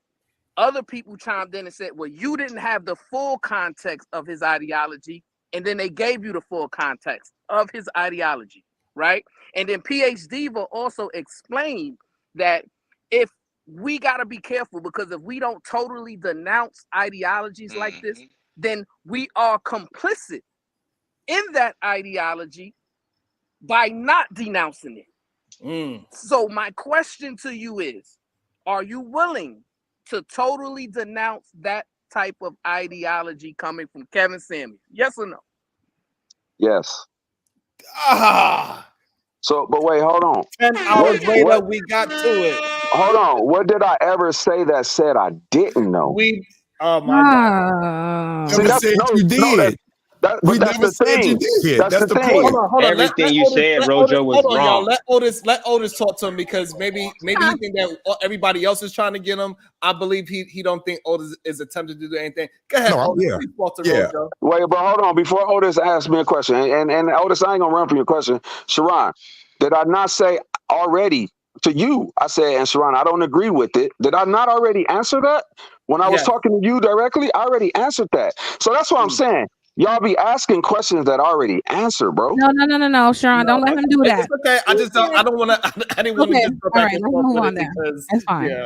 other people chimed in and said, well, you didn't have the full context of his ideology, and then they gave you the full context of his ideology, right? And then PH Diva also explained that if we got to be careful, because if we don't totally denounce ideologies like this, then we are complicit in that ideology by not denouncing it. So my question to you is, are you willing to totally denounce that type of ideology coming from Kevin Samuels? Yes or no? Yes. So, but wait, hold on. 10 hours later, we got to it. Hold on. What did I ever say that said I didn't know? Oh my God. Never said you did. We never said you did. That's the point. Hold on. Everything you said, Rojo, was wrong. Y'all. Let Otis talk to him, because maybe he think that everybody else is trying to get him. I believe he don't think Otis is attempting to do anything. Go ahead, Otis. Please talk to Rojo. Wait, but hold on. Before Otis asks me a question, and Otis, I ain't gonna run from your question. Sharon, did I not say already to you? I said, and Sharon, I don't agree with it. Did I not already answer that? When I was talking to you directly, I already answered that. So that's what I'm saying. Y'all be asking questions that I already answered, bro. No, Sharon, don't let him do that. It's okay. I didn't want to just go back and forth with it because that's fine. Yeah,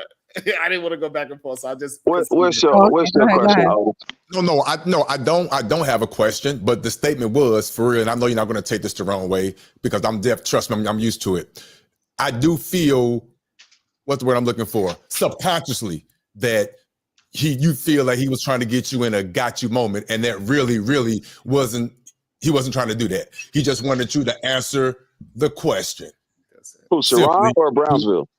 I didn't want to go back and forth. So I just. What's your question? No, I don't have a question, but the statement was for real, and I know you're not going to take this the wrong way because I'm deaf. Trust me, I'm used to it. I do feel, what's the word I'm looking for? Subconsciously that you feel like he was trying to get you in a got you moment, and that really wasn't. He wasn't trying to do that. He just wanted you to answer the question. Who, Sharon or Brownsville?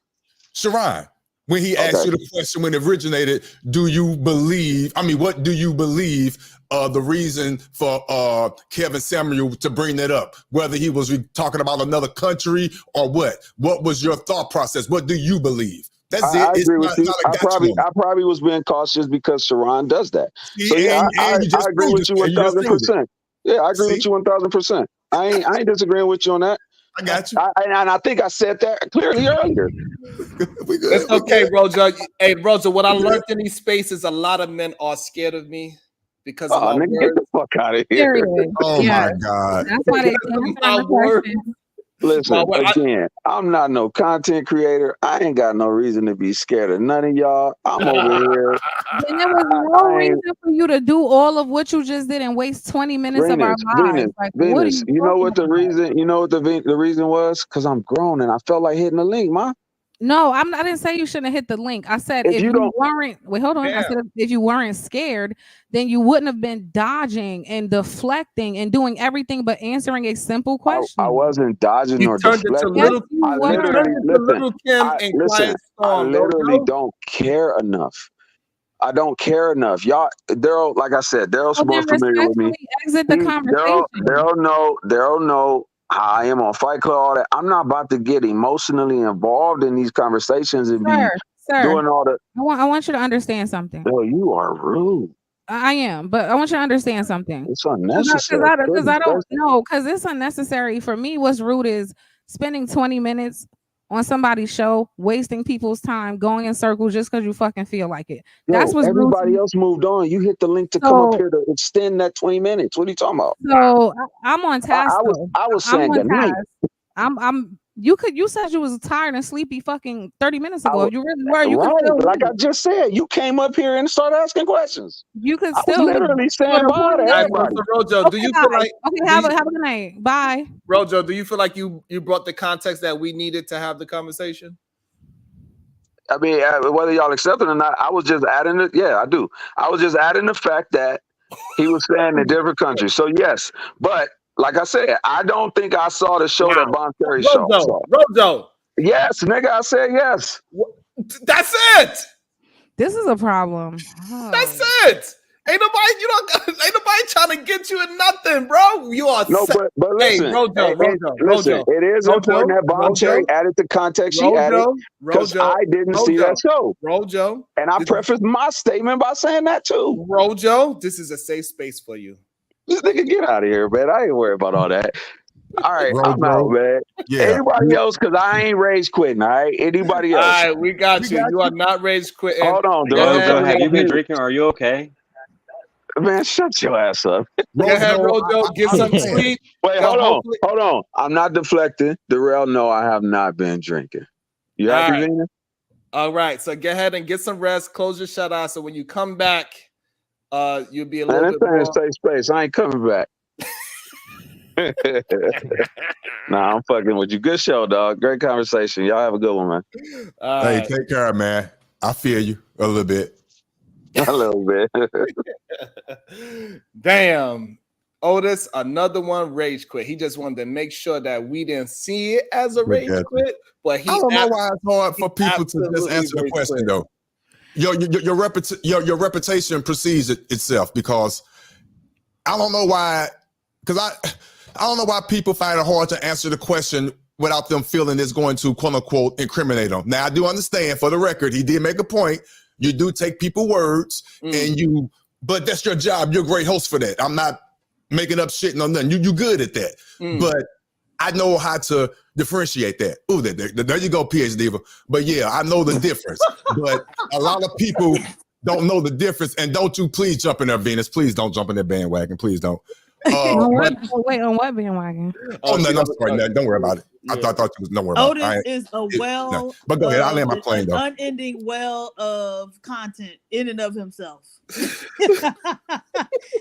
Sharon. When he asked you the question, when it originated, do you believe? I mean, what do you believe? The reason for Kevin Samuel to bring that up, whether he was talking about another country or what? What was your thought process? What do you believe? That's it. I agree with you. I probably was being cautious because Sharon does that. So yeah, I agree with you 1,000%. Yeah, I agree with you 1,000%. I ain't disagreeing with you on that. I got you. And I think I said that clearly earlier. It's okay, Rojo. Hey, Rojo, what I learned in these spaces, a lot of men are scared of me because of my words. Get the fuck out of here. Oh my God. That's why they can't answer the question. Listen, again, I'm not no content creator. I ain't got no reason to be scared of none of y'all. I'm over here. Then there was no reason for you to do all of what you just did and waste 20 minutes of our lives. Like, what are Venus. you You know what the about? reason? You know what the reason was? Because I'm grown and I felt like hitting the link, ma. No, I didn't say you shouldn't have hit the link. I said if you weren't wait, hold on. I said if you weren't scared, then you wouldn't have been dodging and deflecting and doing everything but answering a simple question. I wasn't dodging or deflecting. Yes, I literally I literally don't care enough. I don't care enough. Y'all, Daryl, like I said, Daryl's more familiar with me. Exit the conversation. Daryl know how I am on Fight Club, all that. I'm not about to get emotionally involved in these conversations and be doing all the. I want you to understand something. No, you are rude. I am, but I want you to understand something. It's unnecessary. Because I don't know, because it's unnecessary for me. What's rude is spending 20 minutes on somebody's show, wasting people's time, going in circles just because you fucking feel like it. That's what's rude. Everybody else moved on. You hit the link to come up here to extend that 20 minutes. What are you talking about? So I'm on task. I was saying good night. You said you was tired and sleepy fucking 30 minutes ago. If you really were, you could still like I just said, you came up here and started asking questions. You could I still was literally saying bye to everybody. Rojo, do you feel like have a good night? Bye. Rojo, do you feel like you brought the context that we needed to have the conversation? I mean, whether y'all accept it or not, I was just adding it. Yeah, I do. I was just adding the fact that he was saying in different countries. So yes, but like I said, I don't think I saw the show that Bon Terry saw. Rojo. Yes, nigga, I said yes. That's it. This is a problem. That's it. Ain't nobody trying to get you in nothing, bro. You are but listen, Rojo. It is important that Bon Terry added the context she added because I didn't see that show. Rojo. And I prefaced my statement by saying that too. Rojo, this is a safe space for you. This nigga get out of here, man. I ain't worried about all that. All right, Rojo. I'm out, man. Yeah. Anybody else? Because I ain't rage quitting, all right? Anybody else? All right, we got you. You are not rage quitting. Hold on, Rojo, have you been drinking? Are you okay? Man, shut your ass up. Go ahead, Rojo. Get some sleep. Wait, hold on. I'm not deflecting. Darrell, no, I have not been drinking. You happy, Venus? All right, so go ahead and get some rest. Close your shut eye. So when you come back, you'll be a little bit more. Safe space. I ain't coming back. Nah, I'm fucking with you. Good show, dog. Great conversation. Y'all have a good one, man. Hey, take care, man. I feel you a little bit. A little bit. Damn. Otis, another one rage quit. He just wanted to make sure that we didn't see it as a rage quit. But he I don't know why it's hard for people to just answer the question though. Your reputation precedes itself because I don't know why. Because I don't know why people find it hard to answer the question without them feeling it's going to quote unquote incriminate them. Now I do understand, for the record, he did make a point. You do take people's words but that's your job. You're a great host for that. I'm not making up shit, no nothing. You good at that. But I know how to differentiate that. Ooh, there you go, PhD Diva. But yeah, I know the difference. But a lot of people don't know the difference. And don't you please jump in there, Venus. Please don't jump in that bandwagon. Please don't. Wait, on what bandwagon? Oh, no, I'm sorry. No, don't worry about it. I thought you was, don't worry about it. Otis is a well, no. But go ahead. I'll land my plane, though. Unending well of content in and of himself.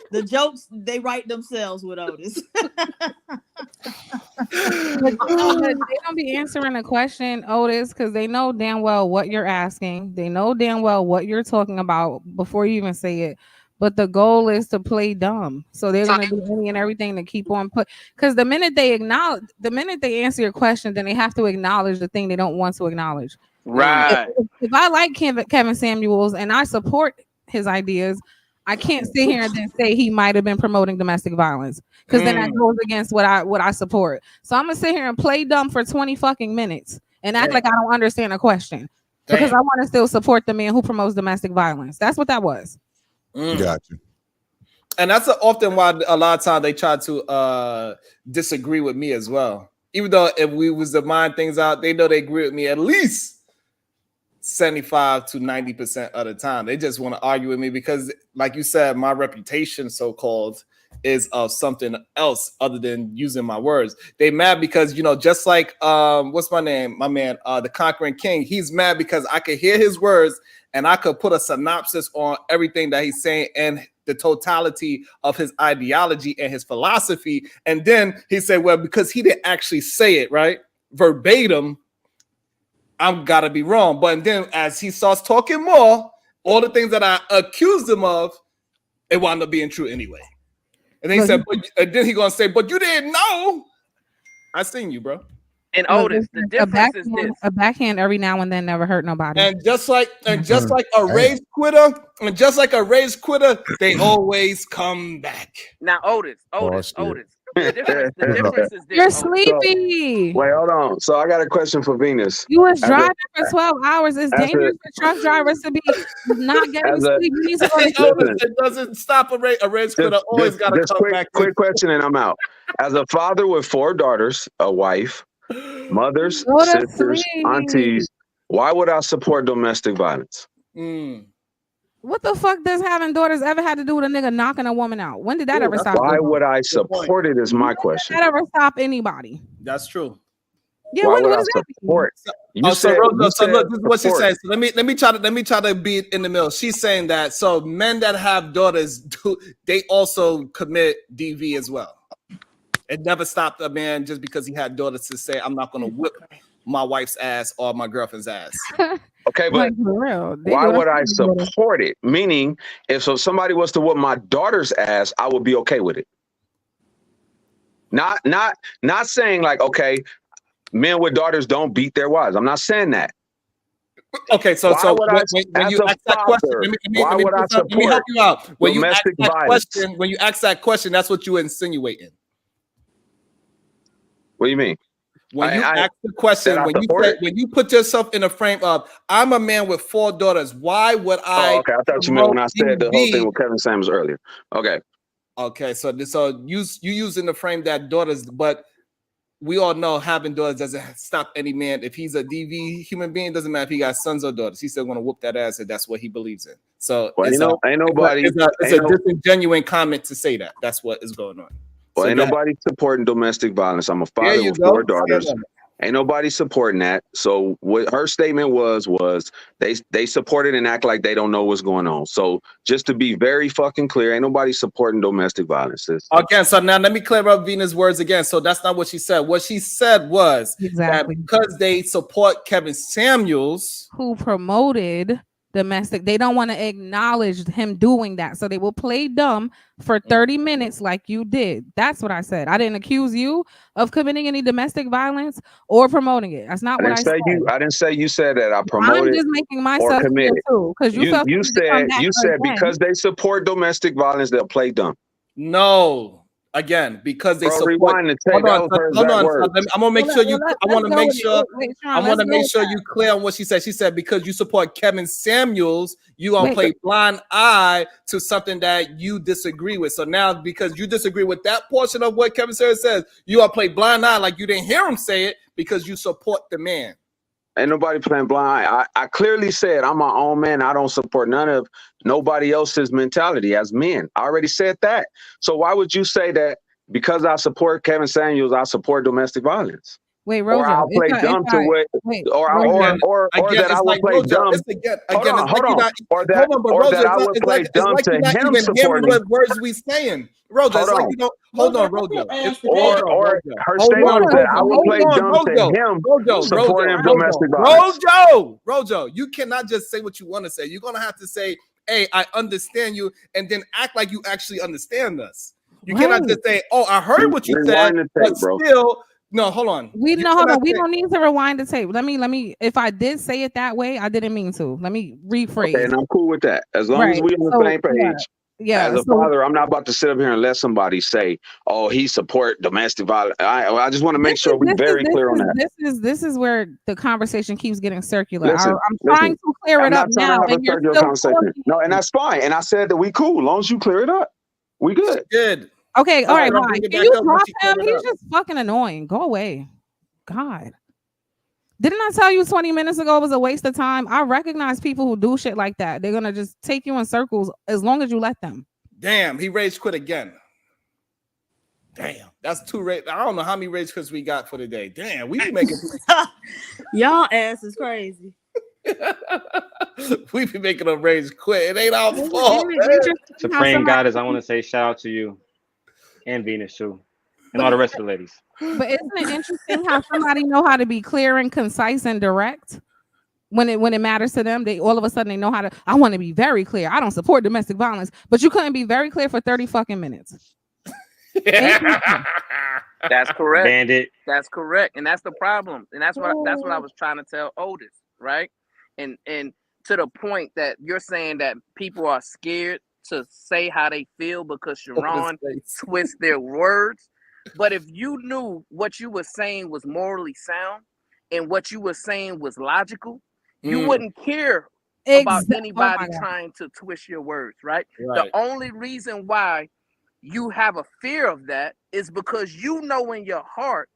The jokes, they write themselves with Otis. They don't be answering the question, Otis, because they know damn well what you're asking. They know damn well what you're talking about before you even say it. But the goal is to play dumb. So they're gonna do any and everything to keep on because the minute they answer your question, then they have to acknowledge the thing they don't want to acknowledge. Right. If I like Kevin Samuels and I support his ideas, I can't sit here and then say he might have been promoting domestic violence because then that goes against what I support. So I'm gonna sit here and play dumb for 20 fucking minutes and act like I don't understand a question because I want to still support the man who promotes domestic violence. That's what that was. Got you. And that's often why a lot of times they try to disagree with me as well. Even though if we was to mind things out, they know they agree with me at least 75 to 90% of the time. They just want to argue with me because, like you said, my reputation, so-called, is of something else other than using my words. They mad because, you know, just like what's my name, my man, the Conquering King. He's mad because I could hear his words and I could put a synopsis on everything that he's saying and the totality of his ideology and his philosophy. And then he said, well, because he didn't actually say it right verbatim, I'm gotta be wrong. But then as he starts talking more, all the things that I accused him of, it wound up being true anyway. And then he said, and then he gonna say, but you didn't know. I seen you, bro. And Otis, the difference is this. A backhand every now and then never hurt nobody. And just like a rage quitter, they always come back. Now, Otis. The difference is this. You're sleepy. Wait, hold on. So I got a question for Venus. You was driving for 12 hours. It's dangerous for truck drivers to be not getting sleep. You need to go to sleep. It doesn't stop a race quitter. Always got to come back. Quick question, and I'm out. As a father with 4 daughters, a wife, mothers, sisters, aunties, why would I support domestic violence? What the fuck does having daughters ever had to do with a nigga knocking a woman out? When did that ever stop? Why would I support it is my question. Did that ever stop anybody? That's true. Yeah, why would what I does that support? Look, this is what she says. So let me try to be in the middle. She's saying that so men that have daughters they also commit DV as well. It never stopped a man just because he had daughters to say, I'm not gonna whip my wife's ass or my girlfriend's ass. Okay, but why would I support it? Meaning, if somebody was to whoop my daughter's ass, I would be okay with it. Not saying like, okay, men with daughters don't beat their wives. I'm not saying that. Okay, so when you ask that question, let me help you out. When you ask that question, that's what you're insinuating. What do you mean? When you ask the question, when you put yourself in a frame of, I'm a man with 4 daughters, why would I? Oh, okay, I thought you meant when I said the whole thing with Kevin Samuels earlier. Okay, so you using the frame that daughters, but we all know having daughters doesn't stop any man. If he's a DV human being, doesn't matter if he got sons or daughters. He's still going to whoop that ass if that's what he believes in. So it's a disingenuous comment to say that. That's what is going on. Well, ain't nobody supporting domestic violence. I'm a father with 4 daughters. Ain't nobody supporting that. So what her statement was they support it and act like they don't know what's going on. So just to be very fucking clear, ain't nobody supporting domestic violence. Again, so now let me clear up Venus' words again. So that's not what she said. What she said was that because they support Kevin Samuels, who promoted domestic, they don't want to acknowledge him doing that, so they will play dumb for 30 minutes like you did. That's what I said. I didn't accuse you of committing any domestic violence or promoting it. That's not what I said. I didn't say you said that I promoted. I'm just making myself clear too, because you said because they support domestic violence, they'll play dumb. No. Again, because they support. Rewind the tape. Hold on. I'm gonna make sure you. I want to make sure. I want to make sure you clear on what she said. She said because you support Kevin Samuels, you gonna play blind eye to something that you disagree with. So now, because you disagree with that portion of what Kevin Samuels says, you gonna play blind eye like you didn't hear him say it because you support the man. Ain't nobody playing blind. I clearly said I'm my own man. I don't support none of nobody else's mentality as men. I already said that. So why would you say that because I support Kevin Samuels, I support domestic violence? Wait, Rojo. Or I'll play dumb to what? Or that I would play dumb. Or that I would play dumb to him supporting. What words we saying? Rojo, it's like you don't. Hold on, Rojo. Or her statement that I would play dumb to him supporting domestic violence. Rojo, you cannot just say what you want to say. You're gonna have to say, "Hey, I understand you," and then act like you actually understand us. You cannot just say, "Oh, I heard what you said," but still. No, hold on. We don't need to rewind the tape. Let me. If I did say it that way, I didn't mean to. Let me rephrase. Okay, and I'm cool with that. As long as we're on the same page. Yeah. As a father, I'm not about to sit up here and let somebody say, "Oh, he support domestic violence." I just want to make sure we're very clear on that. This is where the conversation keeps getting circular. I'm trying to clear it up now, and you're still no, and that's fine. And I said that we cool. As long as you clear it up, we good. Good. Okay, all right, Mike. Can you drop him? He's just fucking annoying. Go away. God. Didn't I tell you 20 minutes ago it was a waste of time? I recognize people who do shit like that. They're going to just take you in circles as long as you let them. Damn, he rage quit again. Damn, that's 2 rage. I don't know how many rage quits we got for the day. Damn, we be making y'all ass is crazy. we be making them rage quit. It ain't our fault. Supreme Goddess, I want to say shout out to you and Venus too, and all the rest of the ladies. But isn't it interesting how somebody know how to be clear and concise and direct? When it matters to them, they all of a sudden they know how to. I want to be very clear. I don't support domestic violence, but you couldn't be very clear for 30 fucking minutes. That's correct. Bandit. That's correct, and that's the problem, and that's what I was trying to tell Otis, right? And to the point that you're saying that people are scared to say how they feel because Sharon twists their words. But if you knew what you were saying was morally sound and what you were saying was logical, you wouldn't care about anybody trying to twist your words, right? The only reason why you have a fear of that is because you know in your heart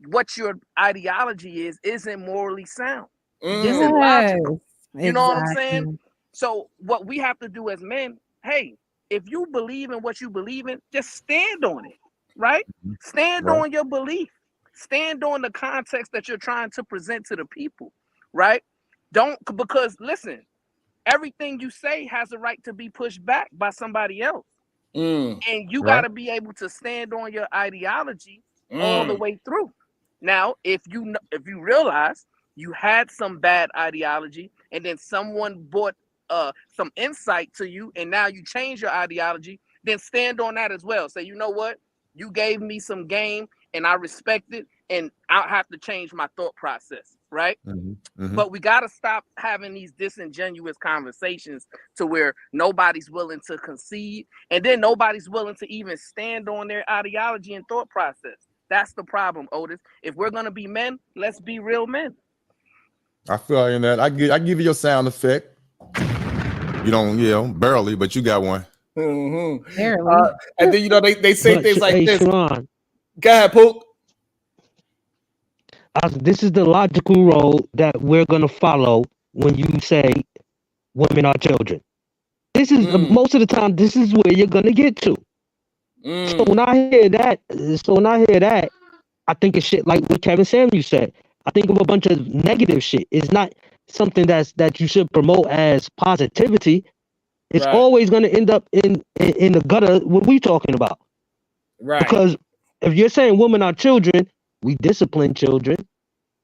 what your ideology isn't morally sound. Isn't logical. You know what I'm saying? So what we have to do as men, hey, if you believe in what you believe in, just stand on it, right? Stand on your belief. Stand on the context that you're trying to present to the people, right? Because listen, everything you say has a right to be pushed back by somebody else. And you got to be able to stand on your ideology all the way through. Now, if you realize you had some bad ideology and then someone brought some insight to you and now you change your ideology, then stand on that as well. Say, you know what? You gave me some game and I respect it and I'll have to change my thought process, right? But we got to stop having these disingenuous conversations to where nobody's willing to concede and then nobody's willing to even stand on their ideology and thought process. That's the problem, Otis. If we're going to be men, let's be real men. I feel in that. I give you your sound effect. You don't, barely, but you got one. And then they say things like this. Sharon, go ahead, Pook. This is the logical road that we're gonna follow when you say women are children. This is most of the time. This is where you're gonna get to. So when I hear that, I think of shit like what Kevin Samuels said. I think of a bunch of negative shit. It's not something that you should promote as positivity. It's always going to end up in the gutter. What we talking about? Right. Because if you're saying women are children, we discipline children.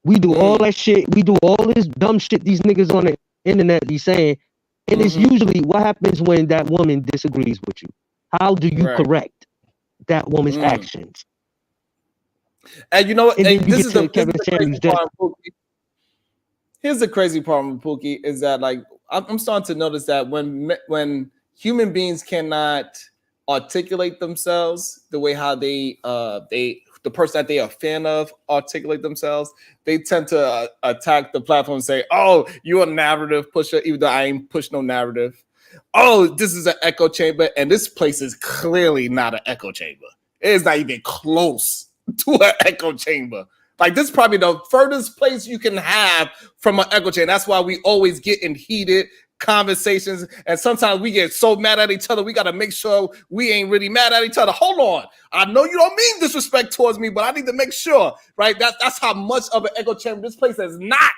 We do all that shit. We do all this dumb shit these niggas on the internet be saying. And it's usually what happens when that woman disagrees with you. How do you correct that woman's actions? And you know what? And this is the crazy part, Pookie. Here's the crazy part with Pookie is that like I'm starting to notice that when human beings cannot articulate themselves the way how the person that they are a fan of articulate themselves, they tend to attack the platform and say, "Oh, you're a narrative pusher," even though I ain't push no narrative. Oh, this is an echo chamber, and this place is clearly not an echo chamber. It is not even close to an echo chamber. Like this is probably the furthest place you can have from an echo chamber. That's why we always get in heated conversations. And sometimes we get so mad at each other. We got to make sure we ain't really mad at each other. Hold on. I know you don't mean disrespect towards me, but I need to make sure, right? That's how much of an echo chamber this place is not.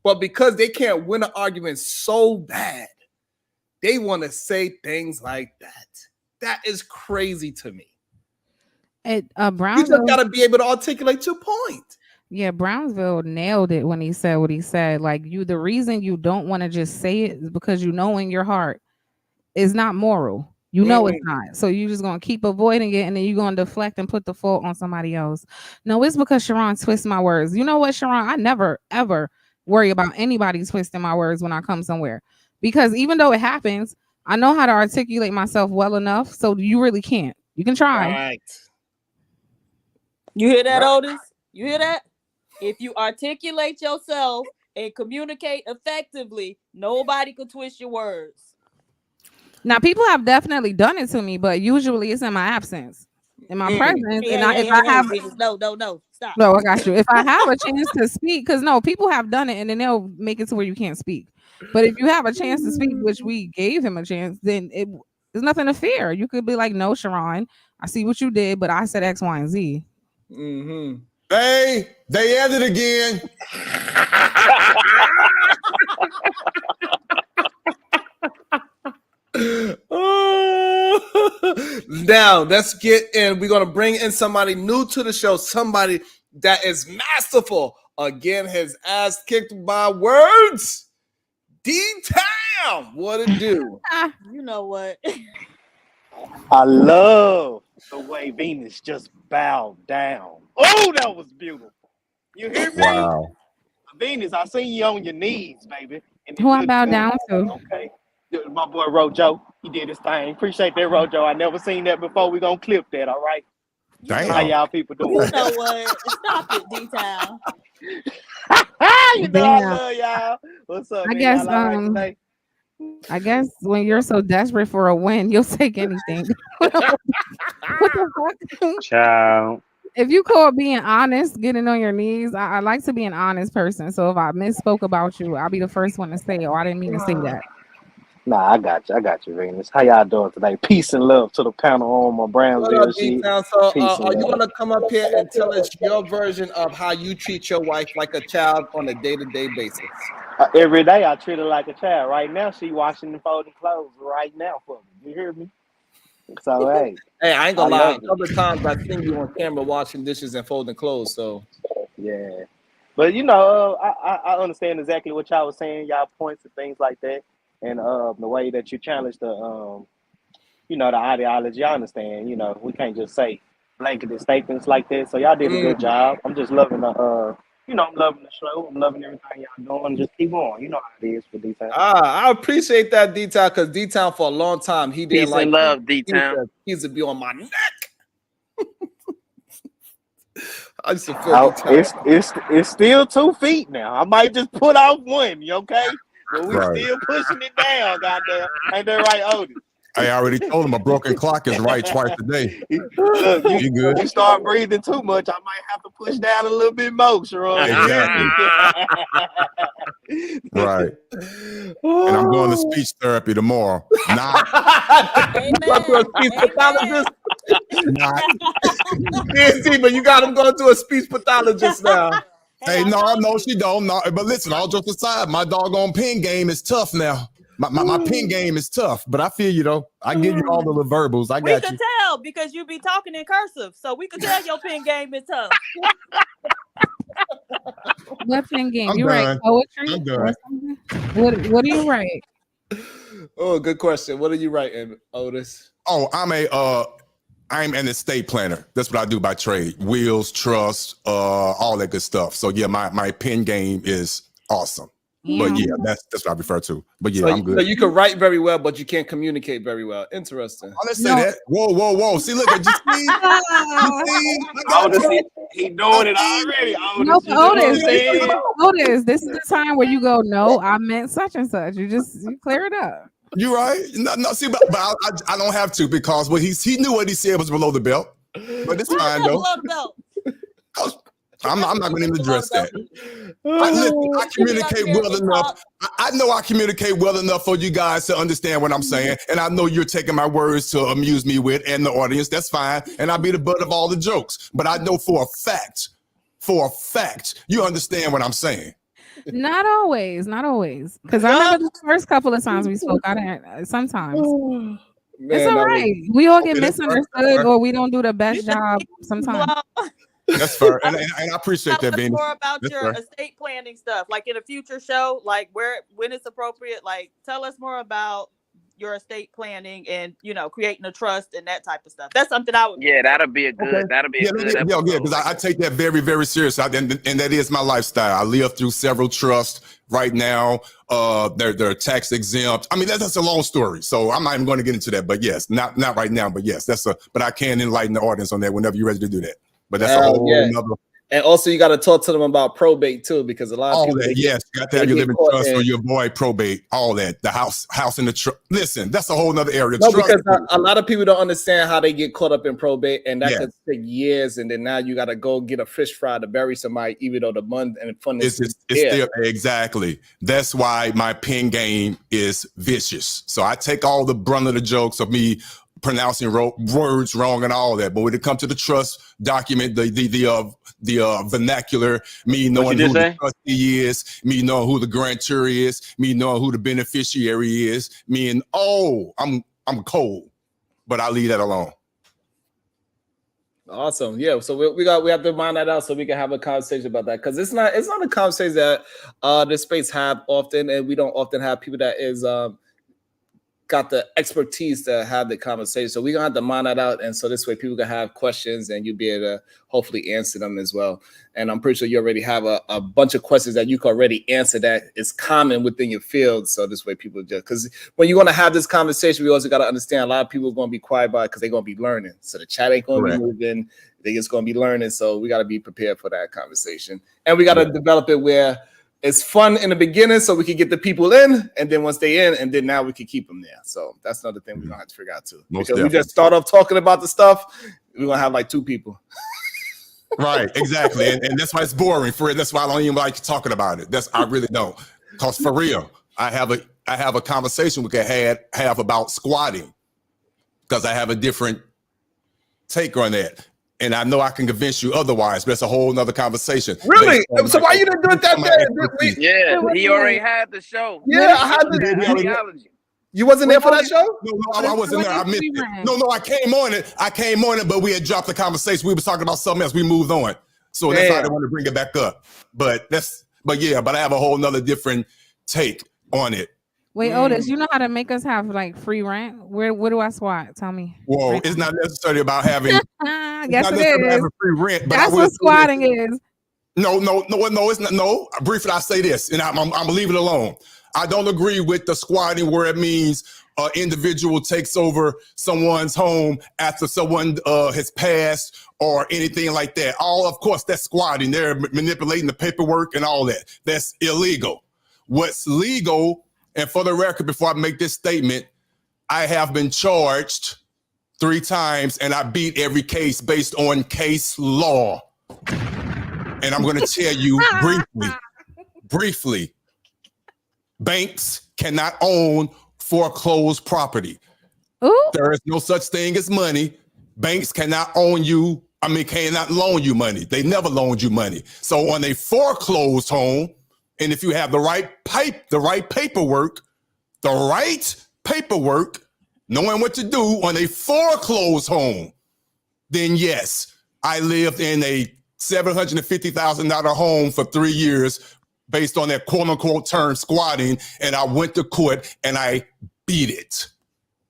But because they can't win an argument so bad, they want to say things like that. That is crazy to me. Brownsville, you just got to be able to articulate your point. Yeah, Brownsville nailed it when he said what he said. Like the reason you don't want to just say it is because you know in your heart it's not moral. You know it's not. So you're just going to keep avoiding it and then you're going to deflect and put the fault on somebody else. No, it's because Sharon twists my words. You know what, Sharon? I never, ever worry about anybody twisting my words when I come somewhere. Because even though it happens, I know how to articulate myself well enough. So you really can't. You can try. Right. You hear that, Otis? You hear that? If you articulate yourself and communicate effectively, nobody can twist your words. Now, people have definitely done it to me, but usually it's in my absence. In my presence. No, stop. No, I got you. If I have a chance to speak, because no, people have done it and then they'll make it to where you can't speak. But if you have a chance to speak, which we gave him a chance, then There's nothing to fear. You could be like, no, Sharon, I see what you did, but I said X, Y, and Z. Mm-hmm. They ended again. Now let's get in. We're gonna bring in somebody new to the show, somebody that is masterful. Again, his ass kicked by words. D-Town, what it do? You know what? I love the way Venus just bowed down. Oh, that was beautiful. You hear me? Wow. Venus, I seen you on your knees, baby. And Who I bow down to? Okay. My boy Rojo, he did his thing. Appreciate that, Rojo. I never seen that before. We gonna clip that, all right? Damn. How y'all people doing? You know what? Stop it, D-Town. You know I love y'all. What's up, man? Guess Y'all all right today? I guess when you're so desperate for a win, you'll take anything. What the fuck? Ciao. If you call being honest, getting on your knees, I like to be an honest person. So if I misspoke about you, I'll be the first one to say, "Oh, I didn't mean to say that." Nah, I got you, Venus. How y'all doing today? Peace and love to the panel on my Brownsville shit. So, Peace are and you love. gonna come up here and tell us your version of how you treat your wife like a child on a day-to-day basis? Every day I treat her like a child. Right now, she washing and folding clothes right now for me. You hear me? So Hey, I ain't gonna lie. love A couple of times I've seen you on camera washing dishes and folding clothes. So yeah, but you know, I understand exactly what y'all was saying, y'all points and things like that, and the way that you challenge the you know, the ideology. I understand. You know, we can't just say blanketed statements like that. So y'all did a good job. I'm just loving the you know, I'm loving the show. I'm loving everything y'all doing. Just keep going. You know how it is for D-Town. I appreciate that, D-Town, because D-Town for a long time he didn't Peace like and love, D-Town. He used to be on my neck. I used to feel It's still 2 feet now. I might just put off one, you okay? But we still pushing it down, goddamn. Ain't that right, Otis? I already told him a broken clock is right twice a day. Look, You good? You start breathing too much, I might have to push down a little bit more, Sharon. Exactly. Right. And I'm going to speech therapy tomorrow. Not. But you got him going to a speech pathologist now. Hey, no, she don't. No, but listen, all jokes aside, my doggone pen game is tough now. My pen game is tough, but I feel you though. I give you all the verbals. I got you. We could tell because you be talking in cursive, so we could tell your pen game is tough. What pen game? I'm You done. write poetry? I'm done. What do you write? Oh, good question. What are you writing, Otis? Oh, I'm an estate planner. That's what I do by trade. Wills, trust, all that good stuff. So yeah, my pen game is awesome. But yeah, that's what I refer to. But yeah, I'm good. So you can write very well, but you can't communicate very well. Interesting. Oh, let's say that. Whoa. See, look at you. See? Otis, he doing it already. No, Otis, this is the time where you go, no, I meant such and such. You clear it up. You're right. No, see, but I don't have to because what he knew what he said was below the belt. But it's fine though. I'm not going to even address that. I communicate well enough. I know I communicate well enough for you guys to understand what I'm saying. And I know you're taking my words to amuse me with and the audience. That's fine. And I'll be the butt of all the jokes. But I know for a fact, you understand what I'm saying. Not always. Because I remember the first couple of times we spoke. I didn't. Sometimes. It's all right. We all get misunderstood or we don't do the best job sometimes. That's fair, and I appreciate that, Venus. More about your estate planning stuff, like in a future show, like when it's appropriate. Like, tell us more about your estate planning and creating a trust and that type of stuff. That's something I would. Yeah, that'll be a good. Okay. That'll be a good. Yeah, because I take that very, very serious, and that is my lifestyle. I live through several trusts right now. They're tax exempt. I mean, that's a long story, so I'm not even going to get into that. But yes, not right now. But yes, but I can enlighten the audience on that whenever you're ready to do that. But that's a whole nother. And also, you got to talk to them about probate too, because a lot of all people. That, yes, you got to have your living trust or your void probate. All that, the house in the trust. Listen, that's a whole nother area. No, because a lot of people don't understand how they get caught up in probate, and that could take years. And then now you got to go get a fish fry to bury somebody, even though the month and fund is still exactly. That's why my pen game is vicious. So I take all the brunt of the jokes of me pronouncing words wrong and all that, but when it comes to the trust document, the vernacular, me knowing who the trustee is, me knowing who the grantor is, me knowing who the beneficiary is, me and I'm cold, but I leave that alone. Awesome, yeah. So we have to mind that out so we can have a conversation about that, because it's not a conversation that this space have often, and we don't often have people that is got the expertise to have the conversation. So we're gonna have to mind that out, and so this way people can have questions and you'll be able to hopefully answer them as well. And I'm pretty sure you already have a bunch of questions that you can already answer that is common within your field. So this way people just, because when you're gonna have this conversation, we also got to understand a lot of people are gonna be quiet about it because they're gonna be learning. So the chat ain't gonna be moving, they just gonna be learning. So we got to be prepared for that conversation, and we got to develop it where it's fun in the beginning so we can get the people in, and then once they in, and then now we can keep them there. So that's another thing we're gonna have to figure out too. Because we just start off talking about the stuff, we're gonna have like 2 people. Right, exactly. and that's why it's boring for it. That's why I don't even like talking about it. I really don't. Because for real, I have a conversation we can have about squatting, because I have a different take on that. And I know I can convince you otherwise, but it's a whole nother conversation. Really? So why you didn't do it that day? Yeah, he already had the show. Yeah, I had the You wasn't there for that show? No, I wasn't there. I missed it. No, I came on it, but we had dropped the conversation. We was talking about something else. We moved on. So that's why I didn't want to bring it back up. But I have a whole nother different take on it. Wait, Otis, you know how to make us have like free rent? Where do I squat? Tell me. Whoa, it's not necessarily about having yes, it is. Free rent, but that's what squatting is. No, it's not. No, briefly, I say this, and I'm gonna leave it alone. I don't agree with the squatting where it means an individual takes over someone's home after someone has passed or anything like that. Of course, that's squatting. They're manipulating the paperwork and all that. That's illegal. What's legal, and for the record, before I make this statement, I have been charged 3 times, and I beat every case based on case law. And I'm going to tell you briefly, banks cannot own foreclosed property. Ooh. There is no such thing as money. Banks cannot own you. Cannot loan you money. They never loaned you money. So on a foreclosed home, and if you have the right paperwork, knowing what to do on a foreclosed home, then yes, I lived in a $750,000 home for 3 years based on that quote unquote term squatting, and I went to court and I beat it.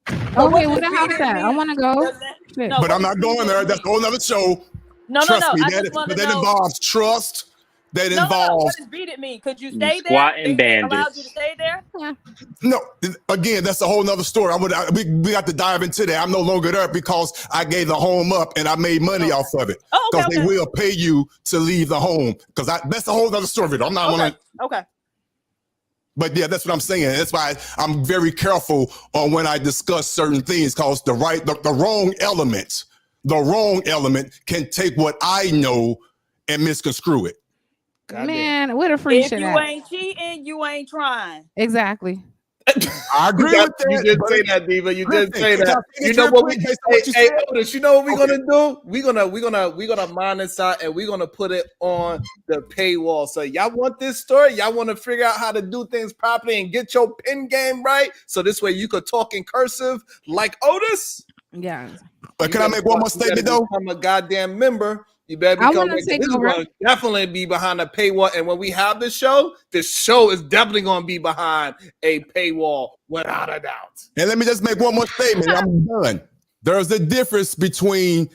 Okay, what the house at? I want to go. But I'm not going there. That's a whole other show. Trust me, that involves trust. That involves. What does beat it mean? Could you stay there? Squatting bandits. Allowed you to stay there? Yeah. No, again, that's a whole nother story. We got to dive into that. I'm no longer there because I gave the home up and I made money off of it. Because they will pay you to leave the home. Because that's a whole other story. I'm not okay. But yeah, that's what I'm saying. That's why I'm very careful on when I discuss certain things, because the wrong element can take what I know and misconstrue it. Man, what a free shit. If you ain't cheating, you ain't trying. Exactly. I agree with that. You did say that, Diva. You did say that. You know what Otis, you know what we're gonna do? We're gonna mine this out and we're gonna put it on the paywall. So y'all want this story? Y'all want to figure out how to do things properly and get your pen game right? So this way you could talk in cursive like Otis? Yeah. But can I make one more statement though? I'm a goddamn member. You better become definitely be behind a paywall. And when we have this show is definitely going to be behind a paywall without a doubt. And let me just make one more statement. I'm done. There's a difference between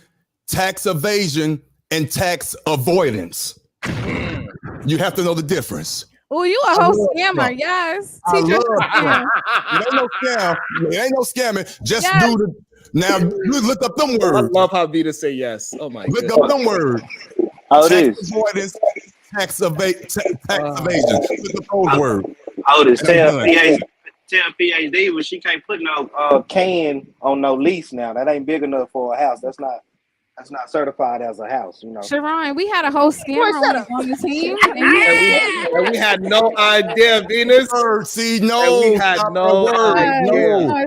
tax evasion and tax avoidance. You have to know the difference. Oh, you a whole scammer. Yes. Teacher. It ain't no scamming. Just do the. Now, look up them words. I love how Vita say yes. Oh my God. Look up them words. tax avoidance, tax evasion. With the old word. Otis, tell PhD when she can't put no can on no lease now. That ain't big enough for a house. That's not certified as a house, you know. Sharon, we had a whole scammer on the team, and we had no idea, Venus. See, no, we had no idea.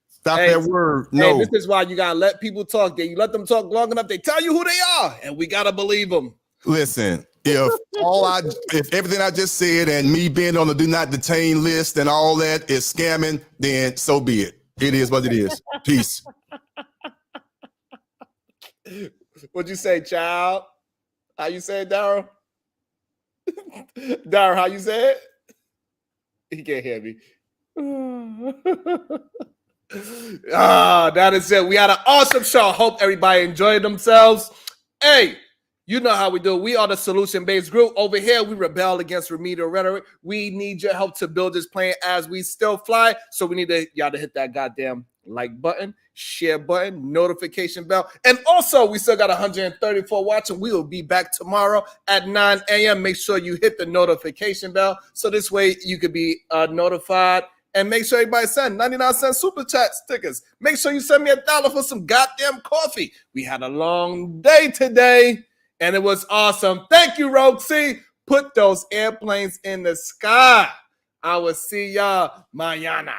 Stop that word. No. Hey, this is why you gotta let people talk. You let them talk long enough, they tell you who they are, and we gotta believe them. Listen, if everything I just said and me being on the do not detain list and all that is scamming, then so be it. It is what it is. Peace. What'd you say, child? How you say it, Daryl? Daryl, how you say it? He can't hear me. That is it. We had an awesome show. Hope everybody enjoyed themselves. Hey, you know how we do. We are the solution-based group. Over here, we rebel against remedial rhetoric. We need your help to build this plane as we still fly. So we need y'all to hit that goddamn like button, share button, notification bell. And also, we still got 134 watching. We will be back tomorrow at 9 a.m. Make sure you hit the notification bell. So this way you could be notified. And make sure everybody send 99-cent super chat stickers. Make sure you send me $1 for some goddamn coffee. We had a long day today, and it was awesome. Thank you, Roxy. Put those airplanes in the sky. I will see y'all mañana.